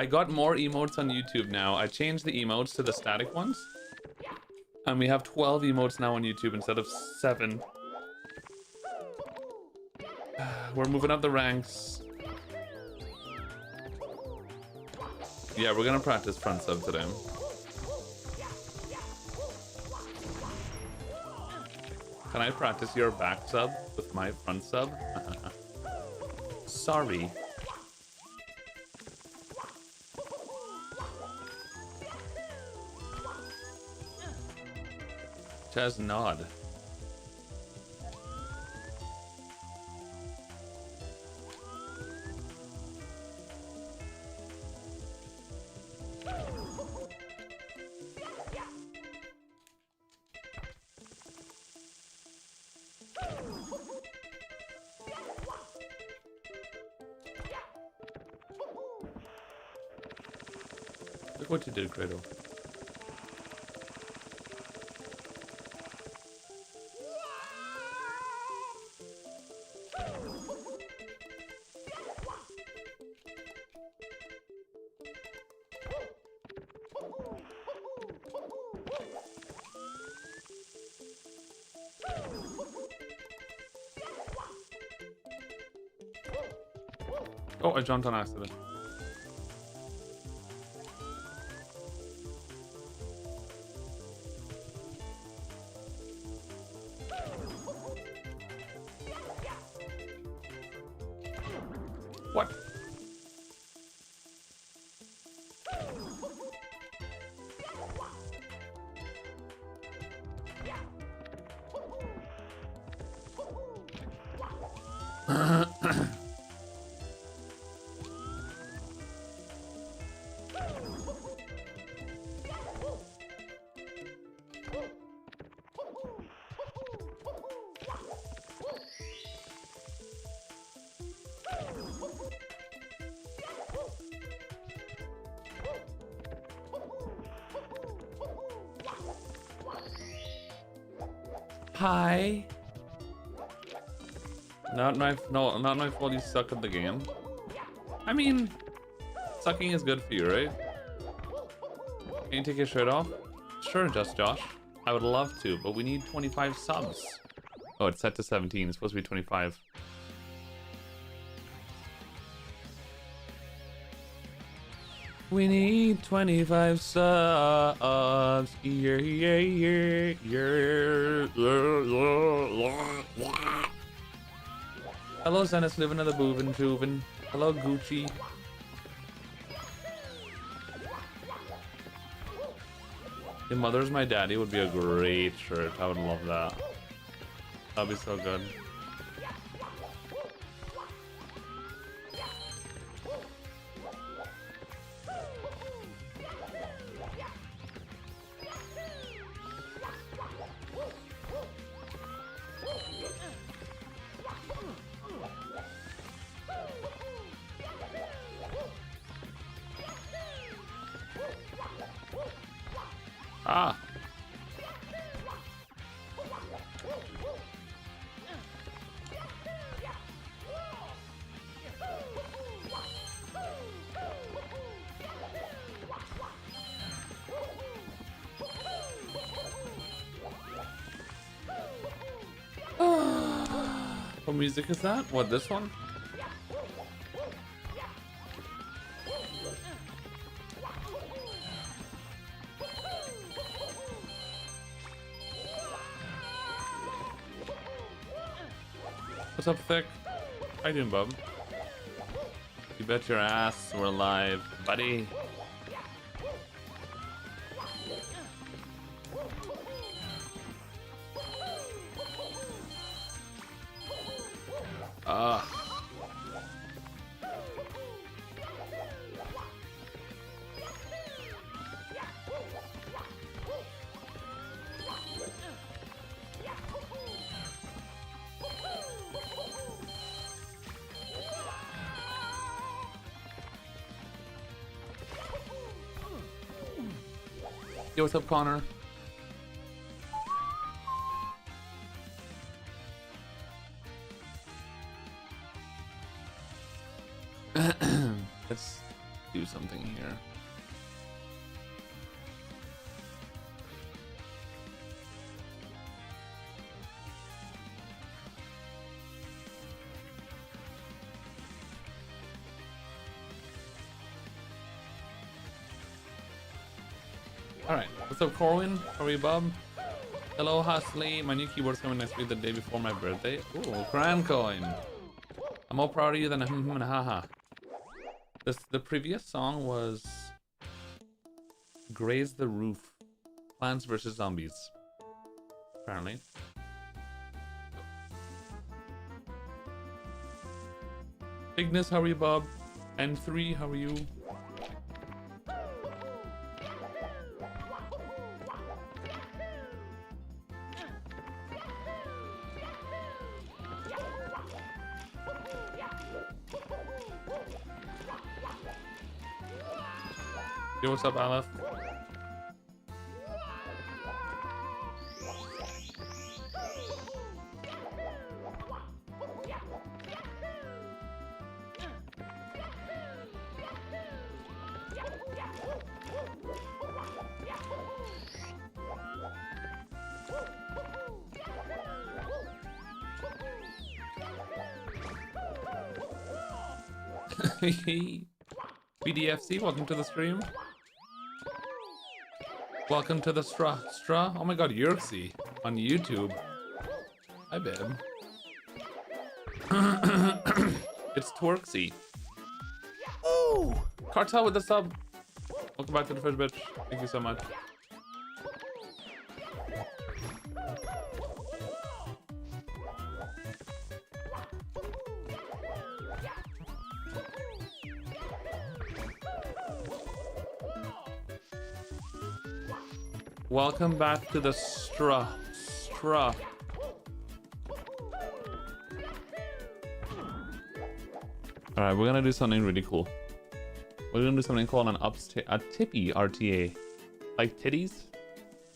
I got more emotes on YouTube now. I changed the emotes to the static ones. And we have 12 emotes now on YouTube instead of 7. We're moving up the ranks. Yeah, we're gonna practice front sub today. Can I practice your back sub with my front sub? Sorry. Chaz nod. Look what you did, Credo. Oh, I jumped on accident. What? Hi. Not my fault you suck at the game. I mean, sucking is good for you, right? Can you take your shirt off? Sure, Just Josh. I would love to, but we need 25 subs. Oh, it's set to 17. It's supposed to be 25. We need 25 subs. Yeah, yeah, yeah, yeah. Hello, Zennis, living in the boovin' tubin'. Hello, Gucci. Your Mother's My Daddy would be a great shirt. I would love that. That'd be so good. Ah. What music is that? What, this one? What's up, Thick? How you doing, bub? You bet your ass we're live, buddy. Ugh. Yo, what's up, Connor? do something here. Alright, what's up, Corwin? How are you, Bob? Hello, Husley. My new keyboard's coming next week, the day before my birthday. Ooh, Grand Coin. I'm more proud of you than a and haha. The previous song was Graze the Roof. Plants vs. Zombies. Apparently. Ignis, how are you, Bob? N3, how are you? Yo, what's up, Aleph? BDFC, welcome to the stream. Welcome to the Stra. Oh my god, Yerksy on YouTube. Hi, babe. It's Twerksy. Oh! Cartel with the sub. Welcome back to the fish, bitch. Thank you so much. Welcome back to the Stra. Alright, we're gonna do something really cool. We're gonna do something called a tippy RTA. Like titties?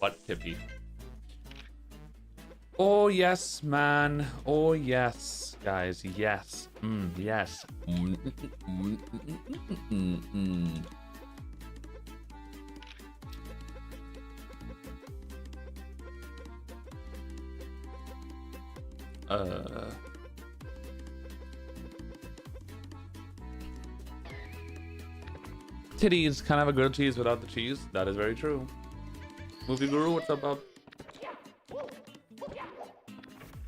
What tippy? Oh yes, man. Oh yes, guys. Yes. Yes. Titties can't have a grilled cheese without the cheese. That is very true. Movie Guru, what's up, Bob?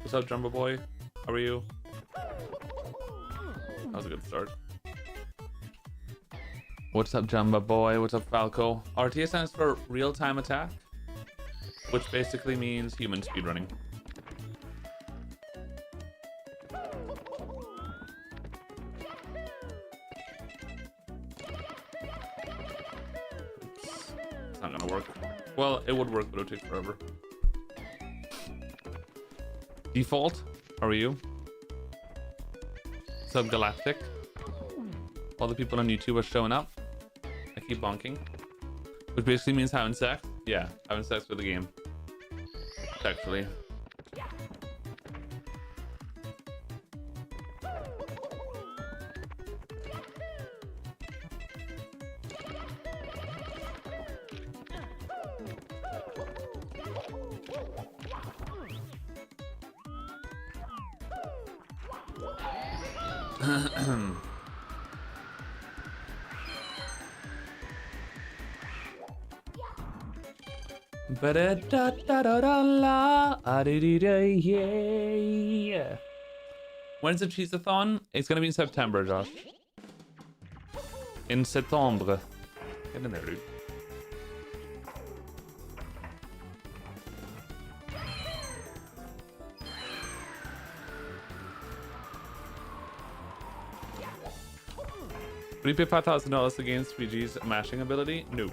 What's up, Jumbo Boy? How are you? That was a good start. What's up, Jumbo Boy? What's up, Falco? RTA stands for real-time attack, which basically means human speedrunning. It's not gonna work. Well, it would work, but it would take forever. Default, how are you? What's up, Galactic? All the people on YouTube are showing up. I keep bonking. Which basically means having sex. Yeah, having sex with the game. Sexually. Yeah. When's the cheese-a-thon? It's gonna be in September, Josh. In Septembre. Get in there, dude. Would you pay $5,000 against 3G's mashing ability? No.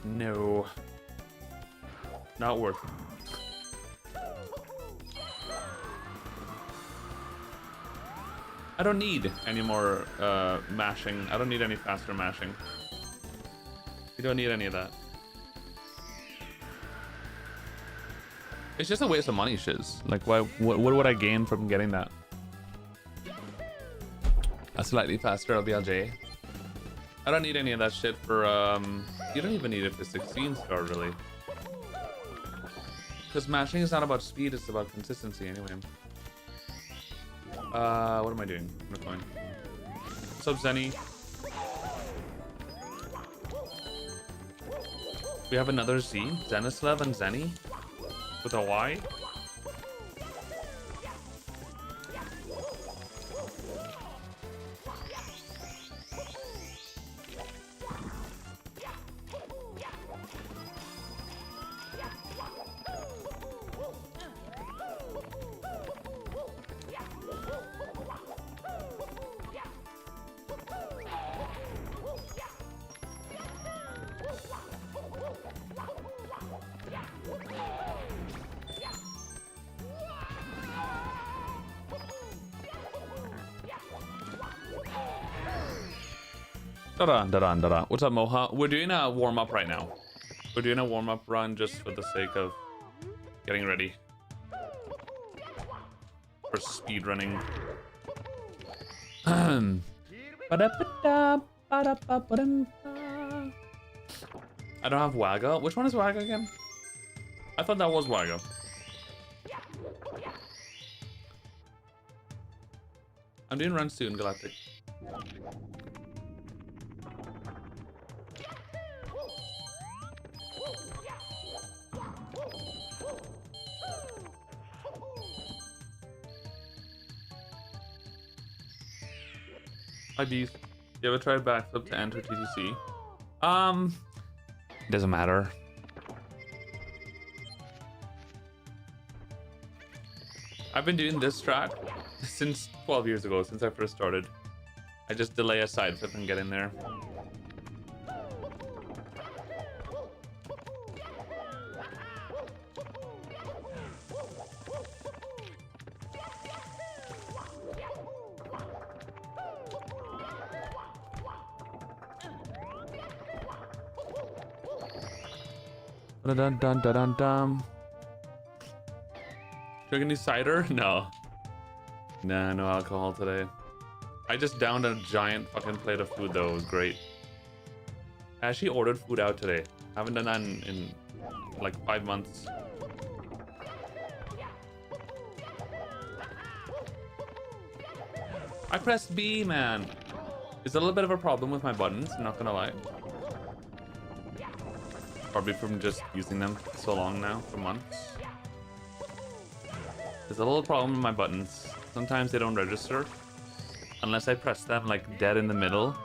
No. Not worth it. I don't need any more mashing. I don't need any faster mashing. You don't need any of that. It's just a waste of money, shiz. Like, why? What would I gain from getting that? A slightly faster LBLJ. I don't need any of that shit for, you don't even need it for 16 star, really. Because mashing is not about speed, it's about consistency anyway. What am I doing? I'm going. What's up, Zenny? We have another Z, Zenislev and Zenny with a Y. Da-da. What's up, Moha? We're doing a warm-up right now. We're doing a warm-up run just for the sake of getting ready for speedrunning. I don't have Wagga. Which one is Wagga again? I thought that was Wagga. I'm doing runs soon, Galactic. Hi Beef. You ever tried backflip to enter TTC? Doesn't matter. I've been doing this strat since 12 years ago, since I first started. I just delay a side flip and get in there. Dun. Drinking any cider? No. Nah, no alcohol today. I just downed a giant fucking plate of food though. It was great. I actually ordered food out today. I haven't done that in like 5 months. I pressed B, man. It's a little bit of a problem with my buttons, I'm not gonna lie. Probably from just using them so long now, for months. There's a little problem with my buttons. Sometimes they don't register unless I press them like dead in the middle.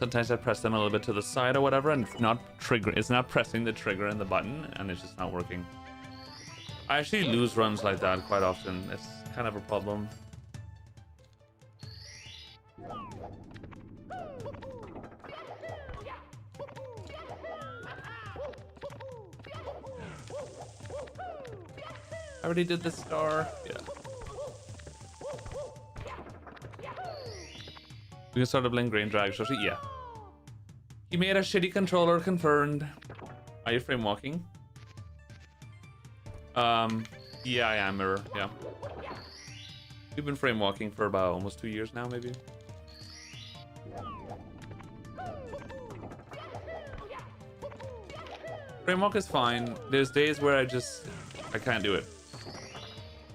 Sometimes I press them a little bit to the side or whatever, and it's not pressing the trigger and the button, and it's just not working. I actually lose runs like that quite often. It's kind of a problem. I already did the star. Yeah. We can start to blink grain drag, Shoshi. Yeah. He made a shitty controller, confirmed. Are you frame walking? Yeah, I am, Mirror. Yeah. We've been frame walking for about almost 2 years now, maybe. Frame walk is fine. There's days where I can't do it.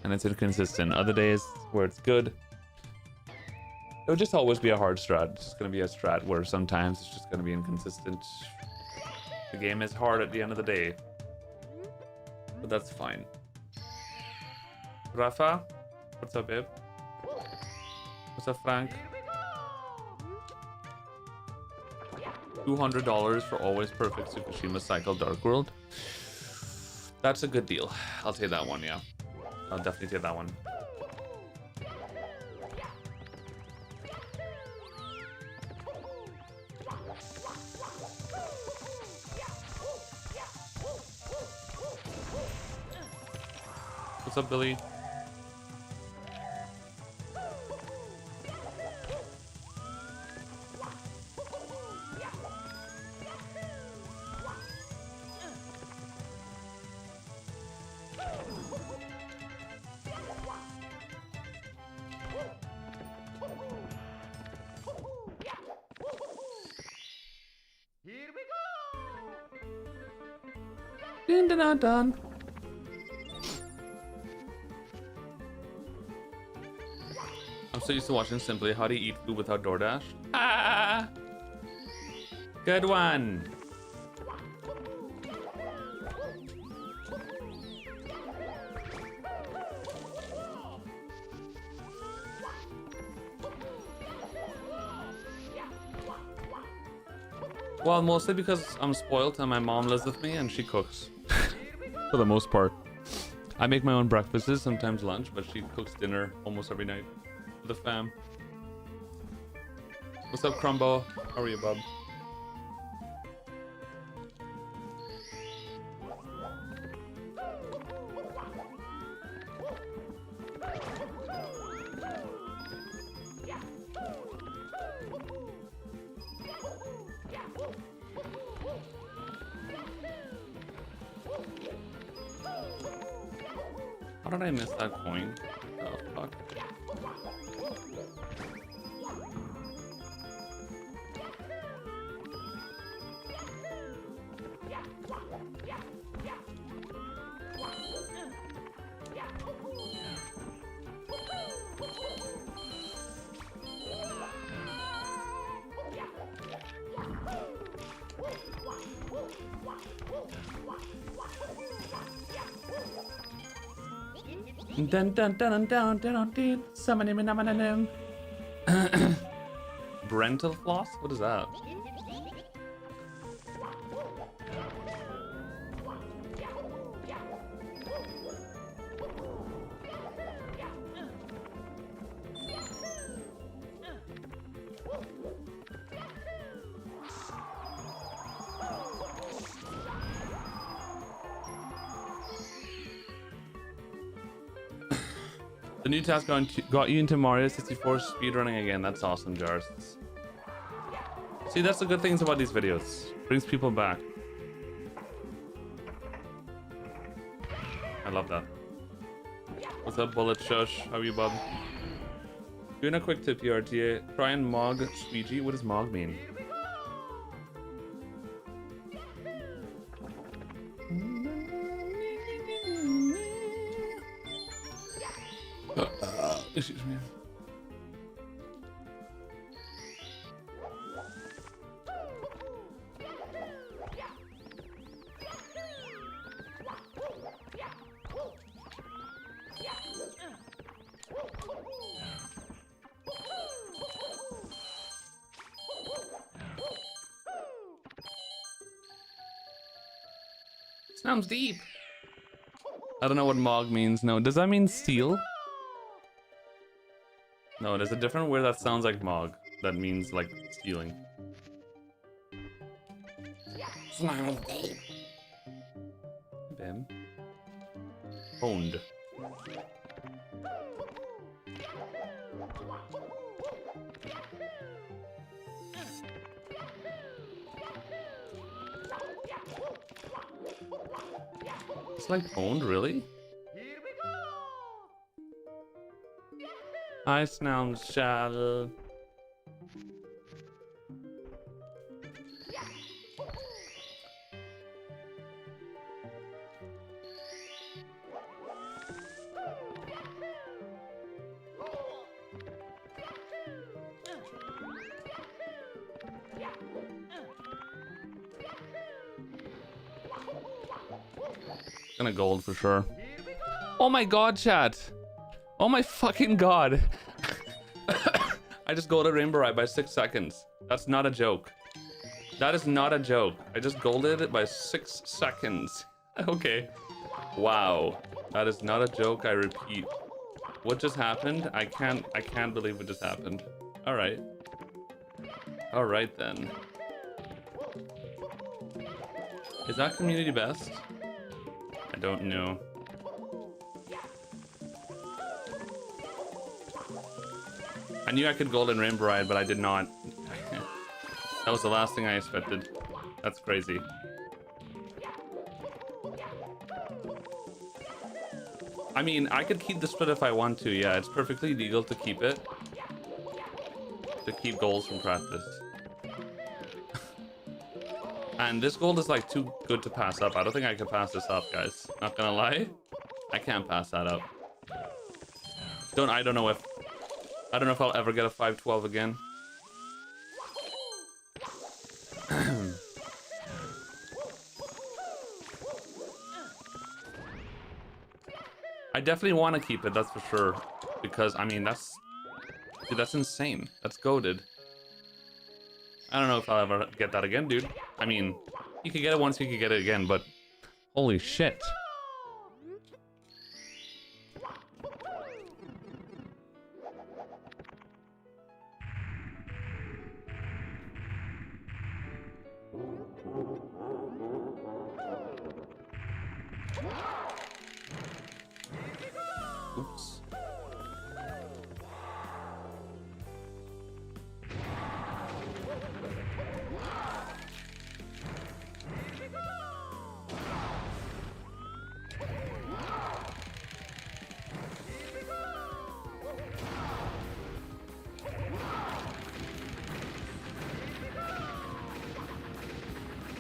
And it's inconsistent. Other days where it's good. It'll just always be a hard strat. It's just gonna be a strat where sometimes it's just gonna be inconsistent. The game is hard at the end of the day. But that's fine. Rafa? What's up, babe? What's up, Frank? $200 for always perfect Tsukushima Cycle Dark World. That's a good deal. I'll take that one, yeah. I'll definitely take that one. What's up, Billy? Dun, dun, dun, dun. I'm so used to watching Simply How to Eat Food Without DoorDash. Ah! Good one. Well, mostly because I'm spoiled and my mom lives with me and she cooks. For the most part. I make my own breakfasts, sometimes lunch, but she cooks dinner almost every night for the fam. What's up, Crumbo? How are you, bub? How did I miss that coin? Oh, fuck. Dun dun dun dun dun dun dun. Summoning. Brental floss? What is that? The new task got you into Mario 64 speedrunning again. That's awesome, Jars. See, that's the good things about these videos. Brings people back. I love that. What's up, Bullet Shush? How are you, bub? Doing a quick tip here, RTA. Try and mog squeegee. What does mog mean? Excuse me. Sounds deep. I don't know what mog means. No, does that mean steal? No, there's a different word that sounds like mog. That means like stealing. Bim. Owned. It's like owned, really? Ice now shall. Gonna gold for sure. Oh my god, chat. Oh my fucking god. I just golded Rainbow Ride by 6 seconds. That's not a joke. That is not a joke. I just golded it by 6 seconds. Okay. Wow. That is not a joke, I repeat. What just happened? I can't believe what just happened. Alright. Alright then. Is that community best? I don't know. I knew I could golden Rainbow Ride, but I did not. That was the last thing I expected. That's crazy. I mean, I could keep the split if I want to. Yeah, it's perfectly legal to keep it. To keep goals from practice. And this gold is like too good to pass up. I don't think I can pass this up, guys. Not gonna lie. I can't pass that up. I don't know if I'll ever get a 512 again. I definitely want to keep it, that's for sure. Because, I mean, that's insane. That's goated. I don't know if I'll ever get that again, dude. I mean, you could get it once, you could get it again, but holy shit. Oops.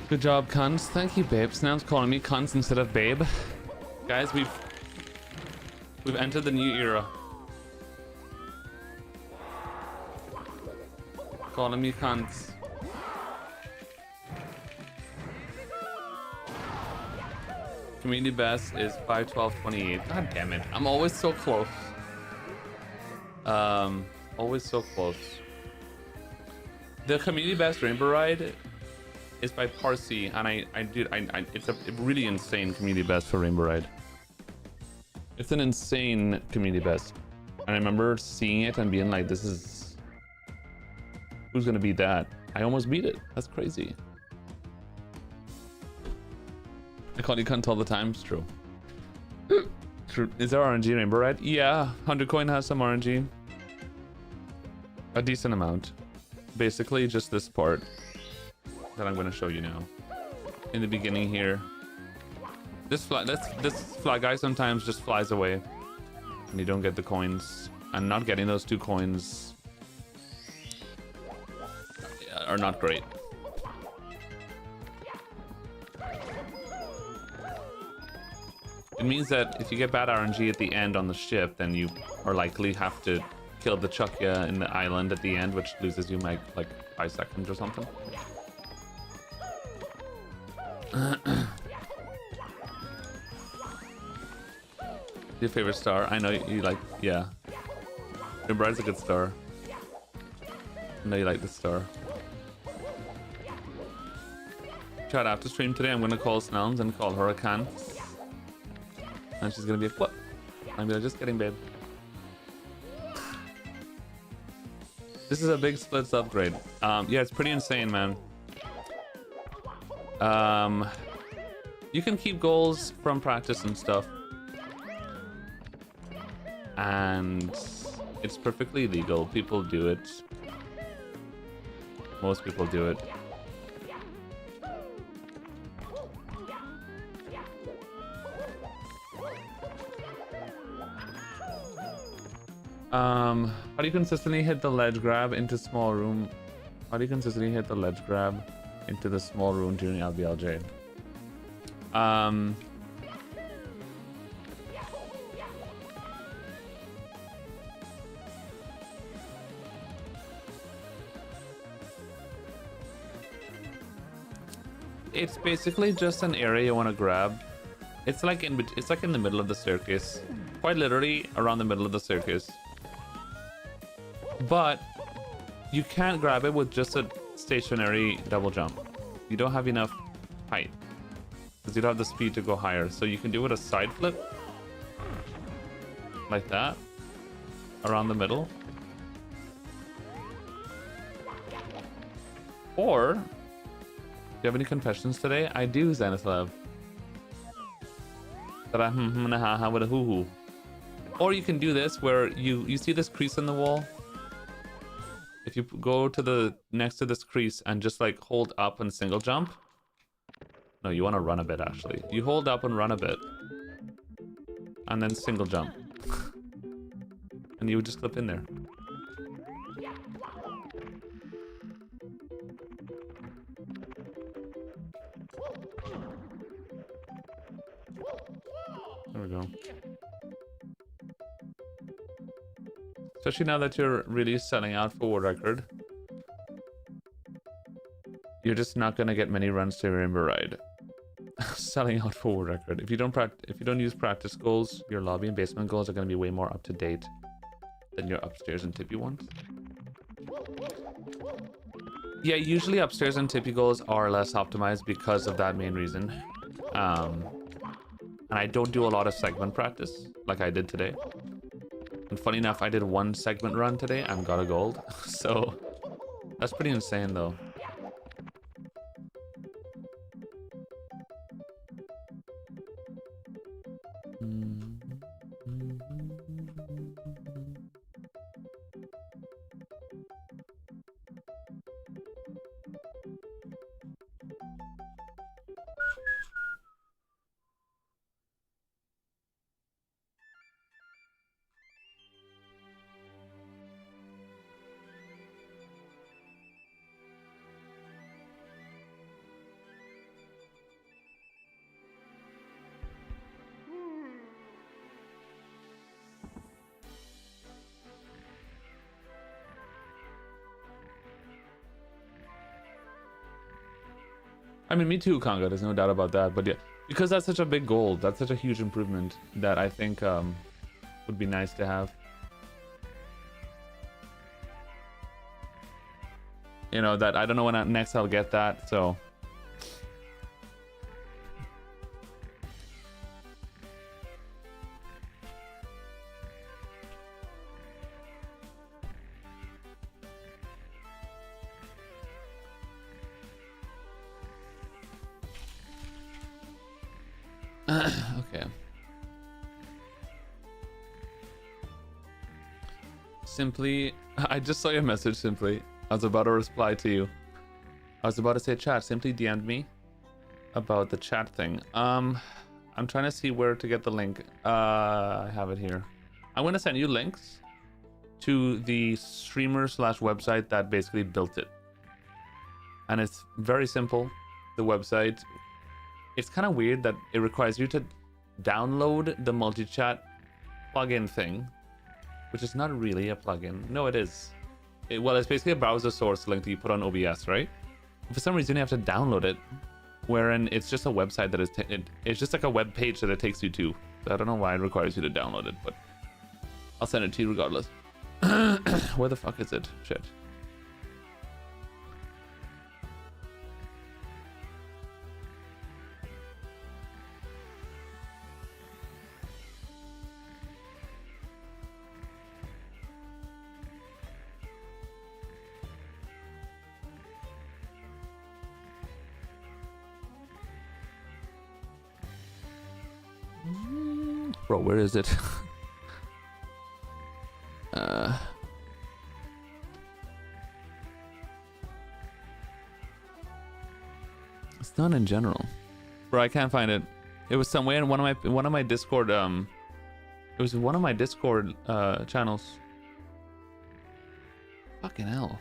Good job, cunts. Thank you, babe. Snail's calling me cunts instead of babe. Guys, we've entered the new era. Calling me cunts. Community best is 512.28. God damn it. I'm always so close. Always so close. The community best rainbow ride is by Parsi, and it's a really insane community best for rainbow ride. It's an insane community best. And I remember seeing it and being like, this is... who's gonna beat that? I almost beat it. That's crazy. I call you cunt all the time. It's true. True. Is there RNG rainbow ride? Yeah, 100 coin has some RNG. A decent amount. Basically just this part that I'm gonna show you now. In the beginning here. This fly guy sometimes just flies away and you don't get the coins, and not getting those 2 coins are not great. It means that if you get bad RNG at the end on the ship, then you are likely have to kill the Chukya in the island at the end, which loses you like 5 seconds or something. Your favorite star? I know you like, yeah. Your bride's a good star. I know you like the star. Chat, after stream today, I'm gonna call Snellens and call her a cunt. And she's gonna be like, what? I'm like, just kidding, babe. This is a big splits upgrade. Yeah, it's pretty insane, man. You can keep goals from practice and stuff. And it's perfectly legal. People do it. Most people do it. How do you consistently hit the ledge grab into small room? How do you consistently hit the ledge grab into the small room during LBLJ? It's basically just an area you want to grab. It's like in the middle of the staircase, quite literally around the middle of the staircase. But you can't grab it with just a stationary double jump. You don't have enough height because you don't have the speed to go higher. So you can do it a side flip like that around the middle, or do you have any confessions today? I do, Zenithlab. With a hoo-hoo. Or you can do this where you see this crease in the wall. If you go to the next to this crease and just like hold up and single jump. No, you want to run a bit actually. You hold up and run a bit. And then single jump. And you would just clip in there. ago. Especially now that you're really selling out for world record. You're just not gonna get many runs to your Rainbow Ride. Selling out for world record. If you don't use practice goals, your lobby and basement goals are gonna be way more up to date than your upstairs and tippy ones. Yeah, usually upstairs and tippy goals are less optimized because of that main reason. And I don't do a lot of segment practice like I did today. And funny enough, I did one segment run today and got a gold. So that's pretty insane though. I mean, me too, Conga. There's no doubt about that. But yeah, because that's such a big goal, that's such a huge improvement that I think would be nice to have. You know, that I don't know when next I'll get that, so. Okay. Simply, I just saw your message, Simply. I was about to reply to you. I was about to say chat. Simply DM'd me about the chat thing. I'm trying to see where to get the link. I have it here. I'm going to send you links to the streamer/website that basically built it. And it's very simple. The website, it's kind of weird that it requires you to download the multi-chat plugin thing, which is not really a plugin. No, it is. Well, it's basically a browser source link that you put on OBS, right? For some reason, you have to download it, wherein it's just a website that is... it's just like a web page that it takes you to. So I don't know why it requires you to download it, but I'll send it to you regardless. Where the fuck is it? Shit. Bro, where is it? It's not in general. Bro, I can't find it. It was somewhere in one of my Discord it was one of my Discord channels. Fucking hell.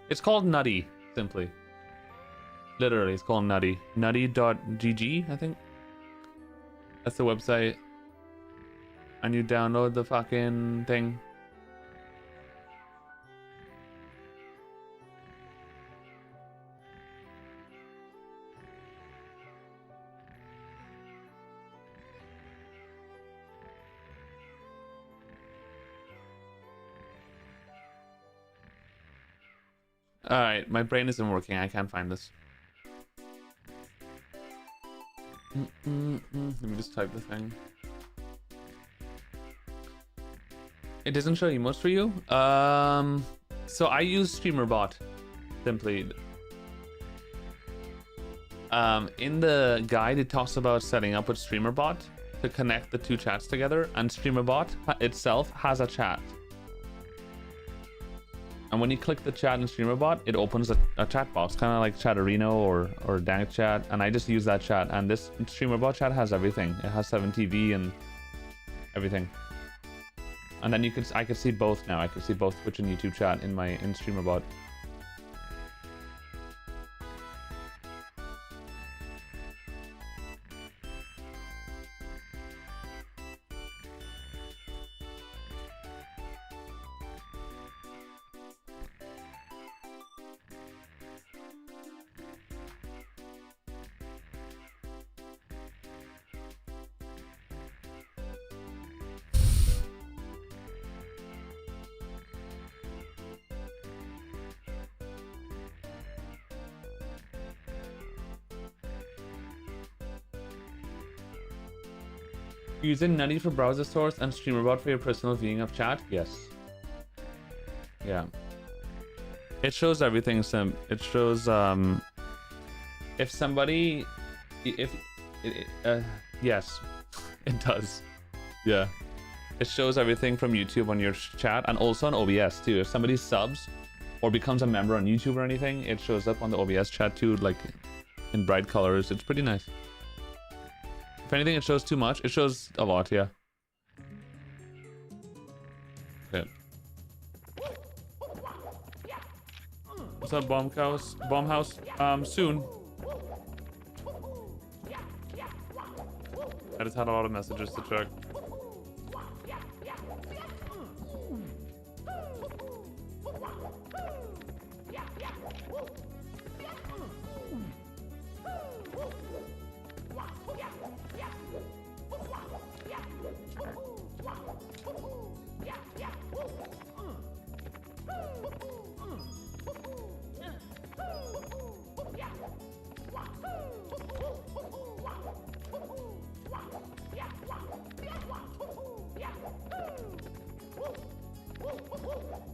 It's called Nutty, simply. Literally, it's called Nutty. Nutty.gg, I think. That's the website. And you download the fucking thing. Alright, my brain isn't working. I can't find this. Let me just type the thing. It doesn't show emotes for you? So I use StreamerBot, simply. In the guide, it talks about setting up with StreamerBot to connect the two chats together, and StreamerBot itself has a chat. And when you click the chat in StreamerBot, it opens a chat box, kind of like Chatterino or Dank Chat, and I just use that chat. And this StreamerBot chat has everything. It has 7TV and everything. And then I could see both now. I could see both Twitch and YouTube chat in StreamerBot. Using Nutty for browser source and StreamerBot for your personal viewing of chat? Yes. Yeah. It shows everything, Sim. It shows, if somebody... yes. It does. Yeah. It shows everything from YouTube on your chat and also on OBS too. If somebody subs or becomes a member on YouTube or anything, it shows up on the OBS chat too, like in bright colors. It's pretty nice. If anything, it shows too much. It shows a lot, yeah. Okay. What's up, Bombhouse? Bombhouse? Soon. I just had a lot of messages to check.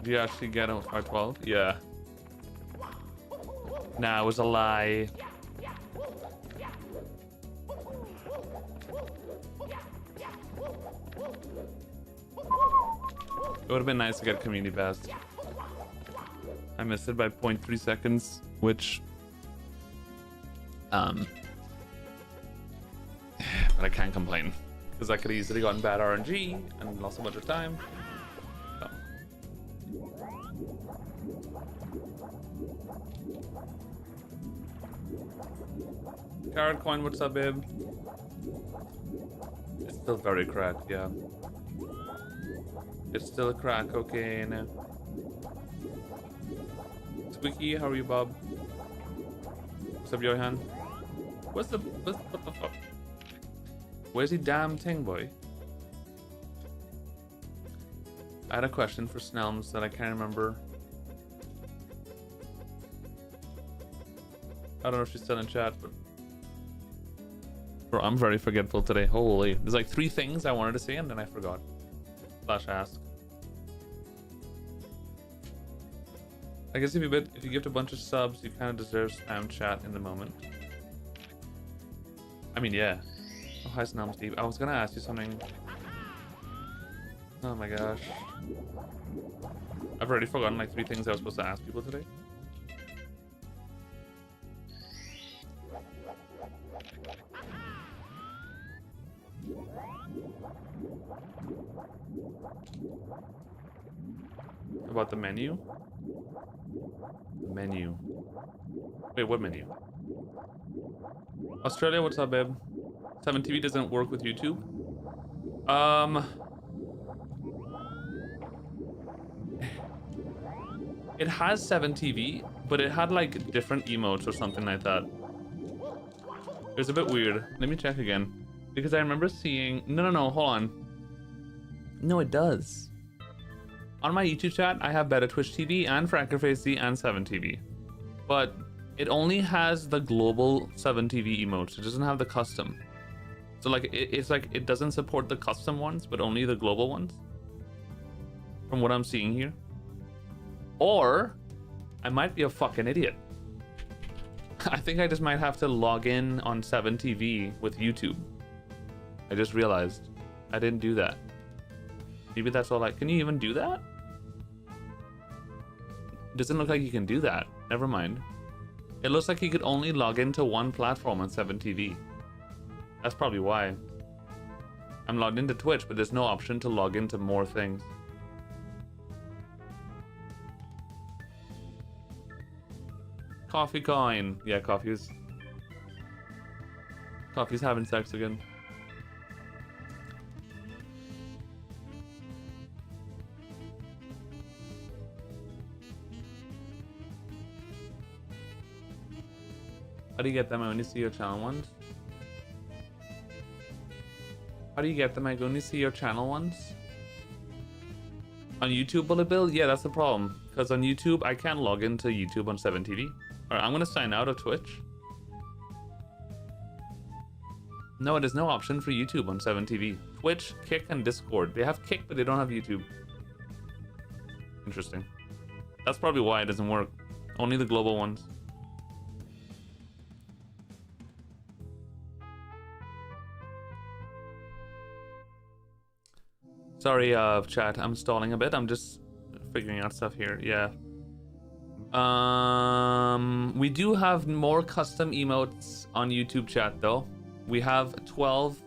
Do you actually get him 512? Yeah. Nah, it was a lie. It would have been nice to get community best. I missed it by 0.3 seconds, which but I can't complain because I could easily gotten bad RNG and lost a bunch of time. So. Carrot coin, what's up, babe? It's still very cracked, yeah. It's still a crack cocaine. Squeaky, how are you, Bob? What's up, Johan? What the fuck? Where's the damn thing, boy? I had a question for Snelms that I can't remember. I don't know if she's still in chat, but bro, I'm very forgetful today. Holy, there's like 3 things I wanted to say and then I forgot. Slash ask. I guess if you gift a bunch of subs, you kind of deserve spam chat in the moment. I mean, yeah. Oh, hi, Snelm Steve. I was gonna ask you something. Oh my gosh. I've already forgotten like 3 things I was supposed to ask people today. About the menu? The menu. Wait, what menu? Australia, what's up, babe? 7TV doesn't work with YouTube. It has 7TV, but it had like different emotes or something like that. It was a bit weird. Let me check again. Because I remember seeing... No, hold on. No, it does. On my YouTube chat, I have Better Twitch TV and FrankerFaceZ and 7TV. But it only has the global 7TV emotes. It doesn't have the custom. So like, it's like, it doesn't support the custom ones, but only the global ones. From what I'm seeing here. Or, I might be a fucking idiot. I think I just might have to log in on 7TV with YouTube. I just realized I didn't do that. Maybe that's all can you even do that? It doesn't look like you can do that. Never mind. It looks like you could only log into one platform on 7TV. That's probably why. I'm logged into Twitch, but there's no option to log into more things. Coffee coin. Yeah, Coffee's having sex again. How do you get them? I only see your channel ones. How do you get them? I only see your channel ones. On YouTube, Bullet Bill? Yeah, that's the problem. Because on YouTube, I can't log into YouTube on 7TV. Alright, I'm gonna sign out of Twitch. No, there's no option for YouTube on 7TV. Twitch, Kick, and Discord. They have Kick, but they don't have YouTube. Interesting. That's probably why it doesn't work. Only the global ones. Sorry, chat. I'm stalling a bit. I'm just figuring out stuff here. Yeah. We do have more custom emotes on YouTube chat though. We have 12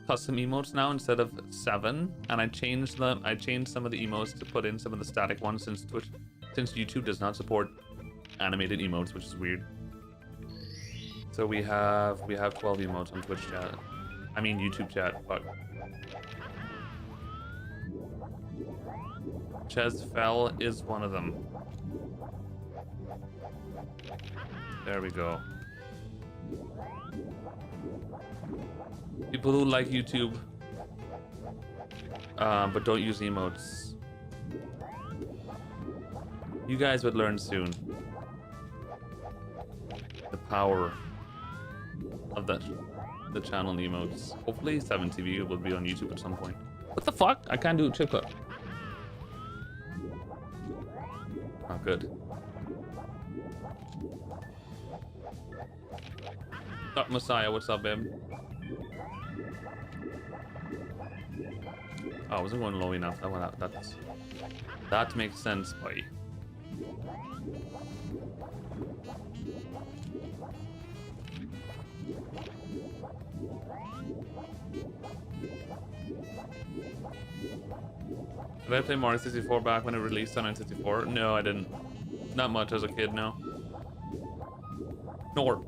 custom emotes now instead of 7, and I changed them. I changed some of the emotes to put in some of the static ones since YouTube does not support animated emotes, which is weird. So we have 12 emotes on Twitch chat. I mean YouTube chat. Fuck. Ches Fell is one of them. There we go. People who like YouTube, but don't use emotes. You guys would learn soon. The power of the channel emotes. Hopefully 7TV will be on YouTube at some point. What the fuck? I can't do a chip cut. Oh, good. What's up, Messiah? What's up, babe? Oh, I wasn't going low enough. That makes sense, boy. Did I play Mario 64 back when it released on N64? No, I didn't. Not much as a kid, no. Nor.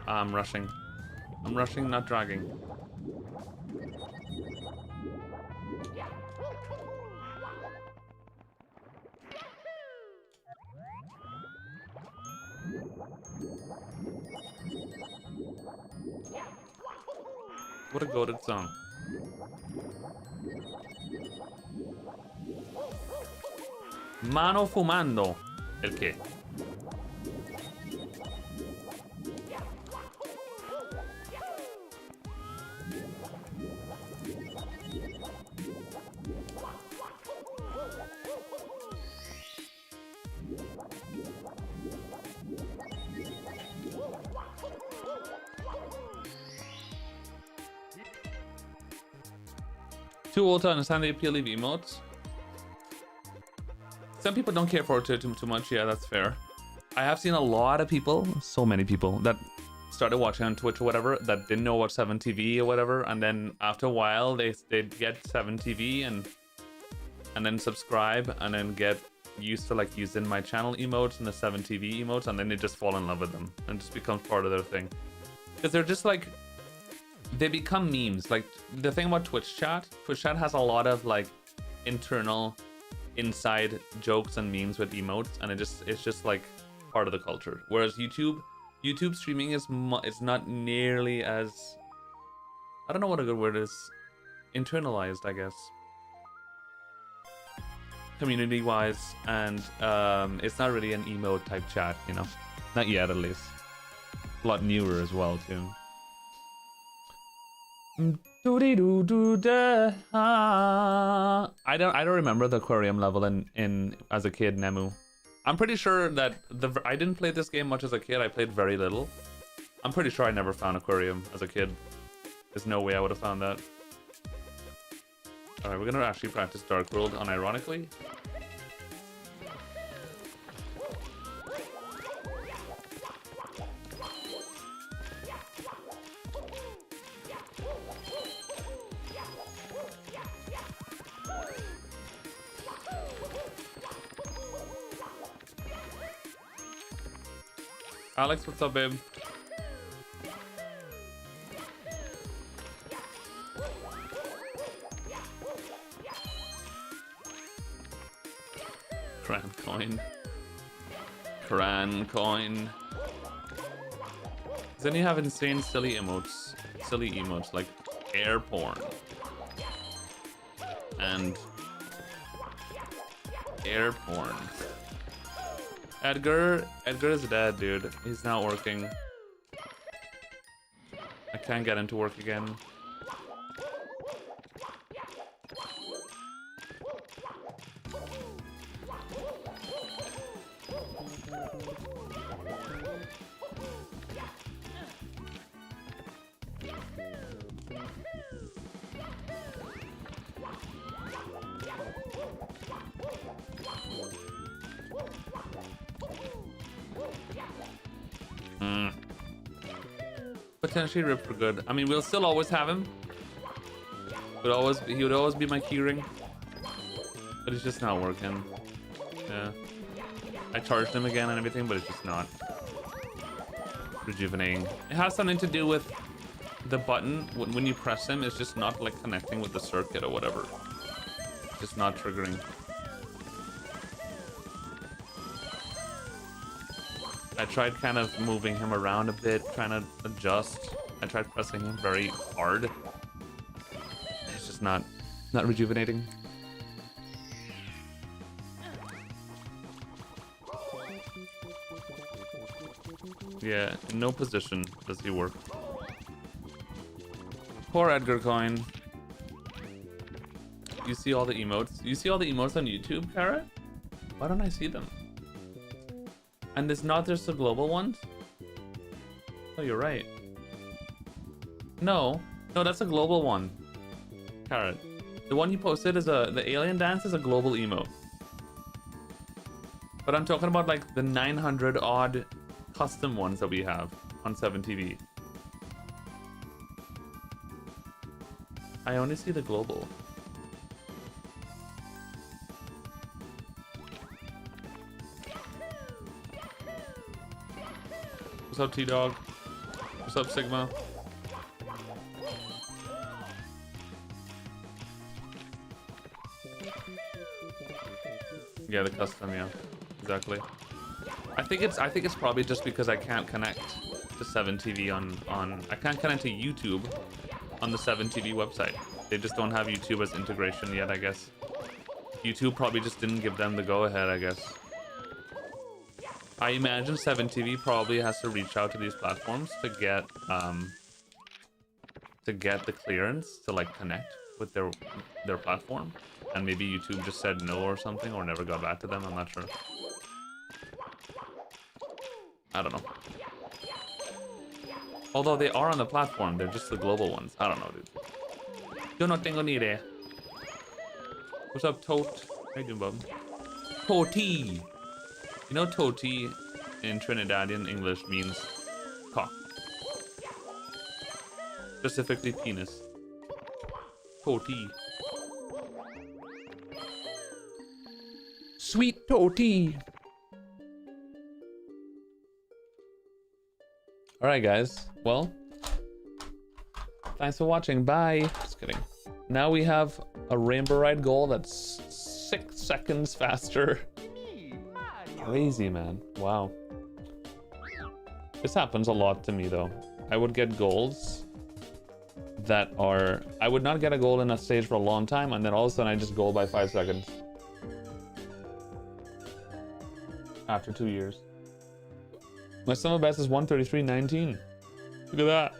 I'm rushing. I'm rushing, not dragging. What a goated song. Mano fumando. ¿El qué? Too old to understand the appeal of emotes. Some people don't care for it too much. Yeah, that's fair. I have seen a lot of people, so many people, that started watching on Twitch or whatever, that didn't know about 7TV or whatever, and then after a while they'd get 7TV and then subscribe and then get used to like using my channel emotes and the 7TV emotes, and then they just fall in love with them and just becomes part of their thing. Because they're just like, they become memes. Like the thing about Twitch chat has a lot of like internal inside jokes and memes with emotes, and it's just like part of the culture. Whereas YouTube streaming is not nearly as, I don't know what a good word is, internalized, I guess, community wise, and it's not really an emote type chat, you know, not yet at least. A lot newer as well too. I don't remember the aquarium level in as a kid, Nemu. I'm pretty sure that I didn't play this game much as a kid. I played very little. I'm pretty sure I never found aquarium as a kid. There's no way I would have found that. Alright, we're gonna actually practice Dark World unironically. Alex, what's up, babe? Cran coin. Cran coin. Does any have insane silly emotes? Silly emotes like air porn. And air porn. Edgar is dead, dude. He's not working. I can't get him to work again. Potentially rip for good. I mean, we'll still always have him. He would always be my keyring. But it's just not working. Yeah. I charged him again and everything, but it's just not rejuvenating. It has something to do with the button. When you press him, it's just not like connecting with the circuit or whatever. It's just not triggering. I tried kind of moving him around a bit, trying to adjust. I tried pressing him very hard. It's just not rejuvenating. Yeah, in no position does he work. Poor Edgar Coin. You see all the emotes? You see all the emotes on YouTube, Carrot? Why don't I see them? And it's not just the global ones? Oh, you're right. No, that's a global one. Carrot. The one you posted is the alien dance is a global emote. But I'm talking about like the 900 odd custom ones that we have on 7TV. I only see the global. What's up, T-Dog? What's up, Sigma? Yeah, the custom, yeah. Exactly. I think it's probably just because I can't connect to 7TV on I can't connect to YouTube on the 7TV website. They just don't have YouTube as integration yet, I guess. YouTube probably just didn't give them the go-ahead, I guess. I imagine 7TV probably has to reach out to these platforms to get the clearance to like connect with their platform, and maybe YouTube just said no or something, or never got back to them. I'm not sure. I don't know. Although they are on the platform, they're just the global ones. I don't know, dude. Yo no tengo ni idea. What's up, Tote? How you doing, bub? Toti. You know Toti in Trinidadian English means cock. Specifically penis. Toti. Sweet Toti. Alright guys, well, thanks for watching, bye. Just kidding. Now we have a Rainbow Ride goal that's 6 seconds faster. Crazy, man. Wow. This happens a lot to me, though. I would get goals that are... I would not get a goal in a stage for a long time, and then all of a sudden I just goal by 5 seconds. After 2 years. My summer best is 133.19. Look at that.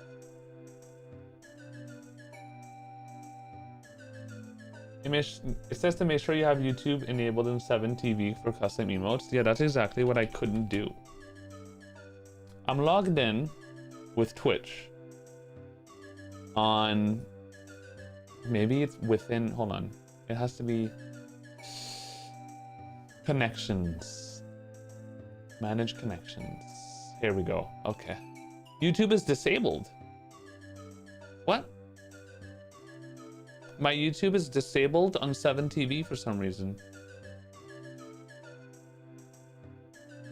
It says to make sure you have YouTube enabled in 7TV for custom emotes. Yeah, that's exactly what I couldn't do. I'm logged in with Twitch on... Maybe it's within... Hold on. It has to be... Connections. Manage connections. Here we go. Okay. YouTube is disabled. What? My YouTube is disabled on 7TV for some reason.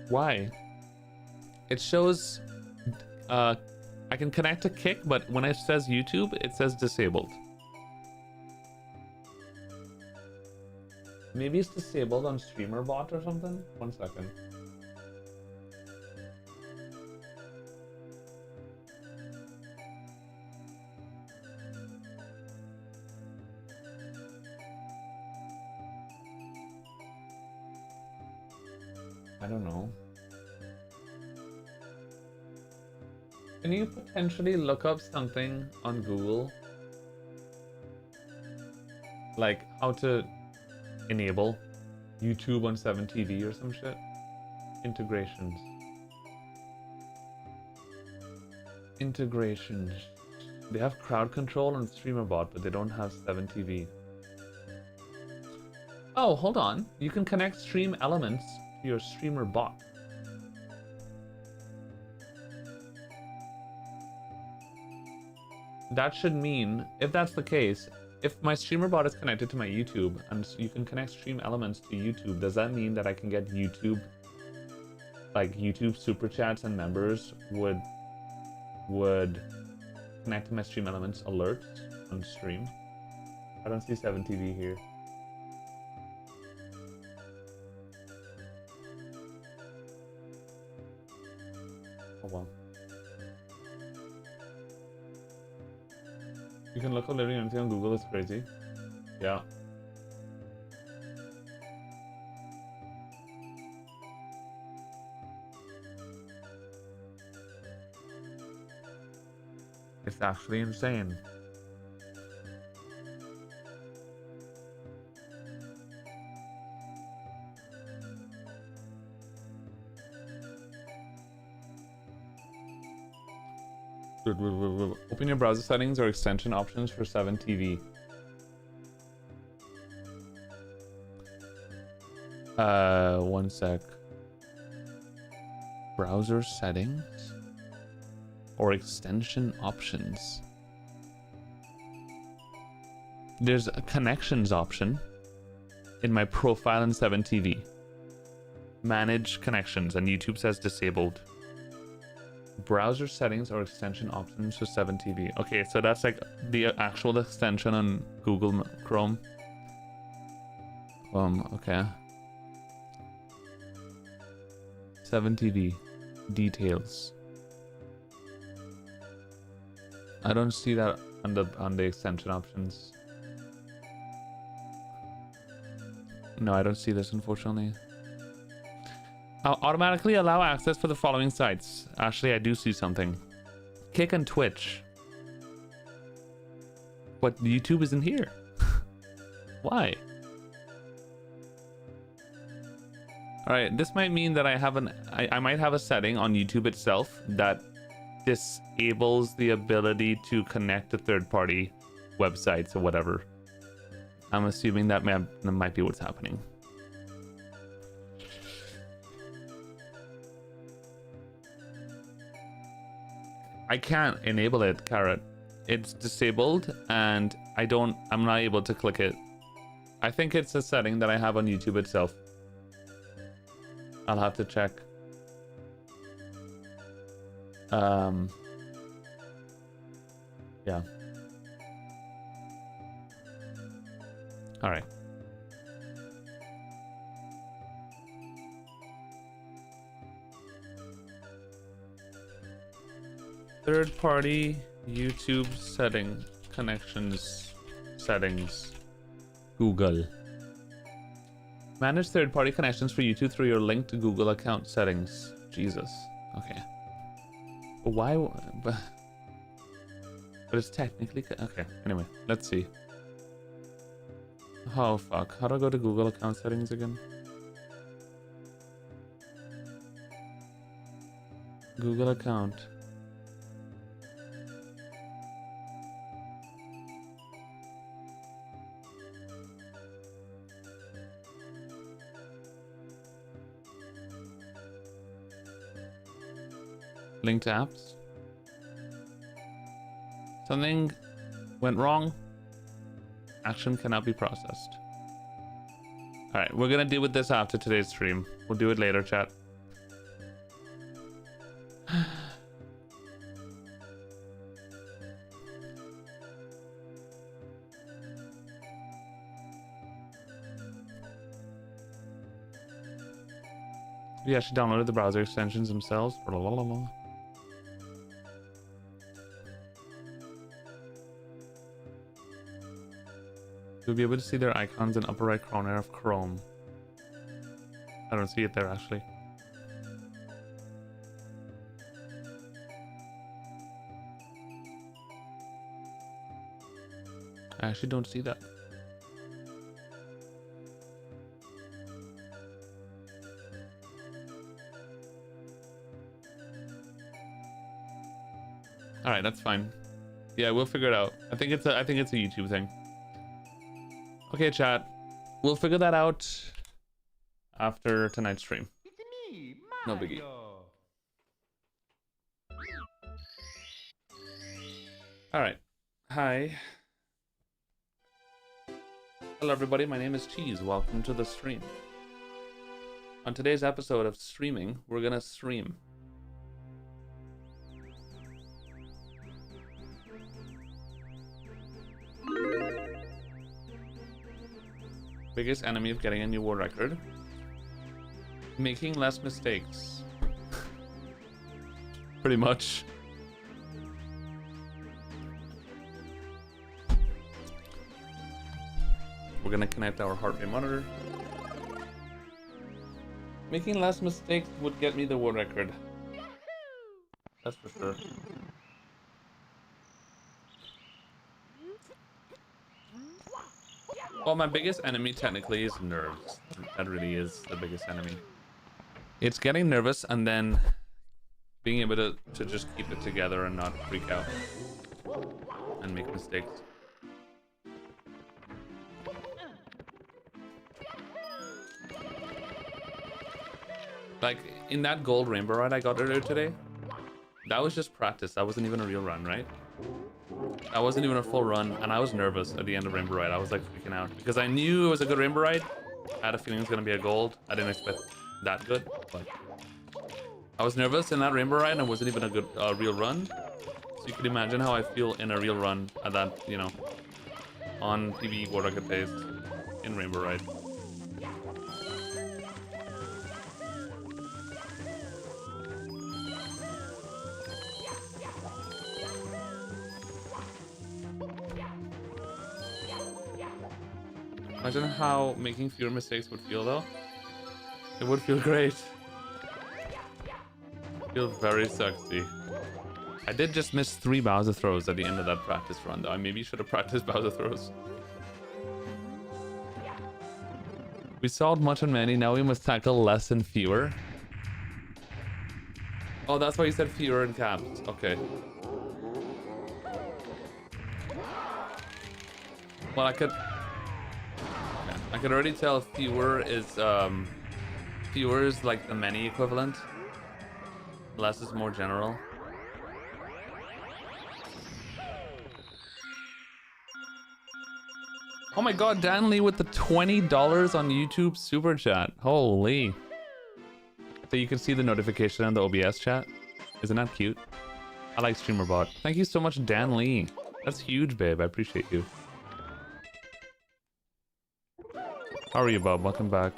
Why? It shows I can connect to Kick, but when it says YouTube, it says disabled. Maybe it's disabled on StreamerBot or something? 1 second. I don't know. Can you potentially look up something on Google? Like how to enable YouTube on 7TV or some shit? Integrations. Integrations. They have crowd control and streamer bot, but they don't have 7TV. Oh, hold on. You can connect stream elements to your streamer bot. That should mean, if that's the case, if my streamer bot is connected to my YouTube and you can connect stream elements to YouTube, does that mean that I can get YouTube, like YouTube super chats and members would connect to my stream elements alerts on stream? I don't see 7TV here. Oh well. You can look up literally anything on Google, it's crazy. Yeah. It's actually insane. Open your browser settings or extension options for 7TV. One sec. Browser settings or extension options. There's a connections option in my profile in 7TV. Manage connections, and YouTube says disabled. Browser settings or extension options for 7TV. Okay, so that's like the actual extension on Google Chrome. Okay. 7TV details. I don't see that on the extension options. No, I don't see this, unfortunately. Automatically allow access for the following sites. Actually, I do see something. Kick and Twitch. But YouTube isn't here. Why? Alright, this might mean that I might have a setting on YouTube itself that disables the ability to connect to third-party websites or whatever. I'm assuming that might be what's happening. I can't enable it, Carrot. It's disabled and I'm not able to click it. I think it's a setting that I have on YouTube itself. I'll have to check. Yeah. All right. Third-party YouTube connections settings. Google. Manage third-party connections for YouTube through your linked Google account settings. Jesus. Okay. But why? But it's technically okay. Anyway, let's see. Oh fuck! How do I go to Google account settings again? Google account. Linked apps. Something went wrong. Action cannot be processed. Alright, we're gonna deal with this after today's stream. We'll do it later, chat. We actually downloaded the browser extensions themselves. You'll be able to see their icons in upper right corner of Chrome. I don't see it there actually. I actually don't see that. All right, that's fine. Yeah, we'll figure it out. I think it's a YouTube thing. Okay, chat. We'll figure that out after tonight's stream. No biggie. All right. Hi. Hello, everybody. My name is Cheese. Welcome to the stream. On today's episode of streaming, we're gonna stream. Biggest enemy of getting a new world record. Making less mistakes. Pretty much. We're gonna connect our heart rate monitor. Making less mistakes would get me the world record. That's for sure. Well, my biggest enemy technically is nerves. That really is the biggest enemy. It's getting nervous and then being able to just keep it together and not freak out and make mistakes. Like in that gold rainbow ride I got earlier today, that was just practice. That wasn't even a real run, right? I wasn't even a full run, and I was nervous at the end of Rainbow Ride. I was like freaking out because I knew it was a good Rainbow Ride. I had a feeling it was gonna be a gold. I didn't expect that good, but I was nervous in that Rainbow Ride, and it wasn't even a good real run. So you could imagine how I feel in a real run at that, you know, on TV World Record pace in Rainbow Ride. Imagine how making fewer mistakes would feel though. It would feel great. Feel very sexy. I did just miss 3 Bowser throws at the end of that practice run though. I maybe should have practiced Bowser throws. We solved much and many, now we must tackle less and fewer. Oh, that's why you said fewer in caps. Okay. Well, I could already tell fewer is like the many equivalent. Less is more general. Oh my god, Dan Lee with the $20 on YouTube super chat. Holy. So you can see the notification on the OBS chat. Isn't that cute? I like StreamerBot. Thank you so much, Dan Lee. That's huge, babe. I appreciate you. How are you, Bob? Welcome back.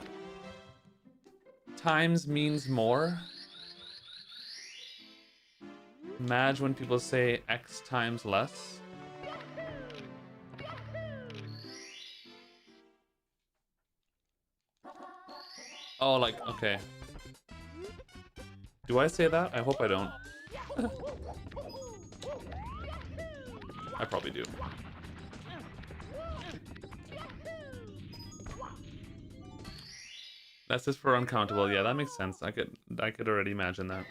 Times means more. Imagine when people say X times less. Oh, like, okay. Do I say that? I hope I don't. I probably do. That's just for uncountable. Yeah, that makes sense. I could already imagine that.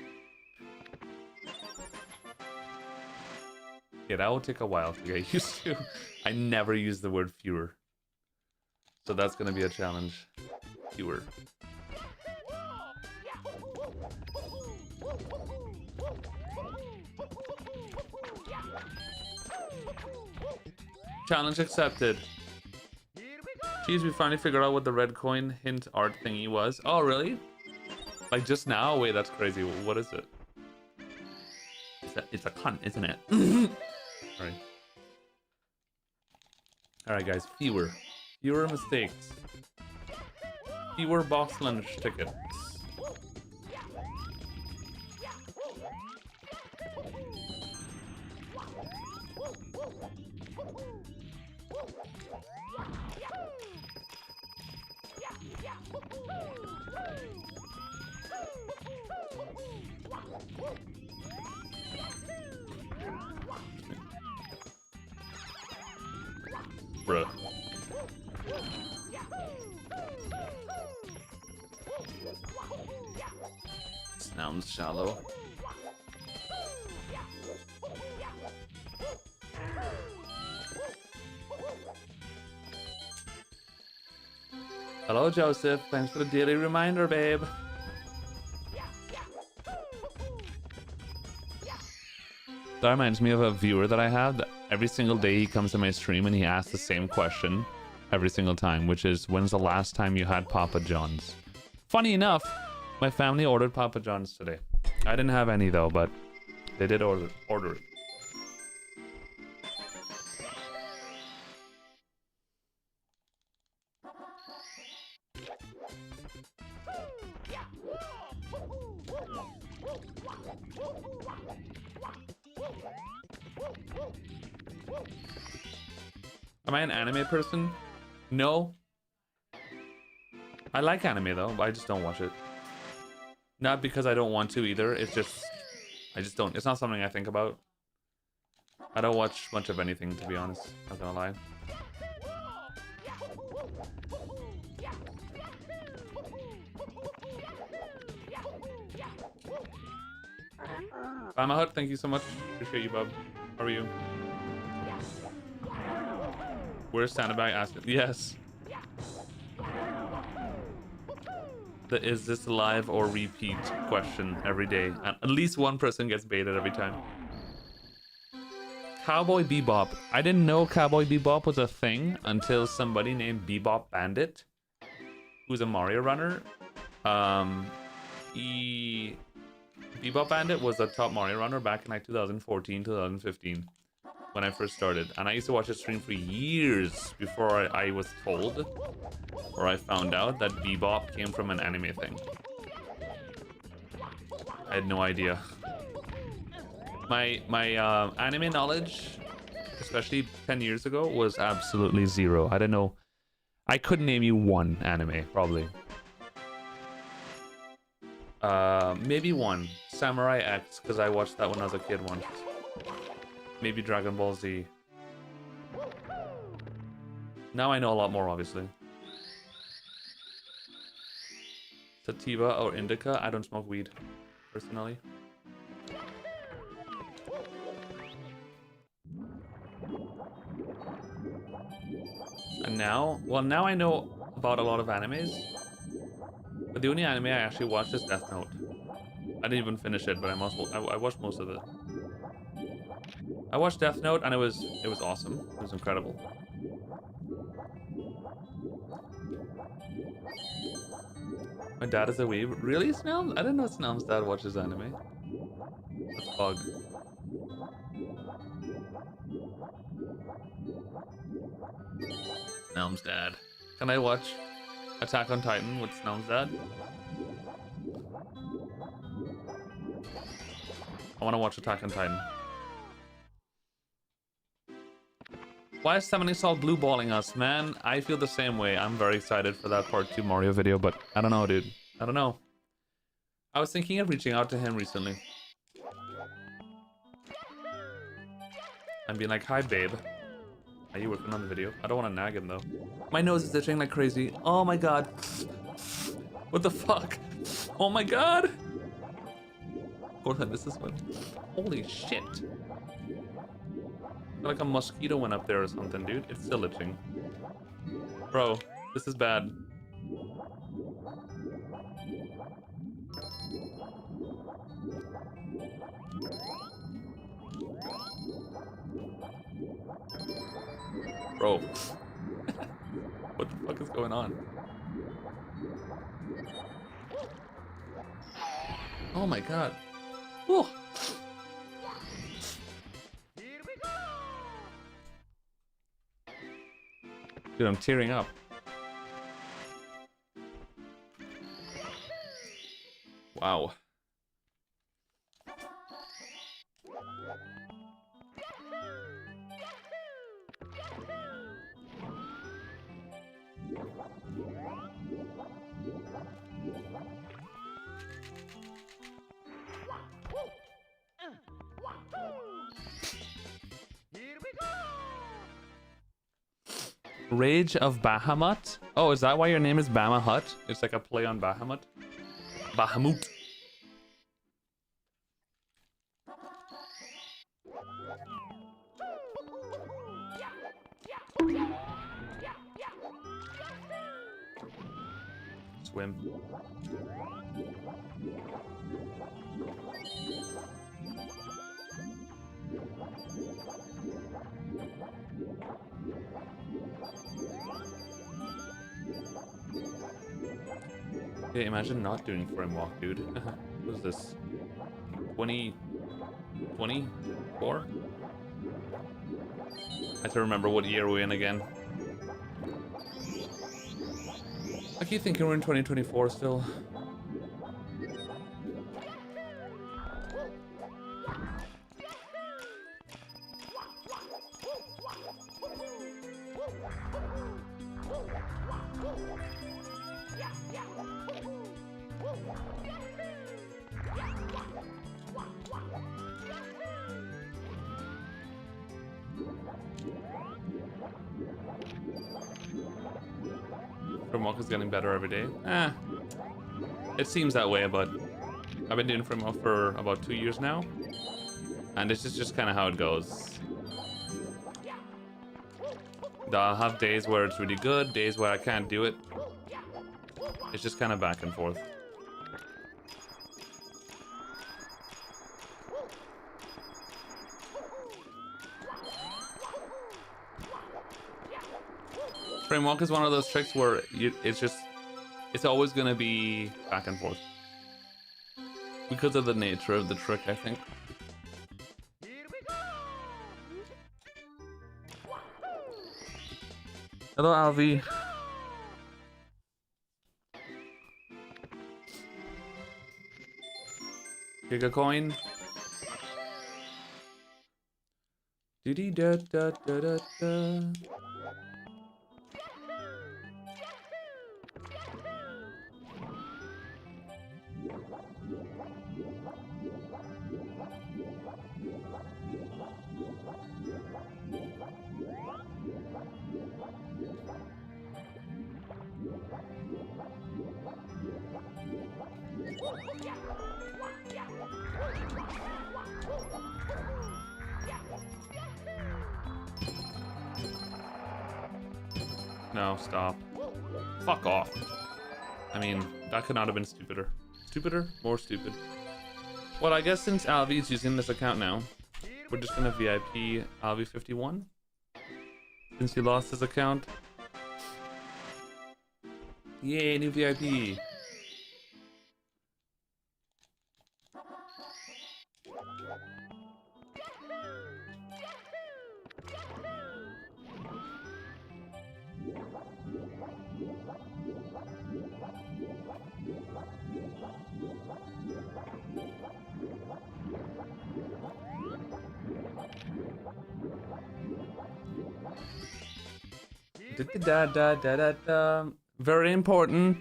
Yeah, that will take a while to get used to. I never use the word fewer. So that's gonna be a challenge. Fewer. Challenge accepted. Jeez, we finally figured out what the red coin hint art thingy was. Oh, really? Like just now? Wait, that's crazy. What is it? It's a cunt, isn't it? Alright. Alright, guys. Fewer. Fewer mistakes. Fewer box lunch tickets. Bruh. Sounds shallow. Hello, Joseph. Thanks for the daily reminder, babe. That reminds me of a viewer that I have. That every single day he comes to my stream and he asks the same question every single time, which is, when's the last time you had Papa John's? Funny enough, my family ordered Papa John's today. I didn't have any though, but they did order it. Am I an anime person? No. I like anime though, but I just don't watch it. Not because I don't want to either, it's just... I just don't. It's not something I think about. I don't watch much of anything, to be honest. Not gonna lie. Bama Hut, thank you so much. Appreciate you, bub. How are you? Where's Sandbag asking? Yes. The is this live or repeat question every day. And at least one person gets baited every time. Cowboy Bebop. I didn't know Cowboy Bebop was a thing until somebody named Bebop Bandit, who's a Mario runner. Bebop Bandit was a top Mario runner back in like 2014, 2015. When I first started, and I used to watch his stream for years before I was told, or I found out that Bebop came from an anime thing. I had no idea. My anime knowledge, especially 10 years ago, was absolutely zero. I don't know. I couldn't name you one anime, probably. Maybe one. Samurai X, because I watched that when I was a kid once. Maybe Dragon Ball Z. Now I know a lot more, obviously. Sativa or indica? I don't smoke weed, personally. And now? Well, now I know about a lot of animes. But the only anime I actually watched is Death Note. I didn't even finish it, but I watched most of it. I watched Death Note and it was awesome. It was incredible. My dad is a weeb. Really, Snelm? I didn't know Snelm's dad watches anime. That's bug. Snelm's dad. Can I watch Attack on Titan with Snelm's dad? I want to watch Attack on Titan. Why is Summoning Salt blue balling us, man? I feel the same way. I'm very excited for that part 2 Mario video, but I don't know, dude. I don't know. I was thinking of reaching out to him recently. And being like, hi, babe. Are you working on the video? I don't want to nag him, though. My nose is itching like crazy. Oh my god. What the fuck? Oh my god. Hold on, this is one. Holy shit. Like a mosquito went up there or something, dude. It's still itching. Bro, this is bad. Bro. What the fuck is going on? Oh my god. Whew. Dude, I'm tearing up. Wow. Rage of Bahamut? Oh, is that why your name is Bamahut? It's like a play on Bahamut? Bahamut. Swim. Okay, imagine not doing frame walk, dude. What is this? 2024? I have to remember what year we're in again. I keep thinking we're in 2024 still. Framework is getting better every day. It seems that way, but I've been doing framework for about 2 years now, and this is just kind of how it goes. I'll have days where it's really good, days where I can't do it. It's just kind of back and forth. Framework is one of those tricks where it's always going to be back and forth. Because of the nature of the trick, I think. Hello, Alvi. Giga coin. Diddy da da da da da. No, stop. Fuck off. I mean, that could not have been stupider. Stupider? More stupid. Well, I guess since Alvi's using this account now, we're just gonna VIP Alvi51. Since he lost his account. Yay, new VIP. Da da da da da. Very important.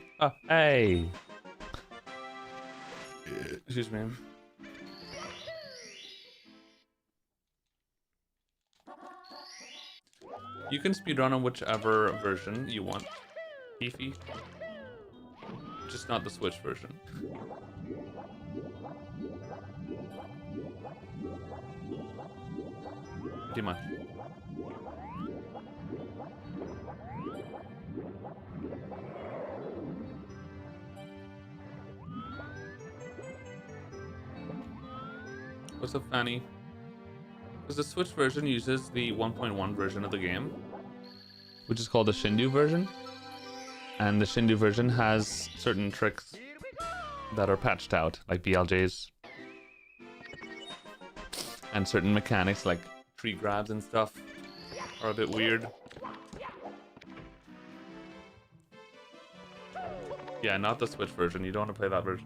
Hey. Excuse me. You can speedrun on whichever version you want. Beefy. Just not the Switch version. Pretty much. What's up, Fanny? Because the Switch version uses the 1.1 version of the game, which is called the Shindu version. And the Shindu version has certain tricks that are patched out, like BLJs. And certain mechanics, like tree grabs and stuff, are a bit weird. Yeah, not the Switch version. You don't want to play that version.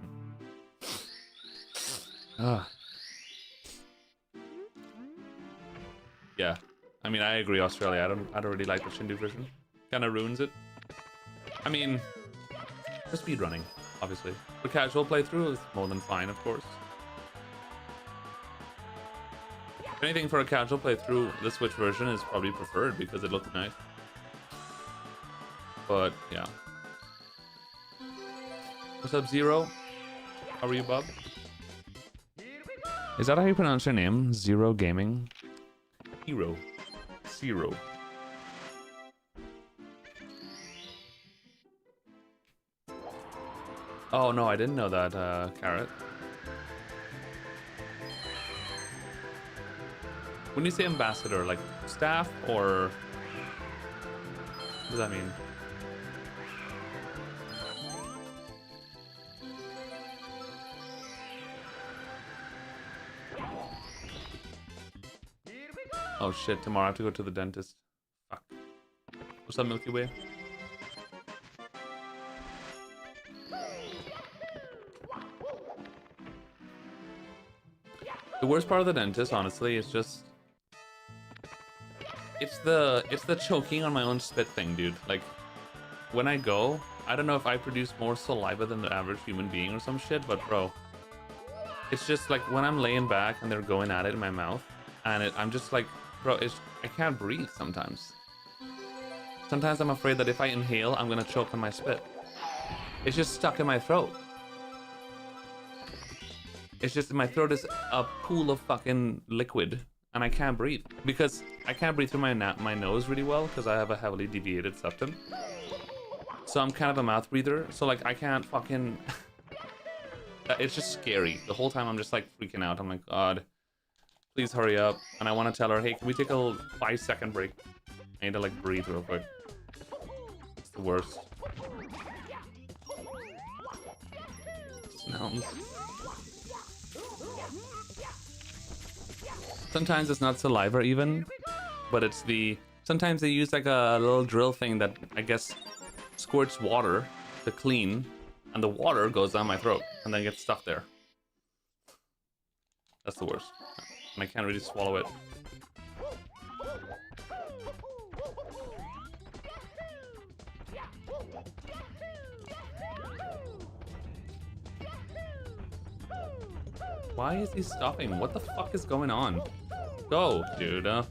Yeah, I mean, I agree, Australia. I don't really like the Shindu version. Kind of ruins it. I mean, for speedrunning, obviously. For casual playthrough, it's more than fine, of course. If anything, for a casual playthrough, the Switch version is probably preferred because it looks nice. But yeah. What's up, Zero? How are you, bub? Is that how you pronounce your name? Zero Gaming? Hero. Zero. Oh no, I didn't know that, Carrot. When you say ambassador, like staff or what does that mean? Oh shit, tomorrow I have to go to the dentist. Fuck. What's up, Milky Way? The worst part of the dentist, honestly, is just it's the choking on my own spit thing, dude. Like when I go, I don't know if I produce more saliva than the average human being or some shit, but bro, it's just like when I'm laying back and they're going at it in my mouth, and I'm just like, bro, I can't breathe sometimes. Sometimes I'm afraid that if I inhale, I'm gonna choke on my spit. It's just stuck in my throat. It's just my throat is a pool of fucking liquid, and I can't breathe because I can't breathe through my nose really well because I have a heavily deviated septum. So I'm kind of a mouth breather. So like I can't fucking. It's just scary. The whole time I'm just like freaking out. I'm like, God, please hurry up. And I want to tell her, hey, can we take a 5-second break? I need to like breathe real quick. It's the worst. Sounds. Sometimes it's not saliva even, but it's sometimes they use like a little drill thing that I guess squirts water to clean, and the water goes down my throat and then gets stuck there. That's the worst. And I can't really swallow it. Why is he stopping? What the fuck is going on? Go, dude. Holy.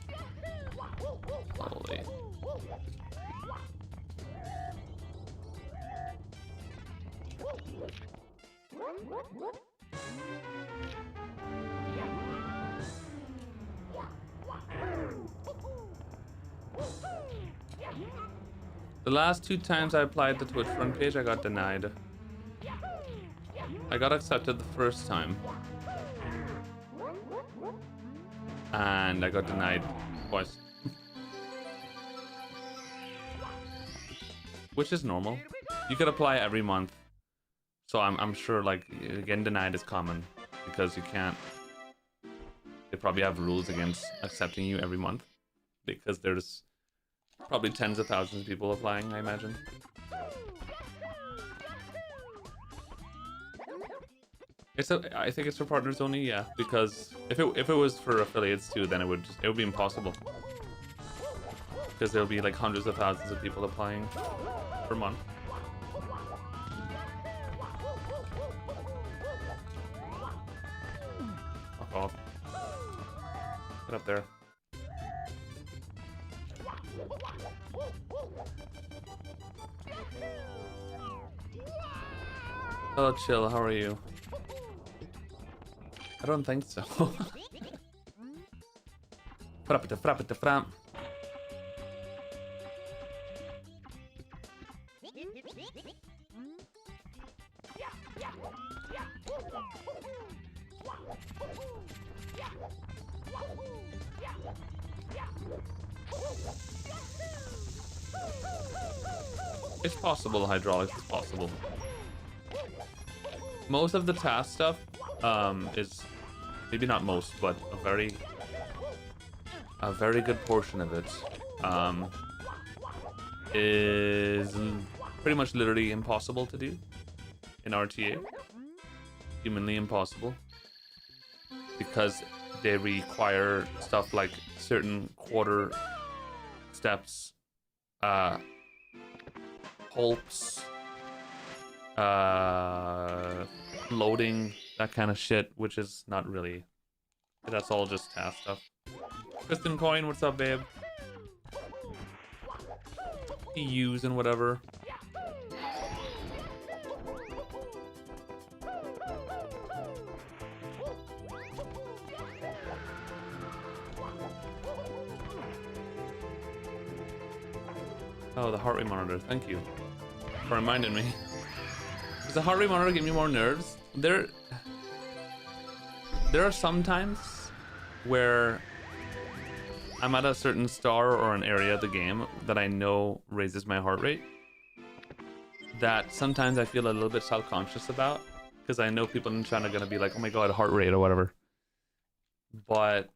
The last 2 times I applied the Twitch front page, I got denied. I got accepted the first time. And I got denied twice. Which is normal. You could apply every month. So I'm sure like getting denied is common because you can't. They probably have rules against accepting you every month because there's probably tens of thousands of people applying, I imagine. I think it's for partners only, yeah. Because if it was for affiliates too, then it would be impossible. Because there'll be like hundreds of thousands of people applying per month. Fuck off. Get up there. Oh, chill. How are you? I don't think so. Frappete, fram. It's possible, hydraulics is possible. Most of the task stuff is maybe not most, but a very good portion of it is pretty much literally impossible to do in RTA. Humanly impossible. Because they require stuff like certain quarter steps, pulps, loading, that kind of shit, which is not really, that's all just task stuff. Kristen Coin, what's up, babe? PUs and whatever. Oh, the heart rate monitor. Thank you for reminding me. Does the heart rate monitor give me more nerves? There are some times where I'm at a certain star or an area of the game that I know raises my heart rate, that sometimes I feel a little bit self-conscious about, because I know people in China are going to be like, oh my god, heart rate or whatever. But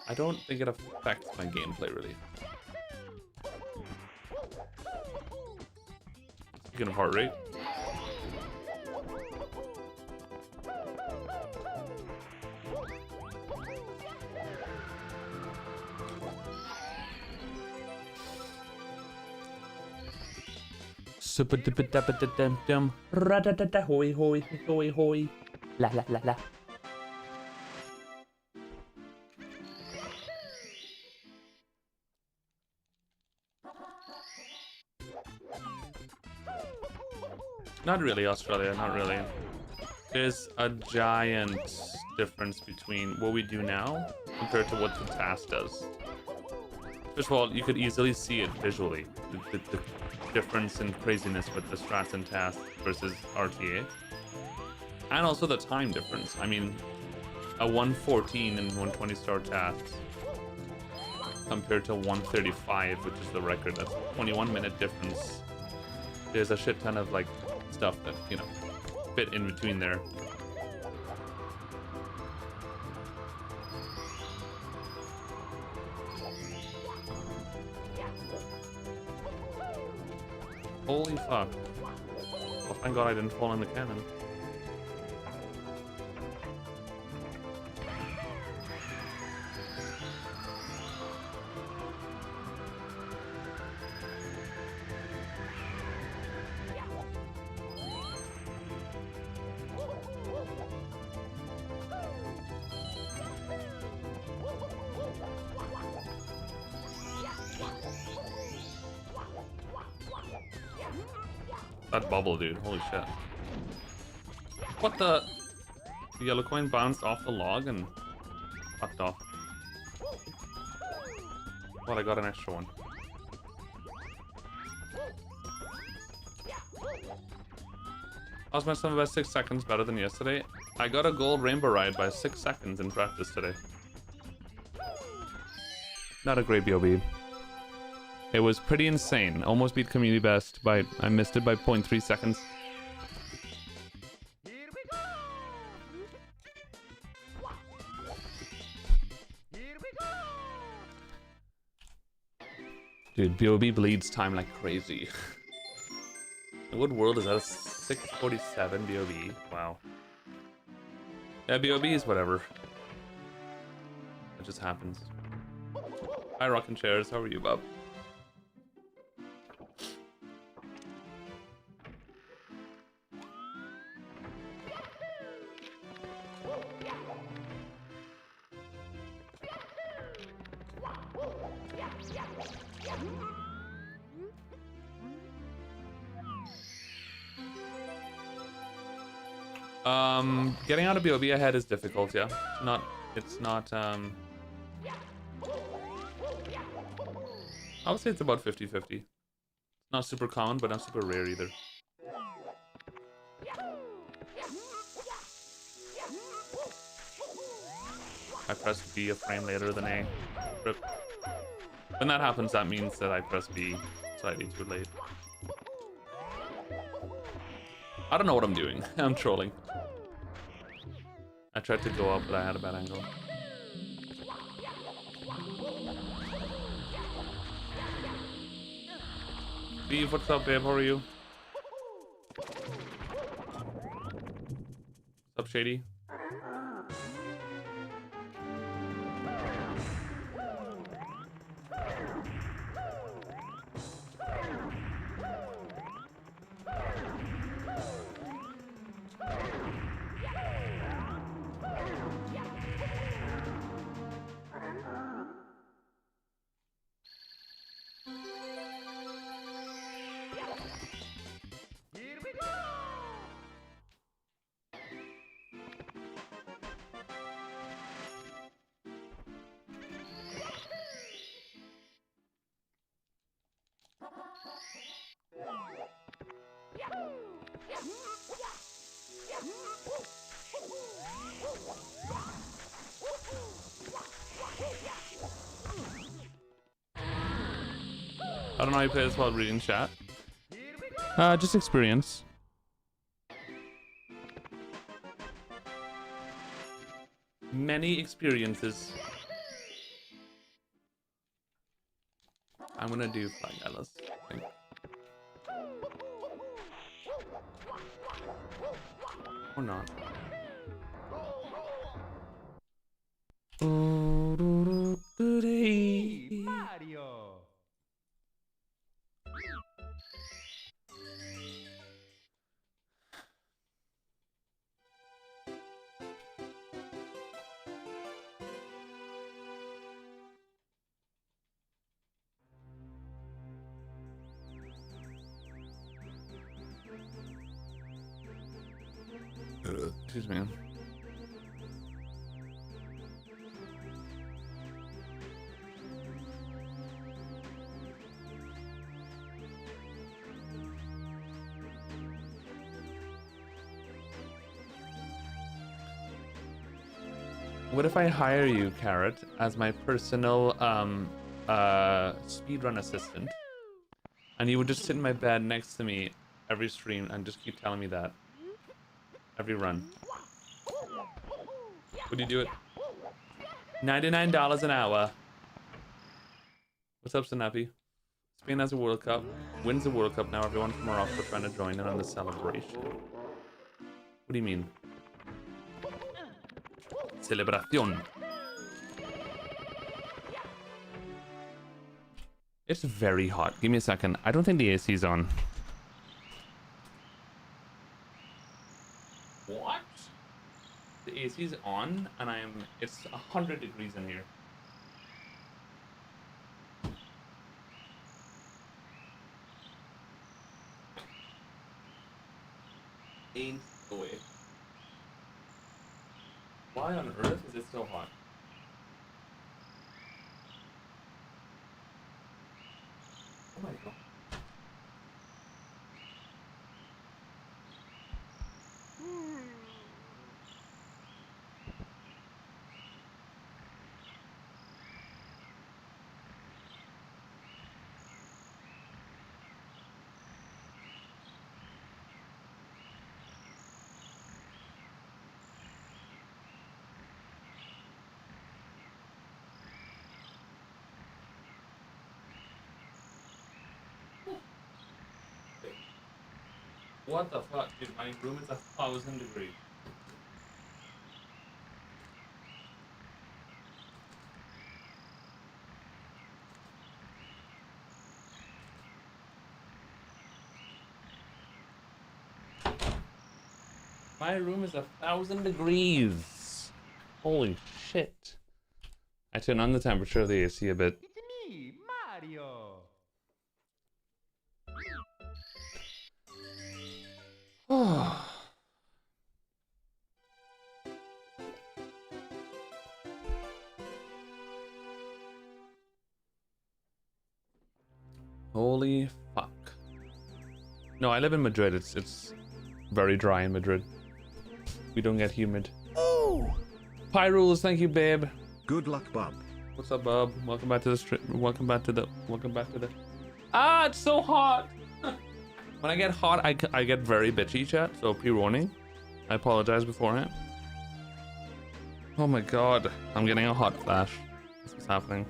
I don't think it affects my gameplay really. Speaking of heart rate. Super duper dapper dum dum ratatata hoi hoi hoi hoi la la la la. Not really, Australia, not really. There's a giant difference between what we do now compared to what the task does. First of all, you could easily see it visually, the difference in craziness with the strats and tasks versus RTA. And also the time difference. I mean, a 114 and 120 star tasks compared to 135, which is the record. That's a 21-minute difference. There's a shit ton of like stuff that, you know, fit in between there. Holy fuck. Well, thank god I didn't fall in the cannon. That bubble, dude. Holy shit. What the? The yellow coin bounced off the log and fucked off. Well, I got an extra one. I was myself about 6 seconds better than yesterday. I got a gold rainbow ride by 6 seconds in practice today. Not a great BOB. It was pretty insane. Almost beat community best, but I missed it by 0.3 seconds. Dude, BOB bleeds time like crazy. In what world is that? A 647 BOB? Wow. Yeah, BOB is whatever. It just happens. Hi, Rockin' Chairs. How are you, bub? Getting out of BOB ahead is difficult, yeah. It's not, I would say it's about 50-50. Not super common, but not super rare either. I pressed B a frame later than A. Rip. When that happens, that means that I pressed B slightly too late. I don't know what I'm doing. I'm trolling. I tried to go up, but I had a bad angle. Steve, what's up, babe? How are you? What's up, Shady? I don't know how you play this while reading chat. Just experience. Many experiences. I'm gonna do Flag Atlas, I think. Or not. Mario. Excuse me. What if I hire you, Carrot, as my personal speedrun assistant, and you would just sit in my bed next to me every stream and just keep telling me that every run? Would you do it? $99 an hour. What's up, Sanapi? Spain has a World Cup, wins the World Cup. Now everyone from Morocco trying to join in on the celebration. What do you mean? Celebración. It's very hot. Give me a second. I don't think the AC's on. What? The AC's on and it's 100 degrees in here. Ain't no way. Why on earth is it so hot? Oh my god. What the fuck, dude? My room is 1,000 degrees. My room is 1,000 degrees. Holy shit. I turn on the temperature of the AC a bit. It's me, Mario. Holy fuck. No, I live in Madrid. It's very dry in Madrid. We don't get humid. Oh! Pyrules, thank you, babe. Good luck, bub. What's up, bub? Welcome back to the stream. Welcome back to the. Ah, it's so hot! When I get hot, I get very bitchy, chat. So pre-warning. I apologize beforehand. Oh my god. I'm getting a hot flash. This is happening.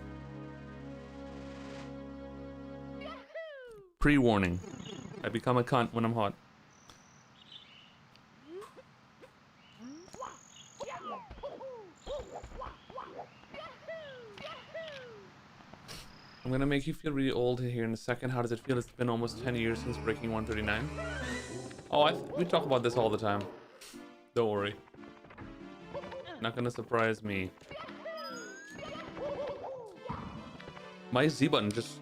Pre-warning. I become a cunt when I'm hot. I'm gonna make you feel really old here in a second. How does it feel? It's been almost 10 years since breaking 139. Oh, we talk about this all the time. Don't worry. Not gonna surprise me. My Z button just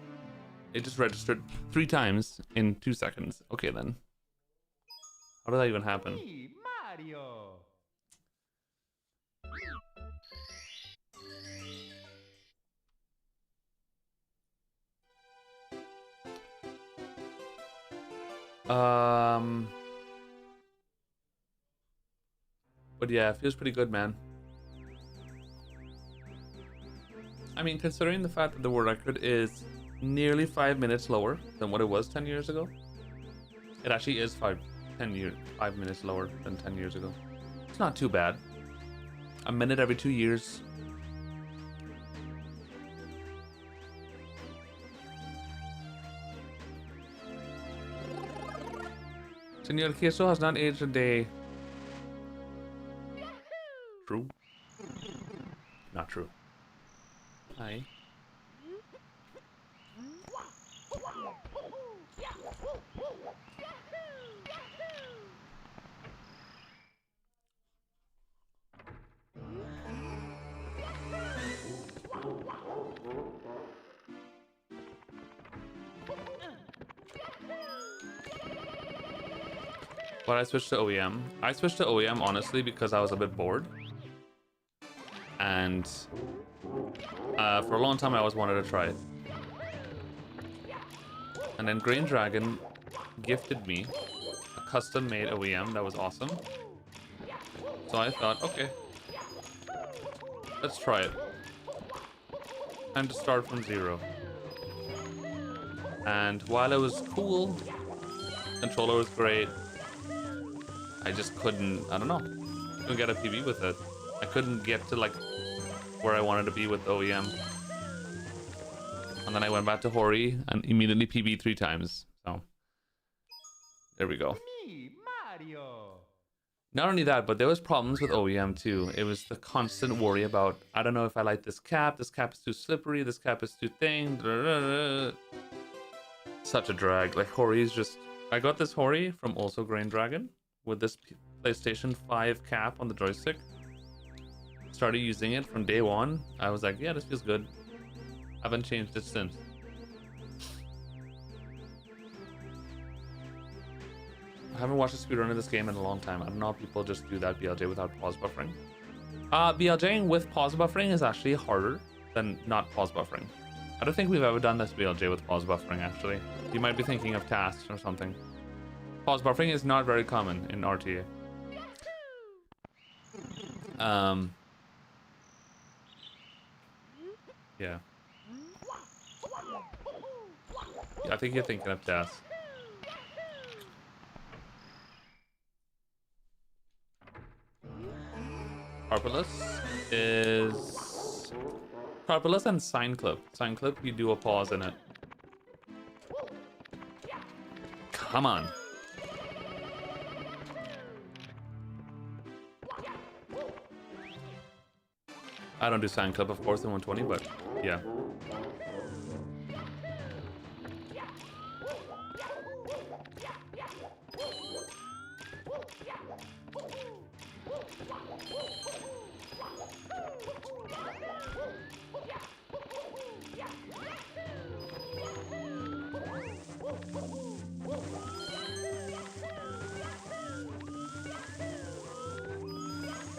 registered 3 times in 2 seconds. Okay then. How did that even happen? Me, Mario. But yeah, it feels pretty good, man. I mean, considering the fact that the world record is nearly 5 minutes lower than what it was 10 years ago, it actually is 5 minutes lower than 10 years ago. It's not too bad. A minute every 2 years. Senor Queso has not aged a day. True. Not true. Hi. But I switched to OEM. I switched to OEM honestly because I was a bit bored. And for a long time I always wanted to try it. And then Green Dragon gifted me a custom made OEM that was awesome. So I thought, okay, let's try it. Time to start from zero. And while it was cool, controller was great, I just couldn't, I don't know, couldn't get a PB with it. I couldn't get to like where I wanted to be with OEM. And then I went back to Hori and immediately PB 3 times. So there we go. Me, Mario. Not only that, but there was problems with OEM too. It was the constant worry about, I don't know if I like this cap is too slippery, this cap is too thin. Such a drag. Like Hori's just, I got this Hori from also Green Dragon with this PlayStation 5 cap on the joystick. Started using it from day one. I was like, yeah, this feels good. Haven't changed it since. I haven't watched a speedrun of this game in a long time. I don't know how people just do that BLJ without pause buffering. BLJing with pause buffering is actually harder than not pause buffering. I don't think we've ever done this BLJ with pause buffering, actually. You might be thinking of tasks or something. Pause buffering is not very common in RTA. Yeah. I think you're thinking of tasks. Carpulus is... Carpulus and Sign Clip. Sign Clip, you do a pause in it. Come on. I don't do Sign Clip, of course, in 120, but yeah.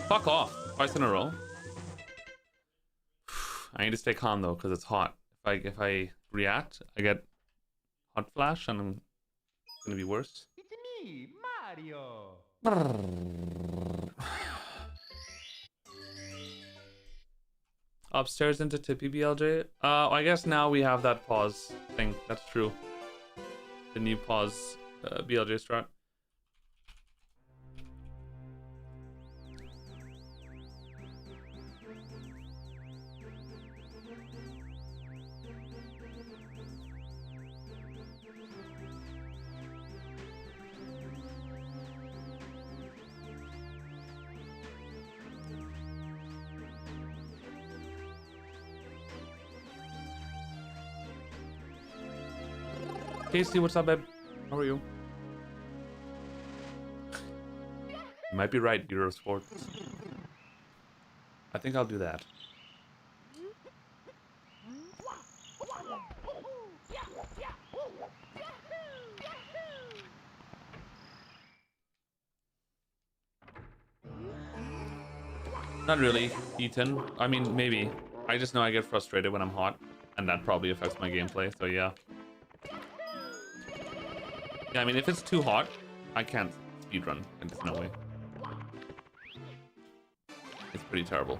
Fuck off. Twice in a row. I need to stay calm though, because it's hot. If I react, I get hot flash and it's gonna be worse. It's me, Mario. Upstairs into Tippy BLJ. I guess now we have that pause thing. That's true. The new pause BLJ strat. Casey, what's up, babe? How are you? You might be right, Eurosports. I think I'll do that. Not really, Ethan. I mean, maybe. I just know I get frustrated when I'm hot, and that probably affects my gameplay, so yeah. Yeah, I mean, if it's too hot, I can't speedrun. There's no way. pretty terrible.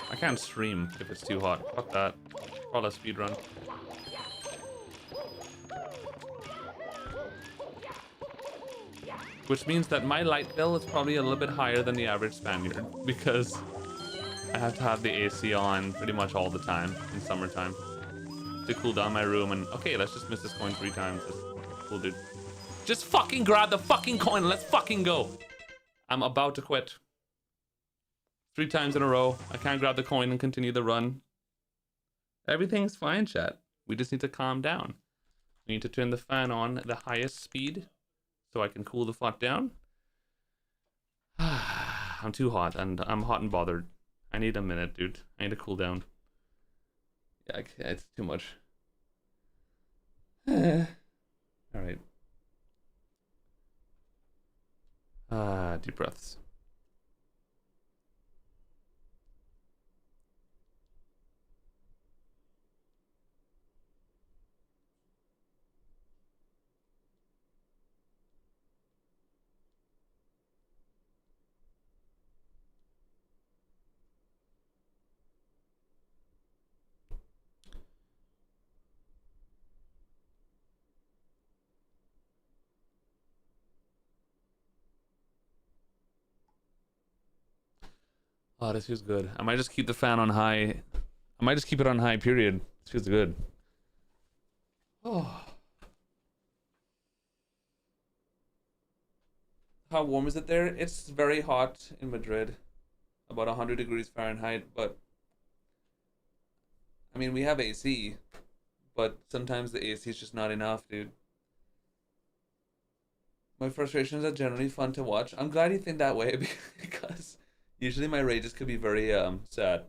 I can't stream if it's too hot. Fuck that. Call a speedrun. Which means that my light bill is probably a little bit higher than the average Spaniard because I have to have the AC on pretty much all the time in summertime to cool down my room. And okay, let's just miss this coin 3 times. That's cool, dude. Just fucking grab the fucking coin and let's fucking go. I'm about to quit. 3 times in a row. I can't grab the coin and continue the run. Everything's fine, chat. We just need to calm down. We need to turn the fan on the highest speed so I can cool the fuck down. I'm too hot and I'm hot and bothered. I need a minute, dude. I need to cool down. Yeah, it's too much. Alright. Deep breaths. Oh, this feels good. I might just keep the fan on high. I might just keep it on high, period. This feels good. Oh. How warm is it there? It's very hot in Madrid. About 100 degrees Fahrenheit, but I mean, we have AC, but sometimes the AC is just not enough, dude. My frustrations are generally fun to watch. I'm glad you think that way because usually my rages could be very sad.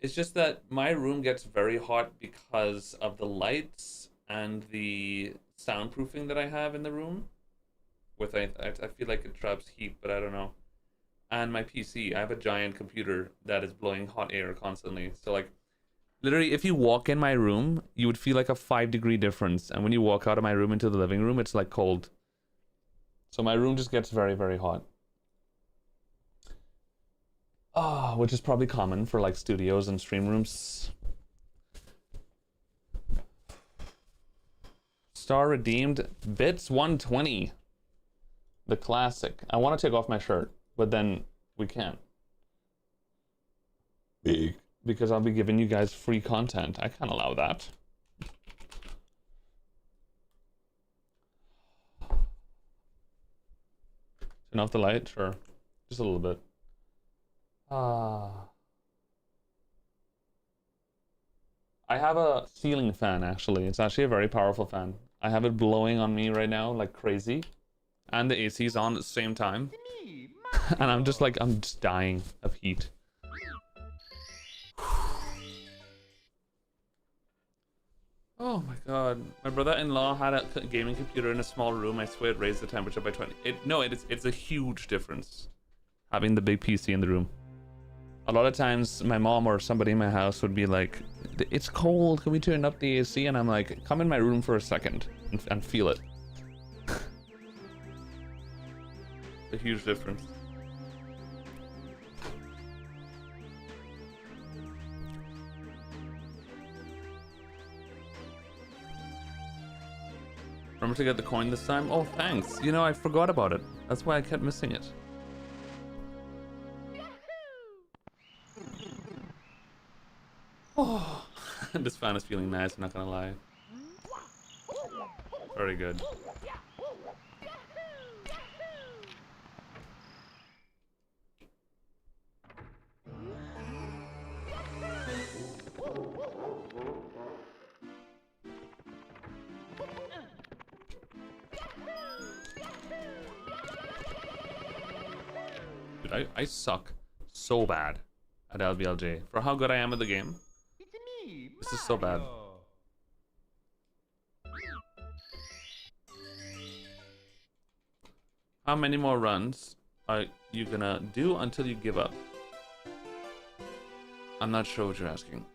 It's just that my room gets very hot because of the lights and the soundproofing that I have in the room. With I feel like it traps heat, but I don't know. And my PC, I have a giant computer that is blowing hot air constantly. So like, literally, if you walk in my room, you would feel like a 5-degree difference. And when you walk out of my room into the living room, it's like cold. So my room just gets very, very hot. Oh, which is probably common for like studios and stream rooms. Star redeemed bits 120. The classic. I want to take off my shirt, but then we can't. Big. Because I'll be giving you guys free content. I can't allow that. Turn off the light? Sure. Just a little bit. I have a ceiling fan, actually. It's actually a very powerful fan. I have it blowing on me right now like crazy. And the AC is on at the same time. And I'm just dying of heat. Oh my god. My brother-in-law had a gaming computer in a small room. I swear it raised the temperature by 20. It's a huge difference having the big PC in the room. A lot of times my mom or somebody in my house would be like, it's cold, can we turn up the AC? And I'm like, come in my room for a second and feel it. A huge difference. Remember to get the coin this time? Oh, thanks. You know, I forgot about it. That's why I kept missing it. Oh, this fan is feeling nice, I'm not gonna lie. Very good. Dude, I suck so bad at LBLJ. For how good I am at the game, this is so bad. How many more runs are you gonna do until you give up? I'm not sure what you're asking.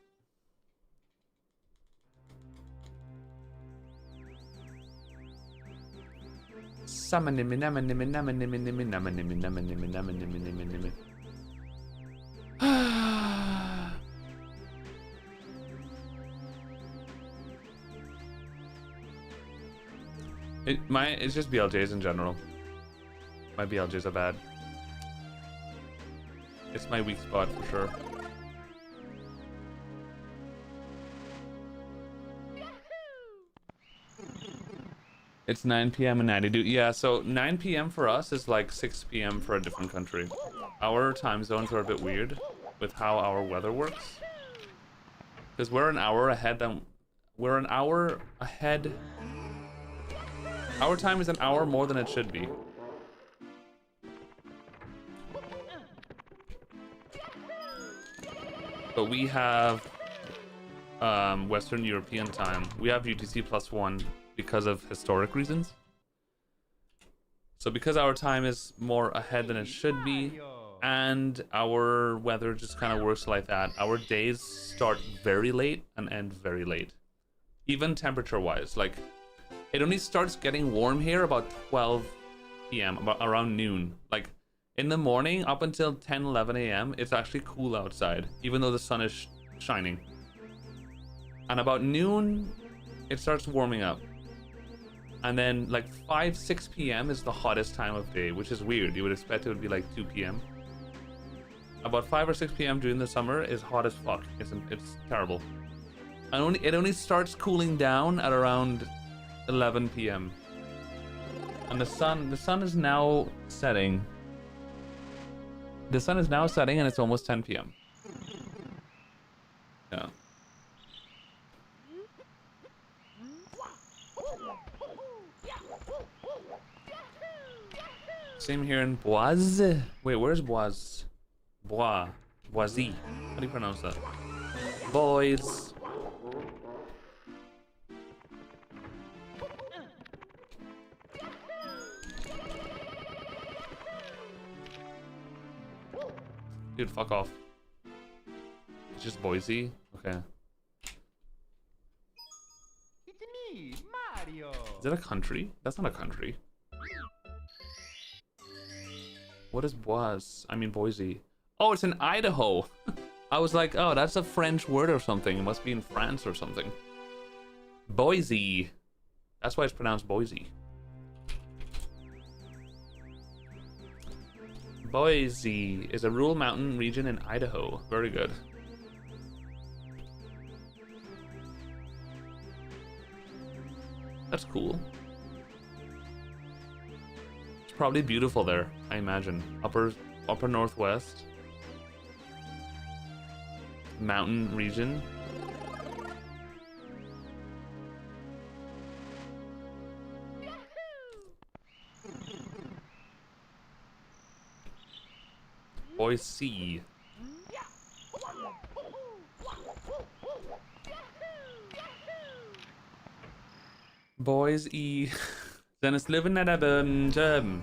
It's just BLJs in general. My BLJs are bad. It's my weak spot for sure. It's 9 p.m. in 92. Yeah, so 9 p.m. for us is like 6 p.m. for a different country. Our time zones are a bit weird with how our weather works. Because we're an hour ahead than... We're an hour ahead... Our time is an hour more than it should be. But we have Western European time. We have UTC +1 because of historic reasons. So because our time is more ahead than it should be, and our weather just kind of works like that, our days start very late and end very late. Even temperature-wise, like, it only starts getting warm here about 12 p.m., about around noon. Like, in the morning, up until 10, 11 a.m., it's actually cool outside, even though the sun is shining. And about noon, it starts warming up. And then, like, 5, 6 p.m. is the hottest time of day, which is weird. You would expect it would be, like, 2 p.m. About 5 or 6 p.m. during the summer is hot as fuck. It's terrible. And it only starts cooling down at around 11 p.m. And the sun is now setting. The sun is now setting and it's almost 10 p.m. Yeah. Same here in Boise. Wait, where's Boise? Boise. How do you pronounce that? Boys. Dude, fuck off. It's just Boise? Okay. It's me, Mario. Is it a country? That's not a country. What is Boise? I mean Boise. Oh, it's in Idaho. I was like, oh, that's a French word or something. It must be in France or something. Boise. That's why it's pronounced Boise. Boise is a rural mountain region in Idaho. Very good. That's cool. It's probably beautiful there, I imagine. Upper northwest. Mountain region. Boise. Boise. Then it's living at a job.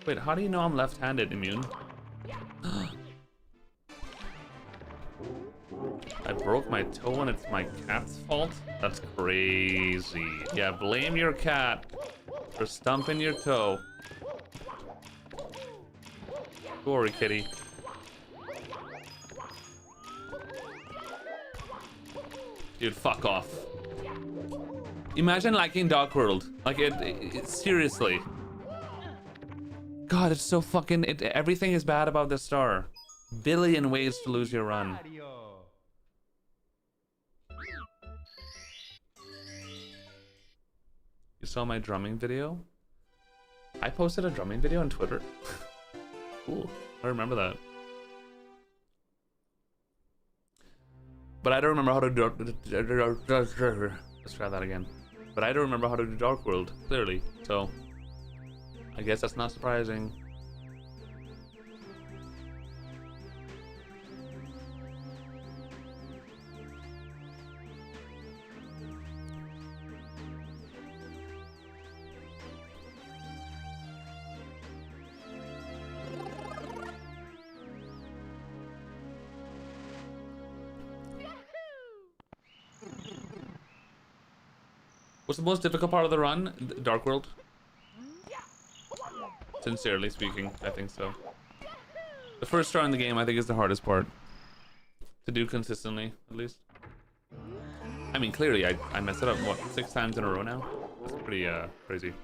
Wait, how do you know I'm left-handed, Immune? I broke my toe and it's my cat's fault? That's crazy. Yeah, blame your cat for stumping your toe. Sorry, kitty. Dude, fuck off. Imagine liking Dark World. Like, seriously. God, it's so fucking... everything is bad about this star. Billion ways to lose your run. Mario. You saw my drumming video? I posted a drumming video on Twitter. Cool. I remember that. But I don't remember how to do... Let's try that again. But I don't remember how to do Dark World, clearly. So, I guess that's not surprising. What's the most difficult part of the run? Dark World. Sincerely speaking, I think so. The first star in the game, I think, is the hardest part to do consistently, at least. I mean, clearly, I messed it up, what, 6 times in a row now? That's pretty, crazy.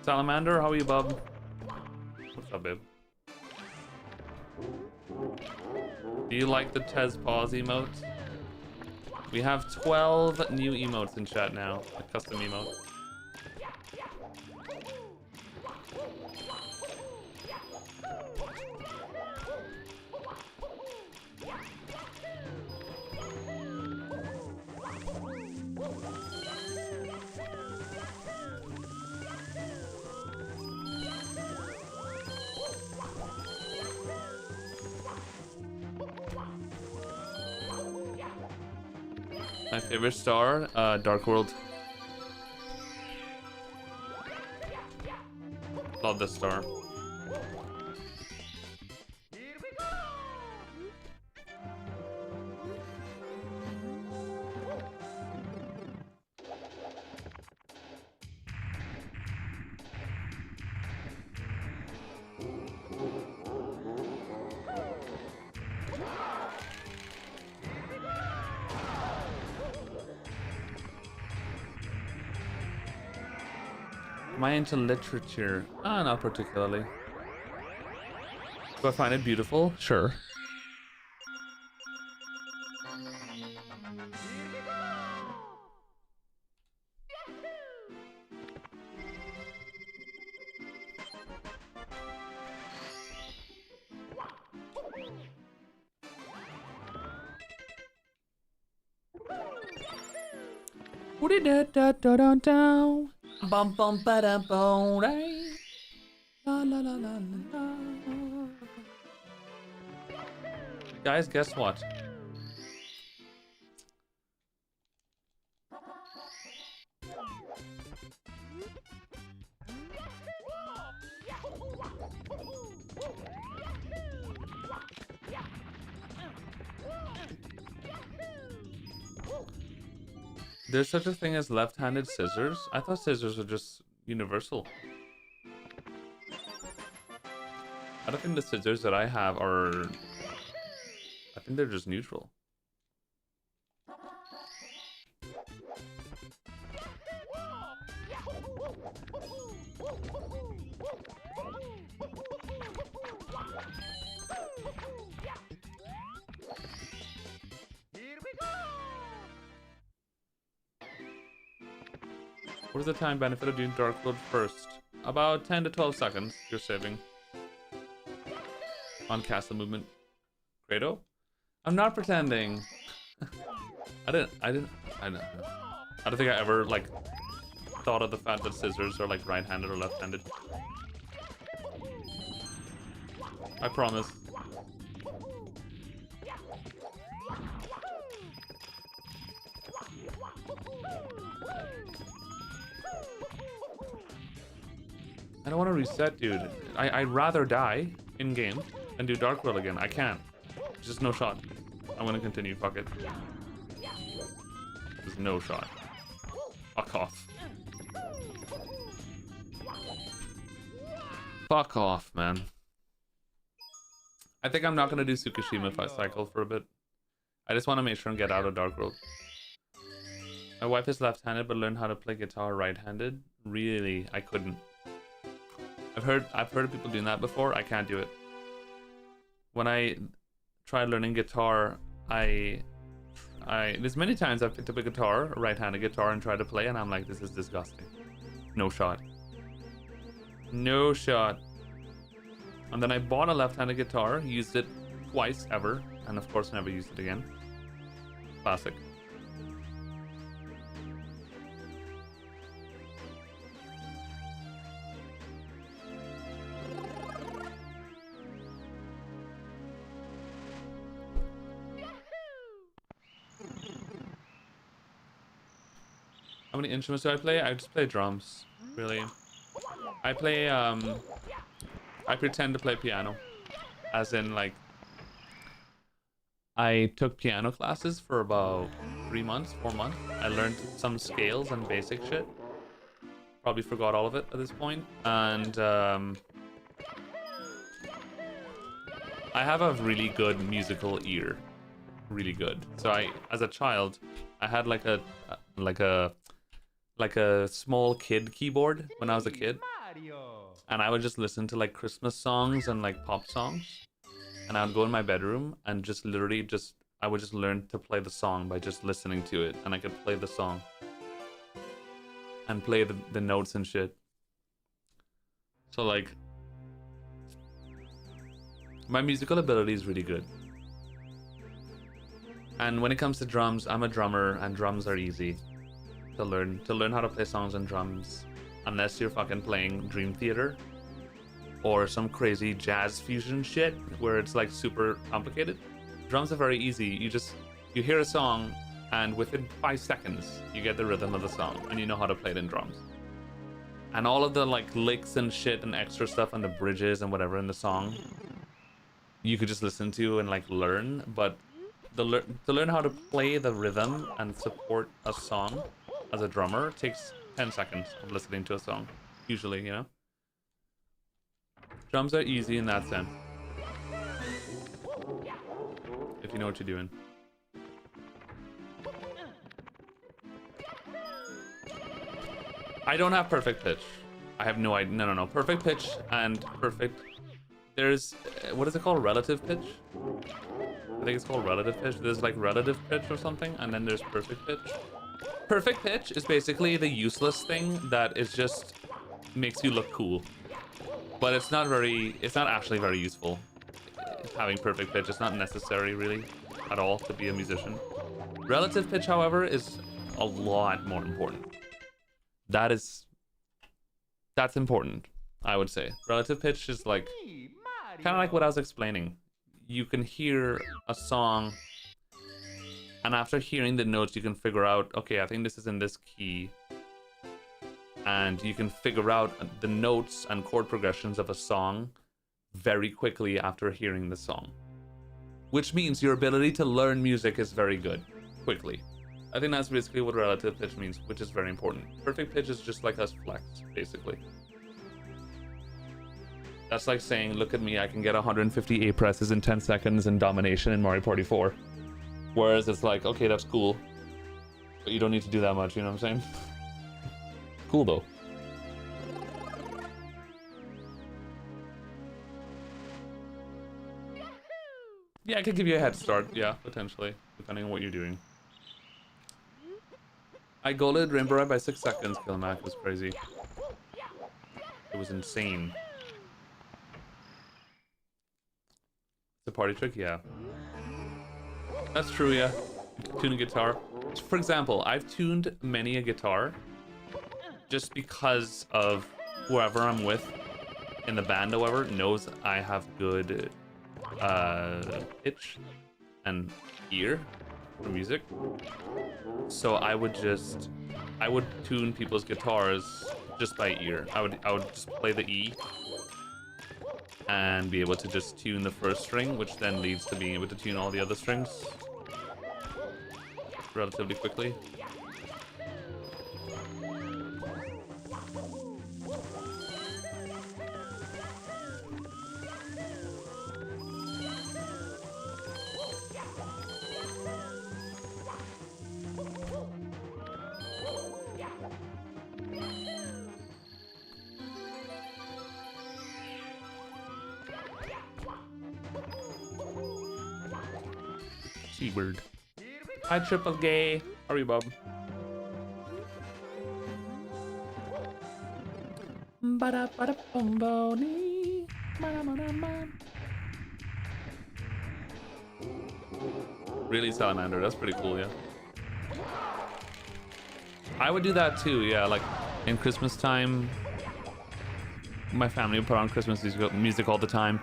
Salamander, how are you, bub? What's up, babe? Do you like the Tez pause emote? We have 12 new emotes in chat now, a custom emote. My favorite star, Dark World. Love this star. Here we go. Am I into literature? Not particularly. Do I find it beautiful? Sure. Woody da da da da da. Bum bum ba da bum right. La la la la la. Guys, guess what? There's such a thing as left-handed scissors? I thought scissors were just universal. I don't think the scissors that I have are... I think they're just neutral. What is the time benefit of doing Dark World first? About 10 to 12 seconds you're saving on castle movement. Credo? I'm not pretending. I don't think I ever like thought of the fact that scissors are like right-handed or left-handed. I promise. I don't want to reset, dude. I'd rather die in-game and do Dark World again. I can't. Just no shot. I'm gonna continue, fuck it. There's no shot. Fuck off. Fuck off, man. I think I'm not gonna do Tsukishima if I cycle for a bit. I just want to make sure and get out of Dark World. My wife is left-handed but learned how to play guitar right-handed. Really, I couldn't. I've heard of people doing that before. I can't do it. When I tried learning guitar, there's many times I've picked up a guitar, a right-handed guitar, and tried to play, and I'm like, this is disgusting. No shot. No shot. And then I bought a left-handed guitar, used it twice ever, and of course never used it again. Classic. How many instruments do I play? I just play drums, really. I play, I pretend to play piano. As in, like, I took piano classes for about 3 months, 4 months. I learned some scales and basic shit. Probably forgot all of it at this point. And I have a really good musical ear. Really good. So as a child, I had like a small kid keyboard when I was a kid. And I would just listen to like Christmas songs and like pop songs. And I would go in my bedroom and just literally I would just learn to play the song by just listening to it. And I could play the song. And play the notes and shit. So like, my musical ability is really good. And when it comes to drums, I'm a drummer and drums are easy to learn. To learn how to play songs on drums. Unless you're fucking playing Dream Theater. Or some crazy jazz fusion shit where it's like super complicated. Drums are very easy. You hear a song and within 5 seconds you get the rhythm of the song and you know how to play it in drums. And all of the like licks and shit and extra stuff and the bridges and whatever in the song you could just listen to and like learn, but to learn how to play the rhythm and support a song as a drummer takes 10 seconds of listening to a song usually, you know. Drums are easy in that sense. If you know what you're doing. I don't have perfect pitch. I have no idea. No. Perfect pitch and perfect... There's... What is it called? Relative pitch? I think it's called relative pitch. There's like relative pitch or something, and then there's perfect pitch. Perfect pitch is basically the useless thing that is just... makes you look cool. But it's not actually very useful. Having perfect pitch is not necessary, really, at all, to be a musician. Relative pitch, however, is a lot more important. That's important, I would say. Relative pitch is like, kind of like what I was explaining. You can hear a song, and after hearing the notes, you can figure out, okay, I think this is in this key. And you can figure out the notes and chord progressions of a song very quickly after hearing the song. Which means your ability to learn music is very good, quickly. I think that's basically what relative pitch means, which is very important. Perfect pitch is just like us flex, basically. That's like saying, look at me, I can get 150 A presses in 10 seconds in Domination in Mario Party 4. Whereas it's like, okay, that's cool. But you don't need to do that much, you know what I'm saying? Cool though. Yeah, I could give you a head start, yeah, potentially, depending on what you're doing. I golded Rainbow Ride by 6 seconds, Killmac was crazy. It was insane. It's a party trick, yeah. That's true, yeah. Tune a guitar. For example, I've tuned many a guitar just because of whoever I'm with in the band, however, knows I have good pitch and ear for music. So I would tune people's guitars just by ear. I would just play the E and be able to just tune the first string, which then leads to being able to tune all the other strings relatively quickly. T-Bird. Hi, Triple Gay. How are you, Bob? Really, Salamander. That's pretty cool, yeah. I would do that too, yeah. Like in Christmas time, my family would put on Christmas music all the time.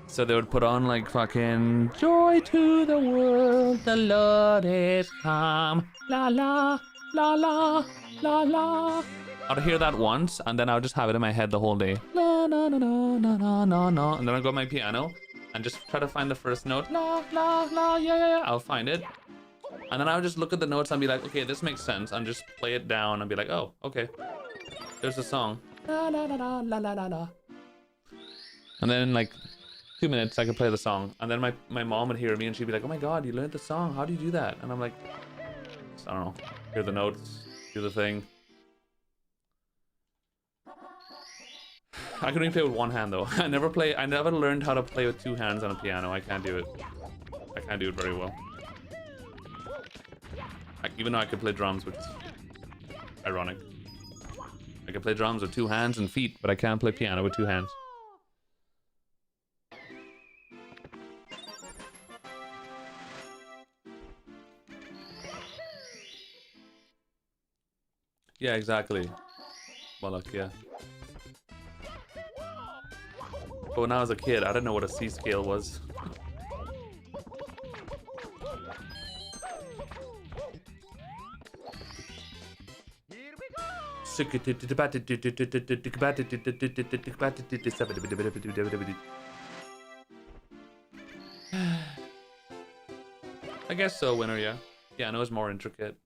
So they would put on like fucking joy to the world, the Lord is come, la la, la la, la la. I'd hear that once, and then I would just have it in my head the whole day. La na na na na na na na. And then I'd go to my piano, and just try to find the first note. La, la, la, yeah, yeah, yeah. I'll find it. And then I would just look at the notes and be like, okay, this makes sense. And just play it down and be like, oh, okay. There's a song. La, la, la, la, la, la, la, la. And then in like 2 minutes, I could play the song. And then my mom would hear me and she'd be like, oh my God, you learned the song. How do you do that? And I'm like, I don't know. Hear the notes, do the thing. I can only play with one hand though. I never learned how to play with 2 hands on a piano. I can't do it. I can't do it very well. Even though I could play drums, which is ironic. I can play drums with 2 hands and feet, but I can't play piano with 2 hands. Yeah, exactly. Bollock, yeah. But when I was a kid, I didn't know what a C scale was. I guess so, winner, yeah. Piano is more intricate.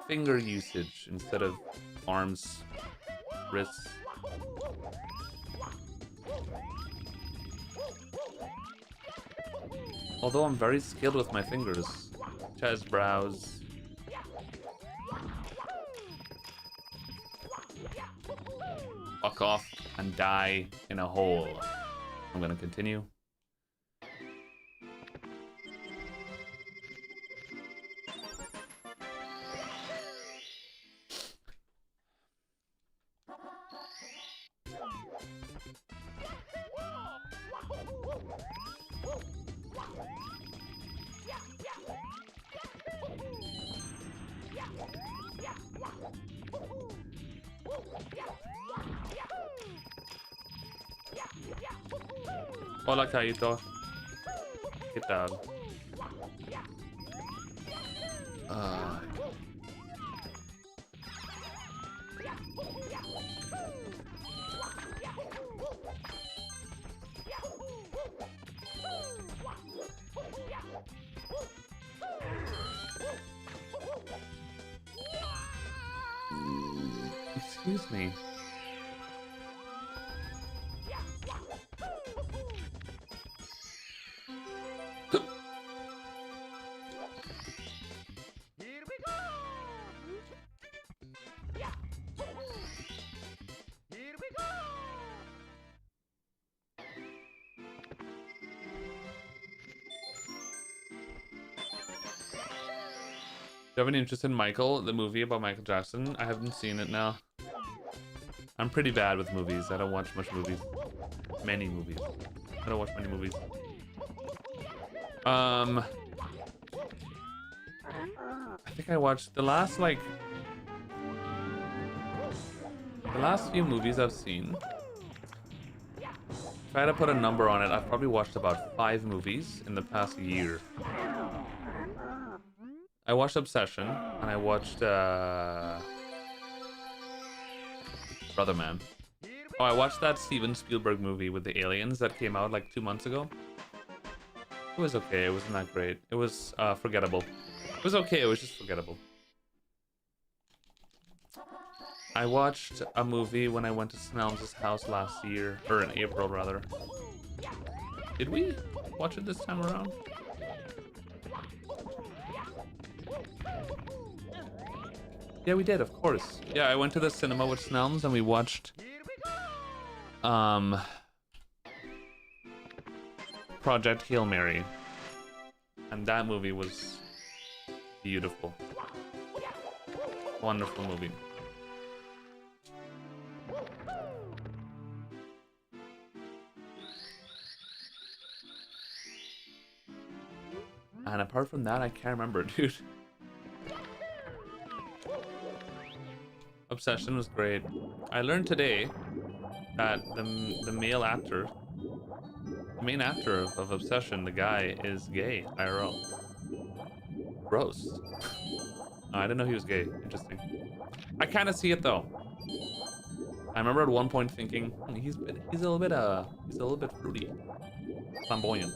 Finger usage instead of arms, wrists. Although I'm very skilled with my fingers. Chest, brows. Fuck off and die in a hole. I'm gonna continue. Hola, Kaito. ¿Qué tal? Excuse me. Do you have any interest in Michael, the movie about Michael Jackson? I haven't seen it now. I'm pretty bad with movies. I don't watch much movies. Many movies. I don't watch many movies. I think I watched the last few movies I've seen. If I had to put a number on it, I've probably watched about 5 movies in the past year. I watched Obsession, and I watched, Brother Man. Oh, I watched that Steven Spielberg movie with the aliens that came out like 2 months ago. It was okay, it wasn't that great. It was, forgettable. It was okay, it was just forgettable. I watched a movie when I went to Snelms' house last year, or in April rather. Did we watch it this time around? Yeah, we did, of course. Yeah, I went to the cinema with Snelms and we watched Project Hail Mary. And that movie was beautiful. Wonderful movie. And apart from that, I can't remember, dude. Obsession was great. I learned today that the male actor, the main actor of Obsession, the guy, is gay, IRL. Gross. Oh, I didn't know he was gay. Interesting. I kind of see it though. I remember at one point thinking, he's a little bit fruity. Flamboyant.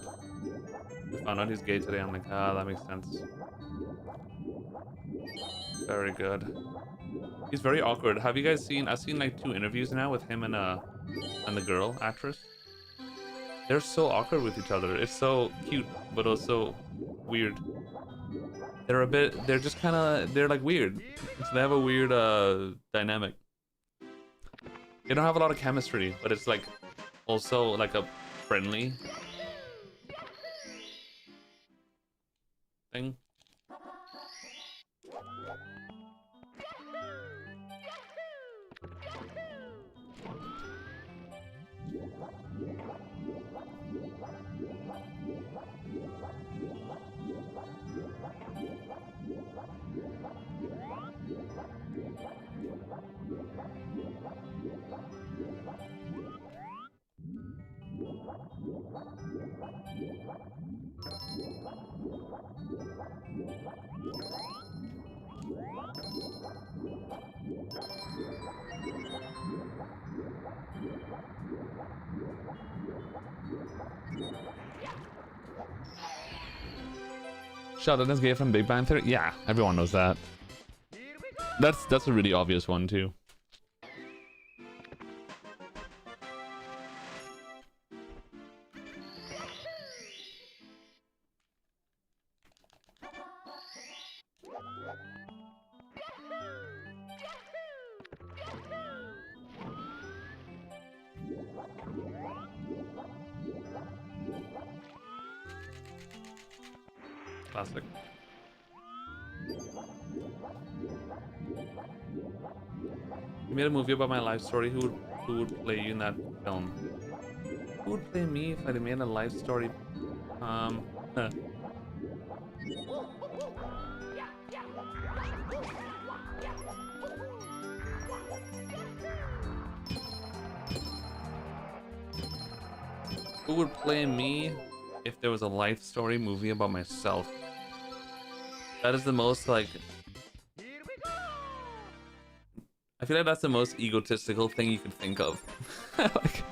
I found out he's gay today. I'm like, ah, that makes sense. Very good. He's very awkward. Have you guys seen? I've seen like 2 interviews now with him and the girl actress. They're so awkward with each other. It's so cute, but also weird. They're just kind of, they're like weird. So they have a weird dynamic. They don't have a lot of chemistry, but it's like also like a friendly thing. Sheldon is gay from Big Bang Theory? Yeah, everyone knows that. That's a really obvious one too. Classic. You made a movie about my life story. Who would play you in that film? Who would play me if I made a life story? Who would play me if there was a life story movie about myself? That is the most like, I feel like that's the most egotistical thing you could think of. Like,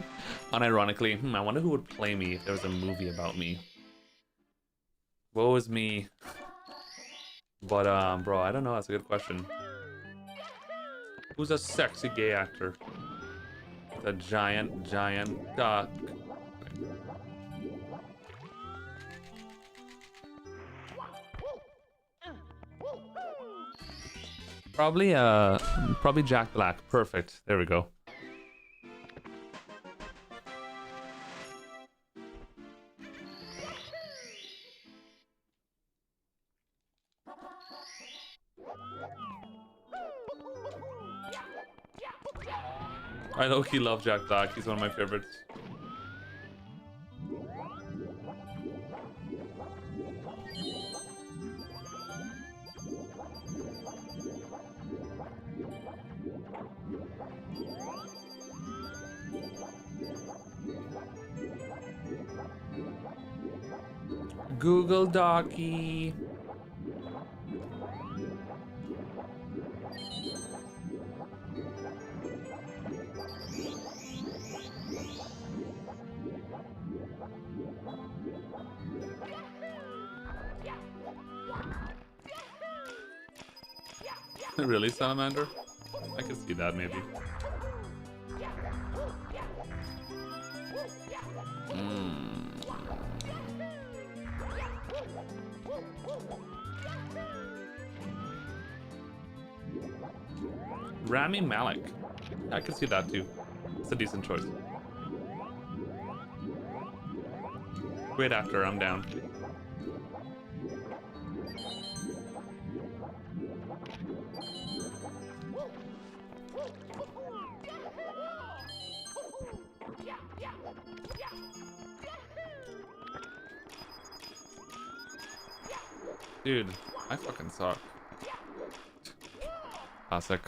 unironically, I wonder who would play me if there was a movie about me. Woe is me. But bro, I don't know, that's a good question. Who's a sexy gay actor? With a giant cock. Probably Jack Black. Perfect. There we go. I low-key love Jack Black. He's one of my favorites. Google Docky. Really, Salamander? I can see that maybe. Rami Malek. I can see that too. It's a decent choice. Great actor, I'm down. Dude, I fucking suck. Classic.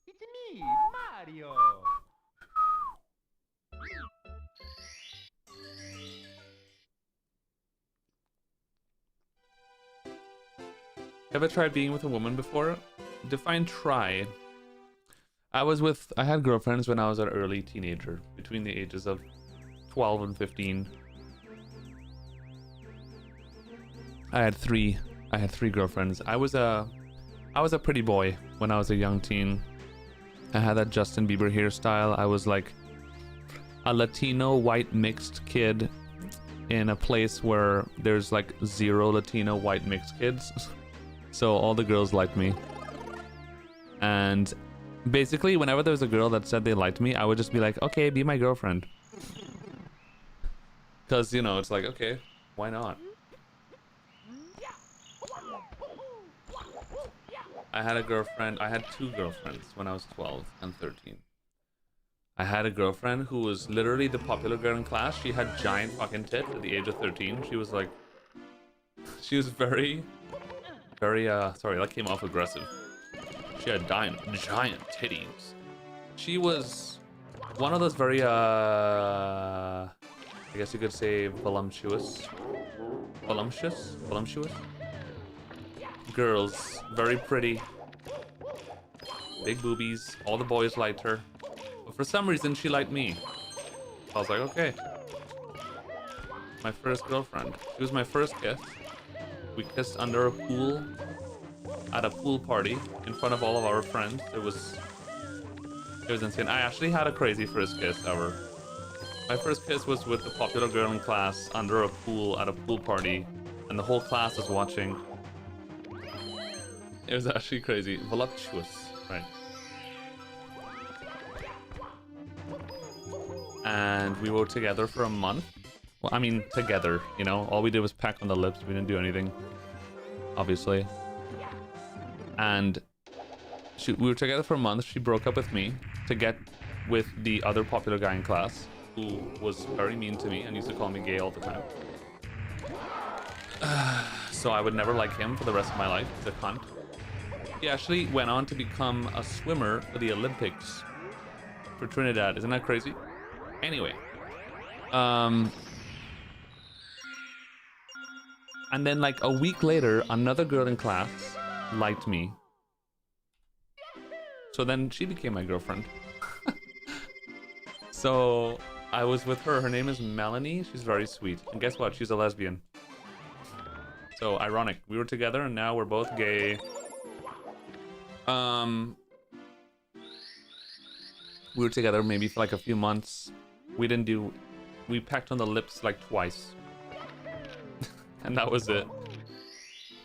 It's me, Mario. Ever tried being with a woman before? Define try. I had girlfriends when I was an early teenager, between the ages of 12 and 15. I had three girlfriends. I was a pretty boy when I was a young teen. I had that Justin Bieber hairstyle. I was like a Latino white mixed kid in a place where there's like 0 Latino white mixed kids. So all the girls liked me. And basically whenever there was a girl that said they liked me, I would just be like, okay, be my girlfriend. Because, you know, it's like, okay, why not? I had 2 girlfriends when I was 12 and 13. I had a girlfriend who was literally the popular girl in class. She had giant fucking tits at the age of 13. She was very, very, sorry, that came off aggressive. She had giant titties. She was one of those very, I guess you could say voluptuous girls. Very pretty. Big boobies. All the boys liked her. But for some reason, she liked me. I was like, okay. My first girlfriend. She was my first kiss. We kissed under a pool. At a pool party. In front of all of our friends. It was insane. I actually had a crazy first kiss ever. My first kiss was with the popular girl in class under a pool at a pool party. And the whole class was watching. It was actually crazy. Voluptuous. Right. And we were together for a month. Well, I mean, together, you know? All we did was peck on the lips. We didn't do anything. Obviously. And we were together for a month. She broke up with me to get with the other popular guy in class, who was very mean to me and used to call me gay all the time. So I would never like him for the rest of my life. The cunt. He actually went on to become a swimmer for the Olympics for Trinidad. Isn't that crazy? Anyway. And then like a week later, another girl in class liked me. So then she became my girlfriend. So I was with her. Her name is Melanie. She's very sweet. And guess what? She's a lesbian. So ironic. We were together and now we're both gay. We were together maybe for like a few months. We pecked on the lips like twice. And that was it.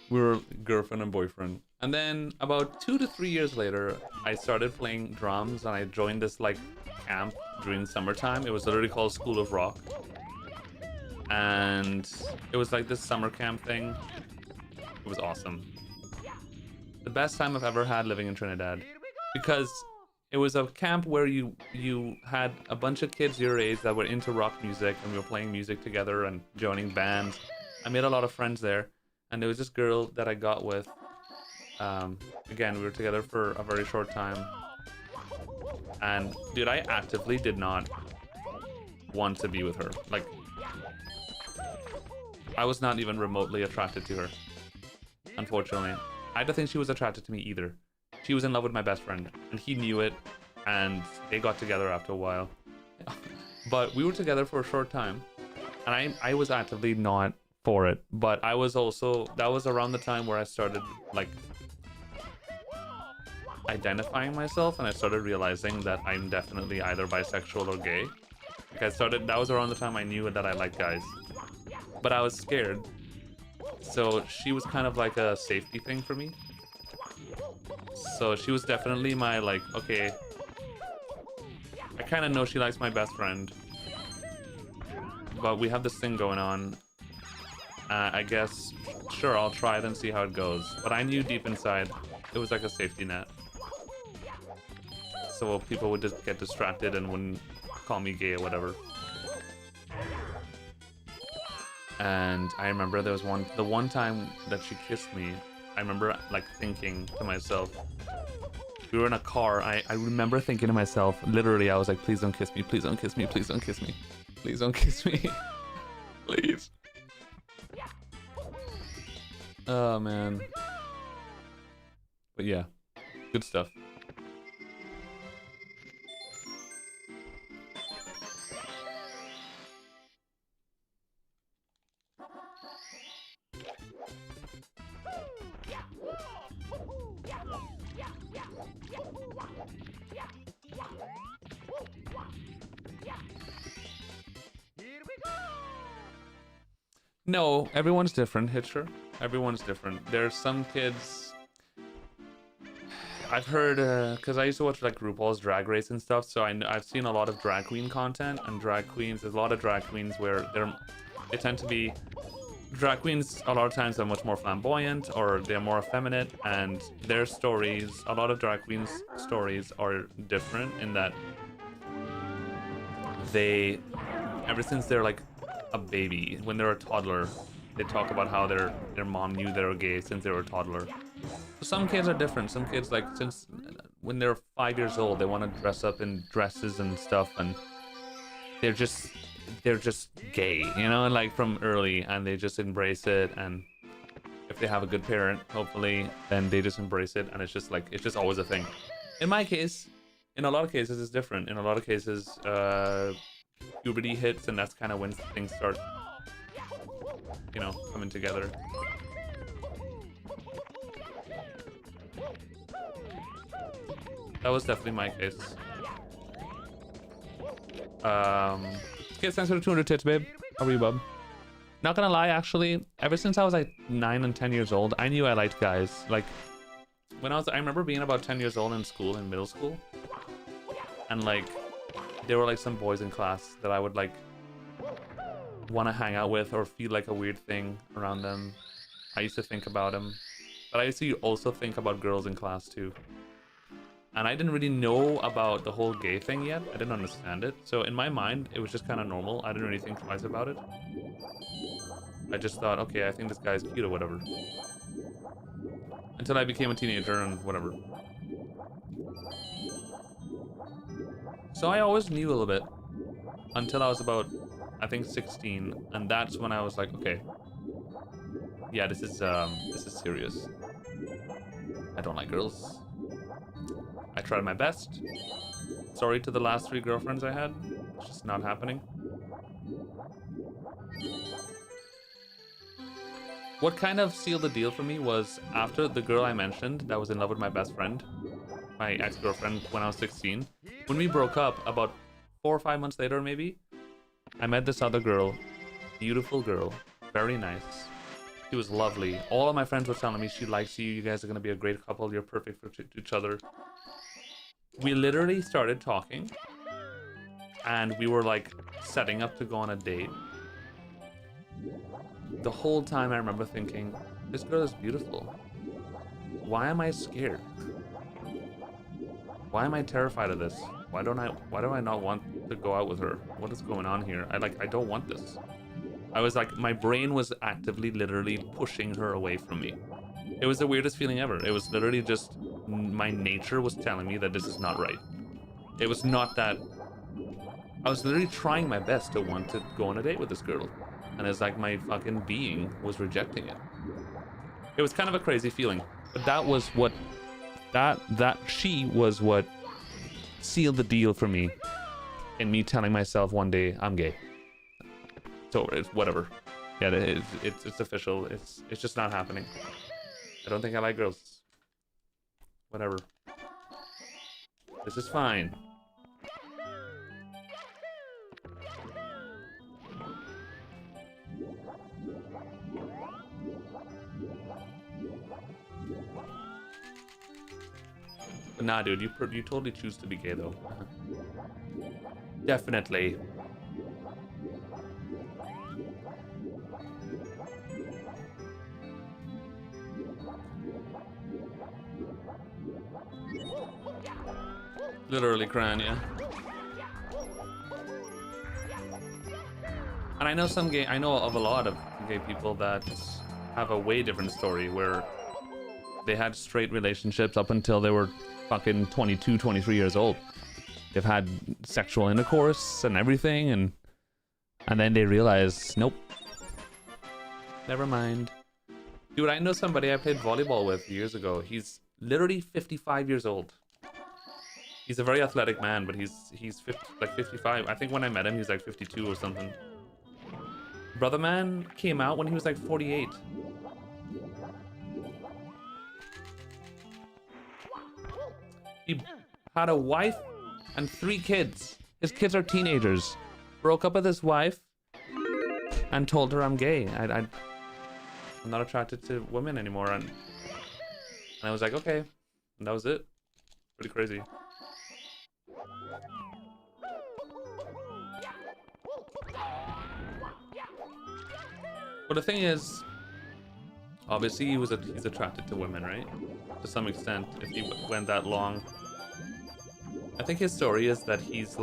We were girlfriend and boyfriend. And then about 2 to 3 years later, I started playing drums and I joined this like camp during summertime. It was literally called School of Rock. And it was like this summer camp thing. It was awesome. The best time I've ever had living in Trinidad. Because it was a camp where you had a bunch of kids your age that were into rock music and we were playing music together and joining bands. I made a lot of friends there. And there was this girl that I got with. Again, we were together for a very short time. And dude, I actively did not want to be with her. Like, I was not even remotely attracted to her. Unfortunately. I don't think she was attracted to me either. She was in love with my best friend. And he knew it. And they got together after a while. But we were together for a short time. And I was actively not for it. But I was also... That was around the time where I started, like... identifying myself. And I started realizing that I'm definitely either bisexual or gay. Like that was around the time I knew that I liked guys. But I was scared. So she was kind of like a safety thing for me. So she was definitely my like, okay, I kind of know she likes my best friend. But we have this thing going on. I guess, sure, I'll try it and see how it goes. But I knew deep inside, it was like a safety net. So people would just get distracted and wouldn't call me gay or whatever. And I remember there was the one time that she kissed me, I remember like thinking to myself, we were in a car, I remember thinking to myself, literally, I was like, please don't kiss me, please don't kiss me, please don't kiss me, please don't kiss me, please. Oh man. But yeah, good stuff. No, everyone's different, Hitcher. Everyone's different. There's some kids. I've heard, because I used to watch like RuPaul's Drag Race and stuff, so I've seen a lot of drag queen content, and drag queens, there's a lot of drag queens where they tend to be, drag queens a lot of times are much more flamboyant, or they're more effeminate, and their stories, a lot of drag queens' stories are different in that they, ever since they're like a baby, when they're a toddler, they talk about how their mom knew they were gay since they were a toddler. So some kids are different. Some kids, like, since when they're 5 years old, they want to dress up in dresses and stuff, and they're just gay, you know, and like from early, and they just embrace it. And if they have a good parent, hopefully, then they just embrace it, and it's just like, it's just always a thing. In my case, in a lot of cases, it's different. In a lot of cases, puberty hits, and that's kind of when things start, you know, coming together. That was definitely my case. Okay, thanks for the 200 tits, babe. How are you, bub? Not gonna lie, actually, ever since I was like 9 and 10 years old, I knew I liked guys. Like, when I remember being about 10 years old in school, in middle school, and like, there were like some boys in class that I would like want to hang out with or feel like a weird thing around them. I used to think about them, but I used to also think about girls in class too. And I didn't really know about the whole gay thing yet. I didn't understand it. So in my mind, it was just kind of normal. I didn't really think twice about it. I just thought, okay, I think this guy's cute or whatever. Until I became a teenager and whatever. So I always knew a little bit. Until I was about, I think, 16. And that's when I was like, okay. Yeah, this is serious. I don't like girls. I tried my best. Sorry to the last 3 girlfriends I had. It's just not happening. What kind of sealed the deal for me was after the girl I mentioned that was in love with my best friend, my ex-girlfriend when I was 16. When we broke up, about 4 or 5 months later maybe, I met this other girl. Beautiful girl. Very nice. She was lovely. All of my friends were telling me she likes you. You guys are going to be a great couple. You're perfect for each other. We literally started talking, and we were like setting up to go on a date. The whole time I remember thinking, this girl is beautiful. Why am I scared? Why am I terrified of this? Why do I not want to go out with her? What is going on here? I don't want this. I was like, my brain was actively literally pushing her away from me. It was the weirdest feeling ever. It was literally just my nature was telling me that this is not right. It was not that. I was literally trying my best to want to go on a date with this girl. And it's like my fucking being was rejecting it. It was kind of a crazy feeling. But that was what, she was what sealed the deal for me. In me telling myself one day, I'm gay. So it's whatever. Yeah, it's official. It's just not happening. I don't think I like girls. Whatever. This is fine. But nah, dude, you totally choose to be gay, though. Definitely. Literally crying, yeah. And I know I know of a lot of gay people that have a way different story where they had straight relationships up until they were fucking 22, 23 years old. They've had sexual intercourse and everything, and then they realize, nope. Never mind. Dude, I know somebody I played volleyball with years ago. He's literally 55 years old. He's a very athletic man, but he's 55. I think when I met him, he was like 52 or something. Brother man came out when he was like 48. He had a wife and 3 kids. His kids are teenagers. Broke up with his wife. and told her I'm gay. I'm not attracted to women anymore, and I was like, okay, and that was it. Pretty crazy. But the thing is, obviously he's attracted to women, right? To some extent, if he went that long. I think his story is that he's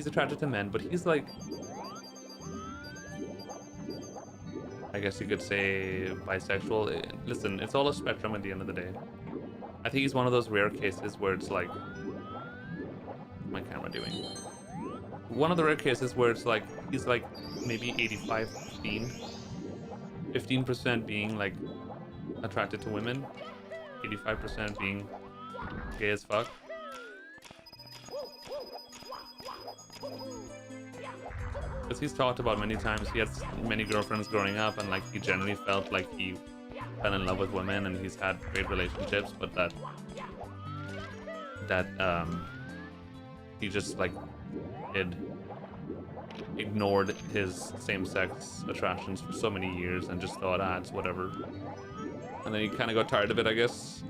attracted to men, but he's like, I guess you could say bisexual. Listen, it's all a spectrum at the end of the day. I think he's one of those rare cases where it's like, what's my camera doing? One of the rare cases where it's like, he's like maybe 15% being like attracted to women, 85% being gay as fuck. Because he's talked about many times, he has many girlfriends growing up, and like he generally felt like he fell in love with women and he's had great relationships, but that he just like ignored his same-sex attractions for so many years and just thought, it's whatever. And then he kind of got tired of it, I guess.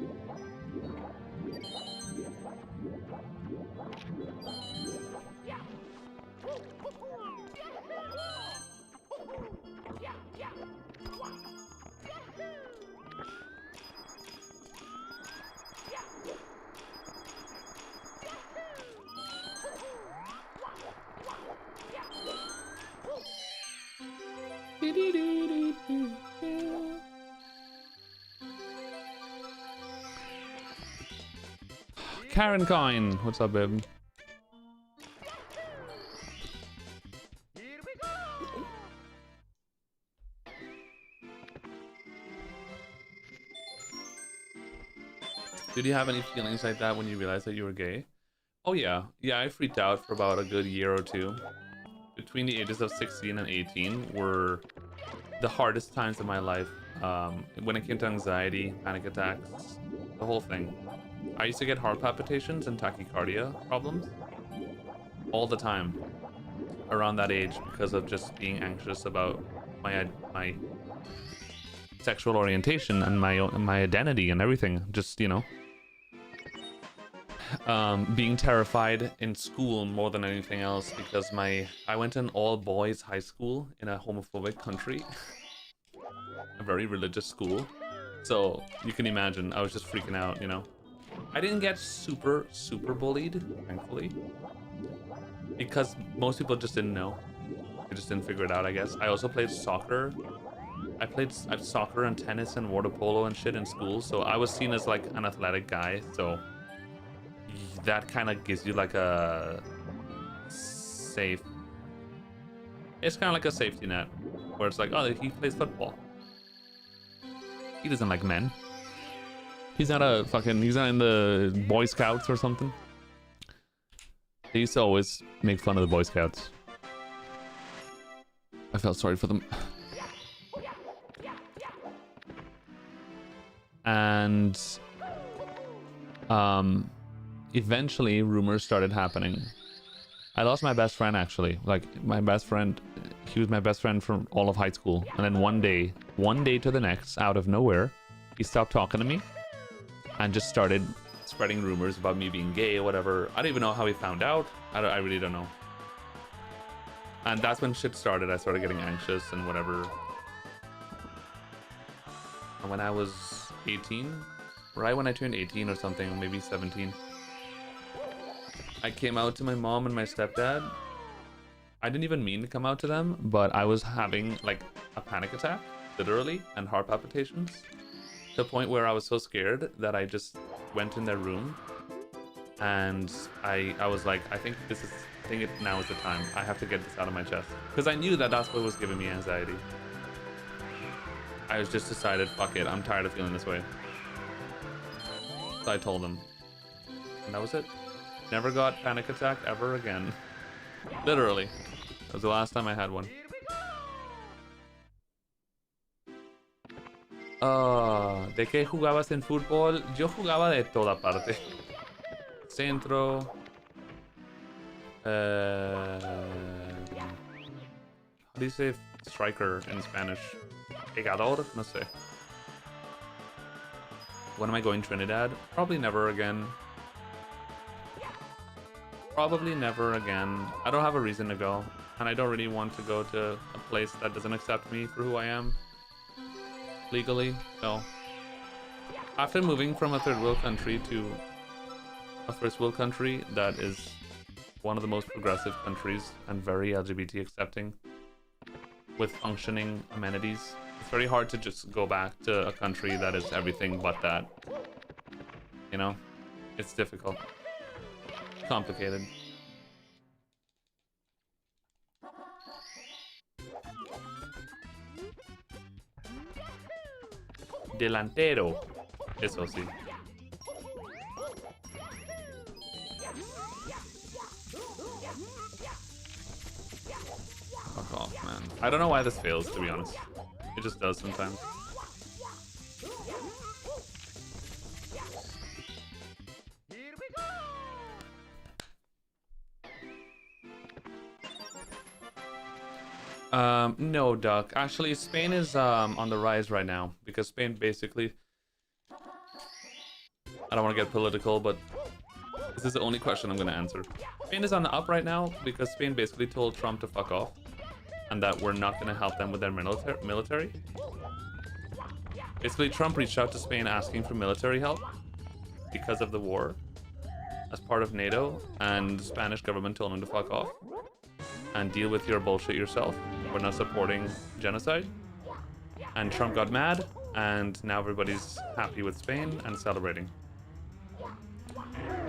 Karen Coin, what's up, babe? Here we go. Did you have any feelings like that when you realized that you were gay? Oh yeah, I freaked out for about a good year or two. Between the ages of 16 and 18 were the hardest times of my life. When it came to anxiety, panic attacks, the whole thing. I used to get heart palpitations and tachycardia problems all the time around that age because of just being anxious about my sexual orientation and my identity and everything. Just, you know, being terrified in school more than anything else because I went to an all-boys high school in a homophobic country, a very religious school. So you can imagine, I was just freaking out, you know. I didn't get super bullied, thankfully, because most people just didn't know. They just didn't figure it out, I guess. I also played soccer. I played soccer and tennis and water polo and shit in school, so I was seen as like an athletic guy, so that kind of gives you like a safe... It's kind of like a safety net, where it's like, oh, he plays football. He doesn't like men. He's not in the Boy Scouts or something. They used to always make fun of the Boy Scouts. I felt sorry for them. And eventually rumors started happening. I lost my best friend, actually. Like, my best friend, he was my best friend from all of high school. And then one day to the next, out of nowhere, he stopped talking to me and just started spreading rumors about me being gay or whatever. I don't even know how he found out. I really don't know. And that's when shit started. I started getting anxious and whatever. And when I was 18, right when I turned 18 or something, maybe 17, I came out to my mom and my stepdad. I didn't even mean to come out to them, but I was having like a panic attack, literally, and heart palpitations. To the point where I was so scared that I just went in their room and I was like, I think now is the time. I have to get this out of my chest. Because I knew that that's what was giving me anxiety. I was just decided, fuck it, I'm tired of feeling this way. So I told them. And that was it. Never got panic attack ever again. Literally. That was the last time I had one. ¿De qué jugabas en fútbol? Yo jugaba de toda parte. Centro. How do you say striker in Spanish? Pegador? No sé. When am I going Trinidad? Probably never again. Probably never again. I don't have a reason to go. And I don't really want to go to a place that doesn't accept me for who I am. Legally, so. After moving from a third world country to a first world country that is one of the most progressive countries and very LGBT accepting with functioning amenities, it's very hard to just go back to a country that is everything but that. You know? It's difficult. Complicated. Delantero. Eso sí. Fuck off, man. I don't know why this fails, to be honest. It just does sometimes. No, Duck. Actually, Spain is on the rise right now because Spain basically... I don't want to get political, but this is the only question I'm going to answer. Spain is on the up right now because Spain basically told Trump to fuck off and that we're not going to help them with their military. Basically, Trump reached out to Spain asking for military help because of the war as part of NATO, and the Spanish government told him to fuck off and deal with your bullshit yourself. We're not supporting genocide. And Trump got mad, and now everybody's happy with Spain and celebrating.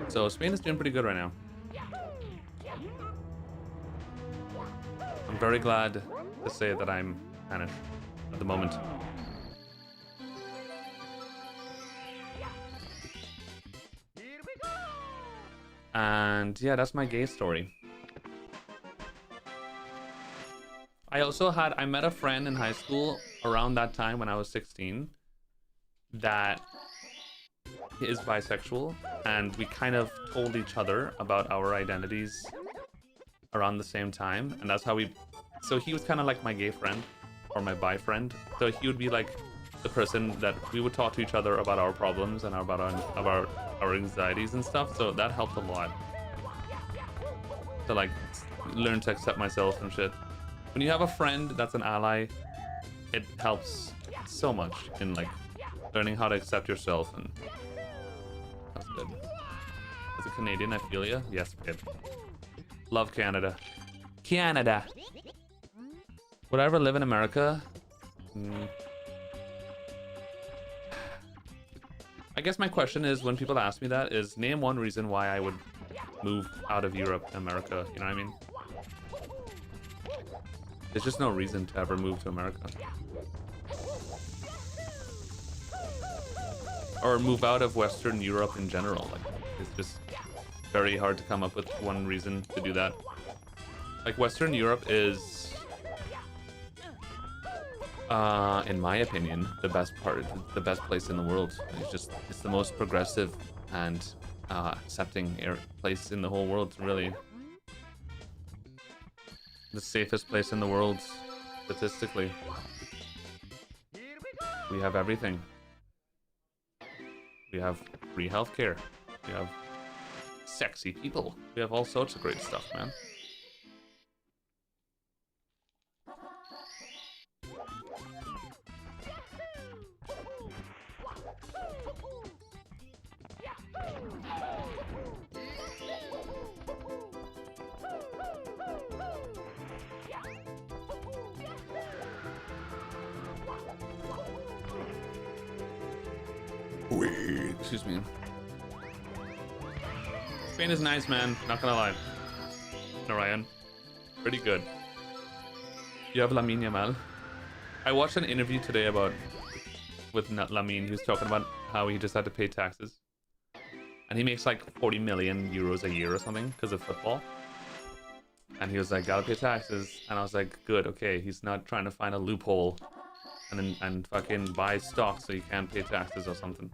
So Spain is doing pretty good right now. I'm very glad to say that I'm Spanish at the moment. And yeah, that's my gay story. I met a friend in high school around that time when I was 16 that is bisexual, and we kind of told each other about our identities around the same time, and that's how we... So he was kind of like my gay friend, or my bi friend, so he would be like the person that we would talk to each other about our problems and about our anxieties and stuff, so that helped a lot. To like learn to accept myself and shit. When you have a friend that's an ally, it helps so much in like learning how to accept yourself, and that's good. As a Canadian, I feel ya. Yes, babe. Love Canada. Canada. Would I ever live in America? I guess my question is, when people ask me that, is name one reason why I would move out of Europe to America. You know what I mean? There's just no reason to ever move to America. Or move out of Western Europe in general. Like, it's just very hard to come up with one reason to do that. Like, Western Europe is, in my opinion, the best place in the world. It's the most progressive and accepting place in the whole world, really. The safest place in the world, statistically. We have everything. We have free healthcare. We have sexy people. We have all sorts of great stuff, man. Excuse me. Spain is nice, man. Not gonna lie. Narayan. Pretty good. You have Lamine Yamal. I watched an interview today with Lamine. He was talking about how he just had to pay taxes. And he makes like 40 million euros a year or something because of football. And he was like, gotta pay taxes. And I was like, good, okay. He's not trying to find a loophole and fucking buy stock so you can't pay taxes or something.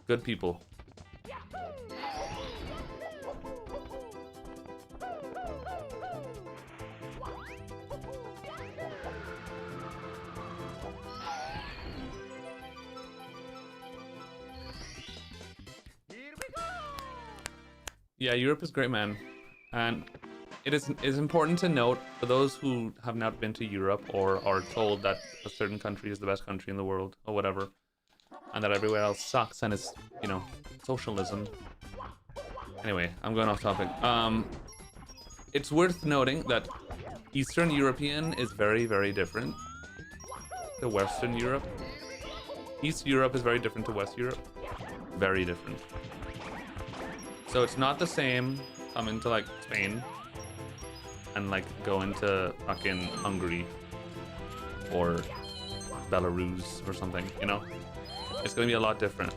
Good people. Yeah, Europe is great, man. And it is important to note for those who have not been to Europe or are told that a certain country is the best country in the world or whatever, and that everywhere else sucks and it's, you know, socialism. Anyway, I'm going off topic. It's worth noting that Eastern European is very, very different to Western Europe. East Europe is very different to West Europe. Very different. So it's not the same coming to like Spain and like going to fucking Hungary or Belarus or something, you know? It's gonna be a lot different.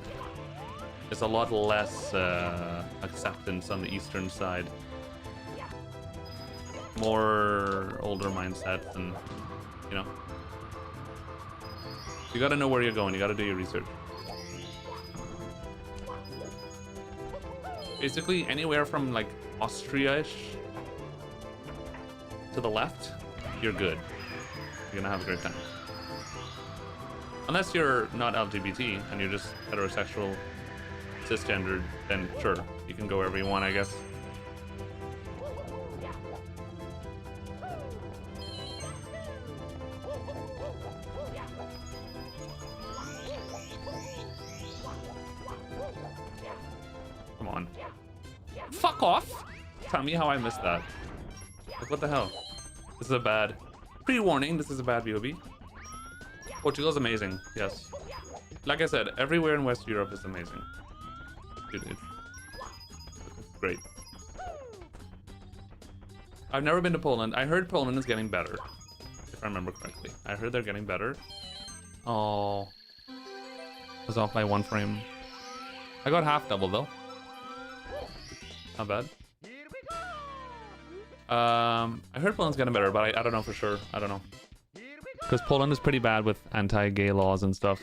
It's a lot less acceptance on the Eastern side. More older mindsets and, you know. You gotta know where you're going, you gotta do your research. Basically, anywhere from like Austria-ish to the left, you're good. You're gonna have a great time. Unless you're not LGBT and you're just heterosexual, cisgendered, then sure, you can go wherever you want, I guess. Come on. Fuck off! Tell me how I missed that. Like, what the hell? This is a bad... Pre-warning, this is a bad VOB. Portugal's amazing, yes. Like I said, everywhere in West Europe is amazing. Dude, it's great. I've never been to Poland. I heard Poland is getting better, if I remember correctly. I heard they're getting better. Oh, I was off by 1 frame. I got half double though. Not bad. I heard Poland's getting better, but I don't know for sure. I don't know. Because Poland is pretty bad with anti-gay laws and stuff.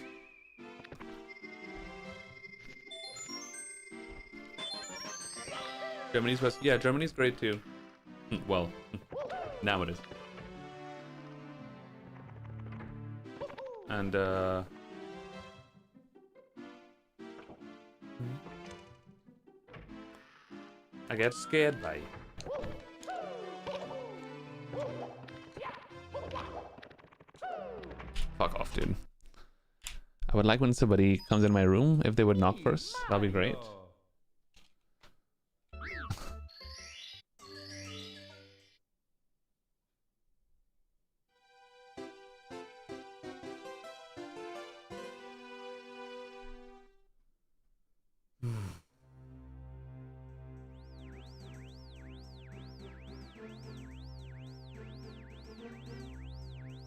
Germany's best. Yeah, Germany's great too. Well, now it is. And I get scared by you. Fuck off, dude. I would like when somebody comes in my room, if they would knock first. That'd be great.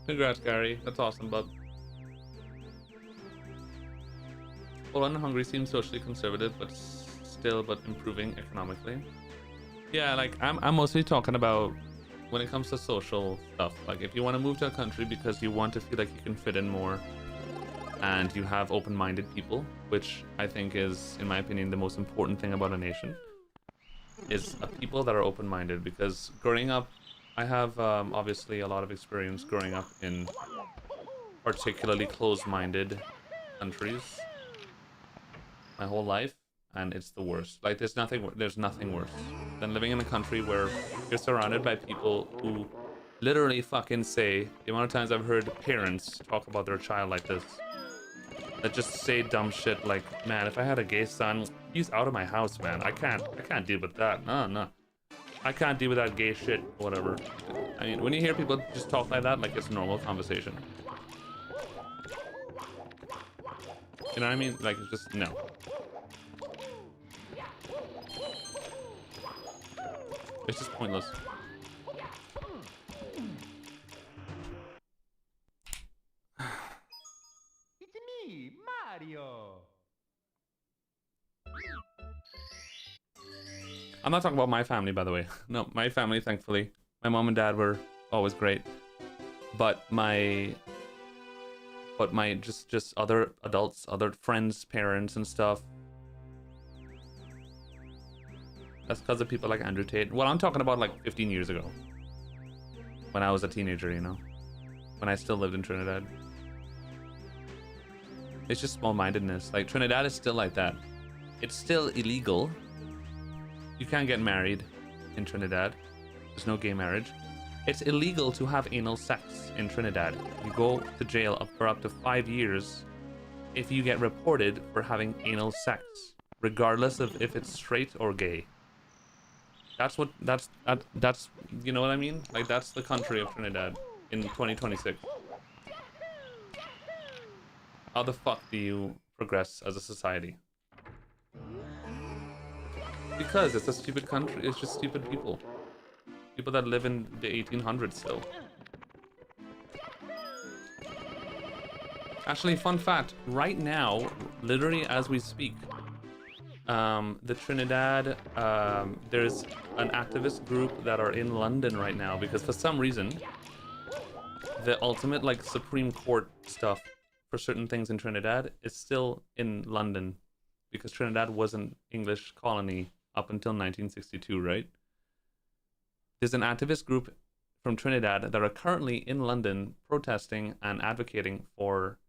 Congrats, Gary. That's awesome, bud. Poland and Hungary seem socially conservative, but still improving economically. Yeah, like I'm mostly talking about when it comes to social stuff. Like if you want to move to a country because you want to feel like you can fit in more and you have open-minded people, which I think is, in my opinion, the most important thing about a nation, is a people that are open-minded. Because growing up, I have obviously a lot of experience growing up in particularly closed-minded countries my whole life, and it's the worst. Like there's nothing worse than living in a country where you're surrounded by people who literally fucking say, the amount of times I've heard parents talk about their child like this, that just say dumb shit like, man, if I had a gay son, he's out of my house, man. I can't deal with that. No. I can't deal with that gay shit, whatever. I mean, when you hear people just talk like that, like it's a normal conversation. You know what I mean? Like, it's just, no. It's just pointless. It's me, Mario. I'm not talking about my family, by the way. No, my family, thankfully. My mom and dad were always great. But my just other adults, other friends, parents and stuff. That's because of people like Andrew Tate. Well, I'm talking about like 15 years ago. When I was a teenager, you know? When I still lived in Trinidad. It's just small-mindedness. Like, Trinidad is still like that. It's still illegal. You can't get married in Trinidad. There's no gay marriage. It's illegal to have anal sex in Trinidad. You go to jail for up to 5 years if you get reported for having anal sex, regardless of if it's straight or gay. That's you know what I mean? Like, that's the country of Trinidad in 2026. How the fuck do you progress as a society? Because it's a stupid country. It's just stupid people. People that live in the 1800s still. Actually, fun fact. Right now, literally as we speak, the Trinidad, there's an activist group that are in London right now because for some reason, the ultimate like Supreme Court stuff for certain things in Trinidad is still in London because Trinidad was an English colony up until 1962, right? There's an activist group from Trinidad that are currently in London protesting and advocating for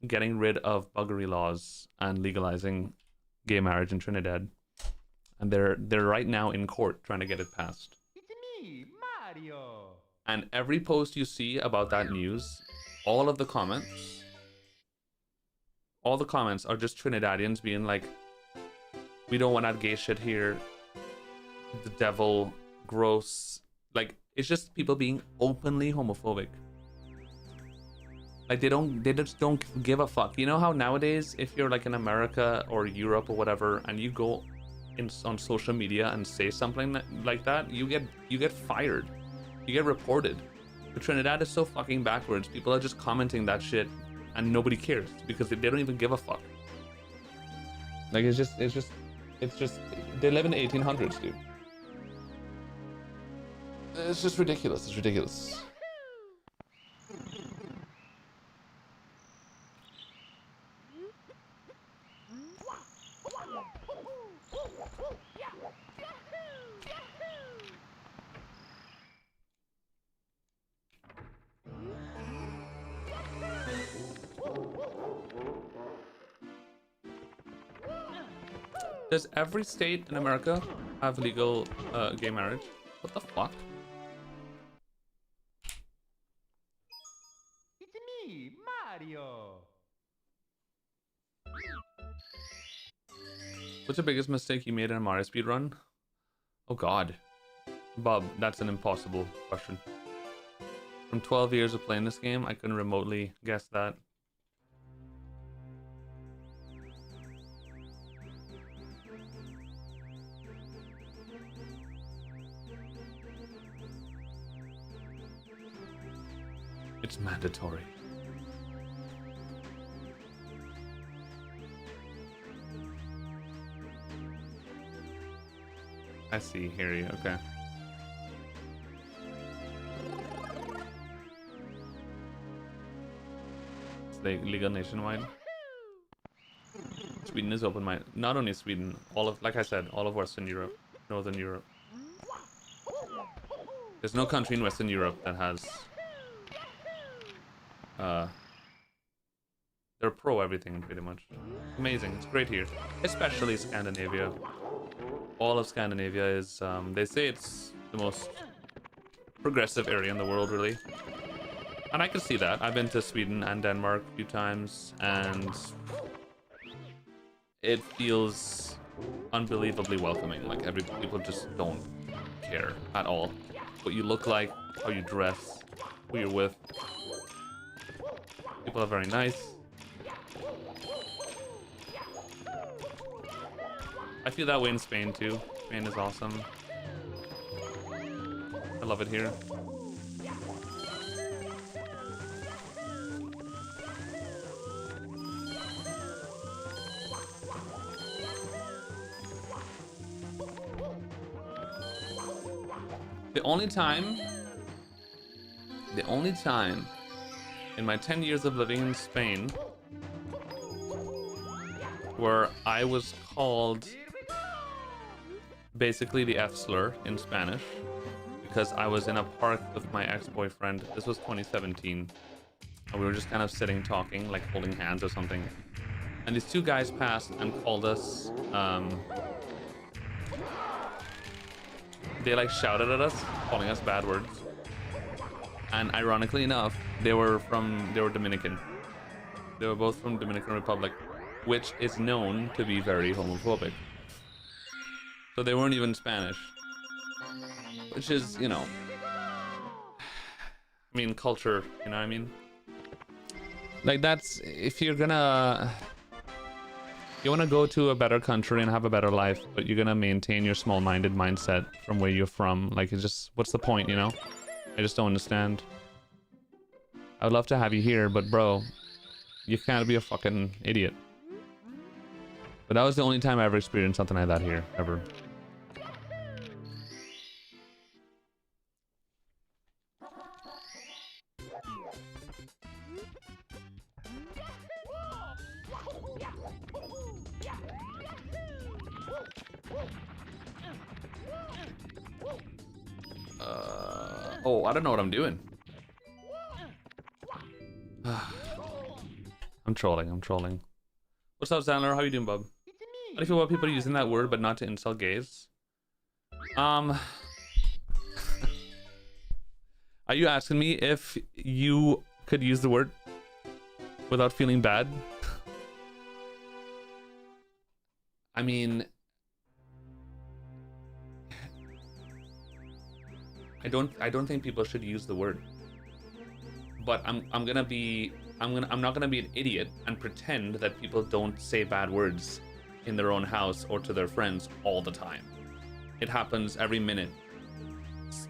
getting rid of buggery laws and legalizing gay marriage in Trinidad. And they're right now in court trying to get it passed. It's me, Mario. And every post you see about that news, all the comments are just Trinidadians being like, we don't want that gay shit here. The devil, gross. Like, it's just people being openly homophobic. Like, they just don't give a fuck. You know how nowadays, if you're like in America or Europe or whatever, and you go on social media and say something like that, you get fired. You get reported. But Trinidad is so fucking backwards. People are just commenting that shit and nobody cares because they don't even give a fuck. Like, it's just they live in the 1800s, dude. It's just ridiculous. It's ridiculous. Does every state in America have legal gay marriage? What the fuck? It's me, Mario. What's the biggest mistake you made in a Mario speedrun? Oh god. Bob, that's an impossible question. From 12 years of playing this game, I couldn't remotely guess that. It's mandatory. I see, hear you, okay. It's legal nationwide. Sweden is open-minded. Not only Sweden, like I said, all of Western Europe, Northern Europe. There's no country in Western Europe that has they're pro everything pretty much. Amazing, it's great here, especially Scandinavia. All of Scandinavia is they say it's the most progressive area in the world, really, and I can see that. I've been to Sweden and Denmark a few times and it feels unbelievably welcoming. Like, people just don't care at all what you look like, how you dress, who you're with. People are very nice. I feel that way in Spain too. Spain is awesome. I love it here. The only time in my 10 years of living in Spain where I was called basically the F slur in Spanish because I was in a park with my ex-boyfriend. This was 2017 and we were just kind of sitting talking, like holding hands or something, and these two guys passed and called us they like shouted at us, calling us bad words. And ironically enough, they were Dominican. They were both from Dominican Republic, which is known to be very homophobic. So they weren't even Spanish, which is, you know, I mean, culture, you know what I mean? Like, that's, if you're gonna, you wanna go to a better country and have a better life, but you're gonna maintain your small-minded mindset from where you're from. Like, it's just, what's the point, you know? I just don't understand. I would love to have you here, but bro, you can't be a fucking idiot. But that was the only time I ever experienced something like that here, ever. Oh, I don't know what I'm doing. I'm trolling. What's up, Sandler? How you doing, bub? How do you feel about people using that word but not to insult gays? Are you asking me if you could use the word without feeling bad? I mean, I don't think people should use the word. But I'm not gonna be an idiot and pretend that people don't say bad words in their own house or to their friends all the time. It happens every minute.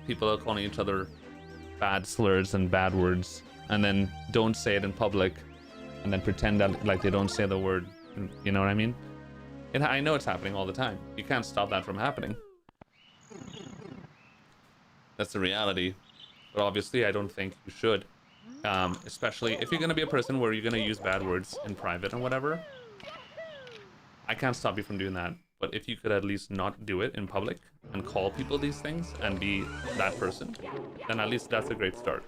People are calling each other bad slurs and bad words, and then don't say it in public, and then pretend that like they don't say the word. You know what I mean? I know it's happening all the time. You can't stop that from happening. That's the reality. But obviously, I don't think you should. Especially if you're gonna be a person where you're gonna use bad words in private and whatever. I can't stop you from doing that. But if you could at least not do it in public and call people these things and be that person, then at least that's a great start.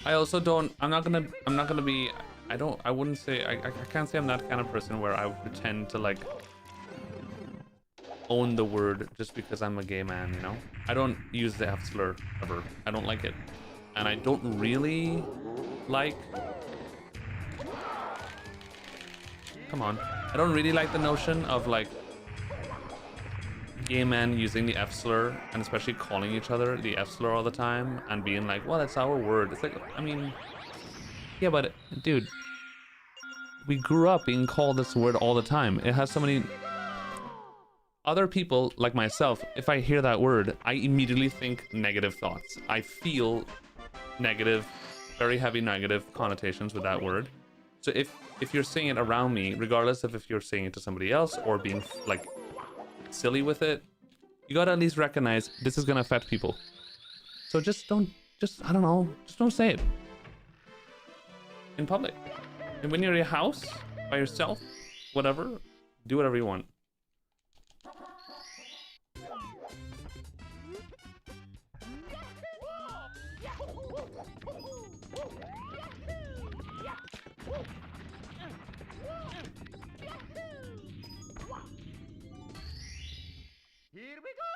I also don't, I'm not gonna be, I wouldn't say, I can't say I'm that kind of person where I would pretend to like own the word just because I'm a gay man, you know? I don't use the F slur ever. I don't like it. And I don't really like, come on. I don't really like the notion of like gay men using the F slur and especially calling each other the F slur all the time and being like, well, that's our word. It's like, I mean, yeah, but dude, we grew up being called this word all the time. It has so many other people like myself. If I hear that word, I immediately think negative thoughts. I feel negative, very heavy negative connotations with that word. So if you're saying it around me, regardless of if you're saying it to somebody else or being like silly with it, you gotta at least recognize this is gonna affect people. So just don't, I don't know, just don't say it in public. And when you're in your house by yourself, whatever, do whatever you want. Here we go.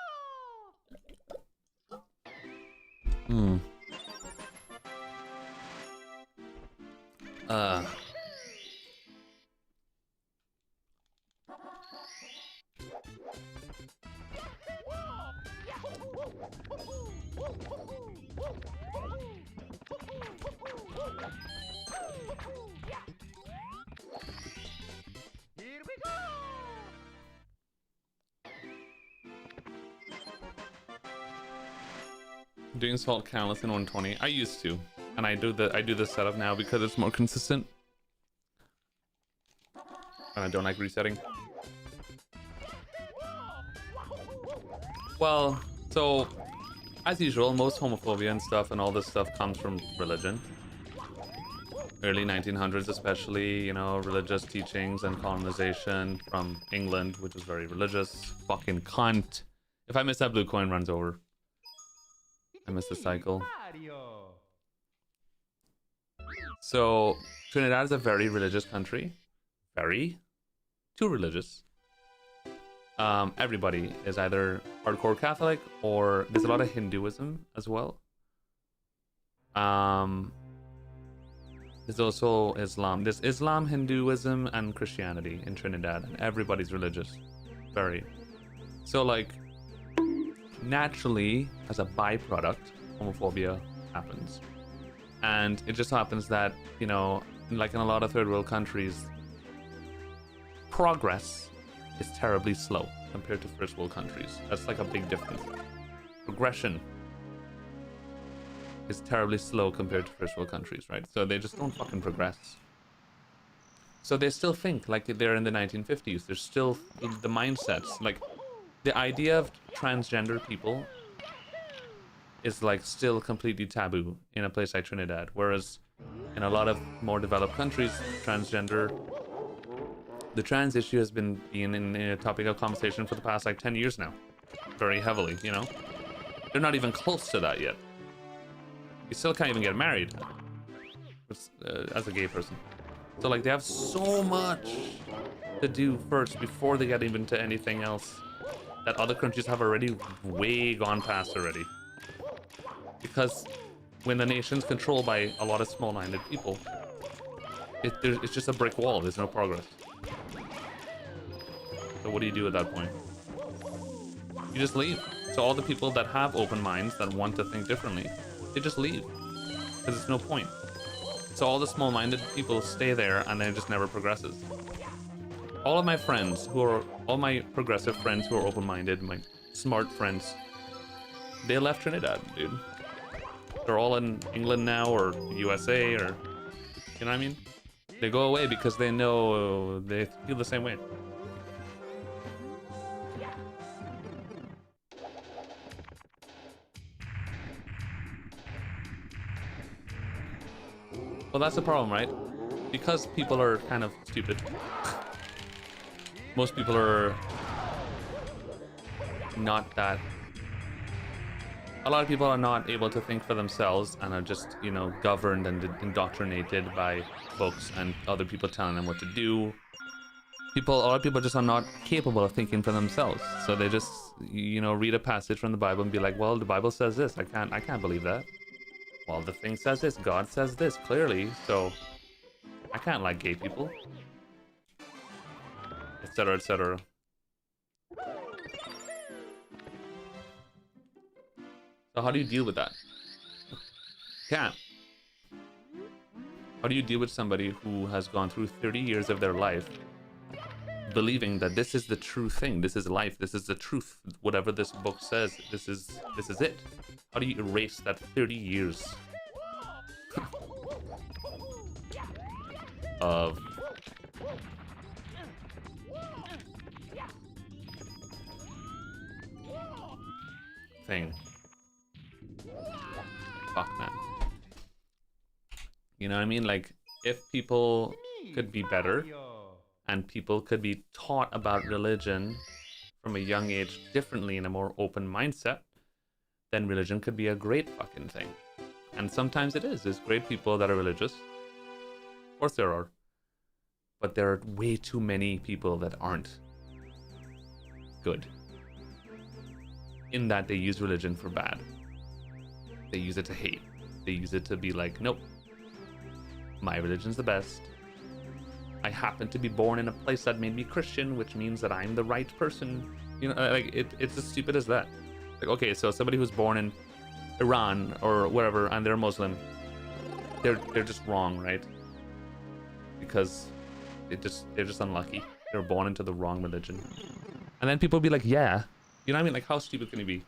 Here we go! Doing salt countless in 120. I used to, and I do the setup now because it's more consistent, and I don't like resetting. Well, so as usual, most homophobia and stuff and all this stuff comes from religion. Early 1900s, especially, you know, religious teachings and colonization from England, which was very religious. Fucking cunt. If I miss that blue coin, runs over. I missed the cycle. Mario. So Trinidad is a very religious country. Very. Too religious. Everybody is either hardcore Catholic or there's a lot of Hinduism as well. There's also Islam. There's Islam, Hinduism, and Christianity in Trinidad, and everybody's religious. Very. So like, naturally, as a byproduct, homophobia happens. And it just happens that, you know, like in a lot of third world countries, progress is terribly slow compared to first world countries. That's like a big difference. Progression is terribly slow compared to first world countries, right? So they just don't fucking progress. So they still think like they're in the 1950s. There's still the mindsets, like the idea of transgender people is like still completely taboo in a place like Trinidad, whereas in a lot of more developed countries, the trans issue has been in a topic of conversation for the past like 10 years now, very heavily, you know? They're not even close to that yet. You still can't even get married as a gay person. So like they have so much to do first before they get even to anything else that other countries have already way gone past already. Because when the nation's controlled by a lot of small-minded people, it's just a brick wall. There's no progress. So what do you do at that point? You just leave. So all the people that have open minds that want to think differently, they just leave. Because there's no point. So all the small-minded people stay there and then it just never progresses. All of my friends all my progressive friends who are open-minded, my smart friends, they left Trinidad, dude. They're all in England now or USA or, you know what I mean? They go away because they know they feel the same way. Well, that's the problem, right? Because people are kind of stupid. Most people are not that... A lot of people are not able to think for themselves and are just, you know, governed and indoctrinated by books and other people telling them what to do. A lot of people just are not capable of thinking for themselves. So they just, you know, read a passage from the Bible and be like, well, the Bible says this. I can't believe that. Well, the thing says this. God says this clearly. So I can't like gay people. Etc. etc. So how do you deal with that? Can't. How do you deal with somebody who has gone through 30 years of their life believing that this is the true thing, this is life, this is the truth, whatever this book says, this is it? How do you erase that 30 years of thing? Fuck, man. You know what I mean? Like, if people could be better and people could be taught about religion from a young age differently in a more open mindset, then religion could be a great fucking thing. And sometimes it is. There's great people that are religious. Of course there are. But there are way too many people that aren't good. In that they use religion for bad. They use it to hate. They use it to be like, nope, my religion's the best. I happen to be born in a place that made me Christian, which means that I'm the right person. You know, like it's as stupid as that. Like, okay, so somebody who's born in Iran or wherever and they're Muslim, they're just wrong, right? Because they're just unlucky. They're born into the wrong religion. And then people be like, yeah. You know what I mean? Like, how stupid can you be?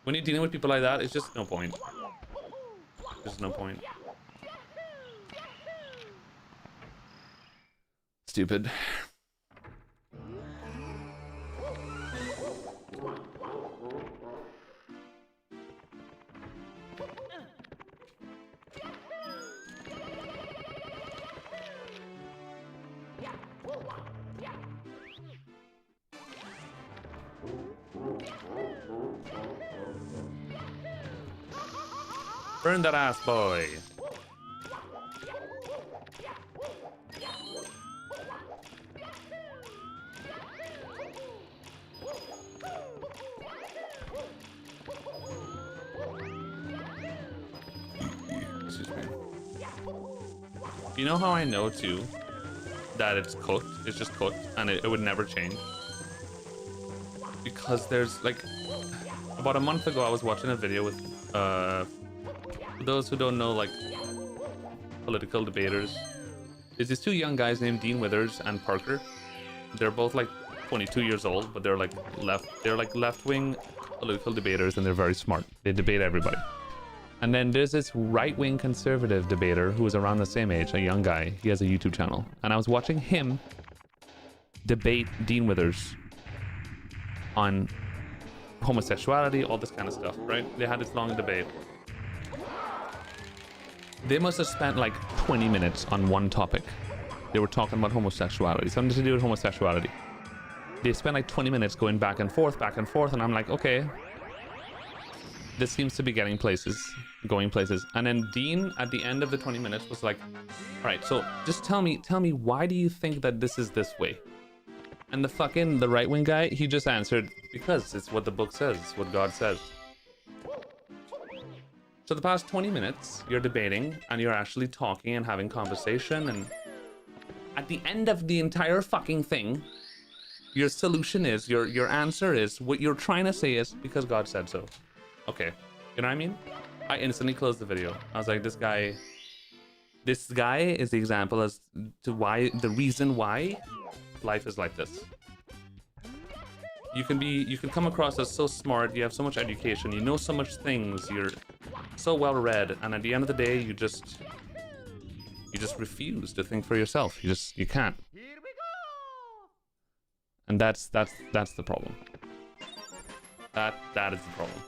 When you're dealing with people like that, it's just no point. There's no point. Stupid. Burn that ass, boy. Excuse me. You know how I know too that it's cooked? It's just cooked and it would never change. Because there's like about a month ago I was watching a video with for those who don't know, like political debaters, there's these two young guys named Dean Withers and Parker. They're both like 22 years old, but they're like left-wing political debaters and they're very smart. They debate everybody. And then there's this right-wing conservative debater who is around the same age, a young guy. He has a YouTube channel. And I was watching him debate Dean Withers on homosexuality, all this kind of stuff, right? They had this long debate. They must have spent like 20 minutes on one topic. They were talking about homosexuality, something to do with homosexuality. They spent like 20 minutes going back and forth, and I'm like, okay, this seems to be going places. And then Dean, at the end of the 20 minutes, was like, all right, so just tell me, why do you think that this is this way? And the right-wing guy, he just answered, because it's what the book says, it's what God says. So the past 20 minutes, you're debating and you're actually talking and having conversation, and at the end of the entire fucking thing, your solution is, your answer is, what you're trying to say is, because God said so. Okay, you know what I mean? I instantly closed the video. I was like, this guy is the example as to why, the reason why life is like this. You can come across as so smart, you have so much education, you know so much things, you're so well read, and at the end of the day, you just refuse to think for yourself. You can't. Here we go! And that's the problem. That is the problem.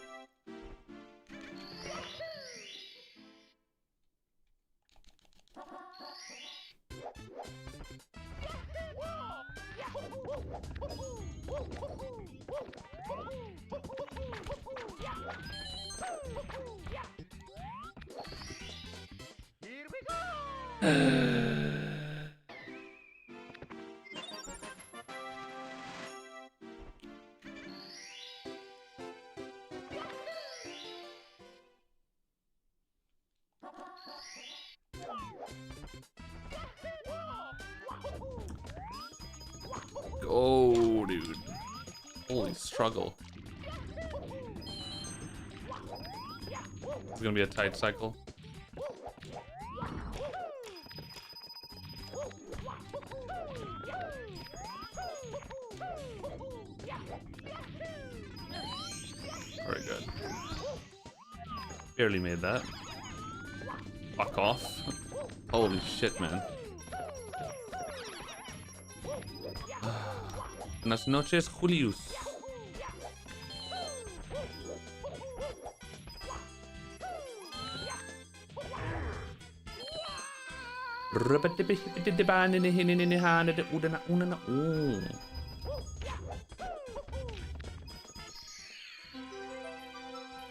Here we go! Oh, dude. Holy struggle. It's gonna be a tight cycle. Very good. Barely made that. Fuck off. Holy shit, man. Buenas noches, Julius.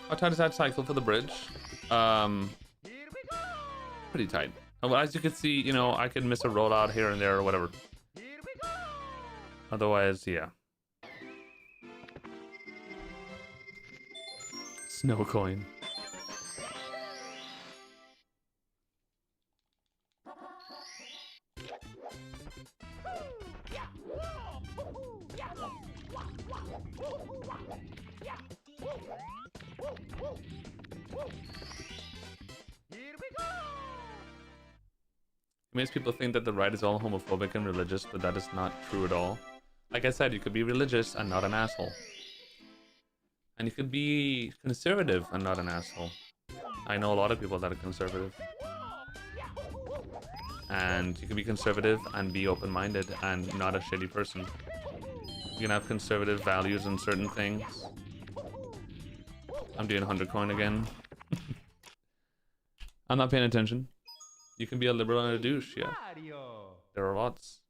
How tight is that cycle for the bridge? Pretty tight. Well, as you can see, you know, I could miss a rollout here and there or whatever. Otherwise, yeah. Snow coin. It makes people think that the right is all homophobic and religious, but that is not true at all. Like I said, you could be religious and not an asshole. And you could be conservative and not an asshole. I know a lot of people that are conservative. And you can be conservative and be open-minded and not a shitty person. You can have conservative values in certain things. I'm doing 100 coin again. I'm not paying attention. You can be a liberal and a douche, yeah. There are lots.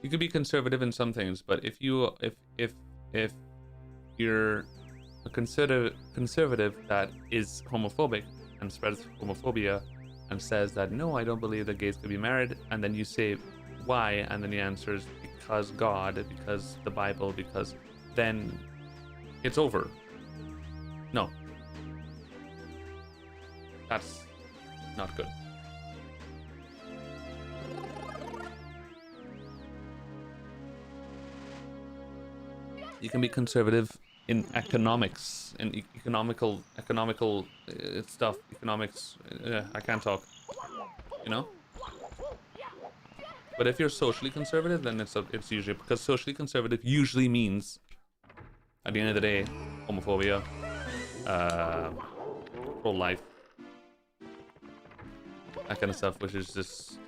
You could be conservative in some things, but if you're a conservative that is homophobic and spreads homophobia and says that no, I don't believe that gays could be married, and then you say why, and then the answer is because God, because the Bible, because then it's over. No. That's not good. You can be conservative in economics, in economical stuff, economics. I can't talk, you know. But if you're socially conservative, then it's usually because socially conservative usually means, at the end of the day, homophobia, pro-life, that kind of stuff, which is just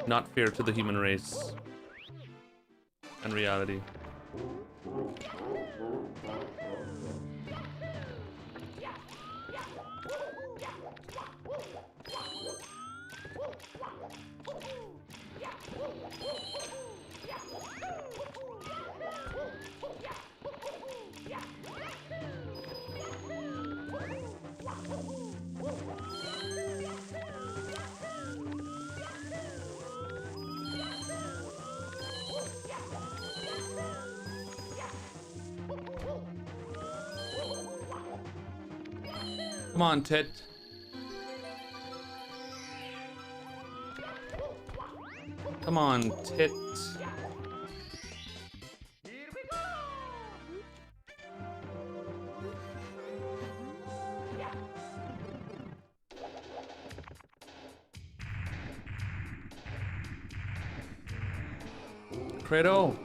not fair to the human race and reality. Come on, Tit. Come on, Tit. Here we go! Credo.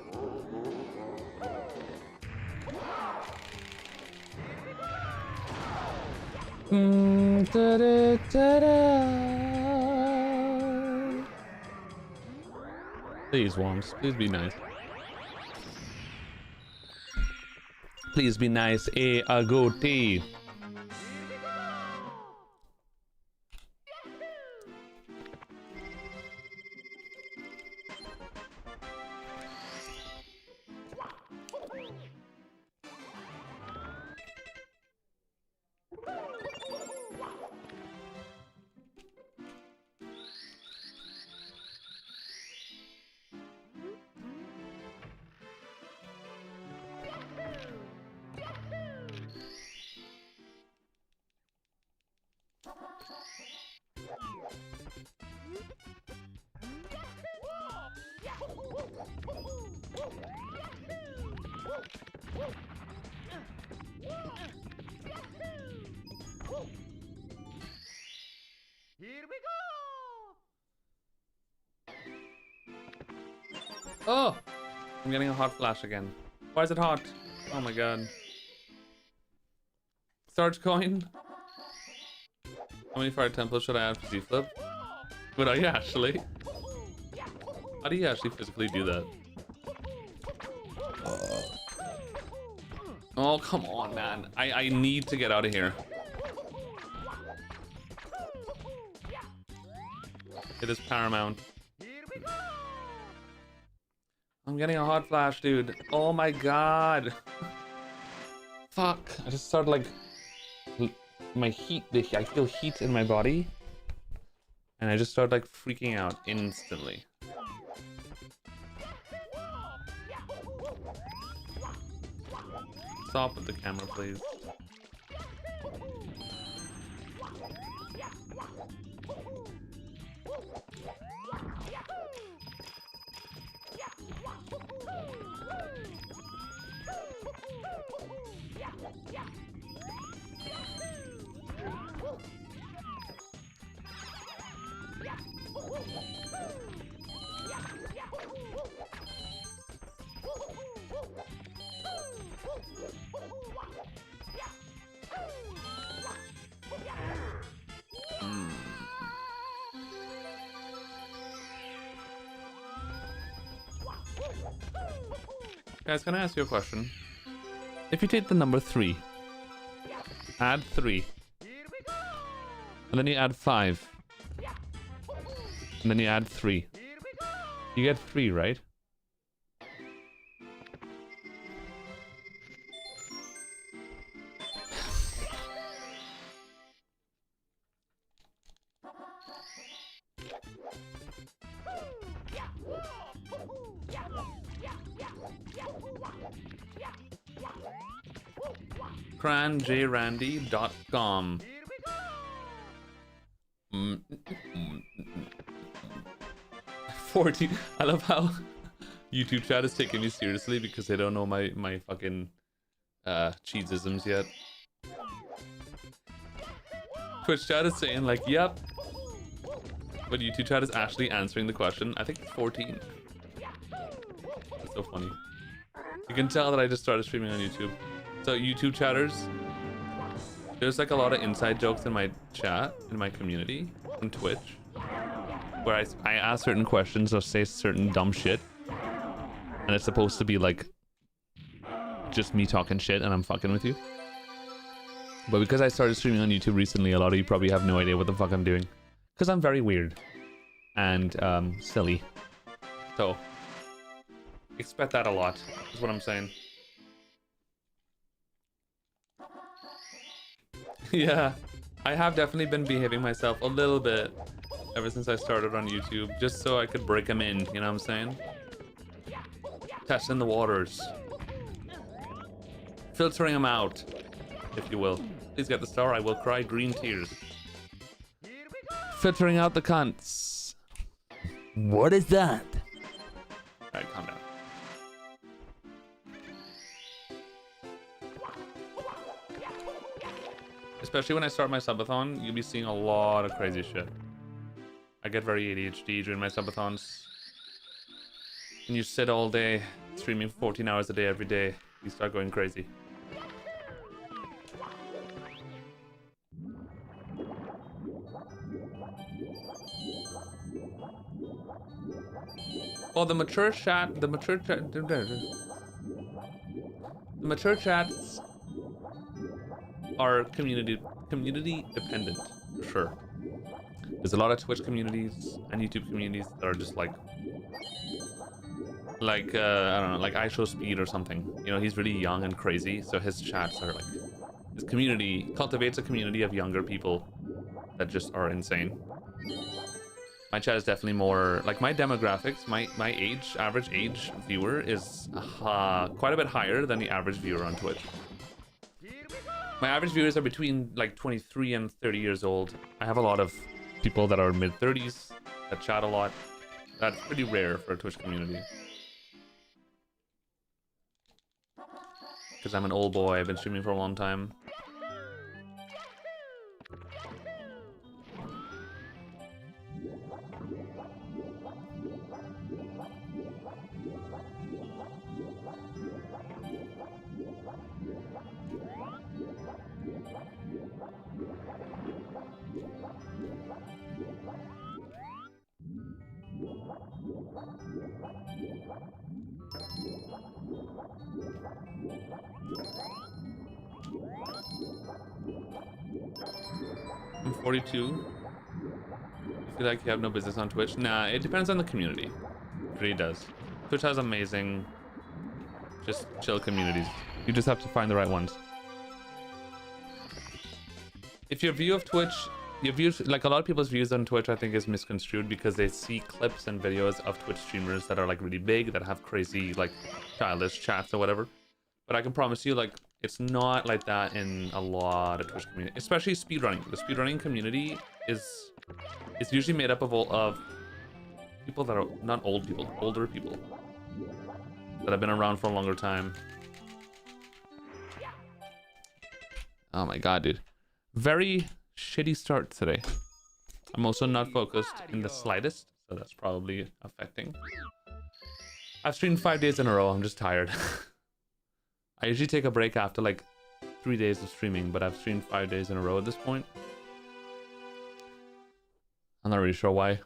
Please, Worms. Please be nice. Please be nice. A goatee. Here we go! Oh! I'm getting a hot flash again. Why is it hot? Oh my god. Starch coin? How many fire temples should I add for Z-Flip? Would I actually? How do you actually physically do that? Oh, come on, man. I need to get out of here. It is paramount. Here we go! I'm getting a hot flash, dude. Oh my god. Fuck. I just started like... my heat, I feel heat in my body. And I just started like freaking out instantly. Stop with the camera, please. Guys, can I ask you a question? If you take the number 3, add 3, and then you add 5, and then you add 3, you get 3, right? cranjrandy.com. 14. I love how YouTube chat is taking me seriously because they don't know my fucking cheesisms yet. Twitch chat is saying like, yep. But YouTube chat is actually answering the question. I think it's 14. That's so funny. You can tell that I just started streaming on YouTube. So YouTube chatters, there's like a lot of inside jokes in my chat, in my community, on Twitch, where I ask certain questions or say certain dumb shit, and it's supposed to be like just me talking shit and I'm fucking with you. But because I started streaming on YouTube recently, a lot of you probably have no idea what the fuck I'm doing, because I'm very weird and silly. So expect that a lot, is what I'm saying. Yeah, I have definitely been behaving myself a little bit ever since I started on YouTube, just so I could break them in, you know what I'm saying? Testing the waters. Filtering them out, if you will. Please get the star, I will cry green tears. Filtering out the cunts. What is that? Alright, calm down. Especially when I start my subathon, you'll be seeing a lot of crazy shit. I get very ADHD during my subathons. And you sit all day, streaming 14 hours a day every day, you start going crazy. Oh, the mature chats are community dependent, for sure. There's a lot of Twitch communities and YouTube communities that are just like I don't know, like I Show Speed or something. You know, he's really young and crazy, so his chats are like, his community cultivates a community of younger people that just are insane. My chat is definitely more like my demographics, my age, average age viewer is quite a bit higher than the average viewer on Twitch. My average viewers are between like 23 and 30 years old. I have a lot of people that are mid-30s that chat a lot. That's pretty rare for a Twitch community. Because I'm an old boy, I've been streaming for a long time. I'm 42. You feel like you have no business on Twitch? Nah, it depends on the community. It really does. Twitch has amazing, just chill communities. You just have to find the right ones. If your view of Twitch, your views, like a lot of people's views on Twitch, I think is misconstrued because they see clips and videos of Twitch streamers that are like really big, that have crazy, like childish chats or whatever. But I can promise you, like, it's not like that in a lot of Twitch community, especially speedrunning. The speedrunning community is usually made up of people that are not old people, older people that have been around for a longer time. Oh my god, dude. Very shitty start today. I'm also not focused in the slightest, so that's probably affecting. I've streamed 5 days in a row. I'm just tired. I usually take a break after like 3 days of streaming, but I've streamed 5 days in a row at this point. I'm not really sure why.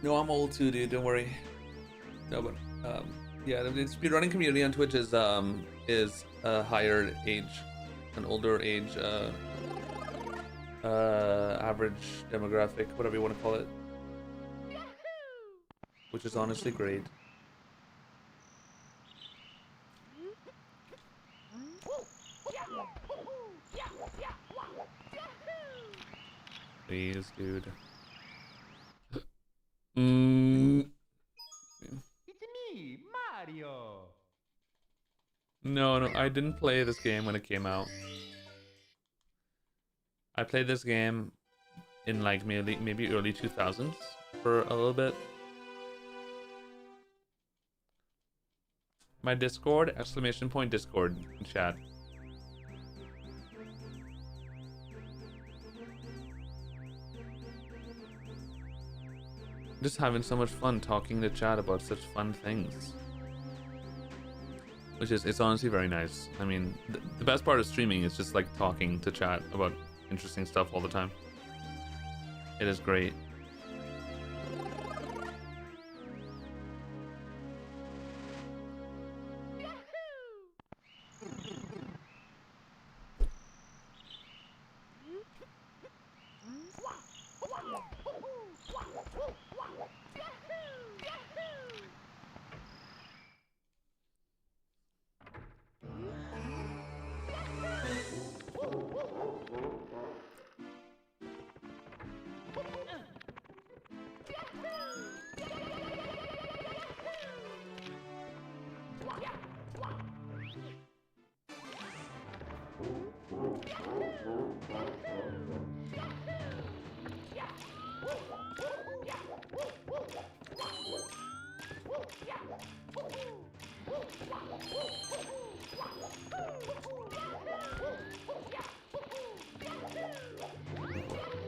No, I'm old too, dude. Don't worry. No, but yeah, the speedrunning community on Twitch is a higher age, an older age, average demographic, whatever you want to call it, which is honestly great. Please, dude. It's me, Mario. No, I didn't play this game when it came out. I played this game in like maybe early 2000s for a little bit. My Discord, exclamation point Discord in chat. Just having so much fun talking to chat about such fun things. Which is, it's honestly very nice. I mean, the best part of streaming is just like talking to chat about interesting stuff all the time. It is great.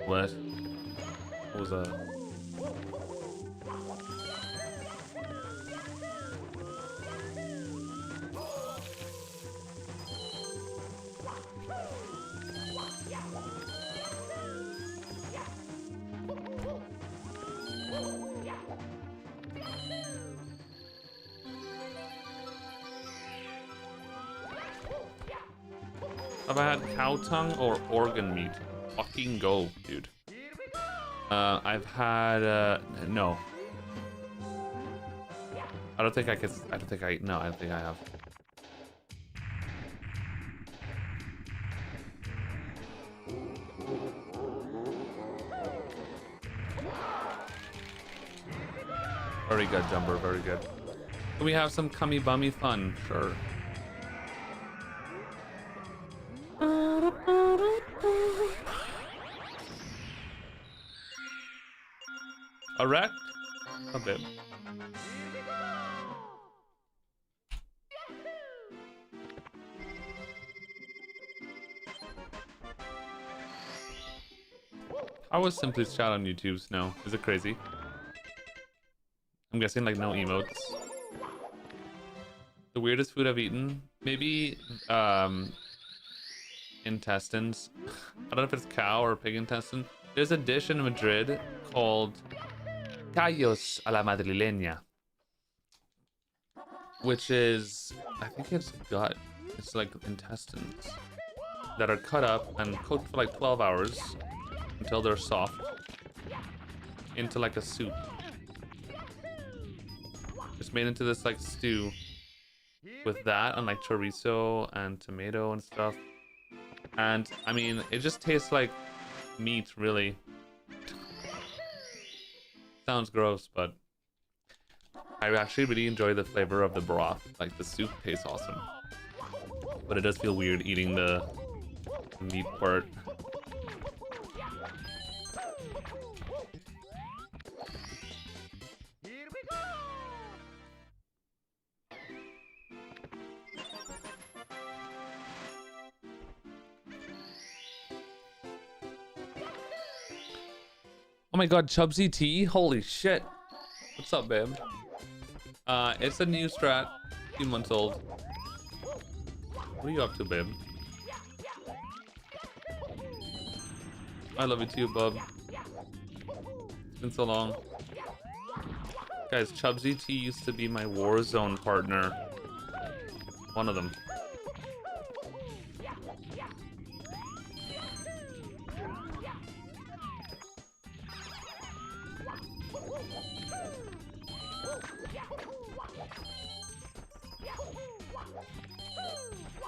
What? What was that? Have I had cow tongue or organ meat? Fucking go, dude. I've had no. I don't think I have. Very good, Jumper, very good. Can we have some cummy bummy fun? Sure. Erect? A bit. How was Simply's chat on YouTube, Snow? Is it crazy? I'm guessing like no emotes. The weirdest food I've eaten? Maybe intestines. I don't know if it's cow or pig intestine. There's a dish in Madrid called callos a la madrileña, which is, I think it's gut. It's like intestines that are cut up and cooked for like 12 hours until they're soft into like a soup. It's made into this like stew with that and like chorizo and tomato and stuff. And I mean, it just tastes like meat, really. Sounds gross, but I actually really enjoy the flavor of the broth. Like the soup tastes awesome, but it does feel weird eating the Meat part. Here we go. Oh my god, Chubsy T? Holy shit. What's up, babe? It's a new strat. A few months old. What are you up to, babe? I love you too, bub. It's been so long. Guys, Chubsy T used to be my Warzone partner. One of them.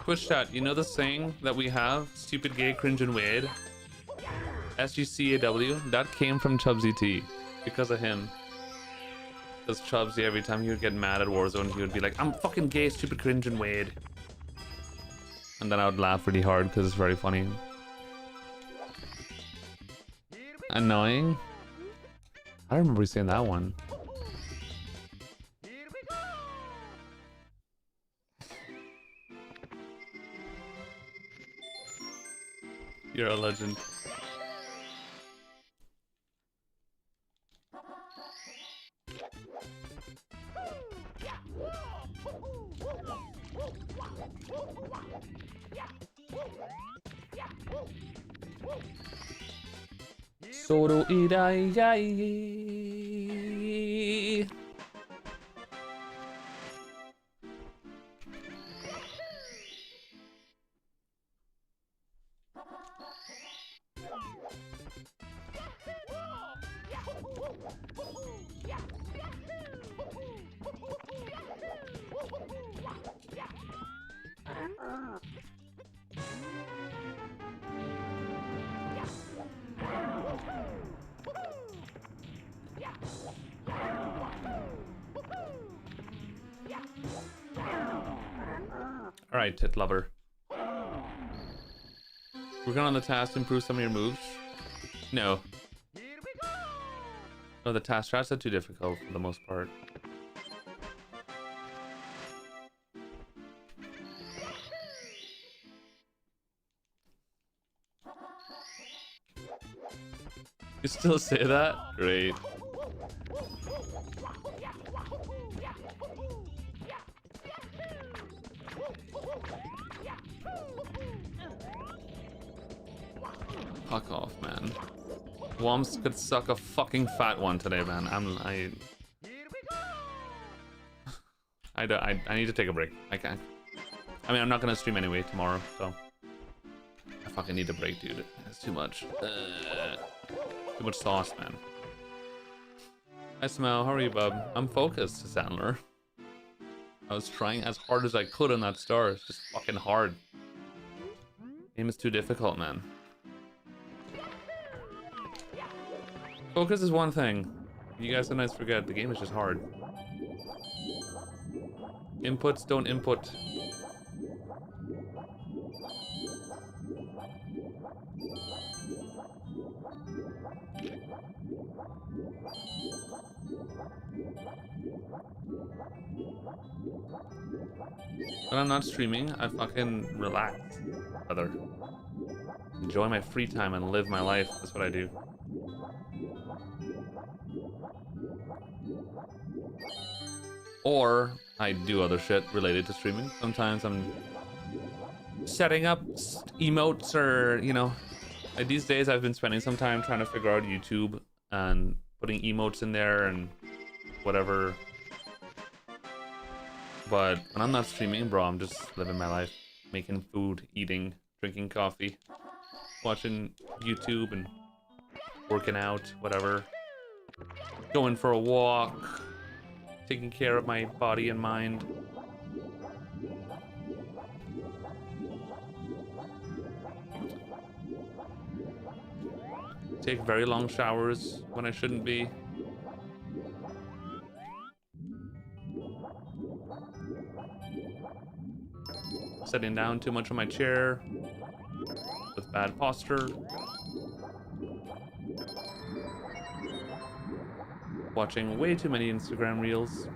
Twitch chat, you know the saying that we have? Stupid, gay, cringe, and weird? SGCAW? That came from Chubsy T. Because of him. Because Chubsy, every time he would get mad at Warzone, he would be like, I'm fucking gay, stupid, cringe, and weird. And then I would laugh really hard because it's very funny. Annoying? I don't remember saying that one. Here we go. You're a legend. Soro irai. Alright, tit lover. Working on the task to improve some of your moves? No. Here we go. No, the task strats are too difficult for the most part. You still say that? Great. Fuck off, man. Womps could suck a fucking fat one today, man. I need to take a break. I can't. I mean, I'm not gonna stream anyway tomorrow, so I fucking need a break, dude. It's too much. Too much sauce, man. Hi, Smell. How are you, bub? I'm focused, Sandler. I was trying as hard as I could on that star. It's just fucking hard. Game is too difficult, man. Focus is one thing. You guys sometimes forget the game is just hard. Inputs don't input. When I'm not streaming, I fucking relax, brother. Enjoy my free time and live my life. That's what I do. Or I do other shit related to streaming. Sometimes I'm setting up emotes or, you know, like these days I've been spending some time trying to figure out YouTube and putting emotes in there and whatever. But when I'm not streaming, bro, I'm just living my life, making food, eating, drinking coffee, watching YouTube and working out, whatever. Going for a walk, taking care of my body and mind. Take very long showers when I shouldn't be. Sitting down too much on my chair with bad posture, watching way too many Instagram reels,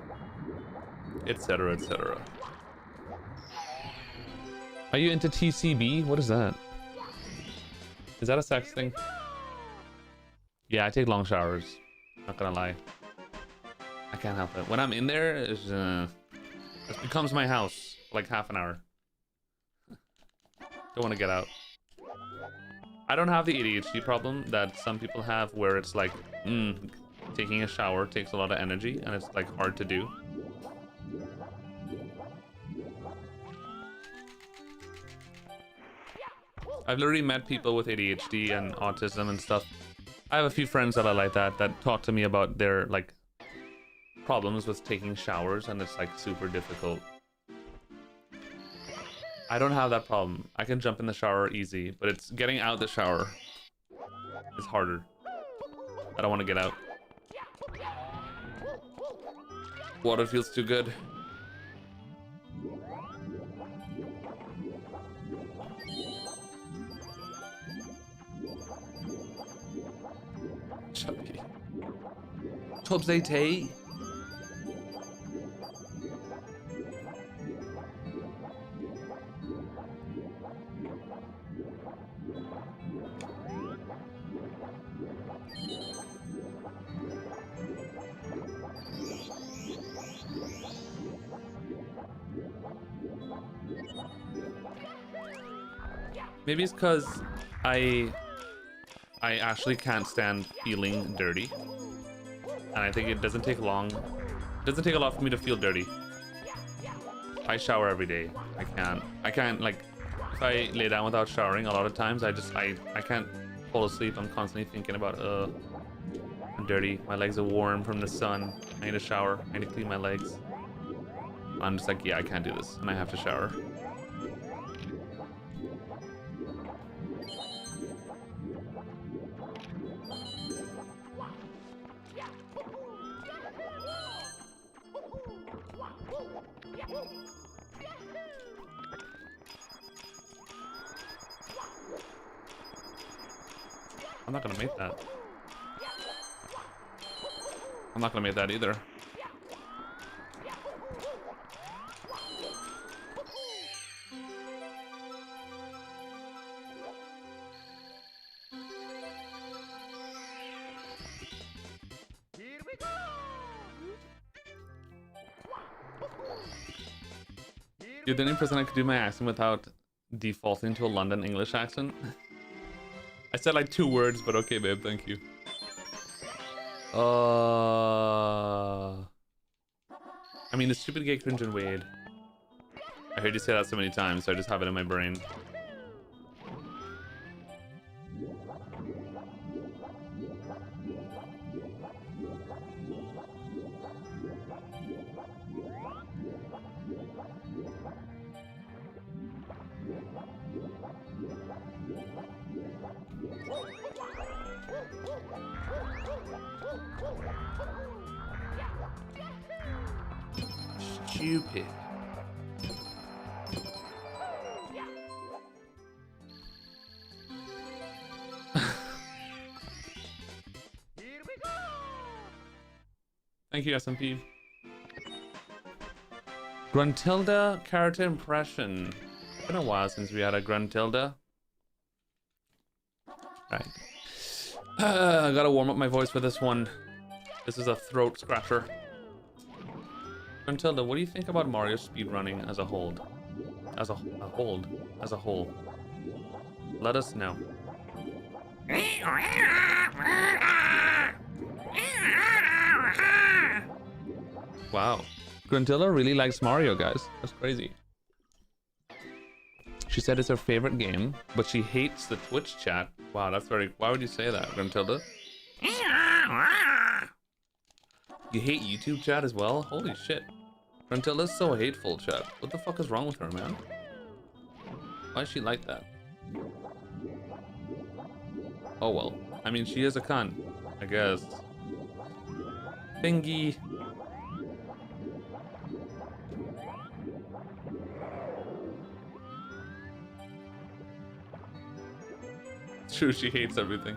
etc., etc. Are you into TCB? What is that? Is that a sex thing? Yeah, I take long showers. Not gonna lie. I can't help it. When I'm in there, it becomes my house for like half an hour. Don't want to get out. I don't have the ADHD problem that some people have where it's like, taking a shower takes a lot of energy and it's like hard to do. I've literally met people with ADHD and autism and stuff. I have a few friends that are like that talk to me about their like problems with taking showers, and it's like super difficult. I don't have that problem. I can jump in the shower easy, but it's getting out the shower is harder. I don't want to get out. Water feels too good. Chubby. Chubsy tea. Maybe it's because I actually can't stand feeling dirty, and I think it doesn't take long. It doesn't take a lot for me to feel dirty. I shower every day. I can't like, if I lay down without showering, a lot of times I can't fall asleep. I'm constantly thinking about I'm dirty. My legs are warm from the sun. I need a shower. I need to clean my legs. I'm just like, yeah, I can't do this, and I have to shower. I'm not gonna make that. I'm not gonna make that either. Here we go. You're the only person I could do my accent without defaulting to a London English accent. I said like 2 words, but okay, babe, thank you. I mean, the stupid gay cringe and Wade. I heard you say that so many times, so I just have it in my brain. Stupid. Thank you, SMP. Gruntilda character impression. It's been a while since we had a Gruntilda. Right. I gotta warm up my voice for this one. This is a throat scratcher. Gruntilda, what do you think about Mario speedrunning as a whole? As a whole. Let us know. Wow. Gruntilda really likes Mario, guys. That's crazy. She said it's her favorite game, but she hates the Twitch chat. Wow, that's very... Why would you say that, Gruntilda? You hate YouTube chat as well? Holy shit. Gruntilda's so hateful, chat. What the fuck is wrong with her, man? Why is she like that? Oh well. I mean, she is a cunt, I guess. Thingy. True, she hates everything.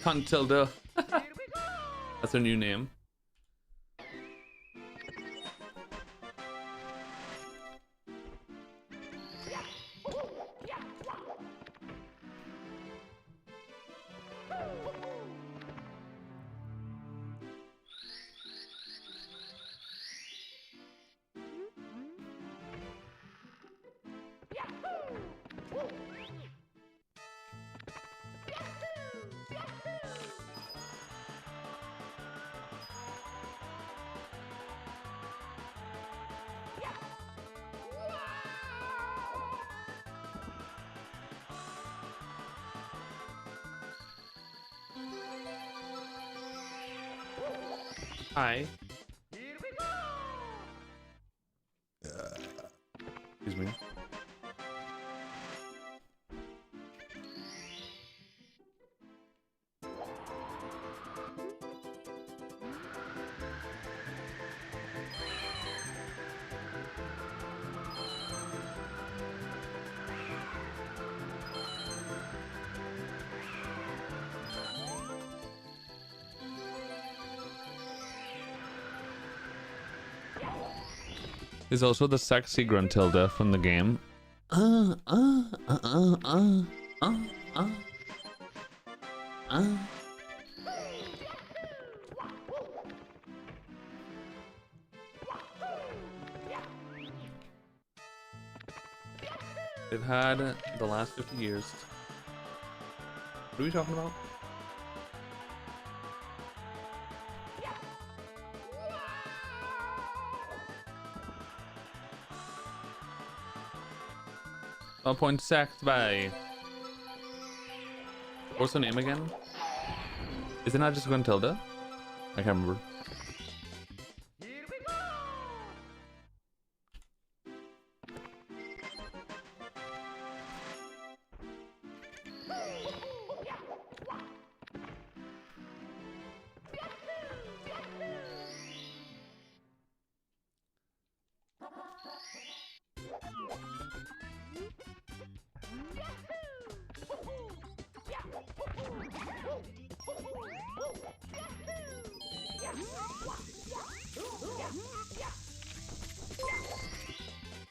Contilda. That's her new name. Hi. Excuse me. Is also the sexy Gruntilda from the game. They've had the last 50 years. What are we talking about? Point sacked by. What's her name again? Is it not just Gruntilda? I can't remember.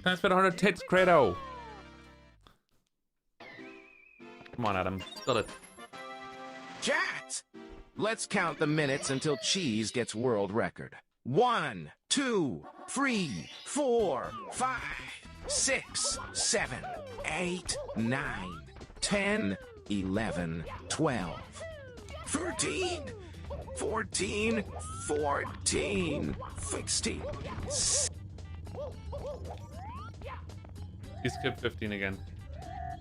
Can I spend 100 tits, Credo? Come on, Adam. Spill it. Chat! Let's count the minutes until Cheese gets world record. 1, 2, 3, 4, 5, 6, 7, 8, 9, 10, 11, 12, 13, 14, 16. He skipped 15 again.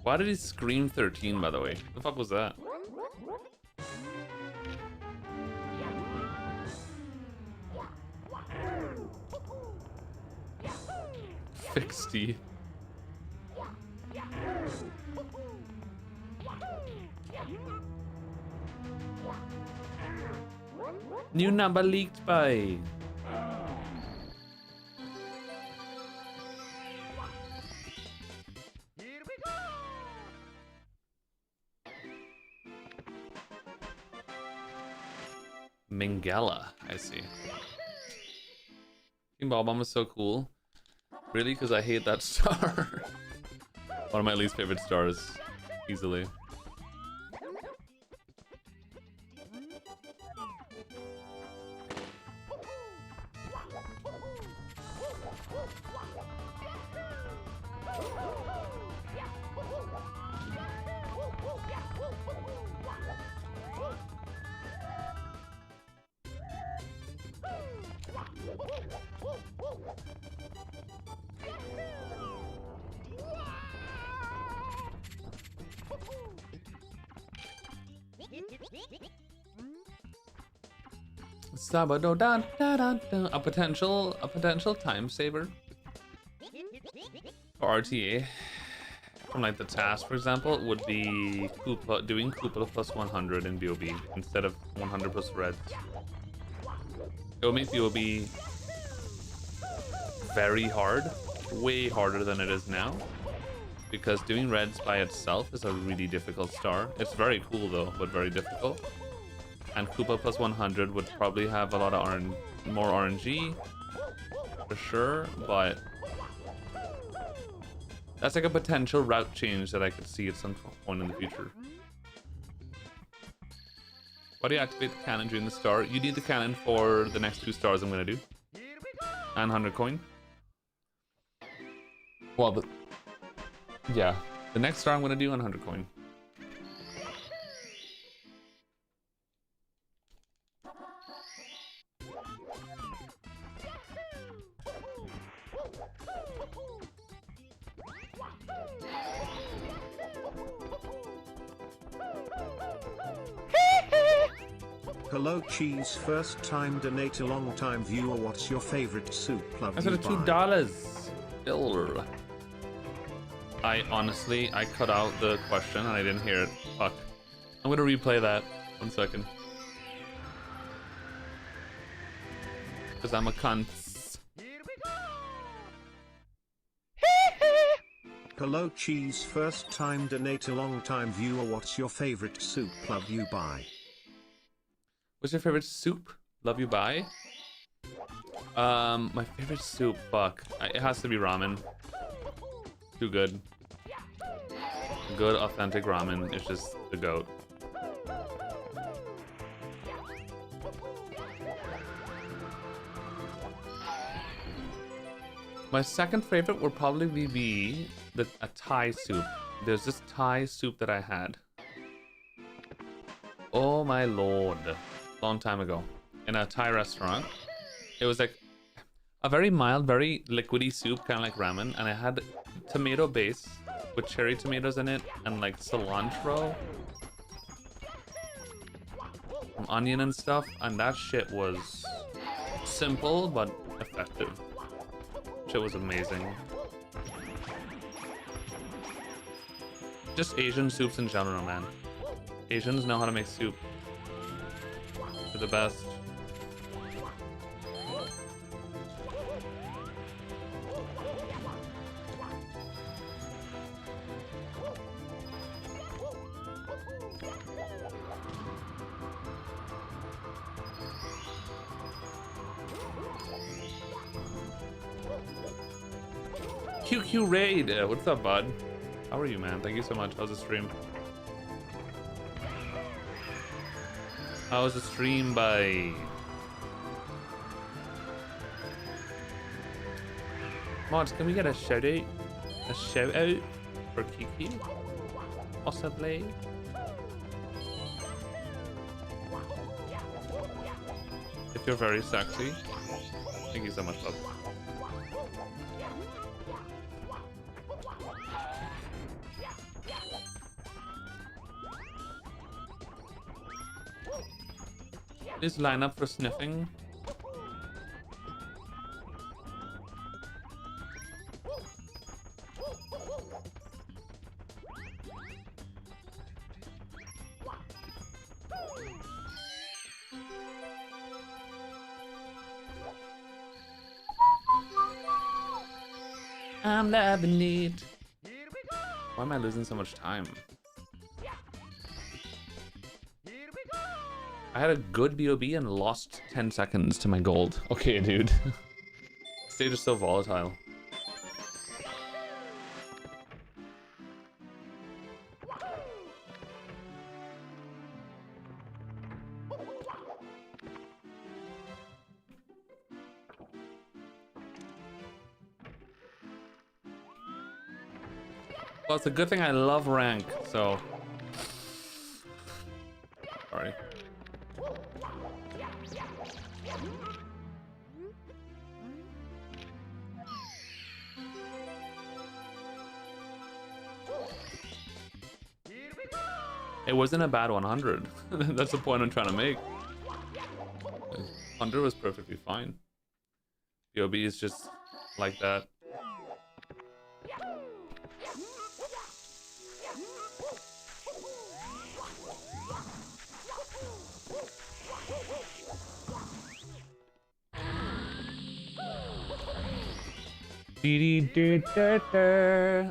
Why did he scream 13, by the way? What the fuck was that? Fixty. New number leaked by. Mingala, I see. King Bob-omb is so cool. Really? Because I hate that star. One of my least favorite stars, easily. A potential time saver for RTA from like the task, for example, would be doing Koopa plus 100 in BOB instead of 100 plus reds. It will make POB very hard, way harder than it is now, because doing reds by itself is a really difficult star. It's very cool though, but very difficult. And Koopa plus 100 would probably have a lot of more RNG for sure, but that's like a potential route change that I could see at some point in the future. Why do you activate the cannon during the star? You need the cannon for the next 2 stars I'm gonna do. And 100 coin. Well, yeah, the next star I'm gonna do on 100 coin. Hello Cheese, first time donate a long time viewer, what's your favorite soup? Love I said you, bye. $2. Bill. I honestly, I cut out the question and I didn't hear it. Fuck. I'm gonna replay that. 1 second. Because I'm a cunt. Hello Cheese, first time donate a long time viewer, what's your favorite soup? Love you, bye. What's your favorite soup? Love you, bye. My favorite soup, fuck. It has to be ramen. Too good. Good, authentic ramen is just the goat. My second favorite would probably be a Thai soup. There's this Thai soup that I had. Oh my lord. Long time ago. In a Thai restaurant. It was like a very mild, very liquidy soup, kind of like ramen. And it had tomato base with cherry tomatoes in it and like cilantro. Some onion and stuff. And that shit was simple but effective. Shit was amazing. Just Asian soups in general, man. Asians know how to make soup. They're the best. QQ Raid! What's up, bud? How are you, man? Thank you so much. How's the stream? How's the stream, bye? Mods, can we get a shout out? A shout out for Kiki? Possibly? If you're very sexy. Thank you so much, bud. Please line up for sniffing. I'm loving it. Why am I losing so much time? I had a good BOB and lost 10 seconds to my gold. Okay, dude. Stage is so volatile. Well, it's a good thing I love rank, so... Sorry. It wasn't a bad 100. That's the point I'm trying to make. 100 was perfectly fine. BOB is just like that.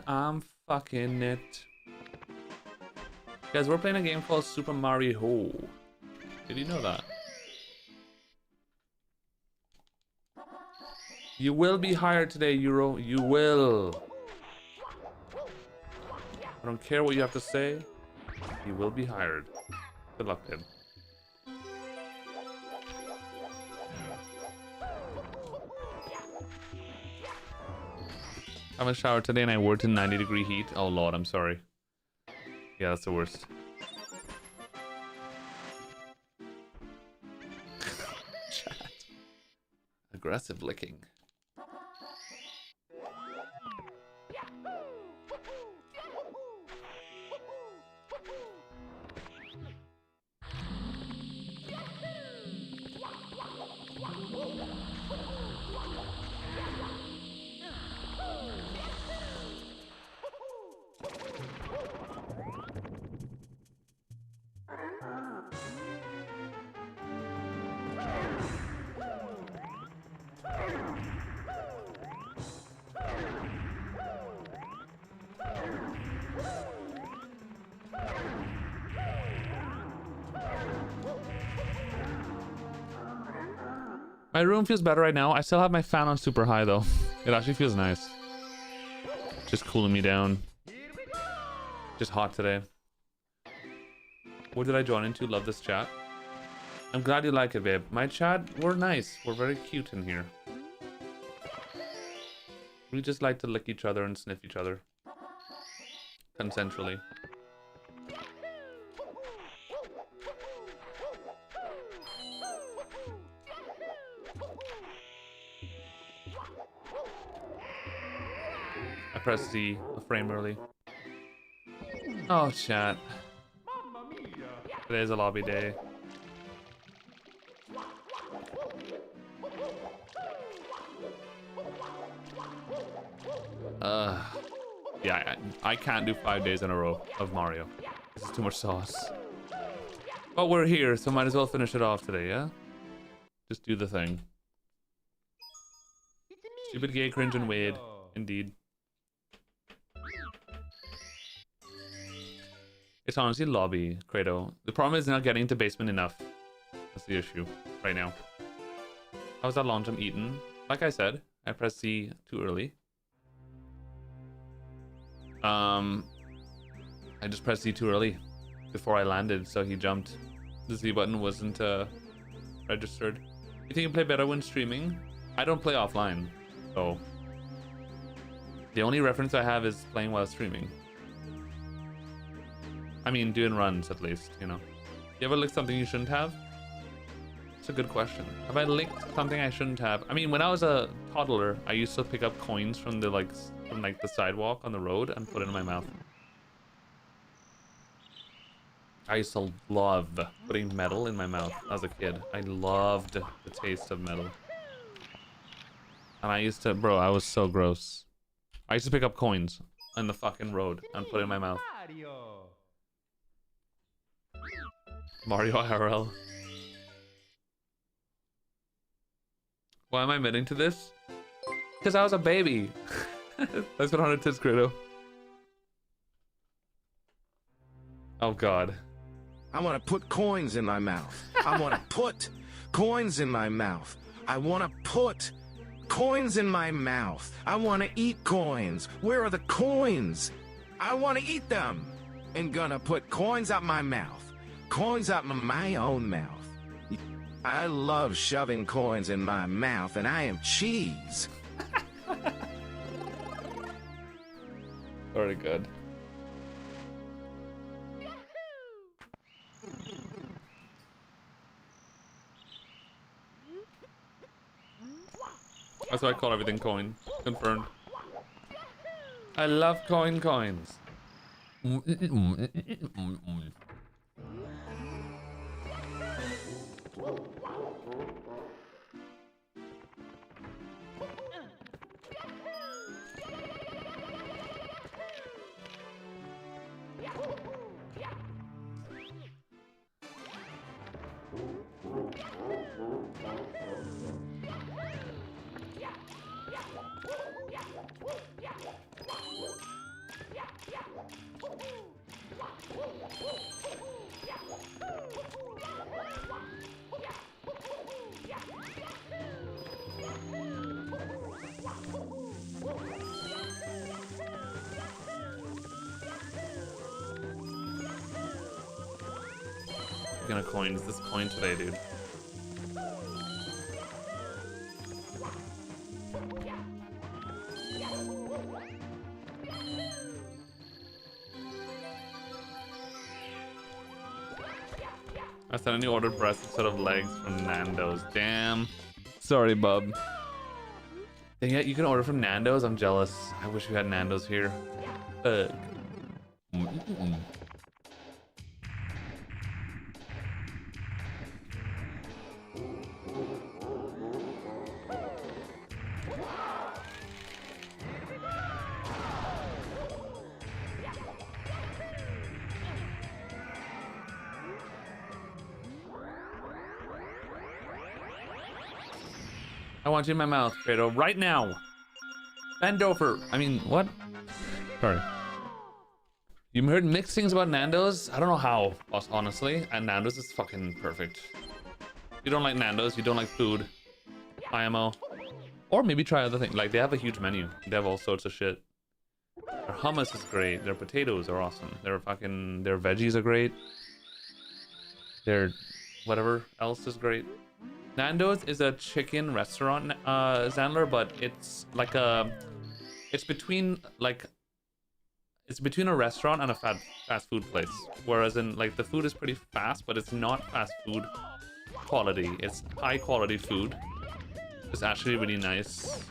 I'm fucking it. Guys, we're playing a game called Super Mario. Did you know that? You will be hired today, Euro. You will. I don't care what you have to say. You will be hired. Good luck, kid. I haven't showered today and I worked in 90-degree heat. Oh lord, I'm sorry. Yeah, that's the worst. Chat. Aggressive licking. My room feels better right now. I still have my fan on super high though. It actually feels nice. Just cooling me down. Just hot today. What did I join into? Love this chat. I'm glad you like it, babe. My chat, we're nice. We're very cute in here. We just like to lick each other and sniff each other. Consensually. I pressed Z a frame early. Oh, chat. Today's a lobby day. Yeah, I can't do 5 days in a row of Mario. This is too much sauce. But we're here, so might as well finish it off today, yeah? Just do the thing. Stupid gay cringe and Wade. Indeed. It's honestly lobby, Credo. The problem is not getting to basement enough. That's the issue right now. How was that launch I'm eating? Like I said, I pressed C too early. I just pressed Z too early before I landed, so he jumped. The Z button wasn't registered. You think you play better when streaming? I don't play offline, so the only reference I have is playing while streaming. I mean, doing runs at least, you know. You ever licked something you shouldn't have? It's a good question. Have I licked something I shouldn't have? I mean, when I was a toddler, I used to pick up coins from the the sidewalk on the road and put it in my mouth. I used to love putting metal in my mouth as a kid. I loved the taste of metal. And I used to, bro, I was so gross. I used to pick up coins on the fucking road and put it in my mouth. Mario IRL. Why am I admitting to this? Because I was a baby. That's what 100 tits, Credo. Oh god. I want to put coins in my mouth. I want to put coins in my mouth. I want to put coins in my mouth. I want to eat coins. Where are the coins? I want to eat them. And gonna put coins up my mouth. Coins up my own mouth. I love shoving coins in my mouth, and I am cheese. Very good. That's why I call everything coin. Confirmed. I love coins. Speaking of coins, this coin today, dude. I suddenly ordered breast instead of legs from Nando's. Damn. Sorry, bub. And yet you can order from Nando's? I'm jealous. I wish we had Nando's here. I want you in my mouth, Fredo, right now. Bend over. I mean, what? Sorry. You heard mixed things about Nando's? I don't know how, honestly. And Nando's is fucking perfect. You don't like Nando's, you don't like food. IMO. Or maybe try other things. Like, they have a huge menu. They have all sorts of shit. Their hummus is great. Their potatoes are awesome. Their veggies are great. Their whatever else is great. Nando's is a chicken restaurant, Zandler, but it's like it's between a restaurant and a fast food place. Whereas in like the food is pretty fast, but it's not fast food quality. It's high quality food. It's actually really nice.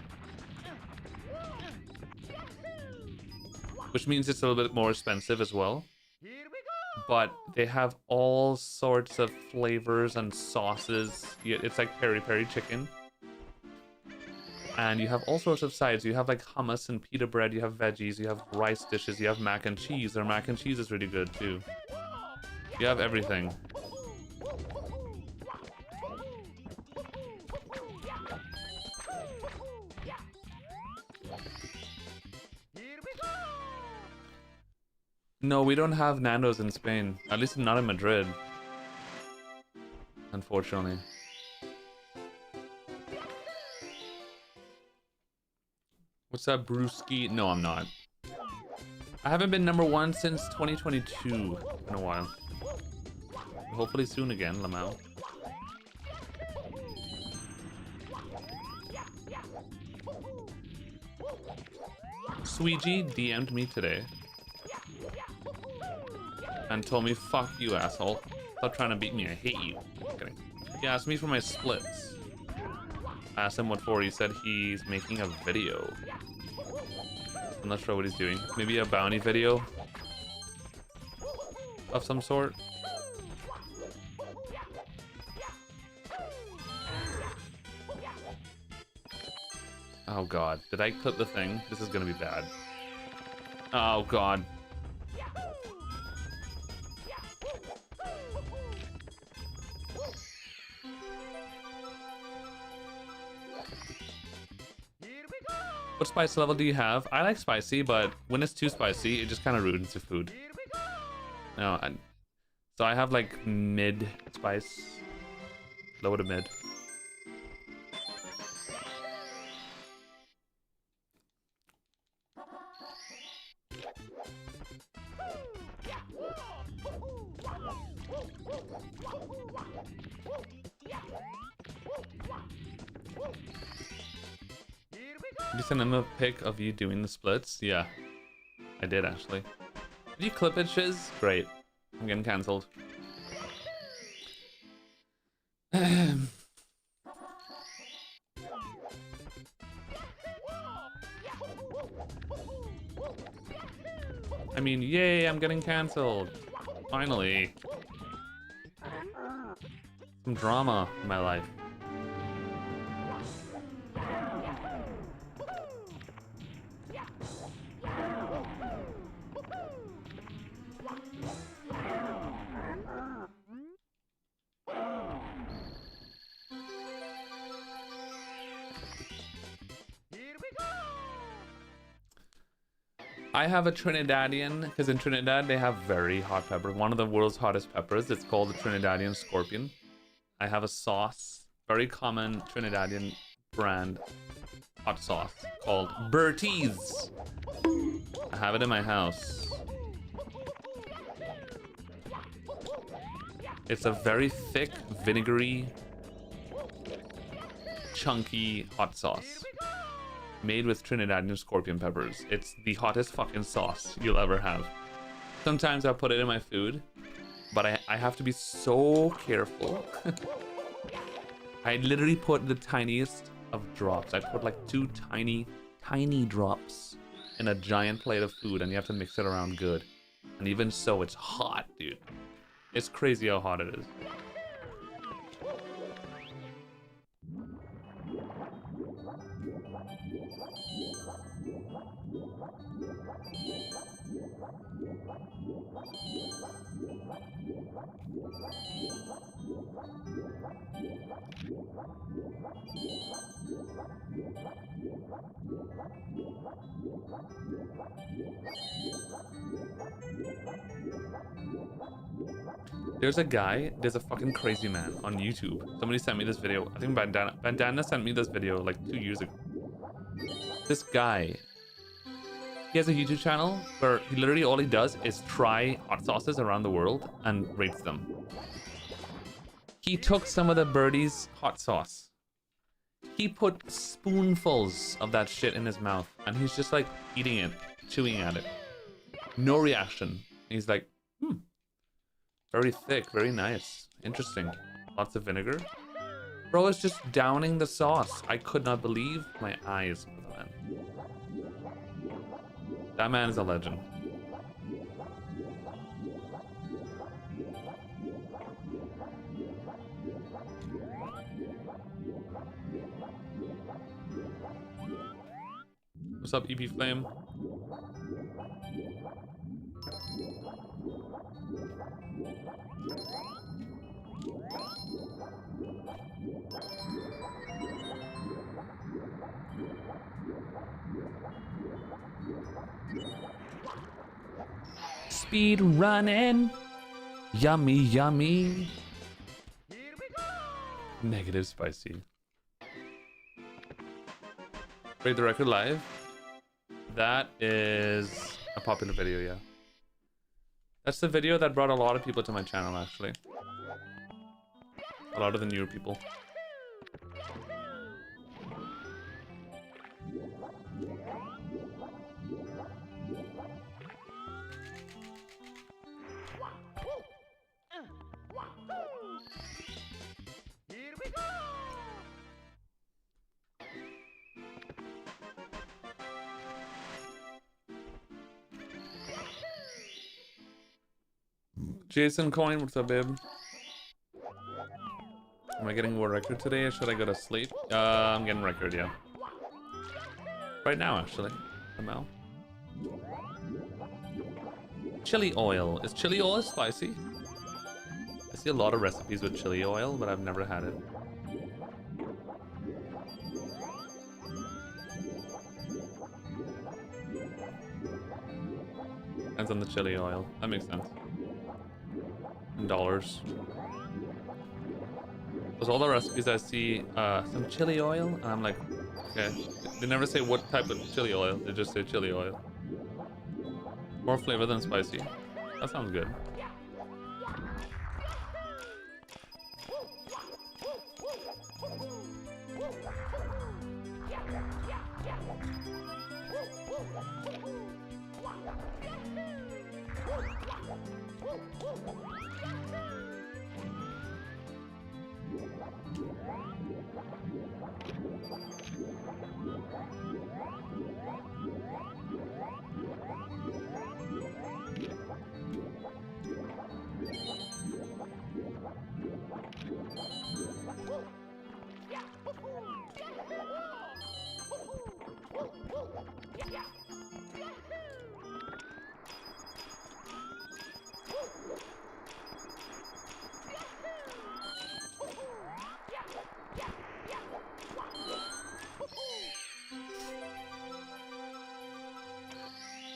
Which means it's a little bit more expensive as well. But they have all sorts of flavors and sauces. It's like peri-peri chicken. And you have all sorts of sides. You have like hummus and pita bread. You have veggies. You have rice dishes. You have mac and cheese. Their mac and cheese is really good too. You have everything. No, we don't have Nando's in Spain. At least not in Madrid. Unfortunately. What's up, Brewski? No, I'm not. I haven't been #1 since 2022 in a while. Hopefully soon again, Lamau. Sweegie DM'd me today and told me, fuck you, asshole. Stop trying to beat me, I hate you. Just kidding. He asked me for my splits. I asked him what for, he said he's making a video. I'm not sure what he's doing. Maybe a bounty video of some sort. Oh god, did I clip the thing? This is gonna be bad. Oh god. What spice level do you have? I like spicy, but when it's too spicy, it just kind of ruins the food. No, so I have like mid spice, low to mid. Did you send him a pic of you doing the splits? Yeah, I did actually. Did you clip it, Shiz? Great. I'm getting cancelled. I mean, yay, I'm getting cancelled. Finally. Some drama in my life. I have a Trinidadian, because in Trinidad they have very hot pepper. One of the world's hottest peppers. It's called the Trinidadian Scorpion. I have a sauce, very common Trinidadian brand hot sauce called Bertie's. I have it in my house. It's a very thick, vinegary, chunky hot sauce made with Trinidadian scorpion peppers. It's the hottest fucking sauce you'll ever have. Sometimes I put it in my food, but I have to be so careful. I literally put the tiniest of drops. I put like 2 tiny drops in a giant plate of food, and you have to mix it around good. And even so, it's hot, dude. It's crazy how hot it is. There's a fucking crazy man on YouTube. Somebody sent me this video. I think Bandana sent me this video like 2 years ago. This guy, he has a YouTube channel where he literally all he does is try hot sauces around the world and rates them. He took some of the birdie's hot sauce. He put spoonfuls of that shit in his mouth, and he's just like eating it, chewing at it. No reaction. He's like, very thick, very nice. Interesting. Lots of vinegar. Bro is just downing the sauce. I could not believe my eyes, man. That man is a legend. What's up, EP Flame? Speed running, yummy, yummy. Negative spicy. Break the record live. That is a popular video, yeah. That's the video that brought a lot of people to my channel, actually. A lot of the newer people. Here we go! Jason Coin, what's up, babe? Am I getting more record today, or should I go to sleep? I'm getting record, yeah. Right now, actually. Somehow. Chili oil. Is chili oil spicy? I see a lot of recipes with chili oil, but I've never had it. Depends on the chili oil. That makes sense. In dollars. Because all the recipes I see, some chili oil, and I'm like, okay. They never say what type of chili oil. They just say chili oil. More flavor than spicy. That sounds good.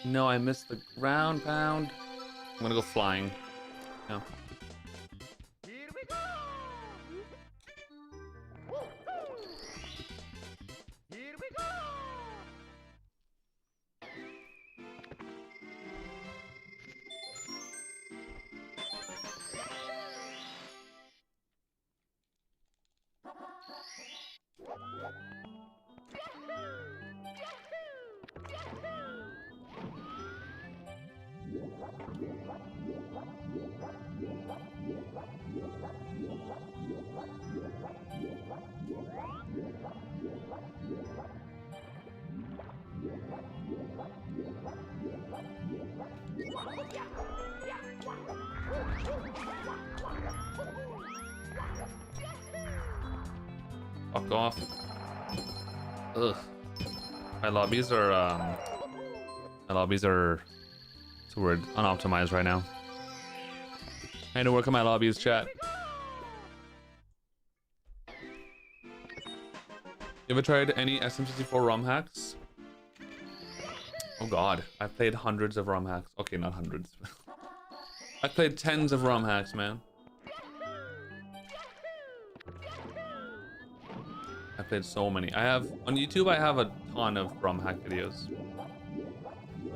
No, I missed the ground pound. I'm gonna go flying. No. Here we go! Here we go! Fuck off. Ugh. My lobbies are what's the word? Unoptimized right now. I need to work on my lobbies, chat. You ever tried any SM64 ROM hacks? Oh god, I've played hundreds of ROM hacks. Okay, not hundreds. I've played tens of ROM hacks, man. I played so many. I have on YouTube. I have a ton of ROM hack videos.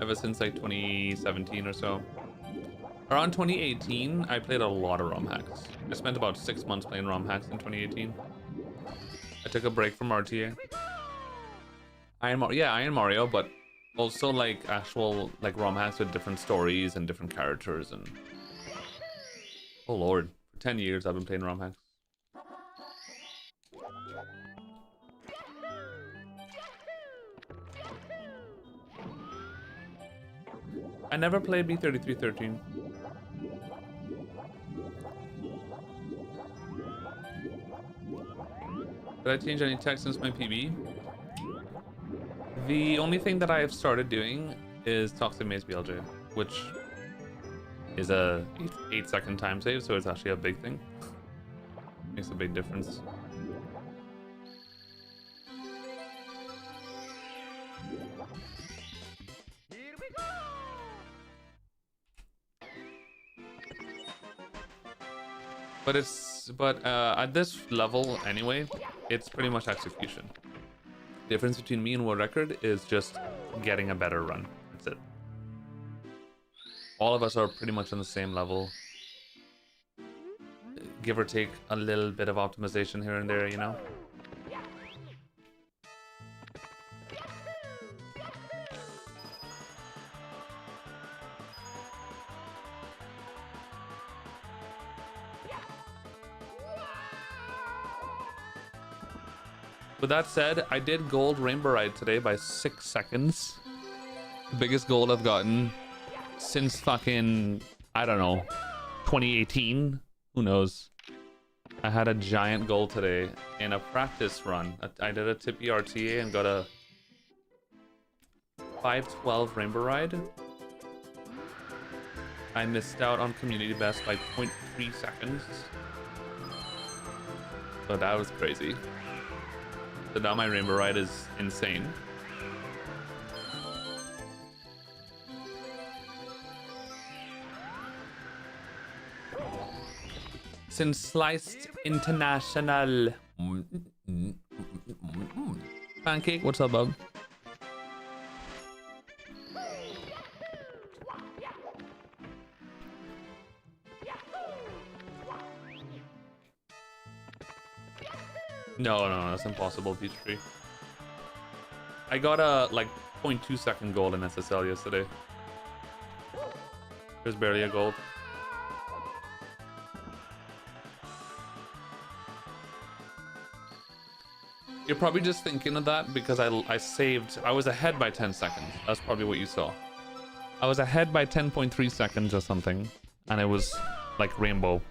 Ever since like 2017 or so. Around 2018, I played a lot of ROM hacks. I spent about 6 months playing ROM hacks in 2018. I took a break from RTA. Iron Mario, but also like actual like ROM hacks with different stories and different characters and. Oh lord, for 10 years I've been playing ROM hacks. I never played B3313. Did I change any text since my PB? The only thing that I have started doing is Toxic Maze BLJ, which is a 8-second time save, so it's actually a big thing. Makes a big difference. But at this level anyway, it's pretty much execution. The difference between me and world record is just getting a better run. That's it. All of us are pretty much on the same level. Give or take a little bit of optimization here and there, you know? With that said, I did gold Rainbow Ride today by 6 seconds. The biggest gold I've gotten since fucking, I don't know, 2018. Who knows? I had a giant goal today in a practice run. I did a tippy RTA and got a 512 Rainbow Ride. I missed out on community best by 0.3 seconds. So that was crazy. So now my Rainbow Ride is insane. Since Sliced International. Pancake, what's up, bub? No, that's impossible, Peachtree. I got a like 0.2 second gold in SSL yesterday. There's barely a gold. You're probably just thinking of that because I saved. I was ahead by 10 seconds. That's probably what you saw. I was ahead by 10.3 seconds or something, and it was like rainbow.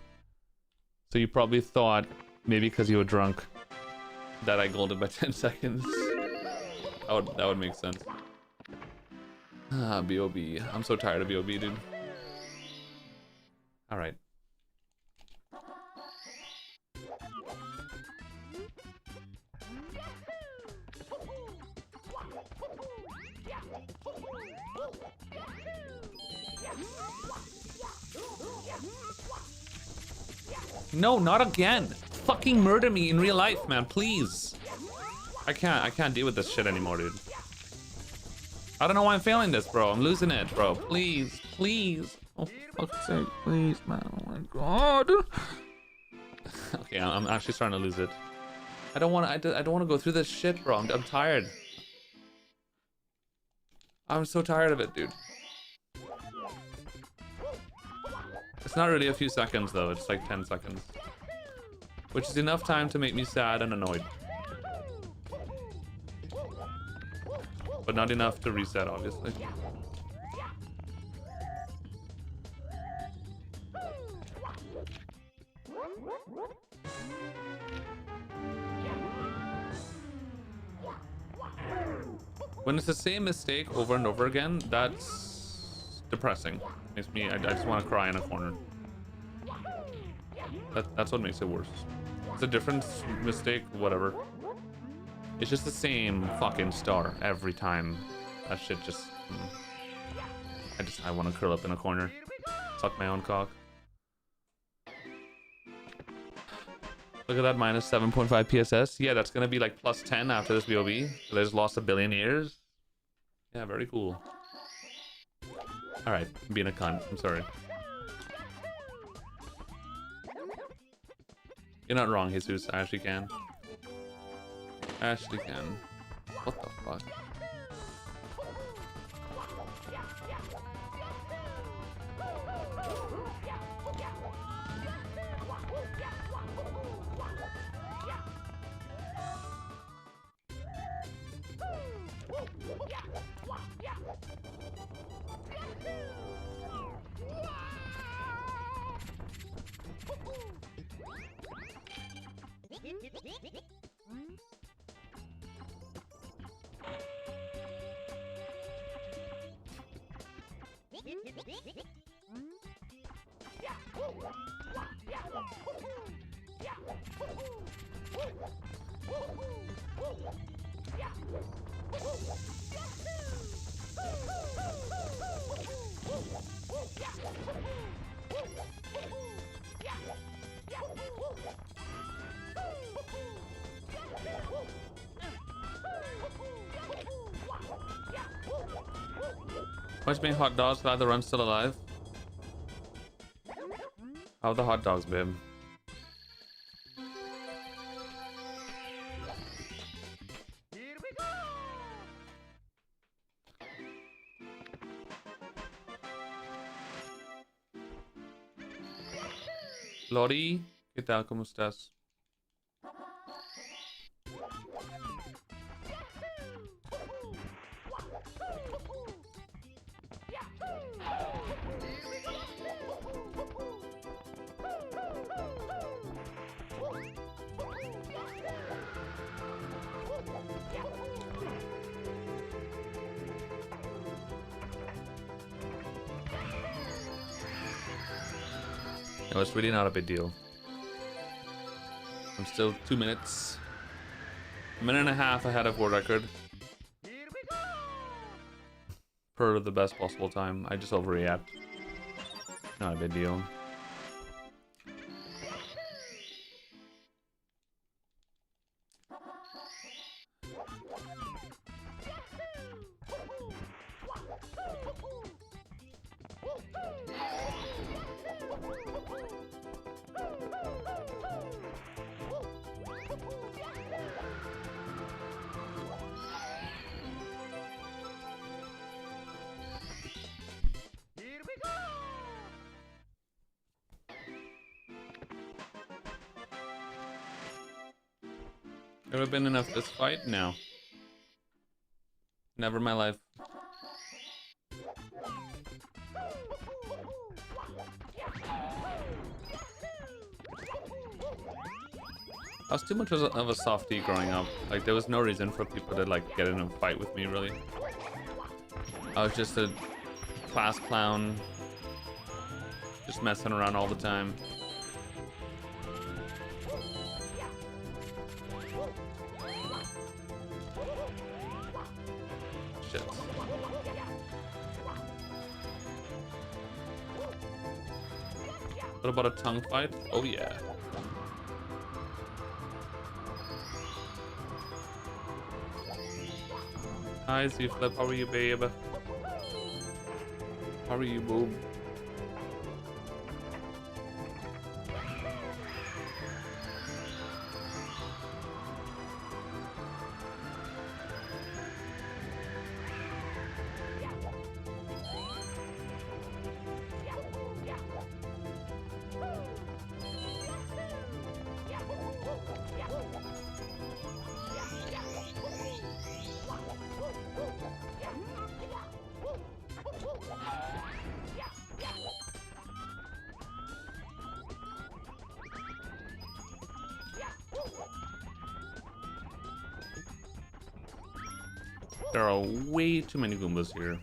So you probably thought maybe because you were drunk that I golded by 10 seconds. That would make sense. Ah, BOB. I'm so tired of BOB, dude. Alright. No, not again. Fucking murder me in real life, man, please. I can't deal with this shit anymore, dude. I don't know why I'm failing this, bro. I'm losing it, bro. Please, please. Oh, for fuck's sake, please, man. Oh my god. Okay, I'm actually starting to lose it. I don't want to go through this shit, bro. I'm tired. I'm so tired of it, dude. It's not really a few seconds though. It's like 10 seconds, which is enough time to make me sad and annoyed, but not enough to reset, obviously. When it's the same mistake over and over again, that's depressing. Makes me, I just want to cry in a corner. That's what makes it worse. It's a different mistake, whatever. It's just the same fucking star every time. That shit just... I want to curl up in a corner. Suck my own cock. Look at that, minus 7.5 PSS. Yeah, that's gonna be like plus 10 after this BOB. So they just lost 1 billion years. Yeah, very cool. Alright, I'm being a cunt. I'm sorry. You're not wrong, Jesus. I actually can. I actually can. What the fuck? Much being hot dogs, glad the run's still alive. How are the hot dogs, babe? Here we go! Lori, ¿qué tal? ¿Cómo estás? No, it's really not a big deal. I'm still 2 minutes. 1.5 minutes ahead of world record. Here we go! Per the best possible time. I just overreact. Not a big deal. Here we go! Ever been in a fist fight? No. Never in my life. I was too much of a softie growing up. Like, there was no reason for people to, like, get in a fight with me, really. I was just a class clown. Just messing around all the time. Shit. What about a tongue fight? Oh, yeah. Hi, Z-Flip. How are you, babe? How are you, boob? There are way too many Goombas here.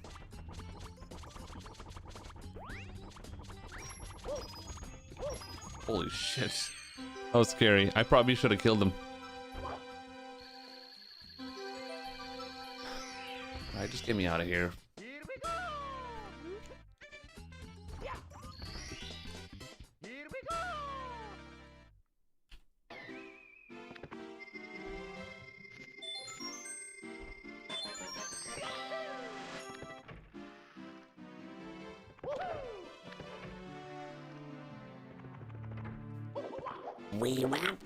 Holy shit. That was scary. I probably should have killed them. Alright, just get me out of here. Here we go! Yeah. Here we go! We rap.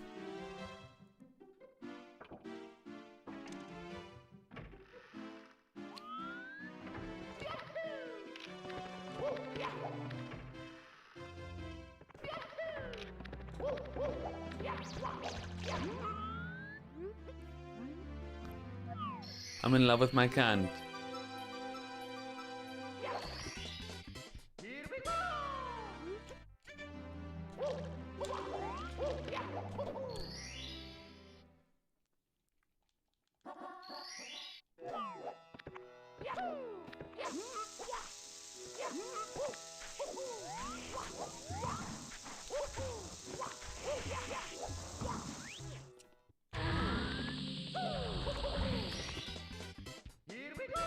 I'm in love with my cant. Here we go! Here we go!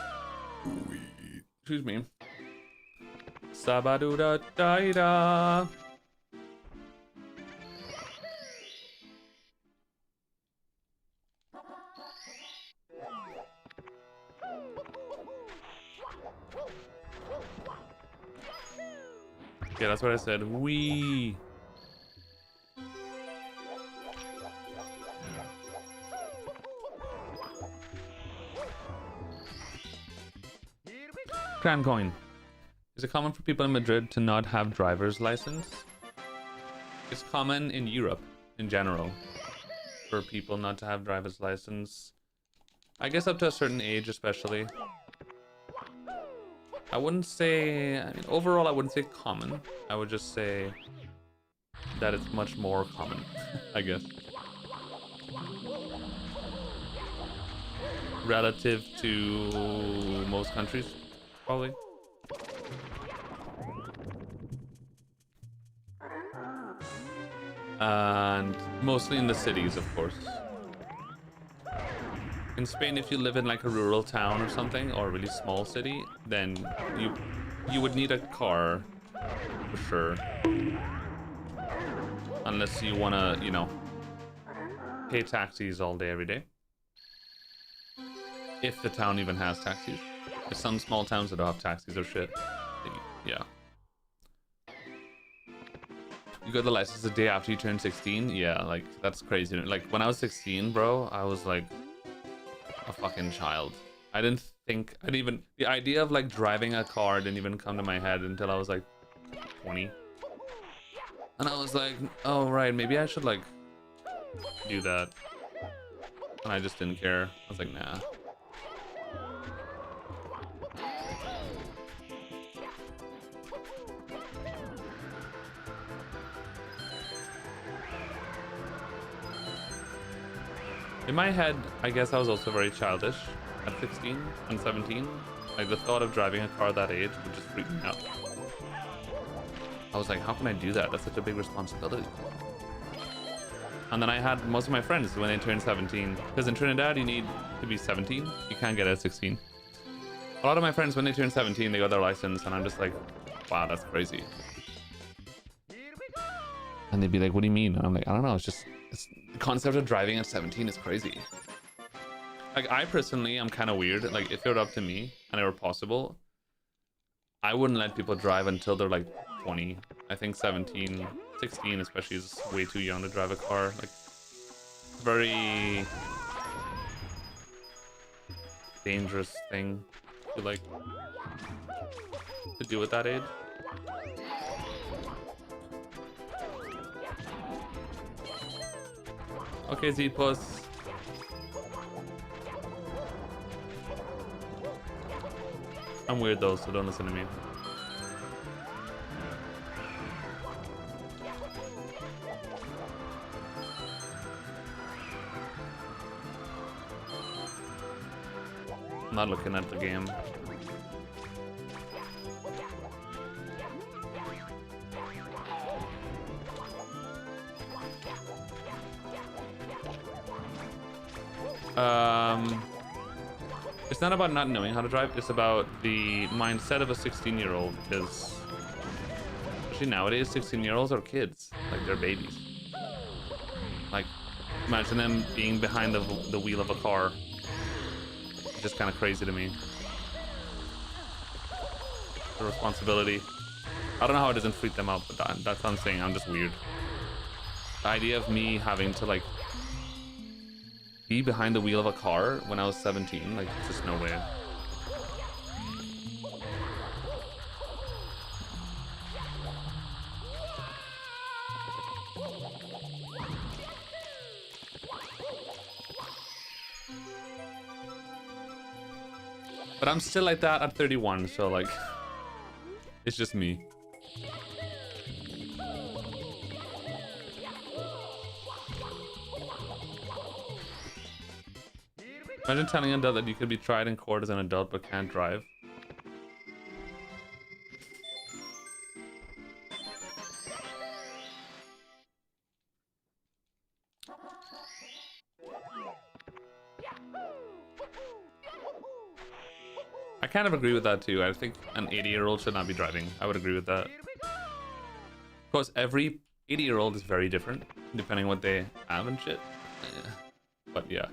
Excuse me. Sabaduda da. Yeah, that's what I said. Wee. Here we go! Grand coin. Is it common for people in Madrid to not have driver's license? It's common in Europe in general for people not to have driver's license. I guess up to a certain age, especially. I wouldn't say, I mean, overall, I wouldn't say common. I would just say that it's much more common, I guess. Relative to most countries, probably. And mostly in the cities, of course. In Spain, if you live in like a rural town or something, or a really small city, then you would need a car for sure. Unless you wanna, you know, pay taxis all day, every day. If the town even has taxis. There's some small towns that don't have taxis or shit. Yeah. You got the license the day after you turn 16? Yeah, like, that's crazy. Like, when I was 16, bro, I was like a fucking child. I didn't even, the idea of like driving a car didn't even come to my head until I was like 20. And I was like, oh right, maybe I should like do that. And I just didn't care. I was like, nah. In my head, I guess I was also very childish at 16 and 17. Like, the thought of driving a car that age would just freak me out. I was like, how can I do that? That's such a big responsibility. And then I had most of my friends when they turned 17. Because in Trinidad, you need to be 17. You can't get it at 16. A lot of my friends, when they turned 17, they got their license. And I'm just like, wow, that's crazy. And they'd be like, what do you mean? And I'm like, I don't know. It's just... the concept of driving at 17 is crazy. Like, I personally am kind of weird. Like, if it were up to me and it were possible, I wouldn't let people drive until they're like 20. I think 17, 16 especially is way too young to drive a car. Like, very dangerous thing to like to do at that age. Okay, Z-Puss. I'm weird though, so don't listen to me. I'm not looking at the game. It's not about not knowing how to drive, it's about the mindset of a 16-year-old is... Actually, nowadays, 16-year-olds are kids. Like, they're babies. Like, imagine them being behind the wheel of a car. It's just kind of crazy to me. The responsibility. I don't know how it doesn't freak them out, but that's what I'm saying. I'm just weird. The idea of me having to, like, be behind the wheel of a car when I was 17, like, just no way. But I'm still like that at 31, so like, it's just me. Imagine telling an adult that you could be tried in court as an adult but can't drive. I kind of agree with that too. I think an 80-year-old should not be driving. I would agree with that. Of course, every 80-year-old is very different, depending on what they have and shit. But yeah.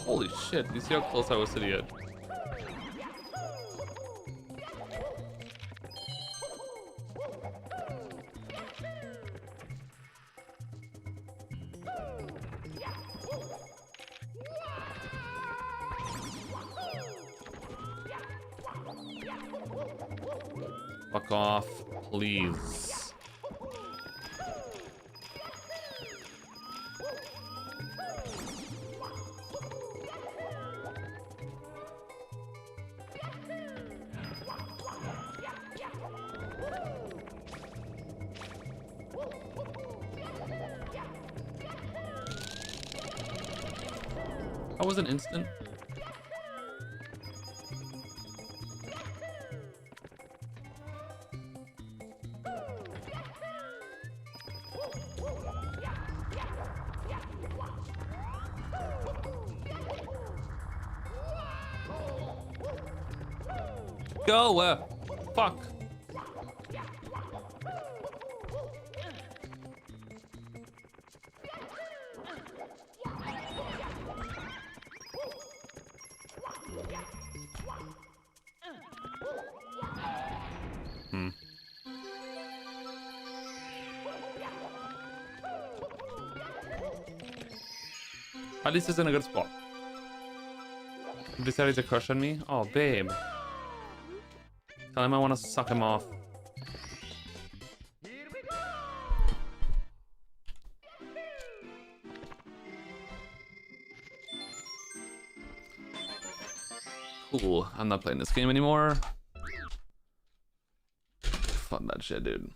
Holy shit, you see how close I was to the edge? Fuck off, please. That was an instant. Go, fuck. At least it's in a good spot. He decided to crush on me? Oh, babe. Tell him I want to suck him off. Cool. I'm not playing this game anymore. Fuck that shit, dude.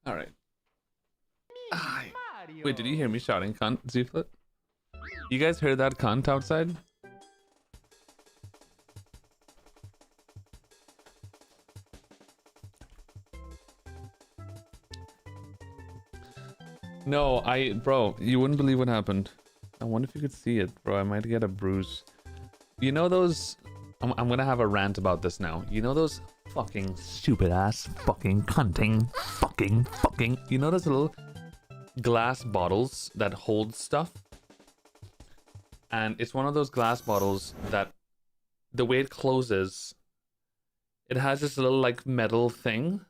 All right. Wait, did you hear me shouting cunt, Z-Flip? You guys heard that cunt outside? No, bro, you wouldn't believe what happened. I wonder if you could see it, bro. I might get a bruise. You know those, I'm gonna have a rant about this now. You know those fucking stupid ass fucking cunting fucking, you know those little glass bottles that hold stuff? And it's one of those glass bottles that the way it closes, it has this little like metal thing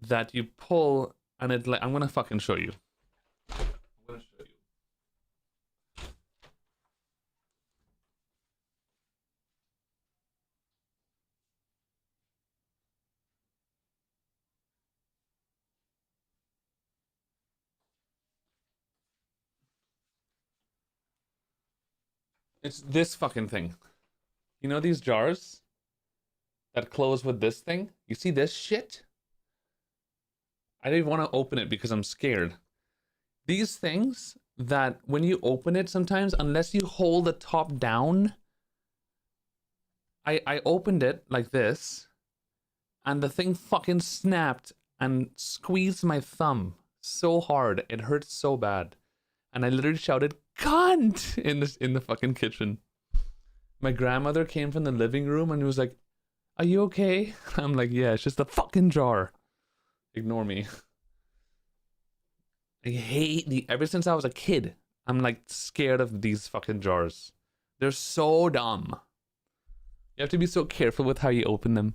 that you pull and it like, I'm gonna fucking show you. I'm gonna show you. It's this fucking thing. You know these jars that close with this thing? You see this shit? I don't even want to open it because I'm scared. These things that when you open it sometimes, unless you hold the top down, I opened it like this and the thing fucking snapped and squeezed my thumb so hard. It hurt so bad. And I literally shouted, "Cunt!" in the fucking kitchen. My grandmother came from the living room and was like, "Are you okay?" I'm like, "Yeah, it's just a fucking jar. Ignore me." I hate ever since I was a kid, I'm like scared of these fucking jars. They're so dumb. You have to be so careful with how you open them.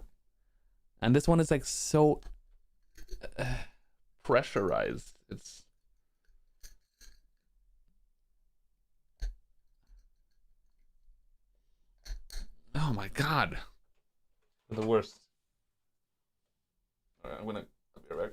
And this one is like so pressurized. It's oh my god. They're the worst. Alright, I'll be right back.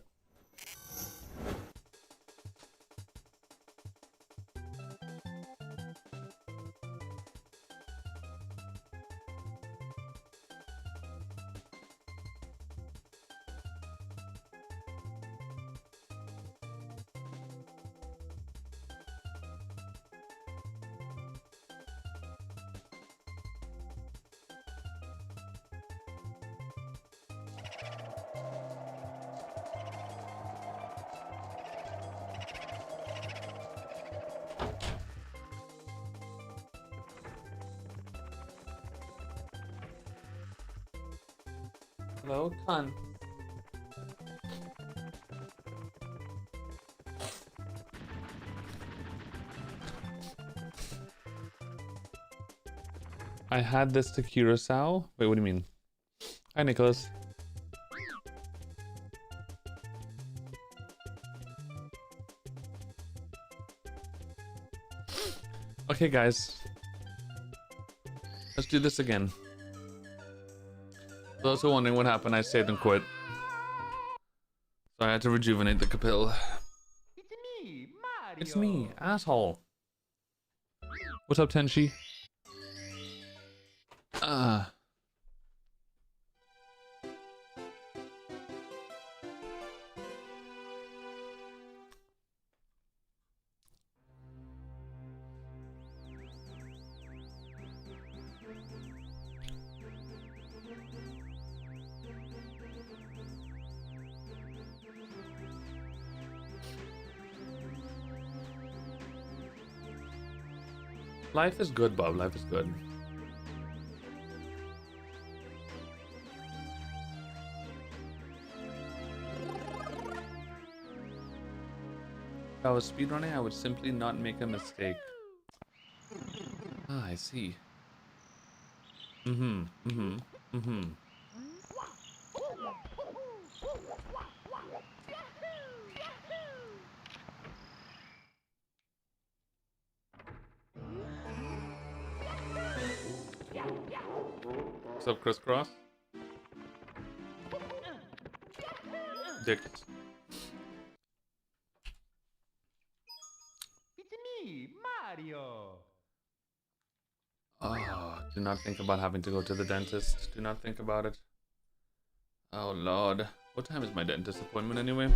Hello, cunt. I had this to Curacao. Wait, what do you mean? Hi, Nicholas. Okay, guys. Let's do this again. For those who are wondering what happened, I saved and quit. So I had to rejuvenate the Capil. It's me, Mario. It's me, asshole. What's up, Tenshi? Life is good, Bob. Life is good. If I was speedrunning, I would simply not make a mistake. Ah, I see. What's up, Crisscross? Dicks. It's me, Mario. Ah, Do not think about having to go to the dentist. Do not think about it. Oh lord. What time is my dentist appointment anyway?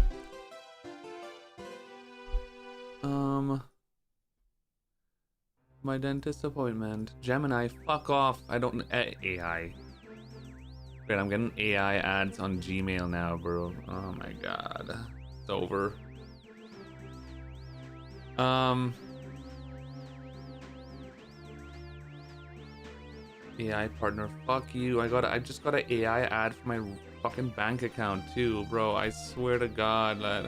My dentist appointment. Gemini, fuck off. I don't AI. Wait, I'm getting AI ads on Gmail now, bro. Oh my god. It's over. AI partner, fuck you. I just got an AI ad for my fucking bank account too, bro. I swear to god, lad.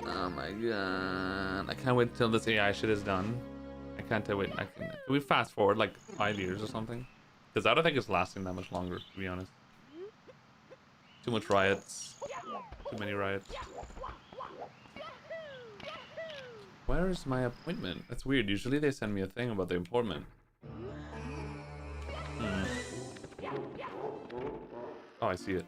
Oh my god. I can't wait till this AI shit is done. I can't wait. Can we fast forward like 5 years or something? Because I don't think it's lasting that much longer, to be honest. Too much riots. Too many riots. Where is my appointment? That's weird. Usually they send me a thing about the appointment. Oh, I see it.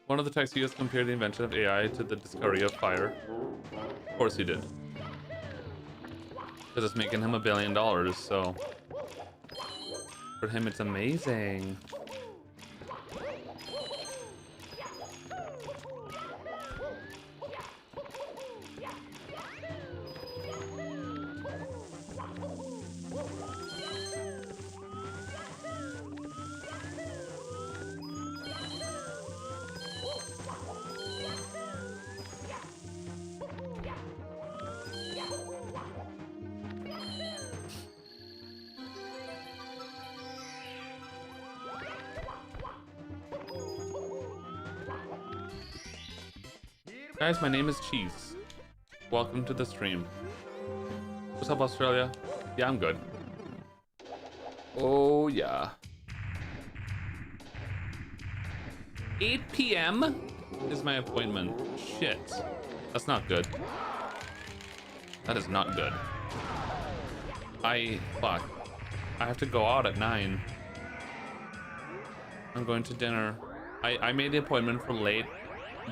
One of the texts used compared the invention of AI to the discovery of fire. Of course he did. Because it's making him $1 billion, so... For him, it's amazing. Guys, my name is Cheese. Welcome to the stream. What's up, Australia? Yeah, I'm good. Oh, yeah. 8 p.m. is my appointment. Shit. That's not good. That is not good. Fuck. I have to go out at 9. I'm going to dinner. I made the appointment for late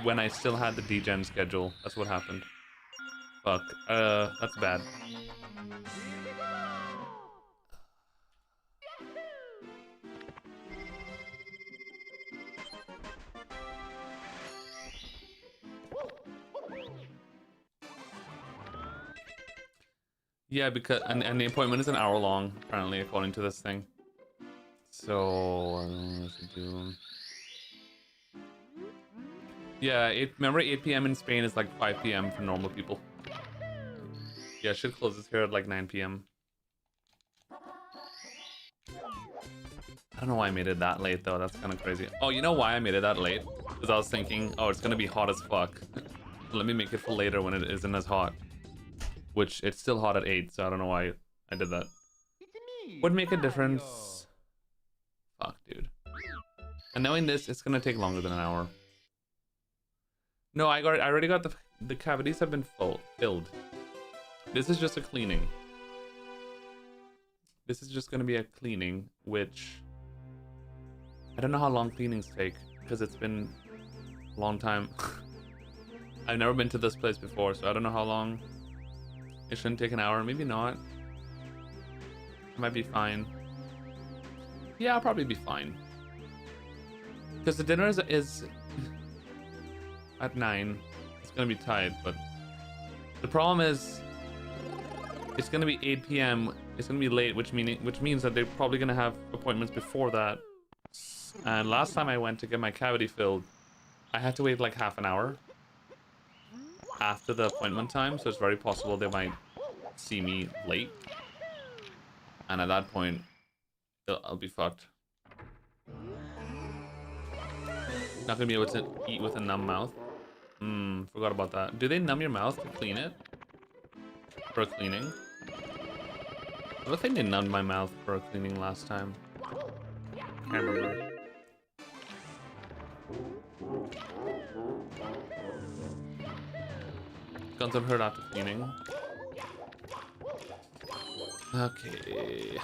when I still had the degen schedule. That's what happened. Fuck. That's bad. Yeah, because and the appointment is an hour long, apparently, according to this thing. So I don't know what to do. Yeah, remember 8 p.m. in Spain is like 5 p.m. for normal people. Yeah, shit closes here at like 9 p.m. I don't know why I made it that late though, that's kind of crazy. Oh, you know why I made it that late? Because I was thinking, oh, it's gonna be hot as fuck. Let me make it for later when it isn't as hot. Which, it's still hot at 8, so I don't know why I did that. Would make a difference. Fuck, dude. And knowing this, it's gonna take longer than an hour. No, I already got the cavities have been filled. This is just a cleaning. This is just gonna be a cleaning, which I don't know how long cleanings take because it's been a long time. I've never been to this place before, so I don't know how long. It shouldn't take an hour, maybe not. It might be fine. Yeah, I'll probably be fine. Because the dinner is at 9. It's gonna be tight, but the problem is it's gonna be 8 p.m. It's gonna be late, which means that they're probably gonna have appointments before that. And last time I went to get my cavity filled, I had to wait like half an hour after the appointment time, so it's very possible they might see me late. And at that point, I'll be fucked. Not gonna be able to eat with a numb mouth. Forgot about that. Do they numb your mouth to clean it? For a cleaning? I don't think they numbed my mouth for a cleaning last time. Can't remember. Guns unheard after cleaning. Okay.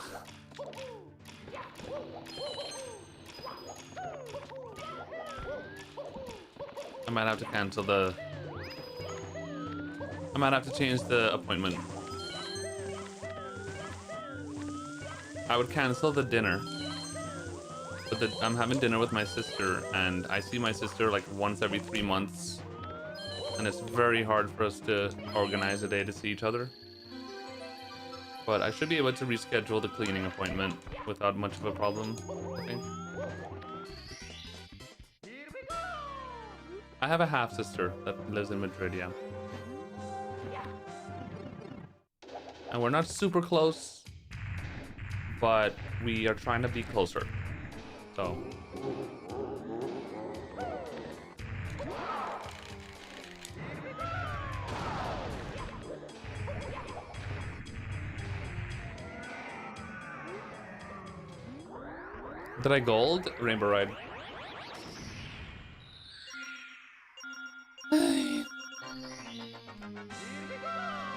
I might have to cancel the... I might have to change the appointment. I would cancel the dinner. But I'm having dinner with my sister, and I see my sister like once every 3 months. And it's very hard for us to organize a day to see each other. But I should be able to reschedule the cleaning appointment without much of a problem, I think. I have a half-sister that lives in Madrid, yeah. And we're not super close, but we are trying to be closer. So... Did I gold? Rainbow Ride.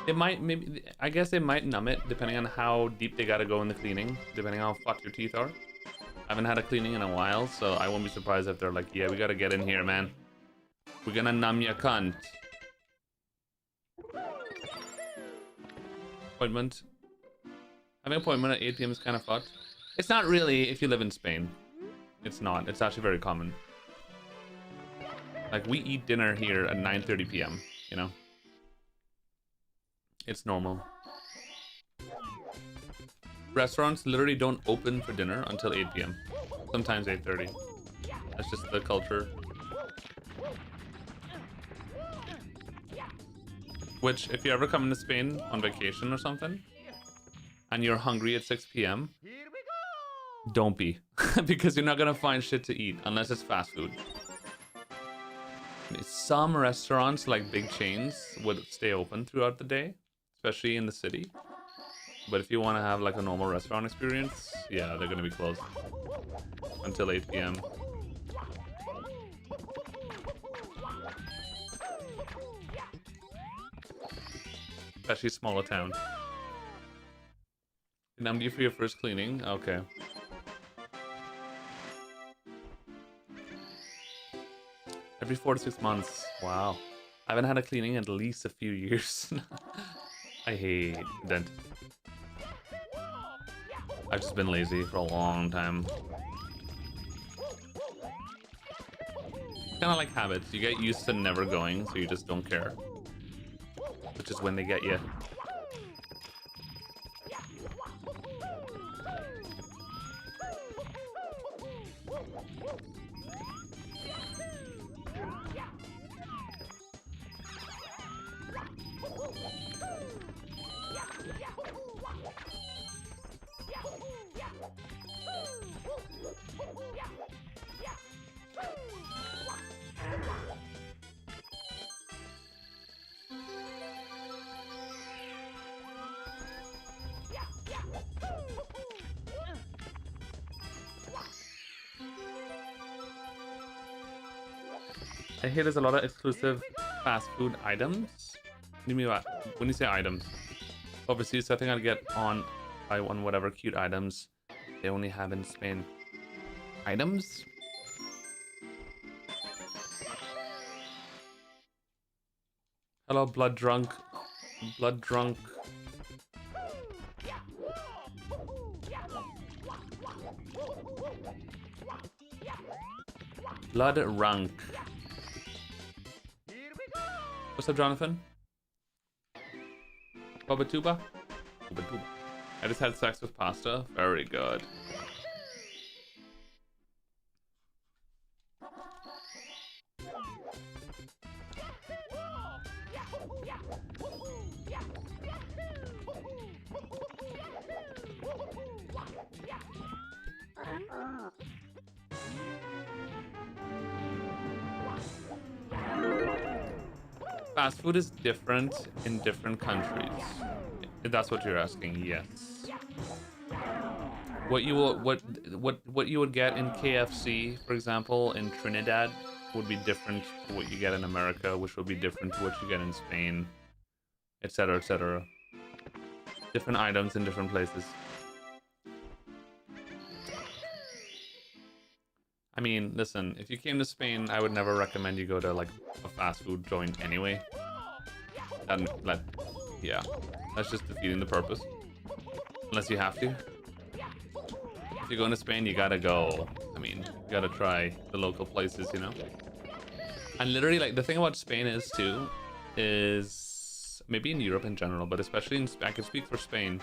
It might, maybe, I guess it might numb it, depending on how deep they gotta go in the cleaning, depending on how fucked your teeth are. I haven't had a cleaning in a while, so I won't be surprised if they're like, yeah, we gotta get in here, man. We're gonna numb your cunt. Appointment. Having an appointment at 8 p.m. is kind of fucked. It's not really if you live in Spain. It's not. It's actually very common. Like, we eat dinner here at 9:30 p.m., you know? It's normal. Restaurants literally don't open for dinner until 8 p.m. Sometimes 8:30. That's just the culture. Which, if you ever come into Spain on vacation or something, and you're hungry at 6 p.m., don't be. Because you're not gonna find shit to eat unless it's fast food. Some restaurants, like big chains, would stay open throughout the day, especially in the city. But if you want to have like a normal restaurant experience, yeah, they're gonna be closed until 8 p.m. Especially smaller town. Numbed you for your first cleaning? Okay. Every 4 to 6 months. Wow. I haven't had a cleaning in at least a few years. I hate dent. I've just been lazy for a long time. Kind of like habits. You get used to never going, so you just don't care. Which is when they get you. I hear there's a lot of exclusive fast food items. What do you mean by, when you say items? Overseas, I think I'd get on whatever cute items they only have in Spain. Items? Hello, blood drunk. Blood drunk. Blood rank. What's up, Jonathan? Babatuba? Babatuba. I just had sex with pasta. Very good. Fast food is different in different countries. If that's what you're asking, yes. What you would get in KFC, for example, in Trinidad, would be different to what you get in America, which would be different to what you get in Spain, etc., etc. Different items in different places. I mean, listen, if you came to Spain, I would never recommend you go to like a fast food joint anyway. And like, yeah, that's just defeating the purpose. Unless you have to. If you're going to Spain, you gotta go. I mean, you gotta try the local places, you know? And literally, like, the thing about Spain is, too, is maybe in Europe in general, but especially in I can speak for Spain.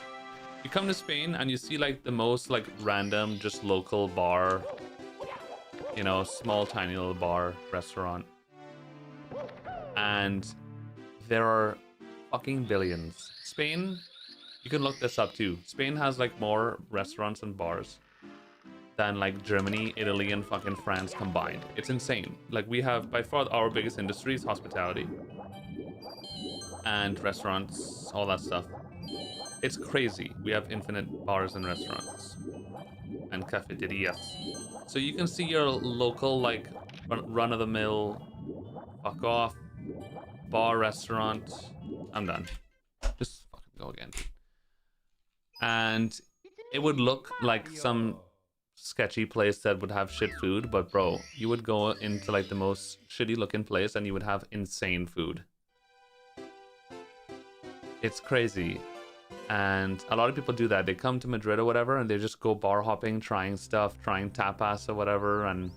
You come to Spain and you see, like, the most, like, random, just local bar, you know, small, tiny little bar, restaurant. And there are fucking billions. Spain, you can look this up, too. Spain has, like, more restaurants and bars than like Germany, Italy, and fucking France combined. It's insane. Like we have by far our biggest industry is hospitality and restaurants, all that stuff. It's crazy. We have infinite bars and restaurants and cafeterias. So you can see your local like run-of-the-mill fuck off bar restaurant. I'm done. Just fucking go again. And it would look like some sketchy place that would have shit food, but bro, you would go into like the most shitty looking place and you would have insane food. It's crazy. And a lot of people do that. They come to Madrid or whatever and they just go bar hopping, trying stuff, trying tapas or whatever, and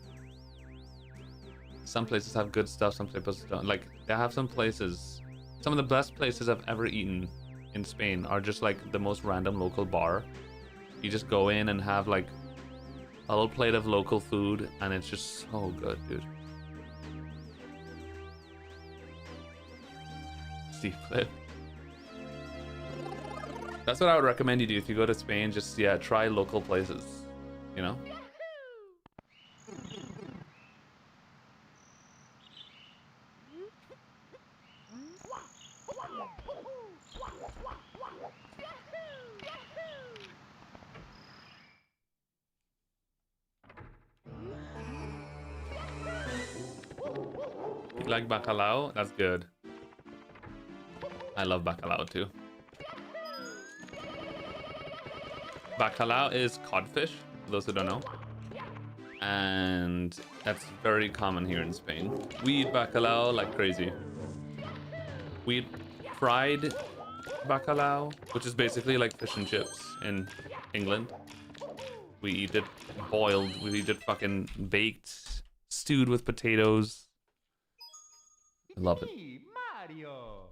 some places have good stuff, some places don't. Like they have some places, some of the best places I've ever eaten in Spain are just like the most random local bar. You just go in and have like a little plate of local food, and it's just so good, dude. Steep flip. That's what I would recommend you do if you go to Spain. Just, yeah, try local places, you know? You like bacalao? That's good. I love bacalao too. Bacalao is codfish, for those who don't know. And that's very common here in Spain. We eat bacalao like crazy. We eat fried bacalao, which is basically like fish and chips in England. We eat it boiled, we eat it fucking baked, stewed with potatoes. I love it. Mario.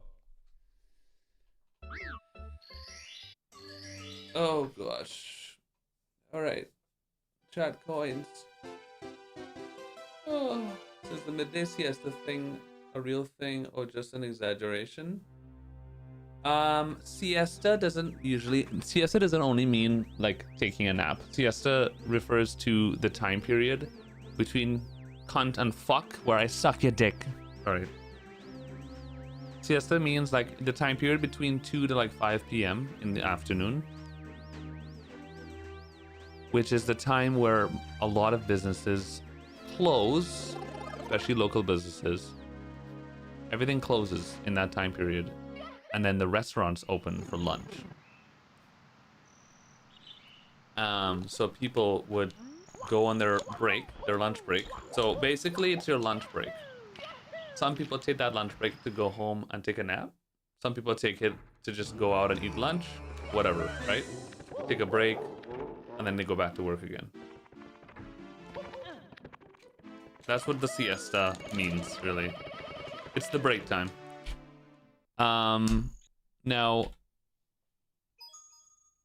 Oh gosh. Alright. Chat coins. Oh, is the midday siesta thing a real thing or just an exaggeration? Siesta doesn't only mean like taking a nap. Siesta refers to the time period between cunt and fuck where I suck your dick. Alright. Siesta means like the time period between 2 to like 5 p.m. in the afternoon, which is the time where a lot of businesses close, especially local businesses. Everything closes in that time period, and then the restaurants open for lunch. So people would go on their break, their lunch break. So basically it's your lunch break. Some people take that lunch break to go home and take a nap. Some people take it to just go out and eat lunch, whatever, right? Take a break, and then they go back to work again. That's what the siesta means, really. It's the break time. Now...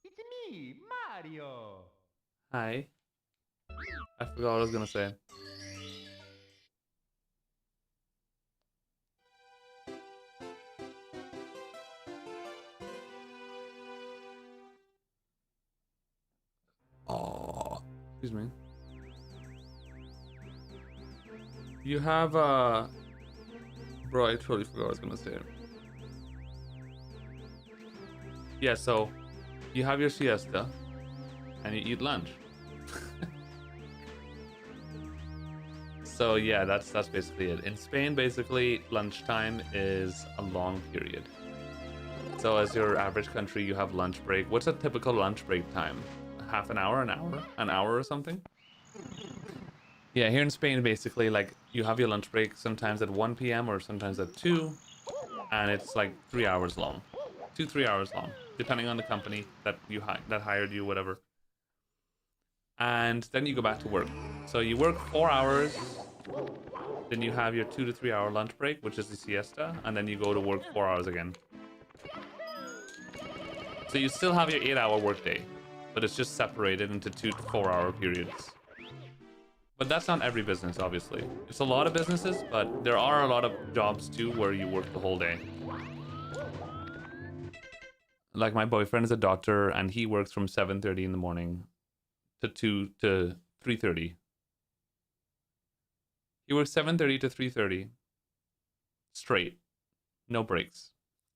It's me, Mario. Hi. I forgot what I was gonna say. Oh, excuse me. You have bro, I totally forgot what I was gonna say. Yeah, so you have your siesta and you eat lunch. So yeah, that's basically it. In Spain, basically lunchtime is a long period. So as your average country, you have lunch break. What's a typical lunch break time? Half an hour, an hour or something? Yeah, here in Spain, basically, like, you have your lunch break sometimes at 1 p.m. or sometimes at 2, and it's like 3 hours long. 2-3 hours long, depending on the company that that hired you, whatever. And then you go back to work. So you work 4 hours, then you have your 2 to 3 hour lunch break, which is the siesta, and then you go to work 4 hours again. So you still have your 8-hour workday, but it's just separated into 2 to 4 hour periods. But that's not every business, obviously. It's a lot of businesses, but there are a lot of jobs too where you work the whole day. Like my boyfriend is a doctor and he works from 7:30 in the morning to 3:30. He works 7:30 to 3:30 straight, no breaks,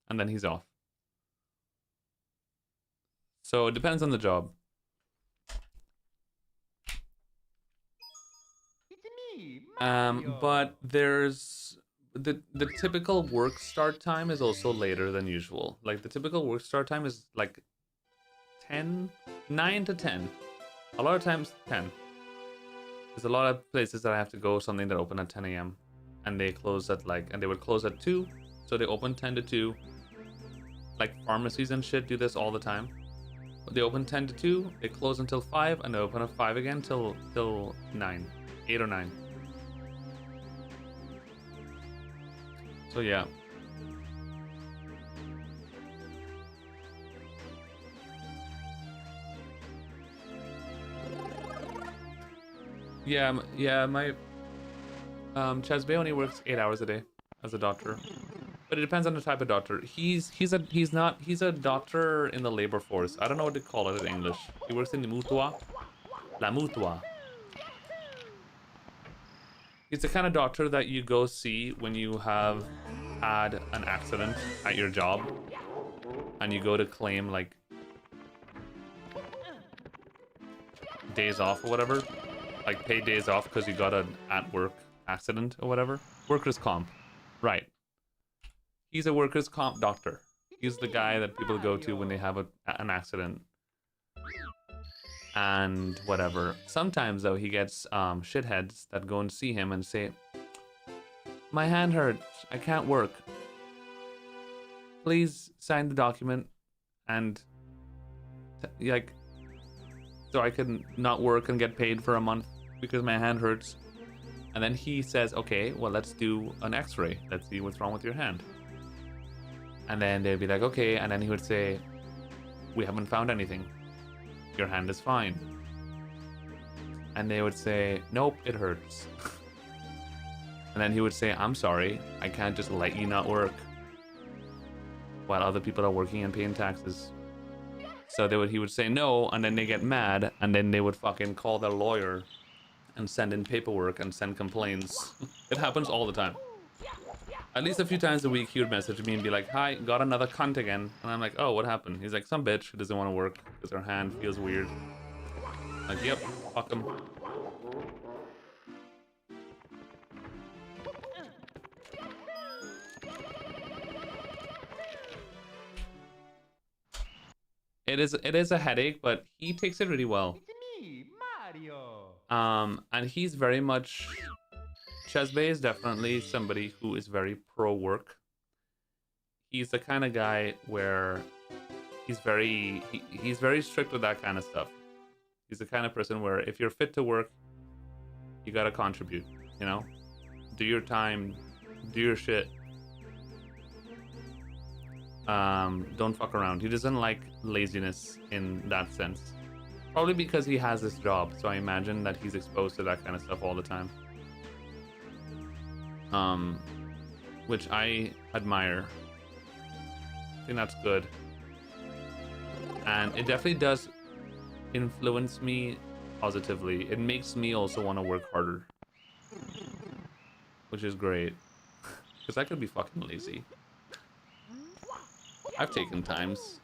and then he's off. So it depends on the job. But there's the typical work start time is also later than usual. Like the typical work start time is like 9 to 10. A lot of times 10. There's a lot of places that I have to go, something that open at 10 a.m. and they close at and they would close at 2. So they open 10 to 2. Like pharmacies and shit do this all the time. They open 10 to 2, they close until 5, and they open at 5 again till 9. 8 or 9. So yeah. Yeah, my Chesbe only works 8 hours a day as a doctor. But it depends on the type of doctor. He's a doctor in the labor force. I don't know what to call it in English. He works in the mutua. La mutua. He's the kind of doctor that you go see when you have had an accident at your job and you go to claim like days off or whatever, like paid days off because you got an at work accident or whatever. Workers' comp, right? He's a workers' comp doctor. He's the guy that people go to when they have an accident and whatever. Sometimes though he gets shitheads that go and see him and say, my hand hurts, I can't work, please sign the document and like so I can not work and get paid for a month because my hand hurts. And then he says, okay, well, let's do an x-ray, let's see what's wrong with your hand. And then they'd be like, okay, and then he would say, we haven't found anything, your hand is fine. And they would say, nope, it hurts. And then he would say, I'm sorry, I can't just let you not work while other people are working and paying taxes. So he would say no, and then they get mad, and then they would fucking call their lawyer and send in paperwork and send complaints. It happens all the time. At least a few times a week he would message me and be like, hi, got another cunt again. And I'm like, oh, what happened? He's like, some bitch who doesn't want to work because her hand feels weird. I'm like, yep, fuck him. It is a headache, but he takes it really well. It's me, Mario. And he's very much... Chesbe is definitely somebody who is very pro-work. He's the kind of guy where he's very strict with that kind of stuff. He's the kind of person where if you're fit to work, you gotta contribute, you know? Do your time, do your shit. Don't fuck around. He doesn't like laziness in that sense. Probably because he has this job, so I imagine that he's exposed to that kind of stuff all the time. Which I admire. I think that's good. And it definitely does influence me positively. It makes me also want to work harder. Which is great. Because I could be fucking lazy. I've taken times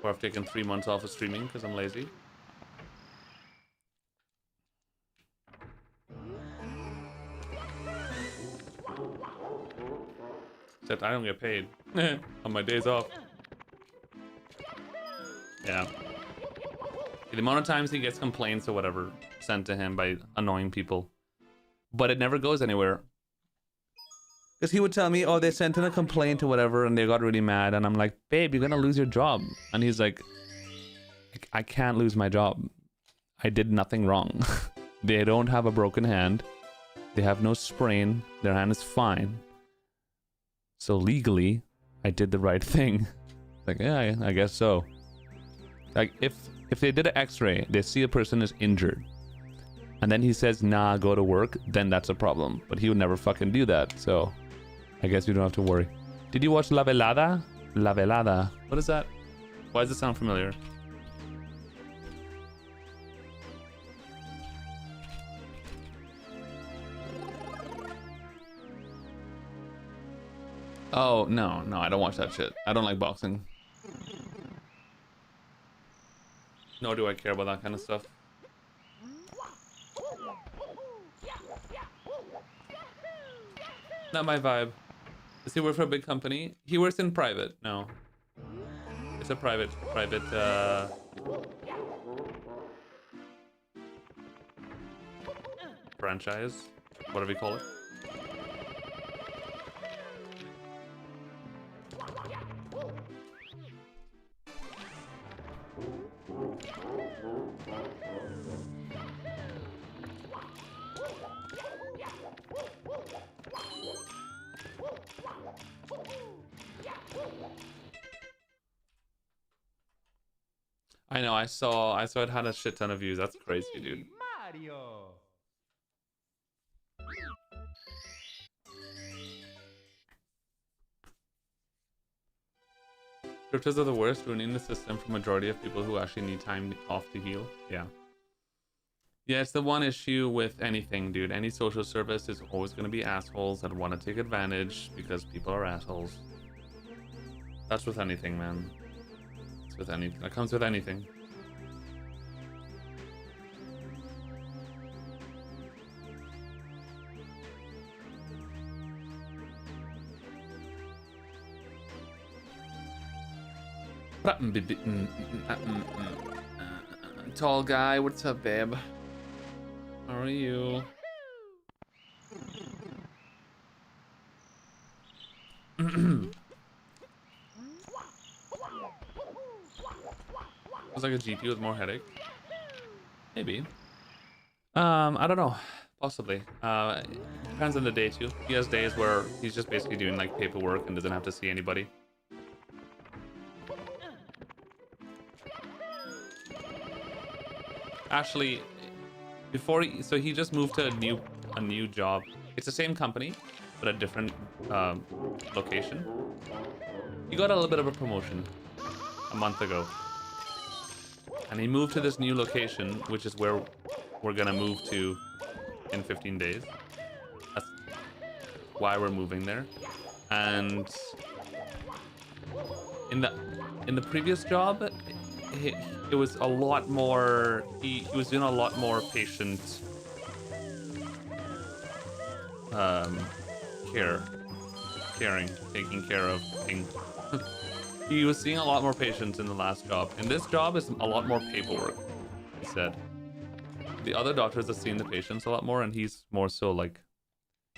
where I've taken 3 months off of streaming because I'm lazy. Except I don't get paid on my days off. Yeah. The amount of times he gets complaints or whatever. sent to him by annoying people, but it never goes anywhere. Because he would tell me, oh, they sent in a complaint or whatever, and they got really mad. And I'm like, babe, you're gonna lose your job. And he's like, I can't lose my job. I did nothing wrong. They don't have a broken hand. They have no sprain. Their hand is fine. So legally, I did the right thing. Like, yeah, I guess so. Like, if they did an x-ray, they see a person is injured, and then he says, nah, go to work, then that's a problem. But he would never fucking do that, so I guess we don't have to worry. Did you watch La Velada? La Velada. What is that? Why does it sound familiar? Oh, no, I don't watch that shit. I don't like boxing. Nor do I care about that kind of stuff. Not my vibe. Does he work for a big company? He works in private. No. It's a private, franchise. Whatever you call it. I know, I saw it had a shit ton of views. That's crazy, dude. Mario. Cryptos are the worst, ruining the system for majority of people who actually need time off to heal. Yeah. Yeah, it's the one issue with anything, dude. Any social service is always going to be assholes that want to take advantage because people are assholes. That's with anything, man. It's with anything. That comes with anything. Tall guy, what's up, babe? How are you? Was like a GP with more headache? Maybe. I don't know. Possibly. Depends on the day too. He has days where he's just basically doing like paperwork and doesn't have to see anybody. Actually, so he just moved to a new job. It's the same company, but a different location. He got a little bit of a promotion a month ago, and he moved to this new location, which is where we're gonna move to in 15 days. That's why we're moving there. And in the previous job, it was a lot more. He was doing a lot more patient taking care of things. He was seeing a lot more patients in the last job. In this job is a lot more paperwork, he said. The other doctors are seeing the patients a lot more, and he's more so like,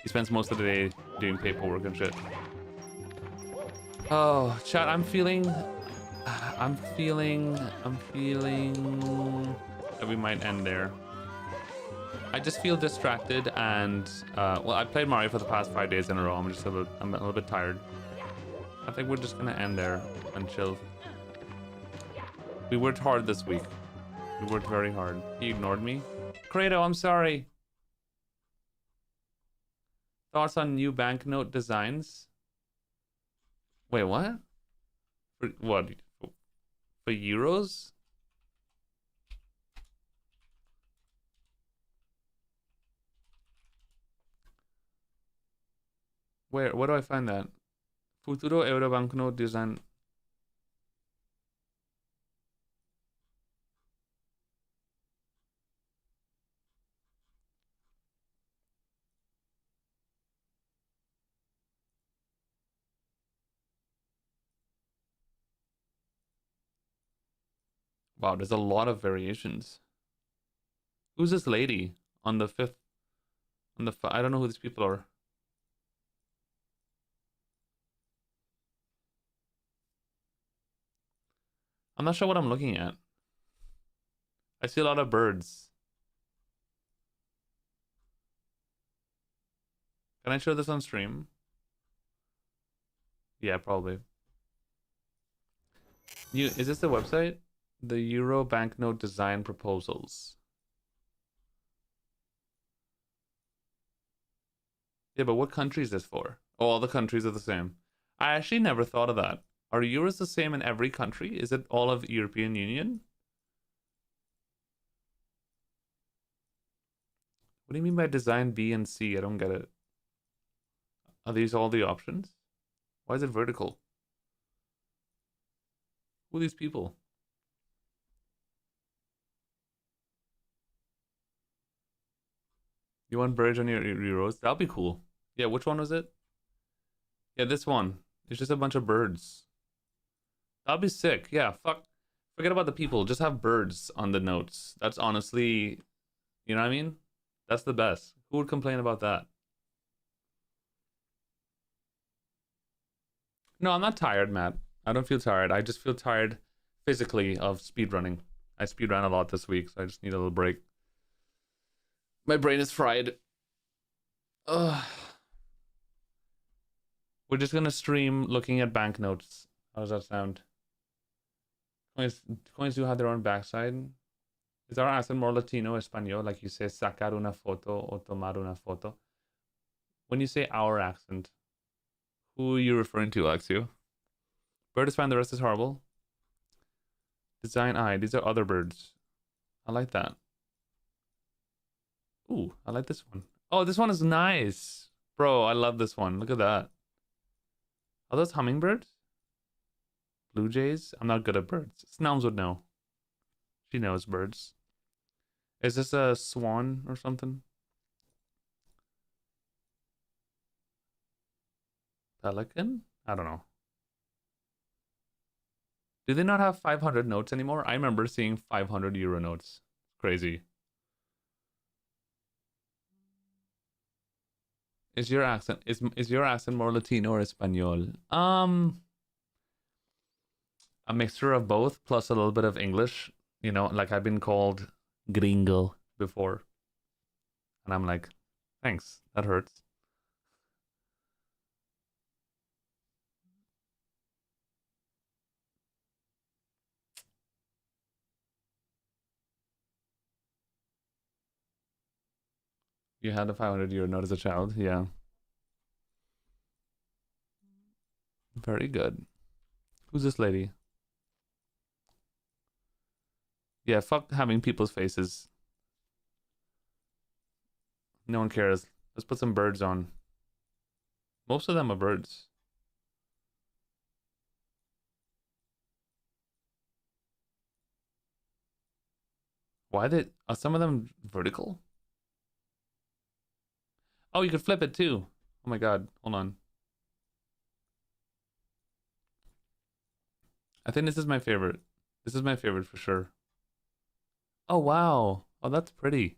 he spends most of the day doing paperwork and shit. Oh, chat, I'm feeling that we might end there. I just feel distracted, and well, I played Mario for the past 5 days in a row. I'm a little bit tired. I think we're just gonna end there and chill. We worked hard this week. We worked very hard. He ignored me. Credo, I'm sorry. Thoughts on new banknote designs? Wait, what? For what? For euros? Where do I find that? Futuro Euro banknote design. Wow, there's a lot of variations. Who's this lady on the fifth? I don't know who these people are. I'm not sure what I'm looking at. I see a lot of birds. Can I show this on stream? Yeah, probably. Is this the website? The Euro banknote design proposals. Yeah, but what country is this for? Oh, all the countries are the same. I actually never thought of that. Are euros the same in every country? Is it all of European Union? What do you mean by design B and C? I don't get it. Are these all the options? Why is it vertical? Who are these people? You want birds on your euros? That'll be cool. Yeah, which one was it? Yeah, this one. It's just a bunch of birds. That'll be sick. Yeah, forget about the people. Just have birds on the notes. That's honestly, you know what I mean? That's the best. Who would complain about that? No, I'm not tired, Matt. I don't feel tired. I just feel tired physically of speedrunning. I speedran a lot this week, so I just need a little break. My brain is fried. Ugh. We're just gonna stream looking at banknotes. How does that sound? Coins do have their own backside. Is our accent more Latino, Espanol? Like you say, sacar una foto or tomar una foto. When you say our accent, who are you referring to, Alexio? Bird is fine, the rest is horrible. Design eye. These are other birds. I like that. Ooh, I like this one. Oh, this one is nice. Bro, I love this one. Look at that. Are those hummingbirds? Blue jays? I'm not good at birds. Snelms would know. She knows birds. Is this a swan or something? Pelican? I don't know. Do they not have 500 notes anymore? I remember seeing 500 euro notes. Crazy. Is your accent more Latino or Espanol? A mixture of both, plus a little bit of English. You know, like I've been called gringo before. And I'm like, thanks, that hurts. You had a 500 euro note as a child, yeah. Very good. Who's this lady? Yeah, fuck having people's faces. No one cares. Let's put some birds on. Most of them are birds. Are some of them vertical? Oh, you could flip it too. Oh my god, hold on. I think this is my favorite. This is my favorite for sure. Oh wow. Oh, that's pretty.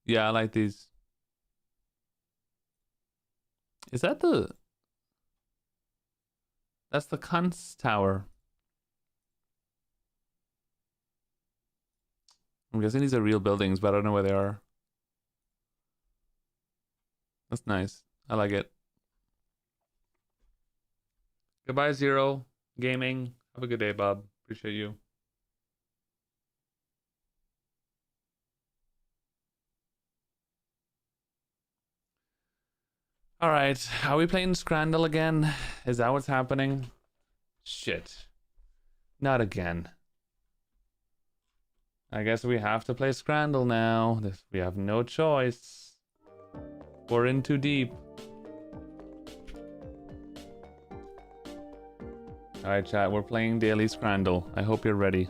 Yeah, I like these. Is that That's the Kunst Tower. I'm guessing these are real buildings, but I don't know where they are. That's nice. I like it. Goodbye, Zero Gaming. Have a good day, Bob. Appreciate you. All right. Are we playing Scrandle again? Is that what's happening? Shit. Not again. I guess we have to play Scrandle now. We have no choice. We're in too deep. Alright, chat, we're playing Daily Scrandle. I hope you're ready.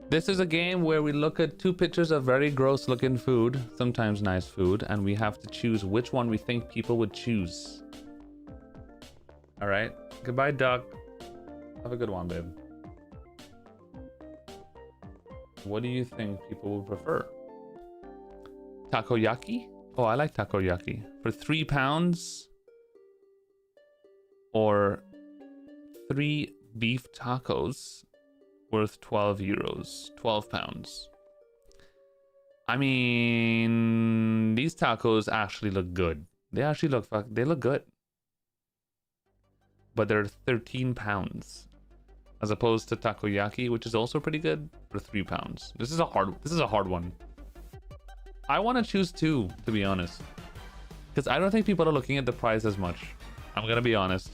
This is a game where we look at two pictures of very gross looking food, sometimes nice food, and we have to choose which one we think people would choose. Alright, goodbye, duck. Have a good one, babe. What do you think people would prefer? Takoyaki? Oh, I like takoyaki. For £3 or 3 beef tacos worth 12 euros, 12 pounds. I mean, these tacos actually look good. They actually look good. But they're 13 pounds as opposed to takoyaki, which is also pretty good, for £3. This is a hard one. I want to choose 2, to be honest, because I don't think people are looking at the price as much. I'm gonna be honest.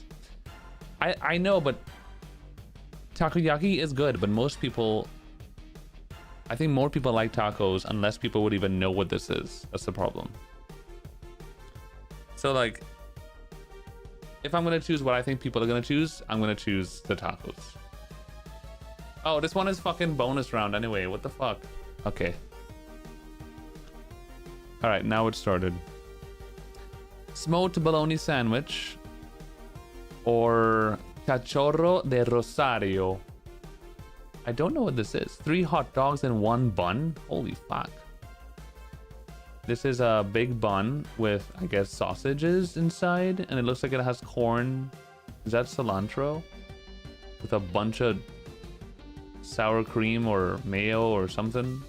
I know, but takoyaki is good, but most people, I think more people like tacos unless people would even know what this is. That's the problem. So like, if I'm gonna choose what I think people are gonna choose, I'm gonna choose the tacos. Oh, this one is fucking bonus round anyway. What the fuck? Okay. All right, now it started. Smoked bologna sandwich or cachorro de Rosario. I don't know what this is. 3 hot dogs and 1 bun. Holy fuck. This is a big bun with, I guess, sausages inside, and it looks like it has corn. Is that cilantro? With a bunch of sour cream or mayo or something.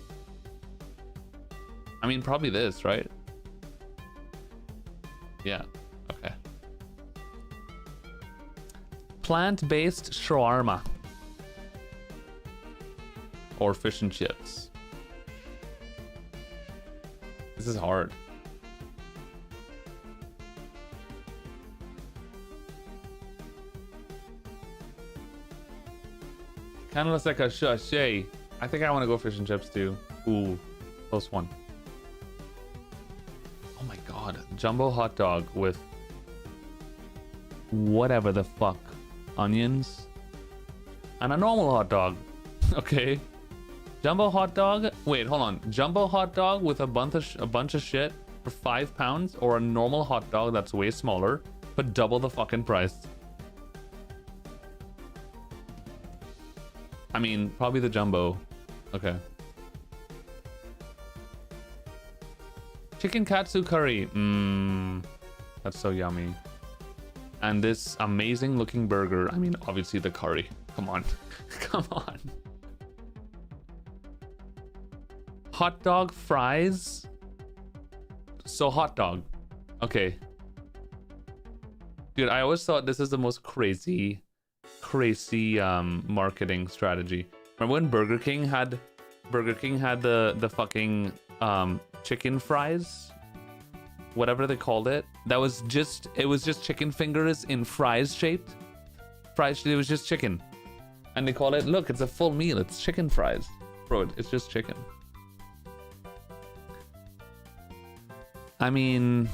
I mean, probably this, right? Yeah, okay. Plant-based shawarma. Or fish and chips. This is hard. Kind of looks like a sachet. I think I want to go fish and chips too. Ooh, close one. Oh my god. Jumbo hot dog with whatever the fuck. Onions. And a normal hot dog. Okay. Jumbo hot dog. Wait, hold on. Jumbo hot dog with a bunch of shit for £5, or a normal hot dog that's way smaller but double the fucking price. I mean, probably the jumbo. Okay. Chicken katsu curry. Mmm. That's so yummy. And this amazing looking burger. I mean, obviously the curry. Come on. Come on. Hot dog fries. So hot dog. Okay. Dude, I always thought this is the most crazy marketing strategy. Remember when Burger King had the fucking chicken fries? Whatever they called it. It was just chicken fingers in fries shaped. It was just chicken. And they call it, look, it's a full meal. It's chicken fries. Bro, it's just chicken. I mean,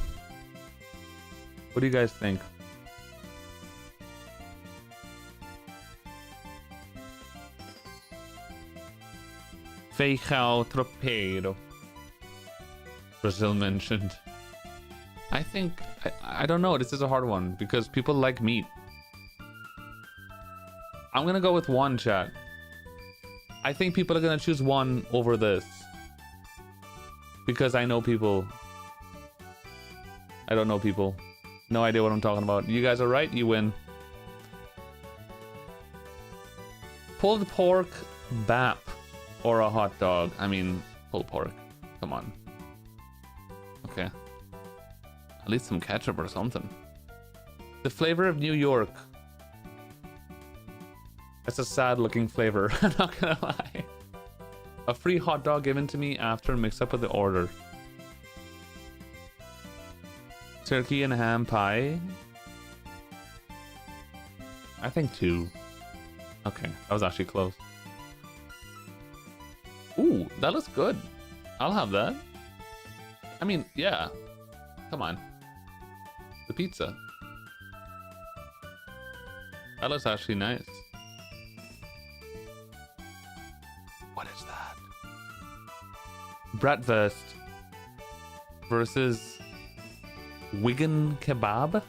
what do you guys think? Feijão tropeiro. Brazil mentioned. I think, I don't know. This is a hard one because people like meat. I'm gonna go with 1, chat. I think people are gonna choose 1 over this. Because I know people. I don't know people. No idea what I'm talking about. You guys are right, you win. Pulled pork bap or a hot dog. I mean, pulled pork. Come on. Okay. At least some ketchup or something. The flavor of New York. That's a sad looking flavor. I'm not gonna lie. A free hot dog given to me after mix up with the order. Turkey and ham pie. I think 2. Okay, that was actually close. Ooh, that looks good. I'll have that. I mean, yeah. Come on. The pizza. That looks actually nice. What is that? Bratwurst versus Wigan kebab.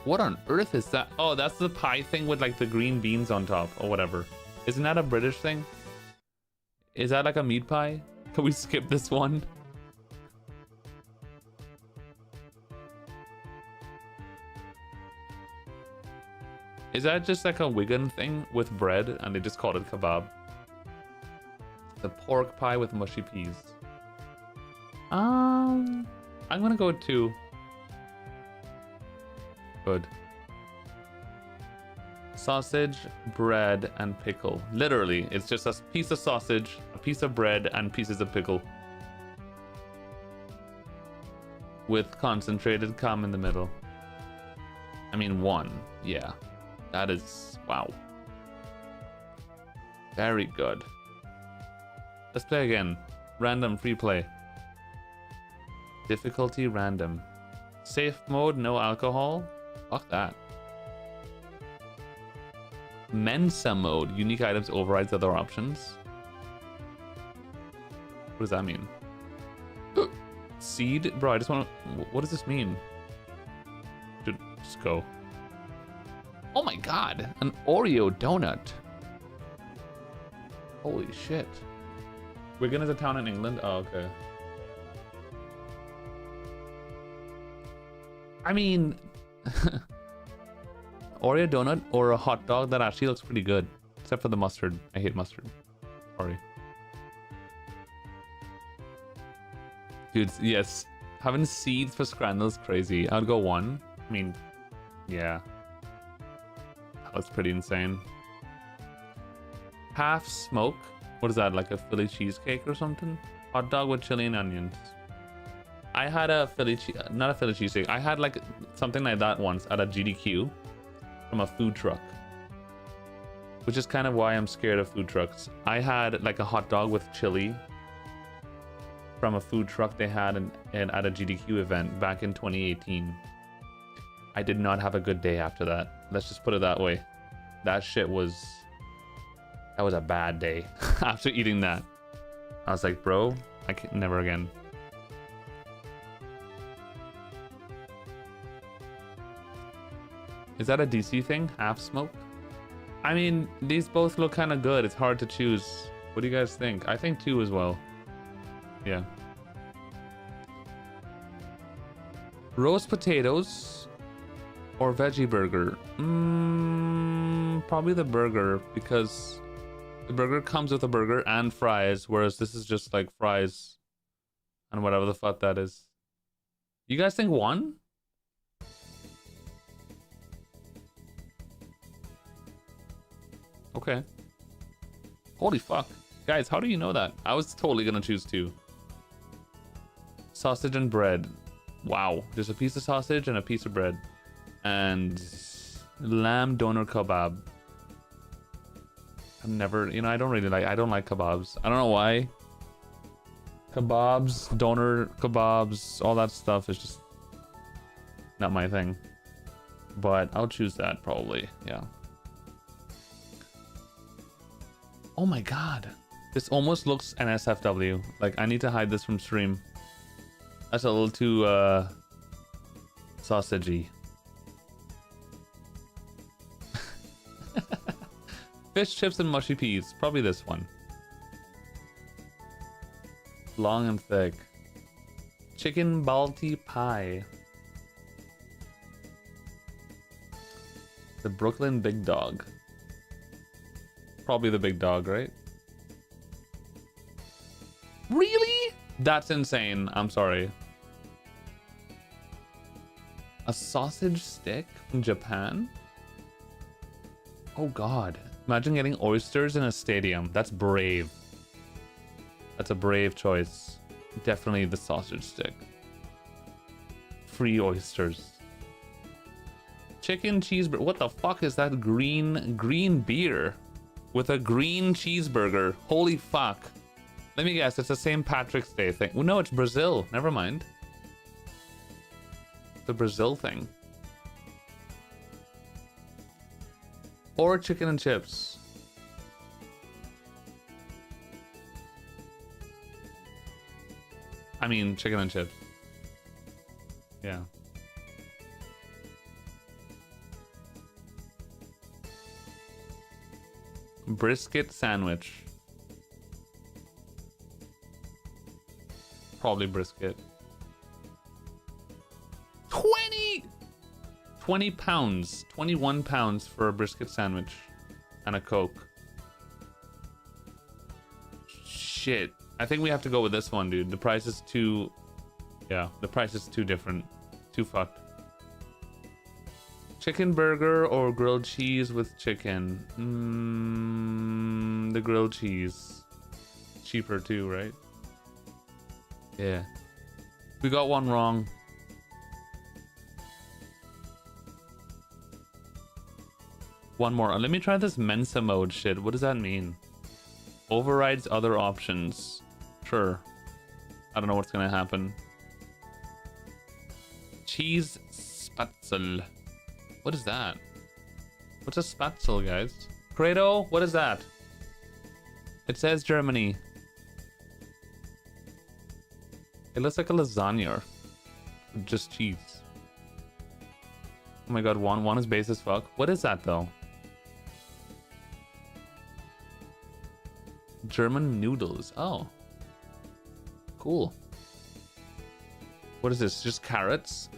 What on earth is that? Oh, that's the pie thing with like the green beans on top or whatever. Isn't that a British thing? Is that like a meat pie? Can we skip this one? Is that just like a Wigan thing with bread and they just called it kebab? The pork pie with mushy peas. I'm gonna go with 2. Good. Sausage, bread, and pickle. Literally, it's just a piece of sausage, a piece of bread, and pieces of pickle. With concentrated cum in the middle. I mean, 1. Yeah. That is... wow. Very good. Let's play again. Random free play. Difficulty random. Safe mode, no alcohol. Fuck that. Mensa mode. Unique items overrides other options. What does that mean? Seed? Bro, I just want to... what does this mean? Should just go. Oh my god! An Oreo donut. Holy shit. Wigan is a town in England? Oh, okay. I mean... Oreo donut or a hot dog that actually looks pretty good. Except for the mustard. I hate mustard. Sorry. Dude, yes. Having seeds for scramble is crazy. I'd go 1. I mean, yeah. That's pretty insane. Half smoke. What is that? Like a Philly cheesecake or something? Hot dog with chili and onions. I had a not a Philly cheesesteak. I had like something like that once at a GDQ from a food truck, which is kind of why I'm scared of food trucks. I had like a hot dog with chili from a food truck they had at a GDQ event back in 2018. I did not have a good day after that. Let's just put it that way. That was a bad day after eating that. I was like, bro, I can never again. Is that a DC thing? Half smoke? I mean, these both look kind of good. It's hard to choose. What do you guys think? I think 2 as well. Yeah. Roast potatoes or veggie burger? Probably the burger, because the burger comes with a burger and fries, whereas this is just like fries and whatever the fuck that is. You guys think 1? Okay. Holy fuck. Guys, how do you know that? I was totally gonna choose 2. Sausage and bread. Wow. There's a piece of sausage and a piece of bread. And lamb doner kebab. I've never, you know, I don't like kebabs. I don't know why. Kebabs, doner kebabs, all that stuff is just not my thing. But I'll choose that probably, yeah. Oh my god. This almost looks NSFW. Like, I need to hide this from stream. That's a little too, sausagey. Fish chips and mushy peas. Probably this one. Long and thick. Chicken balti pie. The Brooklyn Big Dog. Probably the big dog, right? Really? That's insane. I'm sorry. A sausage stick from Japan? Oh god. Imagine getting oysters in a stadium. That's brave. That's a brave choice. Definitely the sausage stick. Free oysters. Chicken cheeseburger. What the fuck is that green beer? With a green cheeseburger. Holy fuck. Let me guess, it's the St. Patrick's Day thing. Well, no, it's Brazil. Never mind. The Brazil thing. Or chicken and chips. I mean, chicken and chips. Yeah. Brisket sandwich. Probably brisket. 20 pounds. 21 pounds for a brisket sandwich. And a Coke. Shit. I think we have to go with this one, dude. The price is too... Yeah, the price is too different. Too fucked. Chicken burger or grilled cheese with chicken? The grilled cheese. Cheaper too, right? Yeah. We got one wrong. One more. Let me try this Mensa mode shit. What does that mean? Overrides other options. Sure. I don't know what's gonna happen. Cheese spatzel. What is that? What's a spatzel, guys? Credo, what is that? It says Germany. It looks like a lasagna. Just cheese. Oh my god, one is base as fuck. What is that though? German noodles. Oh. Cool. What is this? Just carrots?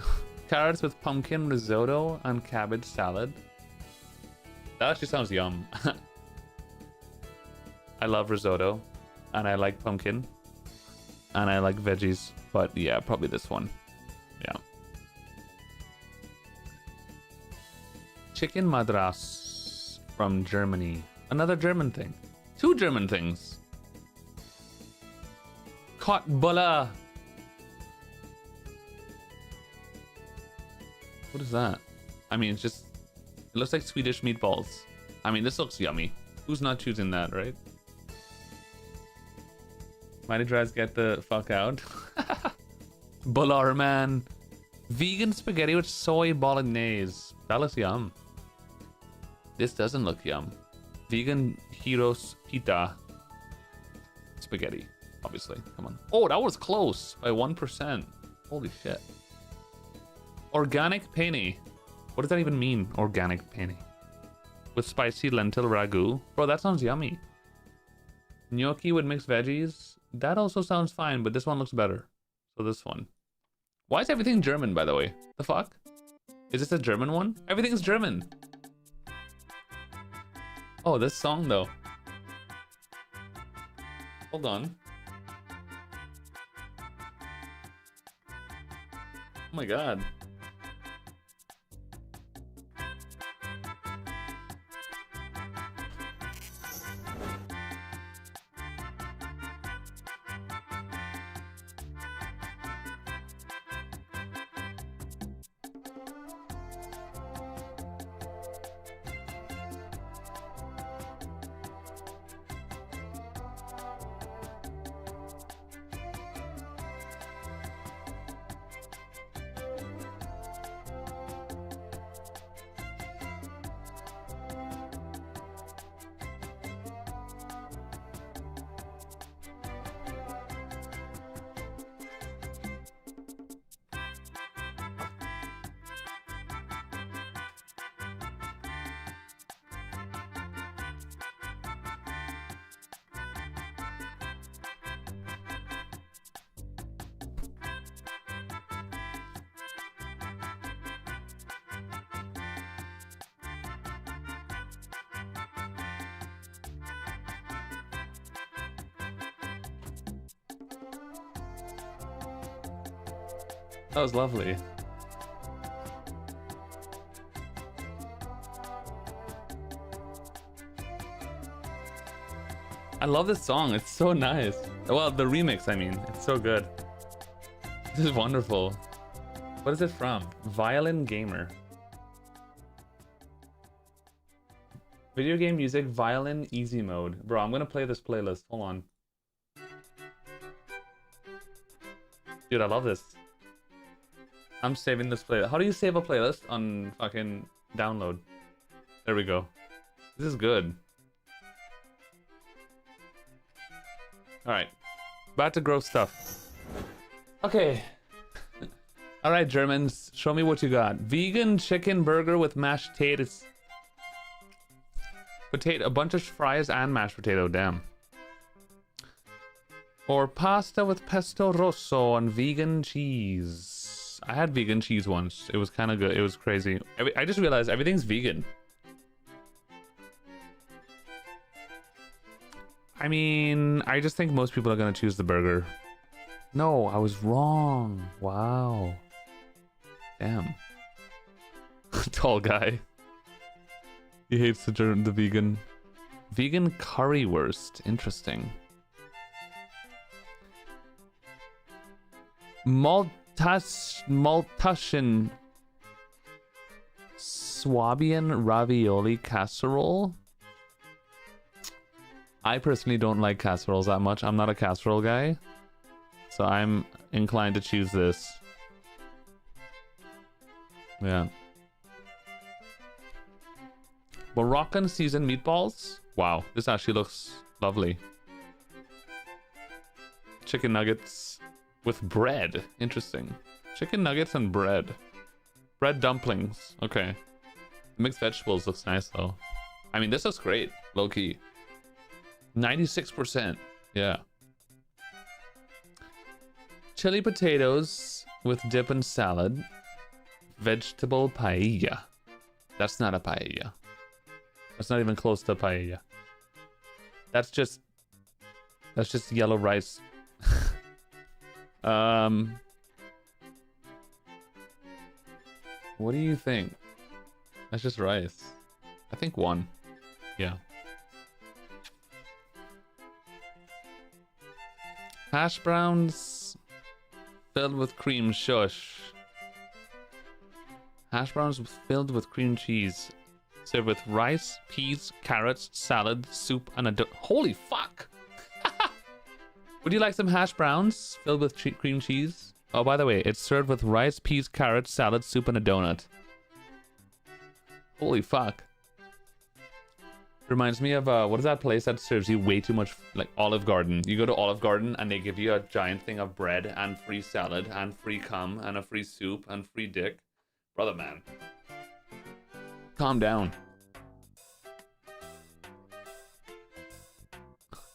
Carrots with pumpkin risotto and cabbage salad. That actually sounds yum. I love risotto. And I like pumpkin. And I like veggies. But yeah, probably this one. Yeah. Chicken madras from Germany. Another German thing. 2 German things. Kottbullar. What is that? I mean, it's just... It looks like Swedish meatballs. I mean, this looks yummy. Who's not choosing that, right? Mighty Dries, get the fuck out. Bullar, man. Vegan spaghetti with soy bolognese. That looks yum. This doesn't look yum. Vegan heroes pita. Spaghetti, obviously. Come on. Oh, that was close by 1%. Holy shit. Organic penne. What does that even mean? Organic penne. With spicy lentil ragu. Bro, that sounds yummy. Gnocchi with mixed veggies. That also sounds fine, but this one looks better. So this one. Why is everything German, by the way? The fuck? Is this a German one? Everything's German. Oh, this song though. Hold on. Oh my god. That was lovely. I love this song. It's so nice. Well, the remix, I mean. It's so good. This is wonderful. What is it from? Violin Gamer. Video game music, violin, easy mode. Bro, I'm gonna play this playlist. Hold on. Dude, I love this. I'm saving this playlist. How do you save a playlist on fucking download? There we go. This is good. Alright. About to grow stuff. Okay. Alright, Germans. Show me what you got. Vegan chicken burger with mashed potatoes. Potato, a bunch of fries and mashed potato, damn. Or pasta with pesto rosso and vegan cheese. I had vegan cheese once. It was kind of good. It was crazy. I just realized everything's vegan. I mean, I just think most people are going to choose the burger. No, I was wrong. Wow. Damn. Tall guy. He hates the vegan. Vegan currywurst. Interesting. Maltasian Swabian ravioli casserole. I personally don't like casseroles that much. I'm not a casserole guy, so I'm inclined to choose this. Yeah. Moroccan seasoned meatballs. Wow, this actually looks lovely. Chicken nuggets with bread. Interesting. Chicken nuggets and bread. Bread dumplings. Okay. Mixed vegetables looks nice though. I mean, this looks great. Low key. 96%. Yeah. Chili potatoes with dip and salad. Vegetable paella. That's not a paella. That's not even close to paella. That's just yellow rice. What do you think? That's just rice. I think 1. Yeah. Hash browns filled with cream shush. Hash browns filled with cream cheese. Served with rice, peas, carrots, salad, soup, and a holy fuck! Would you like some hash browns filled with cream cheese? Oh, by the way, it's served with rice, peas, carrots, salad, soup, and a donut. Holy fuck. Reminds me of, what is that place that serves you way too much, like Olive Garden? You go to Olive Garden and they give you a giant thing of bread and free salad and free cum and a free soup and free dick. Brother, man. Calm down.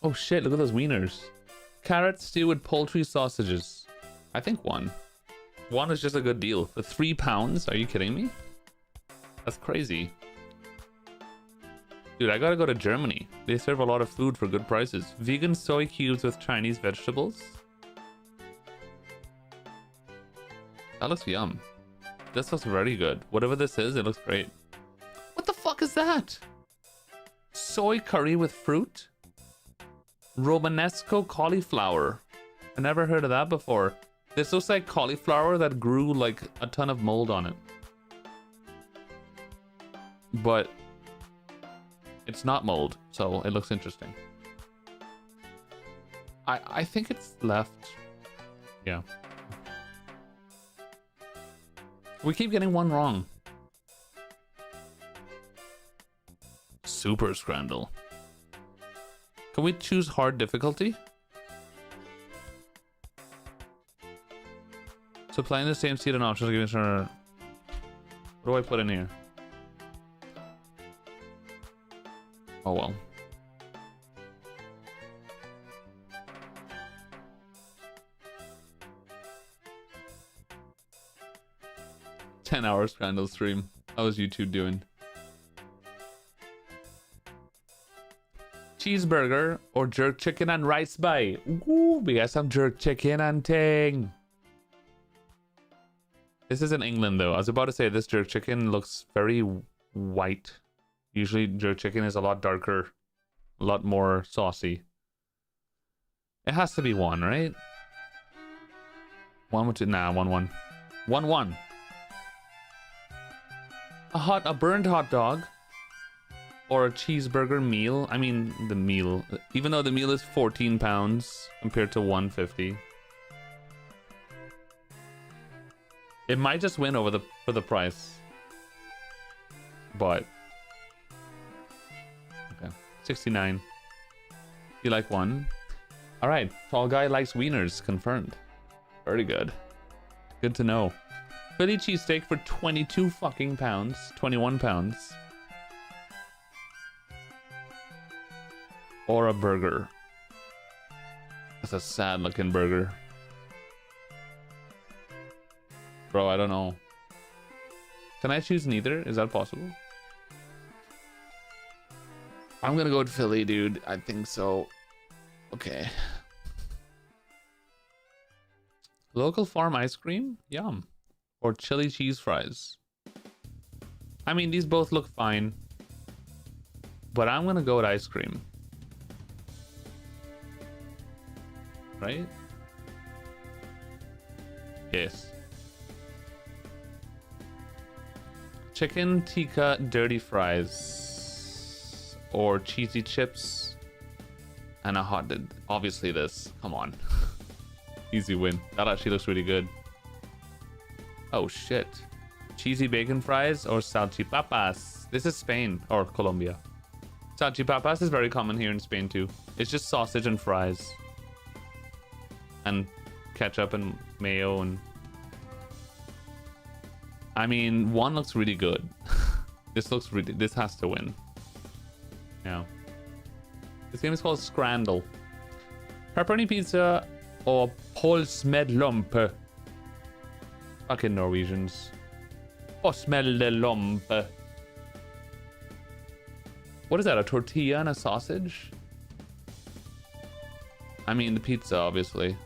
Oh shit, look at those wieners. Carrot stew with poultry sausages. I think 1. 1 is just a good deal. For £3? Are you kidding me? That's crazy. Dude, I gotta go to Germany. They serve a lot of food for good prices. Vegan soy cubes with Chinese vegetables. That looks yum. This looks very good. Whatever this is, it looks great. What the fuck is that? Soy curry with fruit? Romanesco cauliflower. I never heard of that before. This looks like cauliflower that grew like a ton of mold on it. But it's not mold, so it looks interesting. I think it's left. Yeah. We keep getting 1 wrong. Super Scramble. Can we choose hard difficulty? Supplying the same seed and options giving us. What do I put in here? Oh well. $10 Scramble stream. How was YouTube doing? Cheeseburger or jerk chicken and rice bite? Ooh, we got some jerk chicken and ting. This is in England though. I was about to say this jerk chicken looks very white. Usually jerk chicken is a lot darker, a lot more saucy. It has to be 1, right? 1 with 2. Nah, 1-1. 1-1. A burned hot dog or a cheeseburger meal. I mean the meal, even though the meal is £14 compared to $1.50. It might just win over for the price. But okay, 69. You like 1? All right, tall guy likes wieners. Confirmed. Very good. Good to know. Philly cheesesteak for 22 fucking pounds. 21 pounds. or a burger? That's a sad looking burger. Bro, I don't know. Can I choose neither? Is that possible? I'm gonna go with Philly, dude. I think so. Okay. Local farm ice cream? Yum. Or chili cheese fries? I mean, these both look fine. But I'm gonna go with ice cream. Right? Yes. Chicken tikka dirty fries. Or cheesy chips. And a hot dog. Obviously this. Come on. Easy win. That actually looks really good. Oh shit. Cheesy bacon fries or salchipapas? This is Spain or Colombia. Salchipapas is very common here in Spain too. It's just sausage and fries. And ketchup and mayo and... I mean, one looks really good. This has to win. Yeah. This game is called Scrandle. Pepperoni pizza or polsmedlompe. Fucking Norwegians. Polsmedlompe. What is that? A tortilla and a sausage? I mean the pizza, obviously.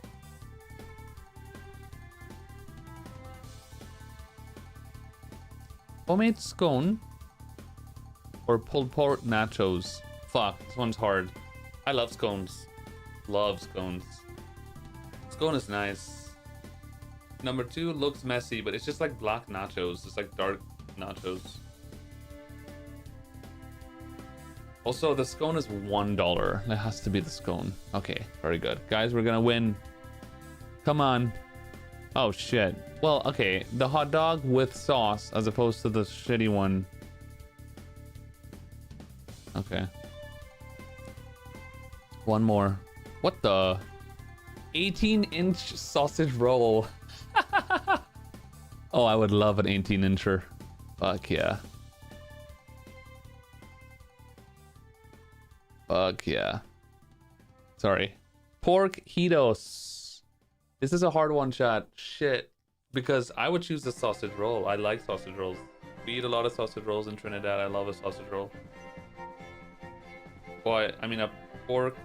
Homemade scone or pulled pork nachos. Fuck, this one's hard. I love scones. Love scones. Scone is nice. Number 2 looks messy, but it's just like black nachos. It's like dark nachos. Also, the scone is $1. It has to be the scone. Okay, very good. Guys, we're gonna win. Come on. Oh, shit. Well, okay. The hot dog with sauce as opposed to the shitty one. Okay. One more. What the? 18-inch sausage roll. Oh, I would love an 18-incher. Fuck yeah. Fuck yeah. Sorry. Pork Hitos. This is a hard one, chat. Shit. Because I would choose the sausage roll. I like sausage rolls. We eat a lot of sausage rolls in Trinidad. I love a sausage roll. But, I mean, a pork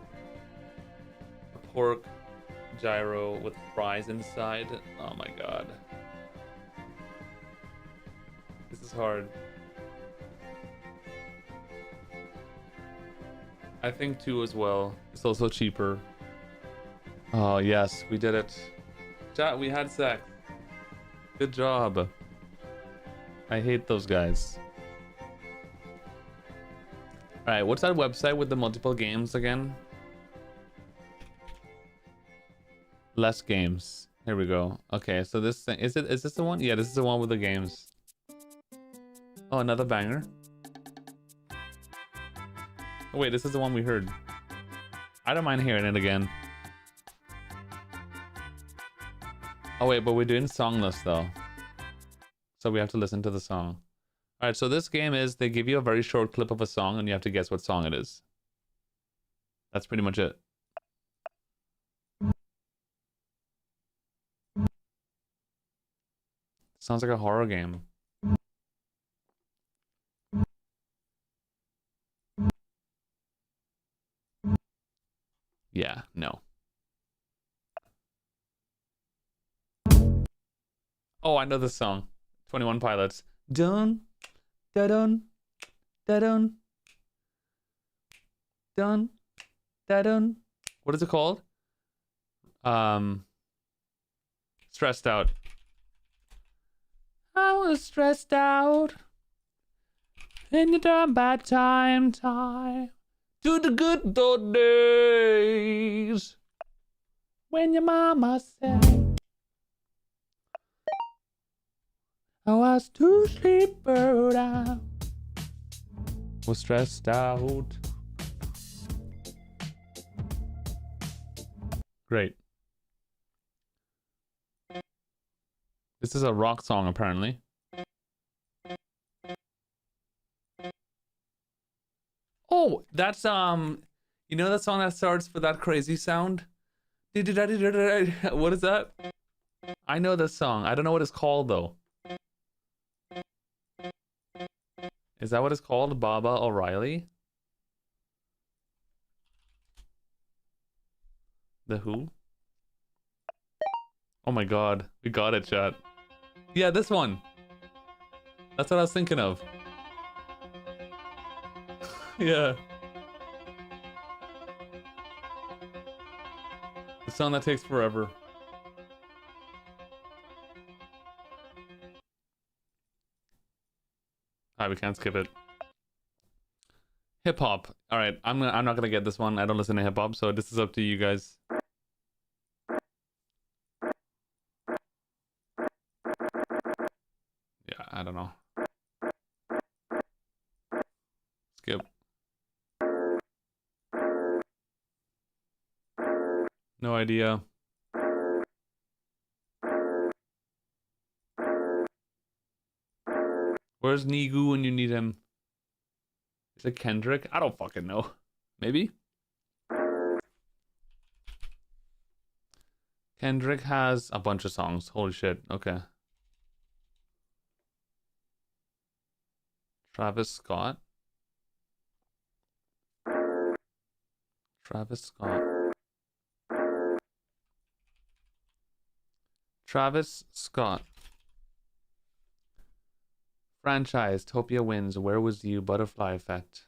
gyro with fries inside. Oh my god. This is hard. I think 2 as well. It's also cheaper. Oh yes, we did it. Chat, we had sex. Good job. I hate those guys. Alright, what's that website with the multiple games again? Less games. Here we go. Okay, so this thing, is this the one? Yeah, this is the one with the games. Oh, another banger. Oh, wait, this is the one we heard. I don't mind hearing it again. Oh wait, but we're doing songless though. So we have to listen to the song. Alright, so this game is, they give you a very short clip of a song and you have to guess what song it is. That's pretty much it. Sounds like a horror game. Yeah, no. Oh, I know this song. 21 Pilots. Dun, da dun, da dun, dun, da dun. What is it called? Stressed Out. I was stressed out in the turn bad time to the good old days when your mama said I was too sleep, but I was stressed out. Great. This is a rock song, apparently. Oh, that's, You know that song that starts with that crazy sound? What is that? I know this song. I don't know what it's called though. Is that what it's called? Baba O'Reilly? The Who? Oh my god. We got it, chat. Yeah, this one. That's what I was thinking of. Yeah. The song that takes forever. Alright, we can't skip it. Hip hop. Alright, I'm not gonna get this one. I don't listen to hip hop, so this is up to you guys. Yeah, I don't know. Skip. No idea. Where's Nigu when you need him? Is it Kendrick? I don't fucking know. Maybe? Kendrick has a bunch of songs. Holy shit. Okay. Travis Scott. Travis Scott. Travis Scott. Franchise. Topia wins. Where was you? Butterfly effect.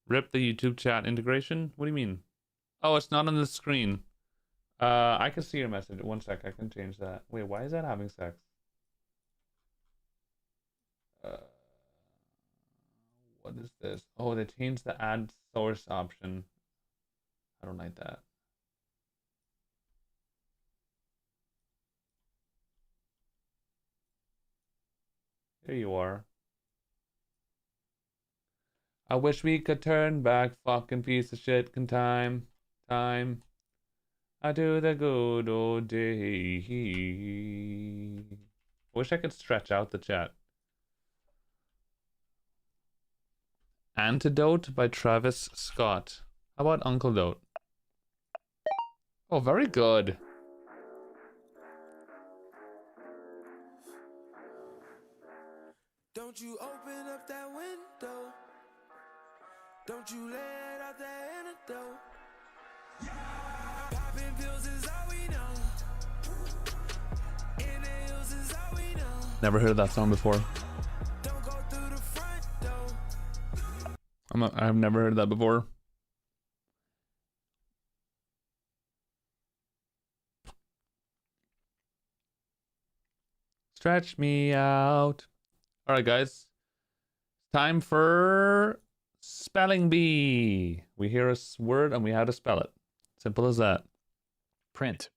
Rip the YouTube chat integration? What do you mean? Oh, it's not on the screen. I can see your message. One sec. I can change that. Wait, why is that having sex? What is this? Oh, they changed the add source option. I don't like that. There you are. I wish we could turn back, fucking piece of shit. Can time. I do the good old day. Wish I could stretch out the chat. Antidote by Travis Scott. How about Uncle Dote? Oh, very good. Don't you open up that window. Don't you let out that antidote. Popping pills is all we know. Inhales is all we know. Never heard that song before. Don't go through the front door. I've never heard that before. Stretch me out. All right, guys. Time for spelling bee. We hear a word and we have to spell it. Simple as that. Print.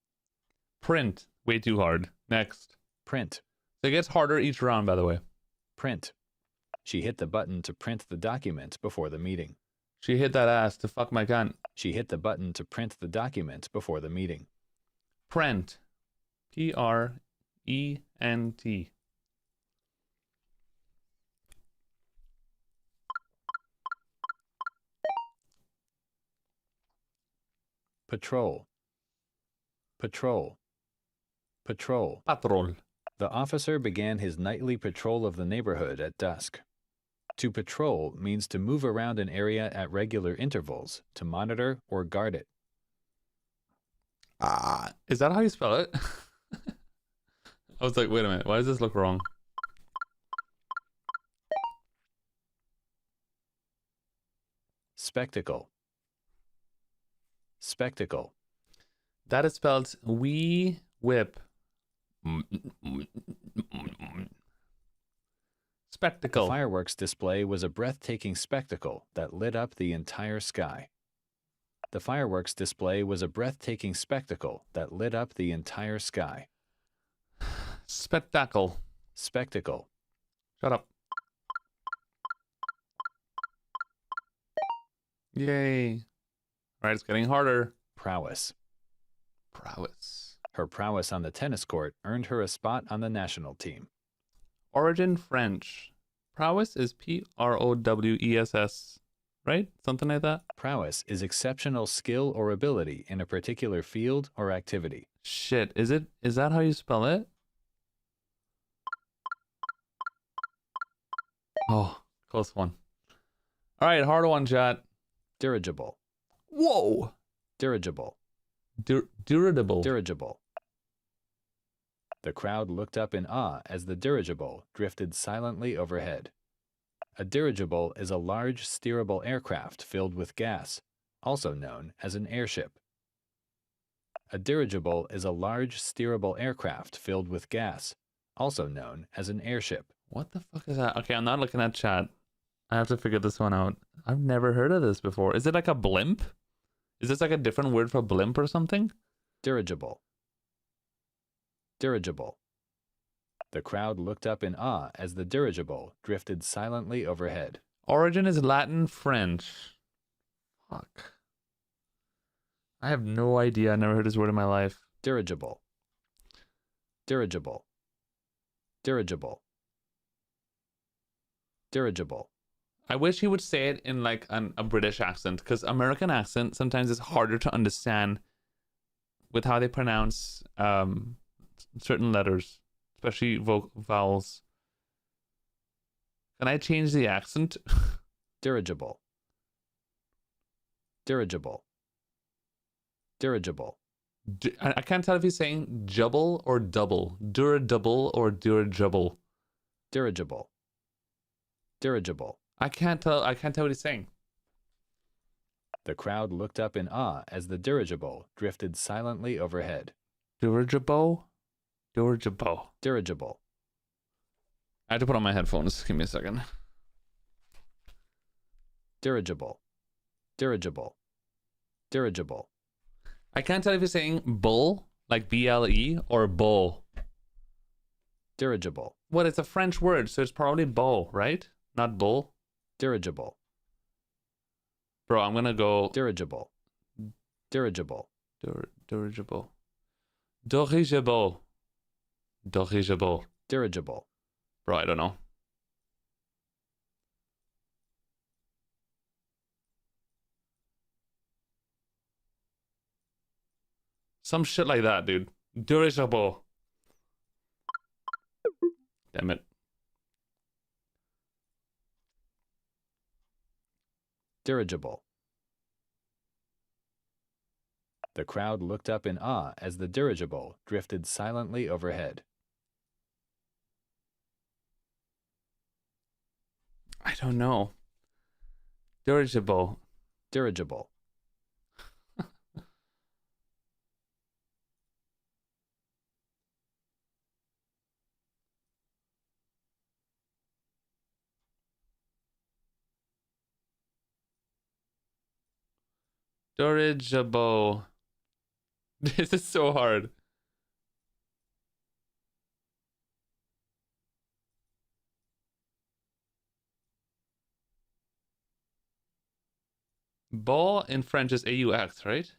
Print. Way too hard. Next. Print. So it gets harder each round, by the way. Print. She hit the button to print the document before the meeting. She hit that ass to fuck my cunt. She hit the button to print the document before the meeting. Print. Prent. Patrol. Patrol. Patrol. Patrol. The officer began his nightly patrol of the neighborhood at dusk. To patrol means to move around an area at regular intervals, to monitor or guard it. Is that how you spell it? I was like, wait a minute, why does this look wrong? Spectacle. Spectacle. That is spelled wee whip. Spectacle. The fireworks display was a breathtaking spectacle that lit up the entire sky. The fireworks display was a breathtaking spectacle that lit up the entire sky. Spectacle. Spectacle. Shut up. Yay. All right, it's getting harder. Prowess. Prowess. Her prowess on the tennis court earned her a spot on the national team. Origin French. Prowess is Prowess, right? Something like that. Prowess is exceptional skill or ability in a particular field or activity. Shit, is that how you spell it? Oh, close one. All right, hard one, chat. Dirigible. Whoa. Dirigible. Dirigible. Dirigible. The crowd looked up in awe as the dirigible drifted silently overhead. A dirigible is a large steerable aircraft filled with gas, also known as an airship. A dirigible is a large steerable aircraft filled with gas, also known as an airship. What the fuck is that? Okay, I'm not looking at chat. I have to figure this one out. I've never heard of this before. Is it like a blimp? Is this like a different word for blimp or something? Dirigible. Dirigible. The crowd looked up in awe as the dirigible drifted silently overhead. Origin is Latin French. Fuck. I have no idea. I never heard this word in my life. Dirigible. Dirigible. Dirigible. Dirigible. I wish he would say it in like a British accent, because American accent sometimes is harder to understand with how they pronounce certain letters, especially vowels. Can I change the accent? Dirigible. Dirigible. Dirigible. I can't tell if he's saying jubble or double. Dirigible or dirigible. Dirigible. Dirigible. I can't tell what he's saying. The crowd looked up in awe as the dirigible drifted silently overhead. Dirigible? Dirigible. Dirigible. I have to put on my headphones. Give me a second. Dirigible. Dirigible. Dirigible. I can't tell if he's saying bull, like B-L-E, or bull. Dirigible. Well, it's a French word, so it's probably bull, right? Not bull. Dirigible. Bro, I'm gonna go... Dirigible. Dirigible. Dirigible. Dirigible. Dirigible. Dirigible. Bro, I don't know. Some shit like that, dude. Dirigible. Damn it. Dirigible. The crowd looked up in awe as the dirigible drifted silently overhead. I don't know. Dirigible. Dirigible. Dirigible. This is so hard. Ball in French is AUX, right?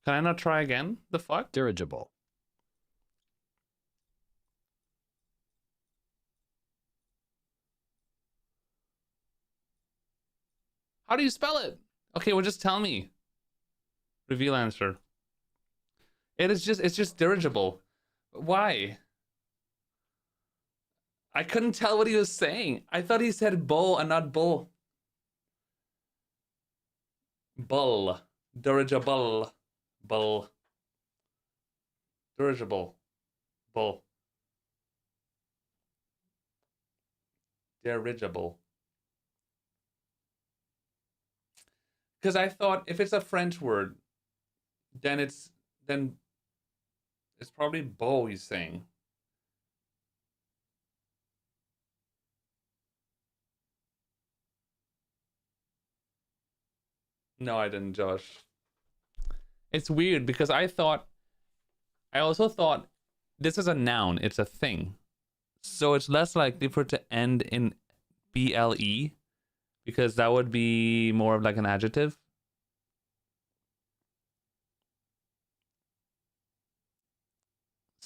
Can I not try again? The fuck? Dirigible. How do you spell it? Okay, well, just tell me. Reveal answer. It's just dirigible. Why? I couldn't tell what he was saying. I thought he said bull and not bull. Bull. Dirigible. Bull. Dirigible. Bull. Dirigible. Because I thought if it's a French word, then it's probably beau he's saying. No, I didn't, Josh. It's weird because I also thought this is a noun, it's a thing. So it's less likely for it to end in BLE because that would be more of like an adjective.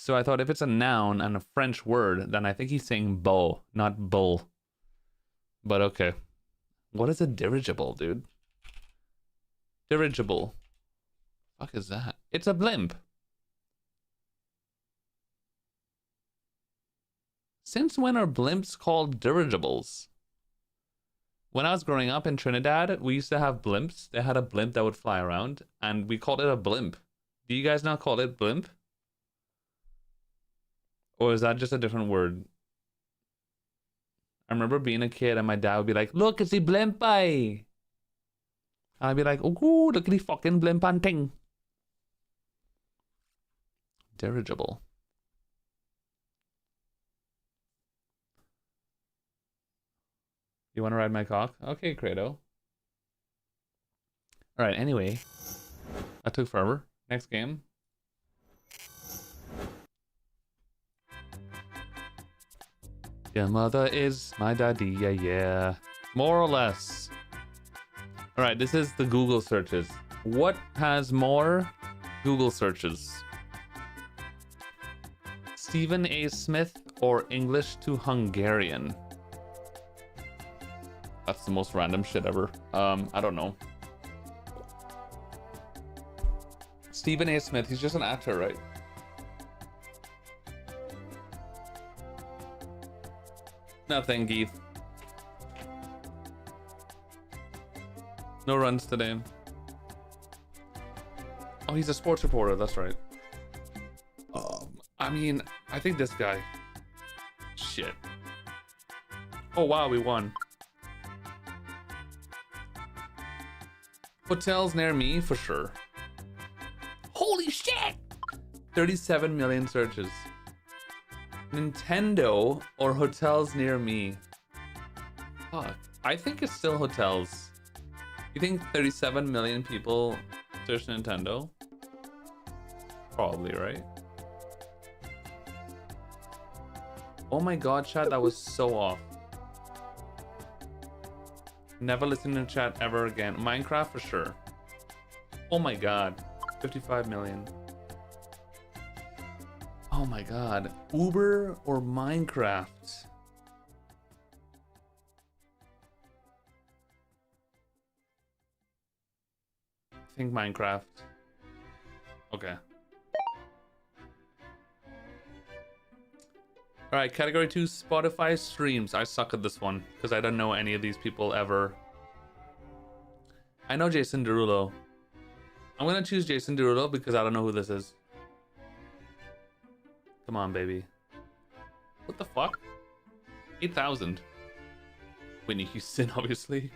So I thought if it's a noun and a French word, then I think he's saying beau, not bull. But okay. What is a dirigible, dude? Dirigible. Fuck is that? It's a blimp. Since when are blimps called dirigibles? When I was growing up in Trinidad, we used to have blimps. They had a blimp that would fly around, and we called it a blimp. Do you guys not call it blimp? Or is that just a different word? I remember being a kid and my dad would be like, look, it's the blimp eye. I'd be like, oh, look at the fucking blimp and thing. Dirigible. You want to ride my cock? Okay, Credo. Alright, anyway. That took forever. Next game. Your mother is my daddy, yeah, yeah. More or less. Alright, this is the Google searches. What has more Google searches? Stephen A. Smith or English to Hungarian? That's the most random shit ever. I don't know. Stephen A. Smith, he's just an actor, right? Nothing, Keith. No runs today. Oh, he's a sports reporter, that's right. I mean, I think this guy. Shit. Oh wow, we won. Hotels near me, for sure. Holy shit! 37 million searches. Nintendo or hotels near me? Fuck. I think it's still hotels. You think 37 million people search Nintendo? Probably, right? Oh my god, chat, that was so off. Never listen to chat ever again. Minecraft for sure. Oh my god. 55 million. Oh my god. Uber or Minecraft? I think Minecraft. Okay. Alright, category 2, Spotify streams. I suck at this one because I don't know any of these people ever. I know Jason Derulo. I'm gonna choose Jason Derulo because I don't know who this is. Come on, baby. What the fuck? 8,000. Whitney Houston, obviously.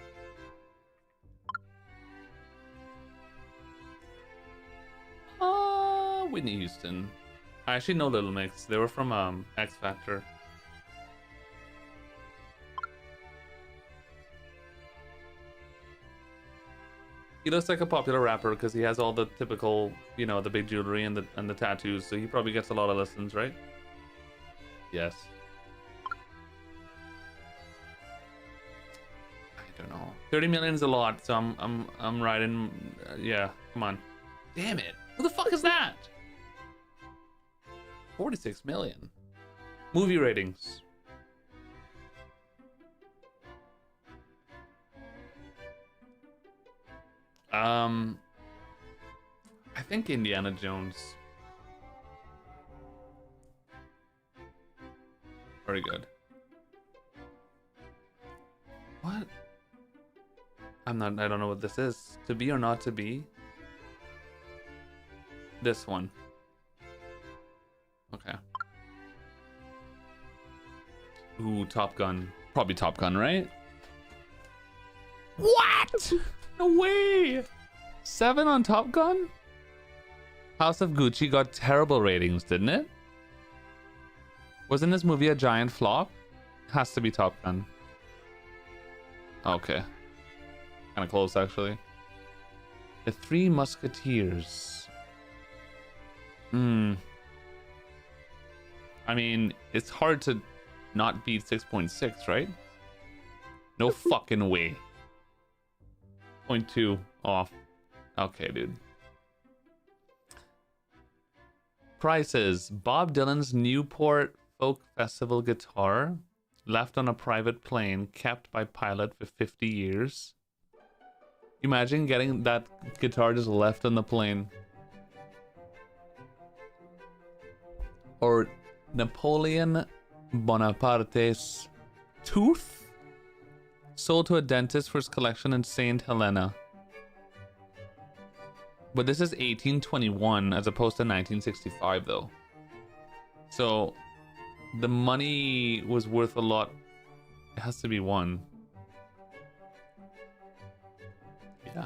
Whitney Houston. I actually know Little Mix. They were from X Factor. He looks like a popular rapper because he has all the typical, you know, the big jewelry and the tattoos. So he probably gets a lot of listens, right? Yes. I don't know. 30 million is a lot, so I'm riding. Yeah, come on. Damn it! Who the fuck is that? 46 million. Movie ratings. I think Indiana Jones. Very good. What? I don't know what this is. To be or not to be? This one. Okay. Ooh, Top Gun. Probably Top Gun, right? What? No way! 7 on Top Gun? House of Gucci got terrible ratings, didn't it? Wasn't this movie a giant flop? Has to be Top Gun. Okay. Kind of close, actually. The Three Musketeers. I mean, it's hard to not beat 6.6, right? No fucking way. 0.2 off. Okay, dude. Prices. Bob Dylan's Newport Folk Festival guitar, left on a private plane, kept by pilot for 50 years. Imagine getting that guitar just left on the plane. Or Napoleon Bonaparte's tooth, sold to a dentist for his collection in Saint Helena. But this is 1821 as opposed to 1965 though. So the money was worth a lot. It has to be one. Yeah.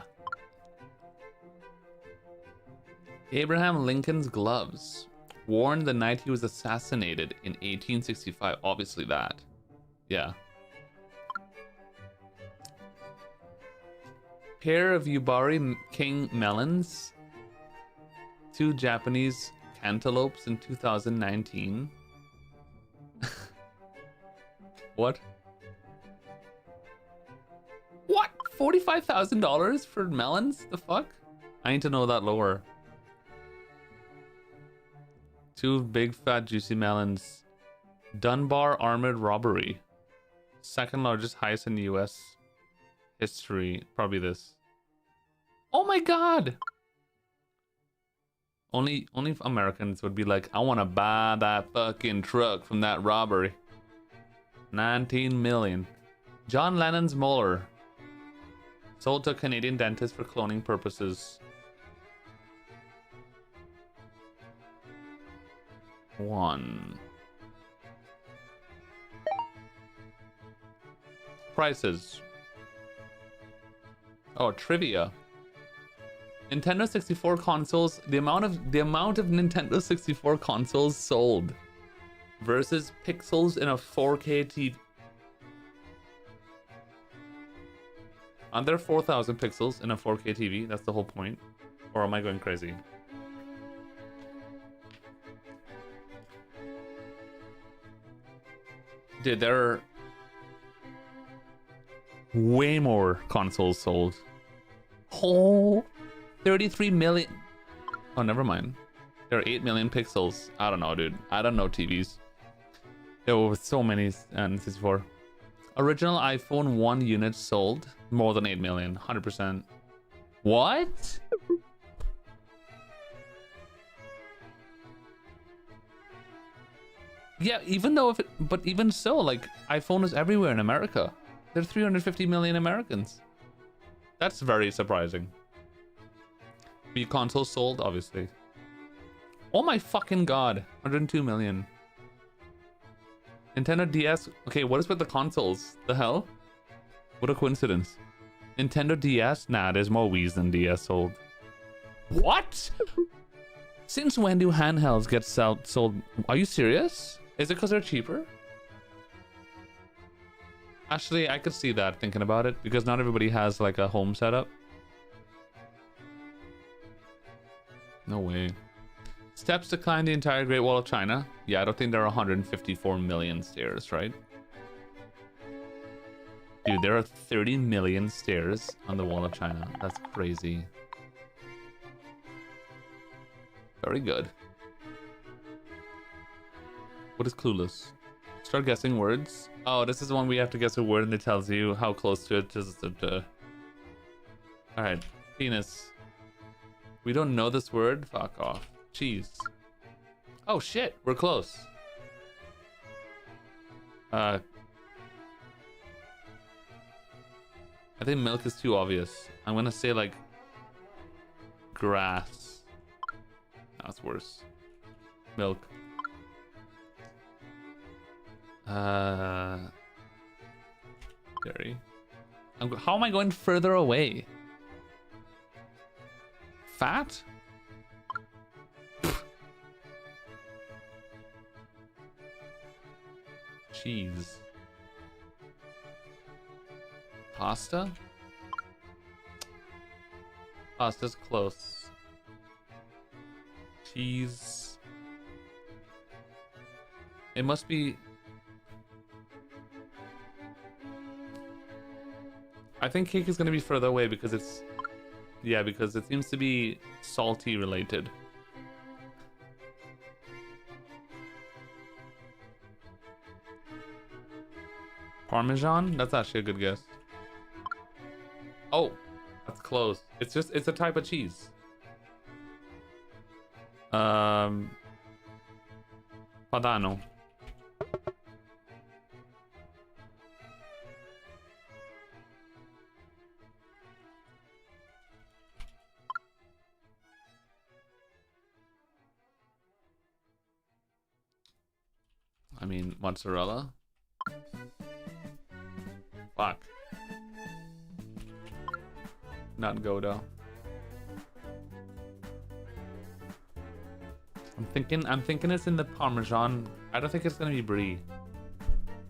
Abraham Lincoln's gloves, worn the night he was assassinated in 1865. Obviously that. Yeah. Pair of Yubari King melons, 2 Japanese cantaloupes in 2019. What? What? $45,000 for melons? The fuck? I need to know that lower. 2 big fat juicy melons. Dunbar armored robbery. 2nd largest heist in the US history. Probably this. Oh my god! Only Americans would be like, I want to buy that fucking truck from that robbery. 19 million. John Lennon's molar, sold to a Canadian dentist for cloning purposes. 1. Prices. Oh, trivia. Nintendo 64 consoles, the amount of Nintendo 64 consoles sold versus pixels in a 4K TV. Aren't there 4,000 pixels in a 4K TV? That's the whole point. Or am I going crazy? Dude, there are way more consoles sold. Oh, 33 million. Oh, never mind. There are 8 million pixels. I don't know, dude. I don't know TVs. There were so many N64. Original iPhone 1 units sold. More than 8 million. 100%. What? Yeah, even though but even so, like, iPhone is everywhere in America. There are 350 million Americans. That's very surprising. Wii consoles sold, obviously. Oh my fucking god. 102 million. Nintendo DS. Okay, what is with the consoles? The hell? What a coincidence. Nintendo DS? Nah, there's more Wii's than DS sold. What? Since when do handhelds get sold? Are you serious? Is it because they're cheaper? Actually, I could see that thinking about it, because not everybody has like a home setup. No way. Steps to climb the entire Great Wall of China. Yeah, I don't think there are 154 million stairs, right? Dude, there are 30 million stairs on the Wall of China. That's crazy. Very good. What is clueless? Start guessing words. Oh, this is the one we have to guess a word and it tells you how close to it is. Alright, penis. We don't know this word? Fuck off. Cheese. Oh shit, we're close. I think milk is too obvious. I'm gonna say like grass. That's worse. Milk. Dairy. How am I going further away? Fat? Cheese. Pasta? Pasta's close. Cheese. It must be... I think cake is going to be further away because it's... Yeah, because it seems to be salty related. Parmesan? That's actually a good guess. Oh, that's close. It's a type of cheese. Padano. I mean, mozzarella. Fuck. Not Gouda. I'm thinking it's in the Parmesan. I don't think it's gonna be Brie.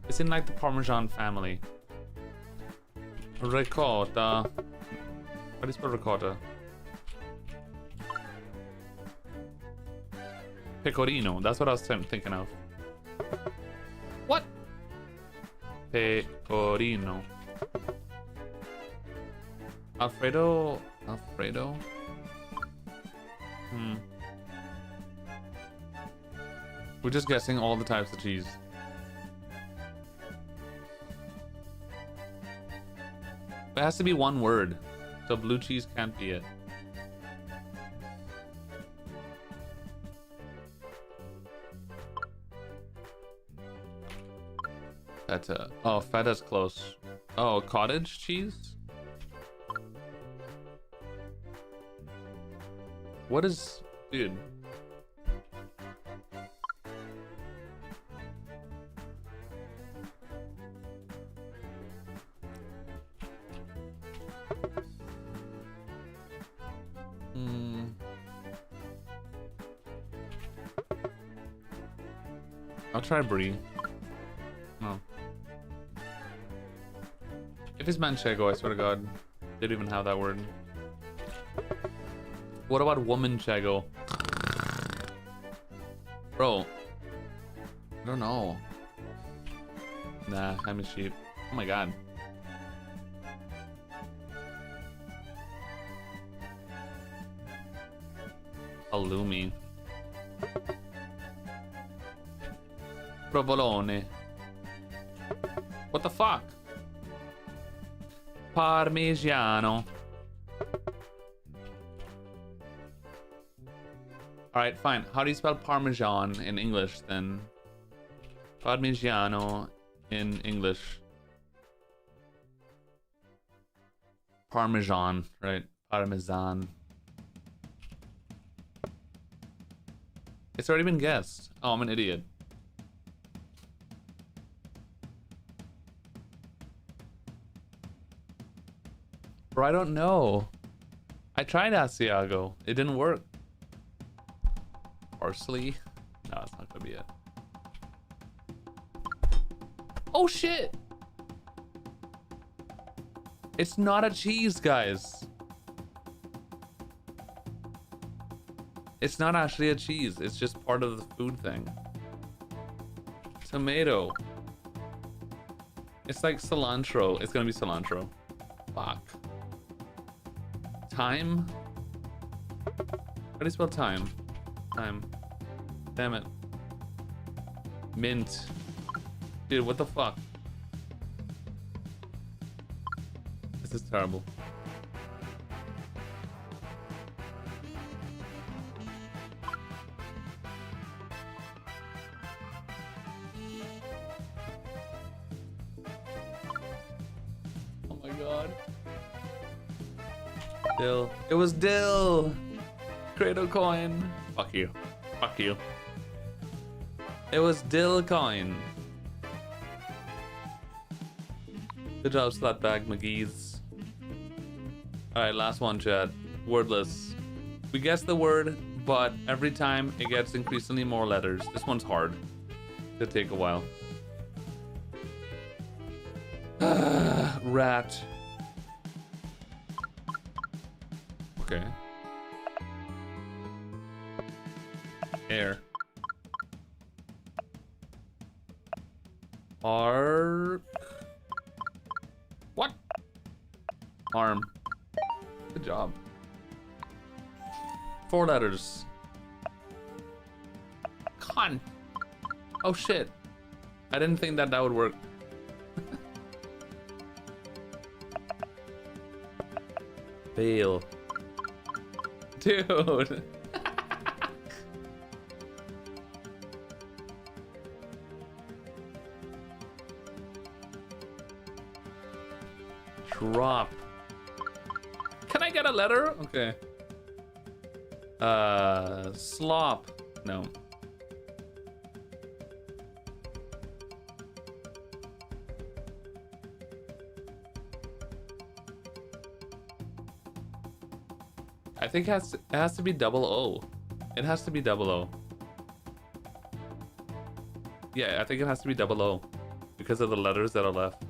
It's in like the Parmesan family. Ricotta. What is ricotta? Pecorino. That's what I was thinking of. What? Pecorino. Alfredo. Alfredo. We're just guessing all the types of cheese. It has to be one word, so blue cheese can't be it. Feta. Oh, feta's close. Oh, cottage cheese? What is... Dude. I'll try Brie. No. If it's Manchego, I swear to God, they don't even have that word. What about womanchego? Bro. I don't know. Nah, I'm a sheep. Oh my God. Halloumi. Provolone. What the fuck? Parmigiano. Alright, fine. How do you spell Parmesan in English then? Parmigiano in English. Parmesan, right? Parmesan. It's already been guessed. Oh, I'm an idiot. Bro, I don't know. I tried Asiago. It didn't work. Parsley? No, it's not gonna be it. Oh shit! It's not a cheese, guys. It's not actually a cheese. It's just part of the food thing. Tomato. It's like cilantro. It's gonna be cilantro. Fuck. Thyme? How do you spell thyme? Thyme. Damn it. Mint. Dude, what the fuck? This is terrible. Oh my God. Dill. It was dill! Cradle coin. Fuck you. Fuck you. It was dill coin. Good job, Slutbag McGee's. Alright, last one, chat. Wordless. We guess the word, but every time it gets increasingly more letters. This one's hard. It'll take a while. Rat. Okay. Air. Arc. What? Arm. Good job. 4 letters. Con. Oh shit. I didn't think that would work. Fail. Dude. Drop. Can I get a letter? Okay. Slop. No. I think it has to be double O. It has to be double O. Yeah, I think it has to be double O because of the letters that are left.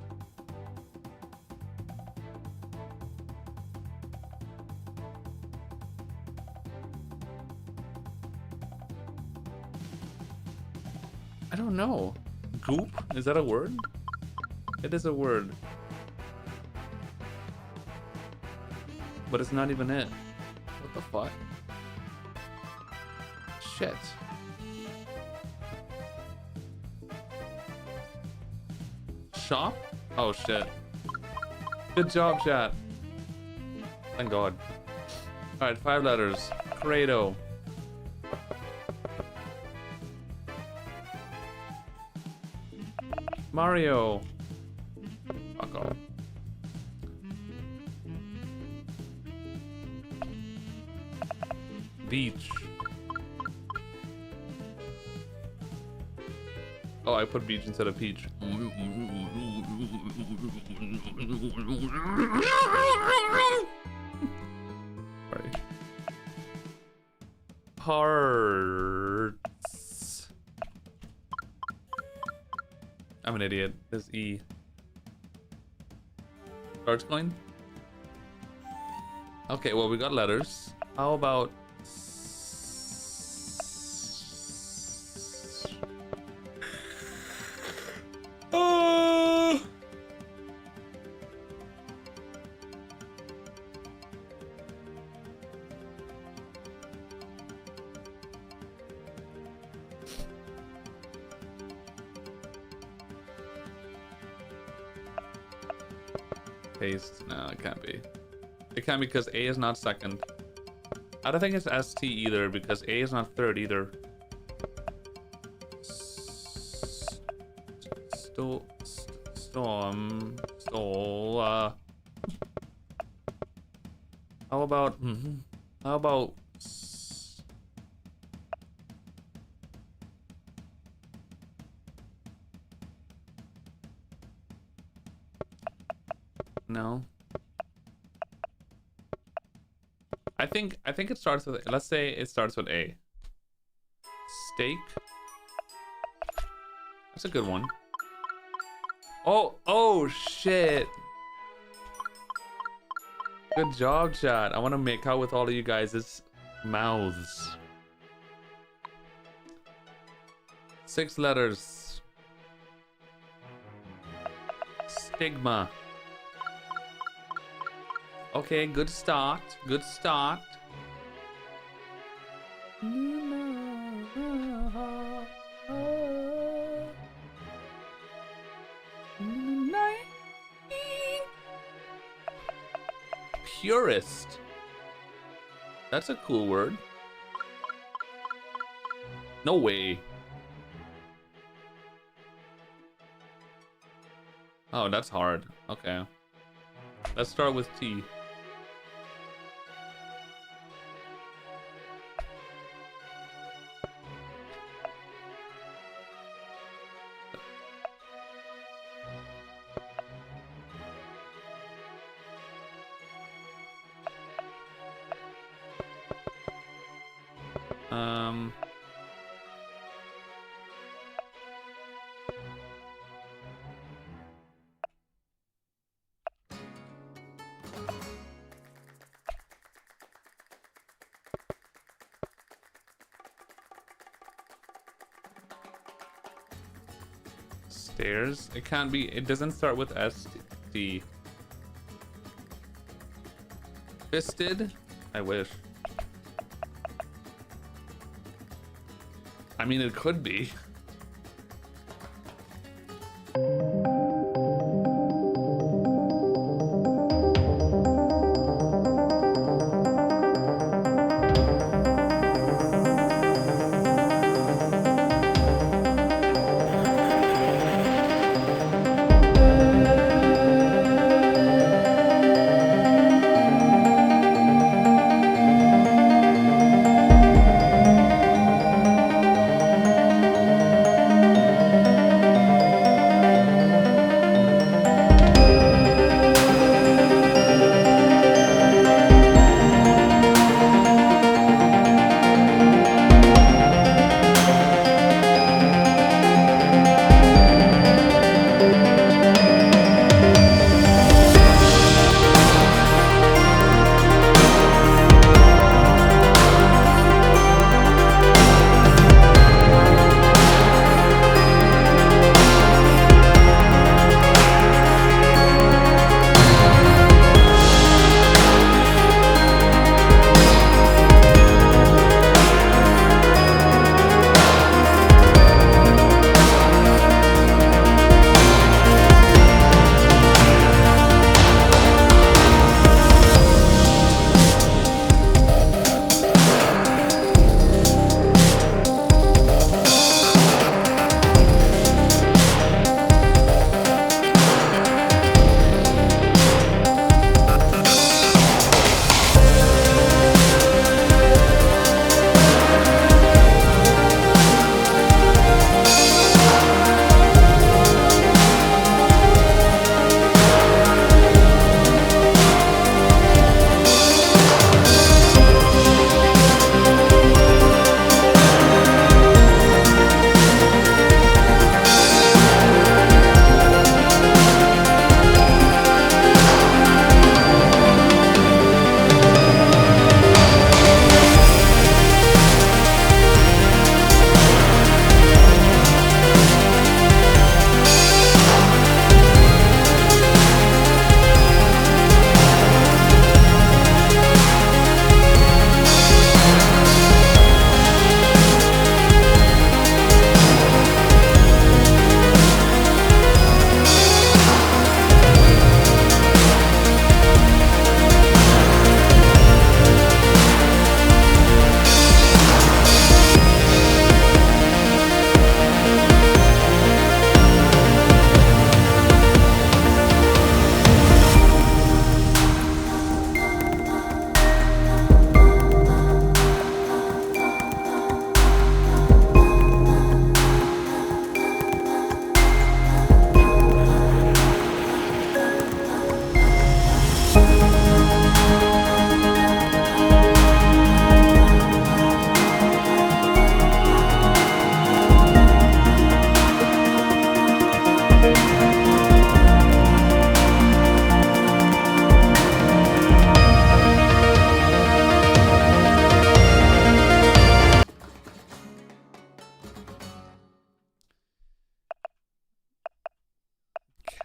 I don't know. Goop? Is that a word? It is a word. But it's not even it. What the fuck? Shit. Shop? Oh shit. Good job, chat. Thank God. Alright, 5 letters. Credo. Mario. Fuck off. Beach. Oh, I put beach instead of peach. Sorry. Hearts. I'm an idiot. There's E. Hearts coin? Okay, well, we got letters. How about... Paste. No, it can't be. It can't be because A is not second. I don't think it's ST either because A is not third either. Storm. How about? How about? No. I think it starts with, let's say it starts with A. Steak. That's a good one. Oh shit. Good job, chat. I want to make out with all of you guys' mouths. 6 letters. Stigma. Okay, good start. Good start. Purist. That's a cool word. No way. Oh, that's hard. Okay. Let's start with T. Stairs. It can't be. It doesn't start with S. T. Fisted. I wish. I mean, it could be.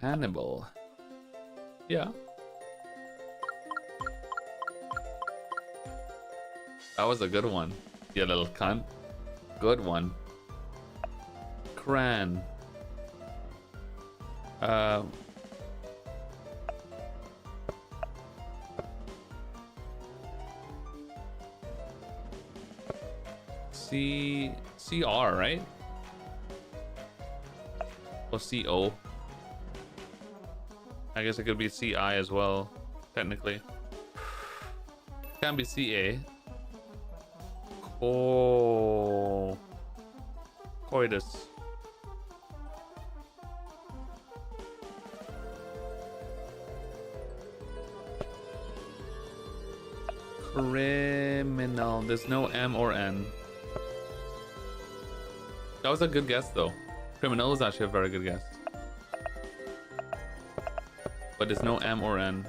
Cannibal. Yeah. That was a good one. You little cunt. Good one. Cran. CR, right? Or CO. I guess it could be CI as well, technically. Can be CA. Oh. Coitus. Criminal. There's no M or N. That was a good guess, though. Criminal was actually a very good guess. But there's no M or N.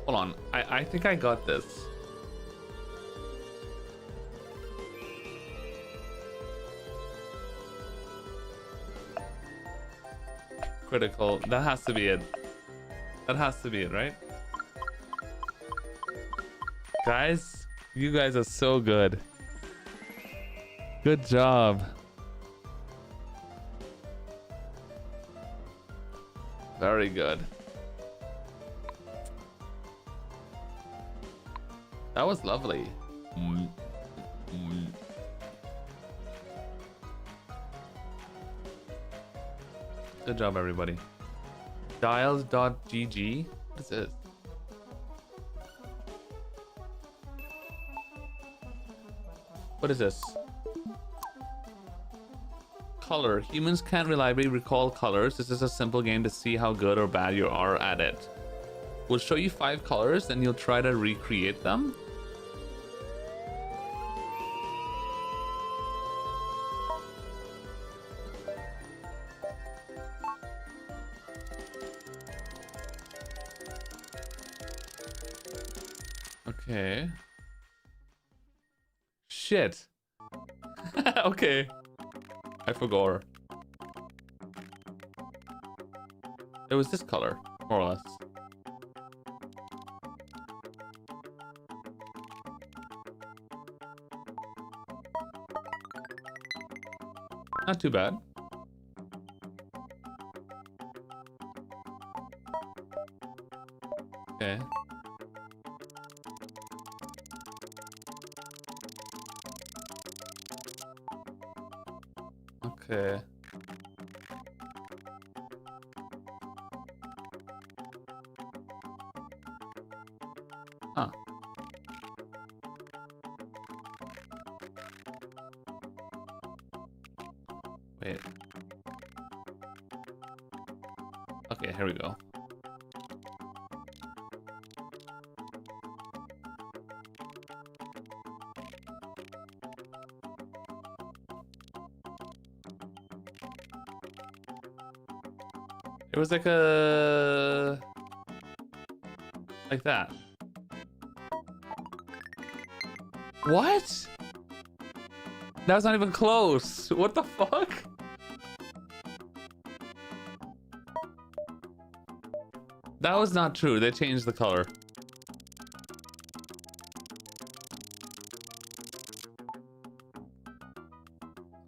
Hold on, I think I got this. Critical. That has to be it. That has to be it, right? Guys, you guys are so good. Good job. Very good. That was lovely. Good job, everybody. Dials.gg. What is this? What is this? Color. Humans can't reliably recall colors. This is a simple game to see how good or bad you are at it. We'll show you 5 colors and you'll try to recreate them. Okay. Shit. Okay. I forgot. It was this color, more or less. Not too bad. Okay. Okay. Huh. Wait. Okay, here we go. It was like a... like that. What? That was not even close. What the fuck? That was not true. They changed the color.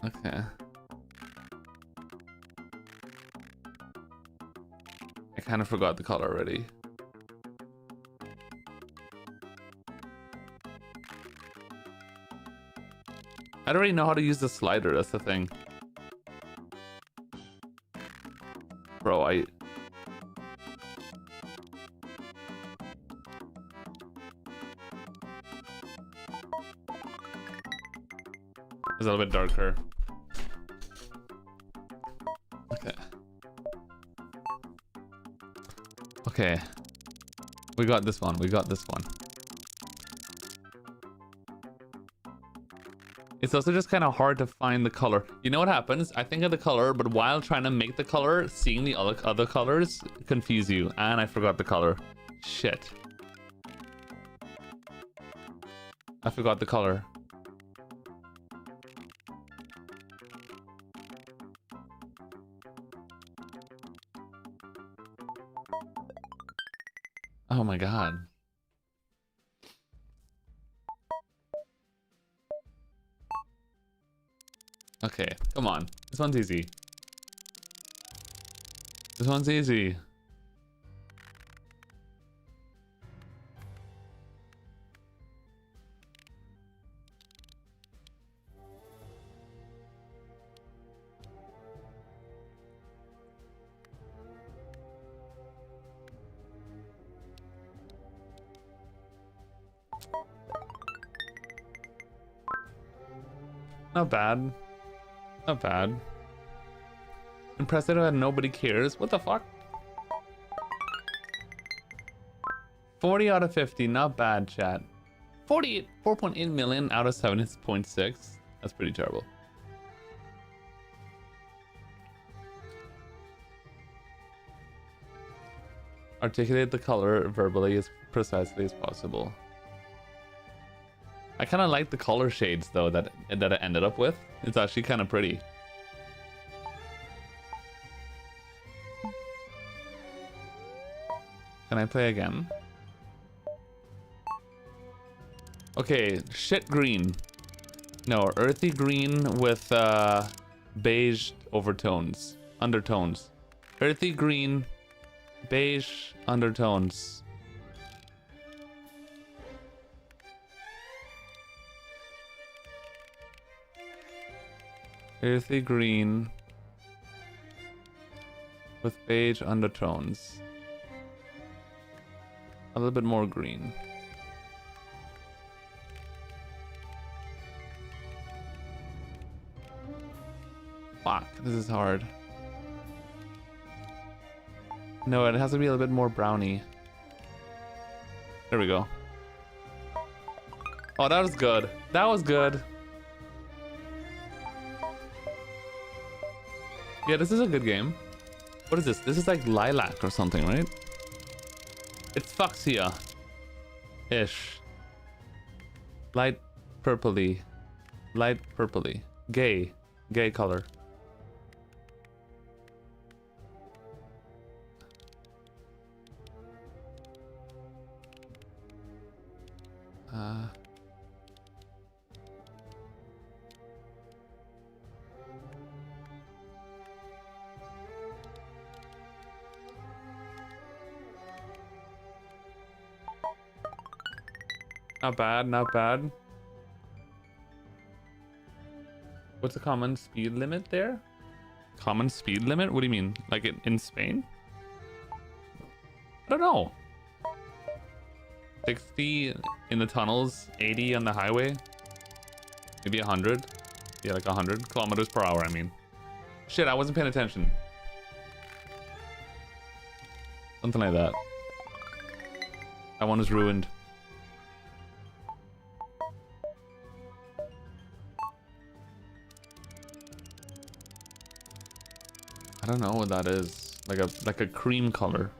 Okay. I kind of forgot the color already. I don't really know how to use the slider, that's the thing. Bro, It's a little bit darker. Okay. Okay. We got this one. We got this one. It's also just kind of hard to find the color. You know what happens? I think of the color, but while trying to make the color, seeing the other colors confuse you. And I forgot the color. Shit. I forgot the color. Oh my god. Okay, come on. This one's easy. This one's easy. Not bad. Not bad. Impressed that nobody cares. What the fuck? 40 out of 50. Not bad, chat. 4.8 million out of 7.6. That's pretty terrible. Articulate the color verbally as precisely as possible. I kind of like the color shades though that I ended up with. It's actually kind of pretty. Can I play again? Okay, shit green. No, earthy green with beige overtones, undertones. Earthy green, beige undertones. Earthy green with beige undertones. A little bit more green. Fuck, this is hard. No, it has to be a little bit more browny. There we go. Oh, that was good. That was good. Yeah, this is a good game. What is this? This is like lilac or something, right? It's fuchsia. Ish. Light purpley. Light purpley. Gay. Gay color. Not bad, not bad. What's the common speed limit there? Common speed limit? What do you mean? Like in Spain? I don't know. 60 in the tunnels, 80 on the highway. Maybe 100. Yeah, like 100 kilometers per hour, I mean. Shit, I wasn't paying attention. Something like that. That one is ruined. I don't know what that is. Like a cream color.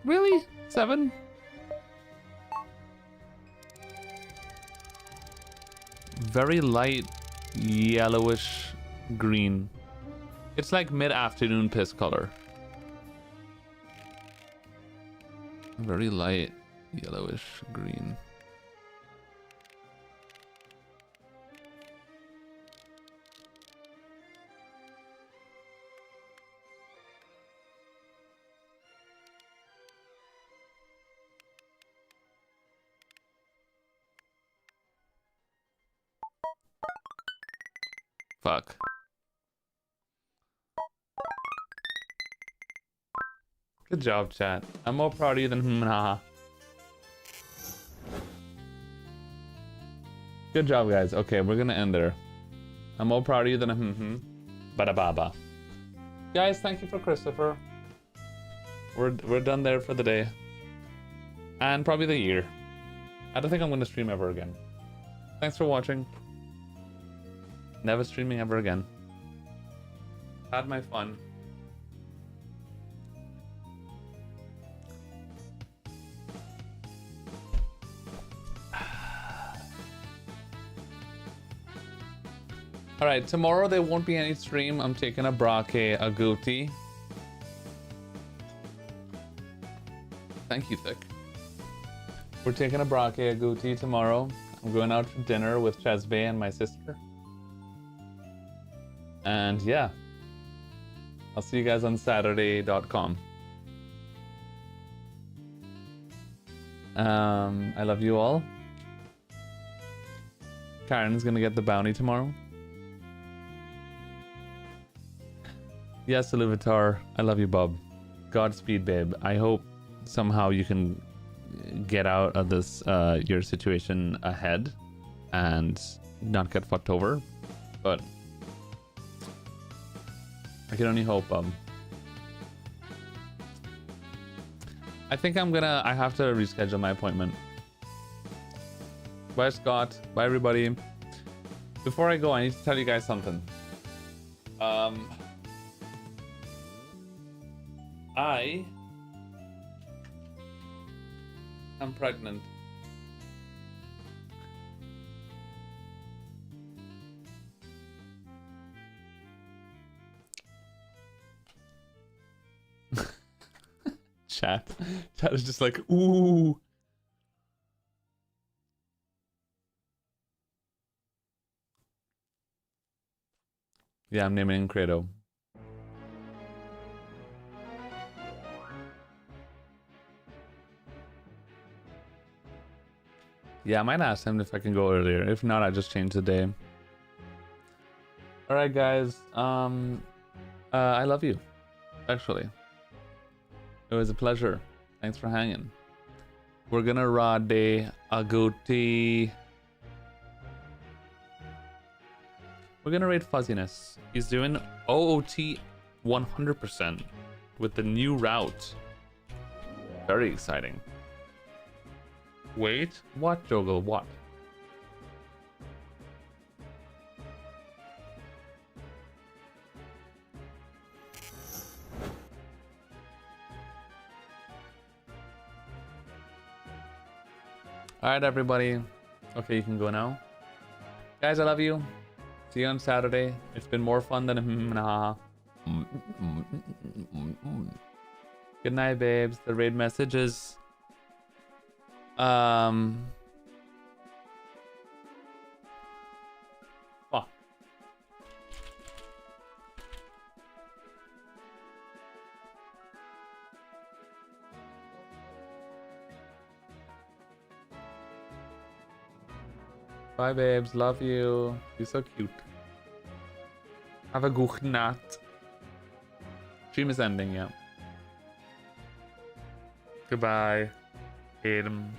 Really? 7? Very light yellowish green. It's like mid-afternoon piss color. Very light yellowish green. Fuck. Good job, chat. I'm more proud of you than nah. Good job, guys. Okay, we're gonna end there. I'm more proud of you than bada baba. Guys, thank you for Christopher. We're done there for the day. And probably the year. I don't think I'm gonna stream ever again. Thanks for watching. Never streaming ever again. Had my fun. Alright, tomorrow there won't be any stream. I'm taking a braque, a goatee. Thank you, Thick. We're taking a braque, a goatee tomorrow. I'm going out for dinner with Chesbe and my sister. And yeah. I'll see you guys on Saturday.com. I love you all. Karen's gonna get the bounty tomorrow. Yes, Louis, I love you, Bob. Godspeed, babe. I hope somehow you can get out of this your situation ahead and not get fucked over. But I can only hope, Bob. I think I have to reschedule my appointment. Bye, Scott. Bye, everybody. Before I go, I need to tell you guys something. I am pregnant. Chat is just like, ooh. Yeah, I'm naming Credo. Yeah, I might ask him if I can go earlier. If not, I just change the day. Alright, guys. I love you. Actually. It was a pleasure. Thanks for hanging. We're gonna ride a goatee. We're gonna rate Fuzziness. He's doing OOT 100% with the new route. Very exciting. Wait, what, Joggle? What? Alright, everybody. Okay, you can go now. Guys, I love you. See you on Saturday. It's been more fun than nah. Good night, babes. The raid message is fuck. Bye, babes. Love you. You're so cute. Have a good night. Stream is ending, yeah. Goodbye. Hate 'em.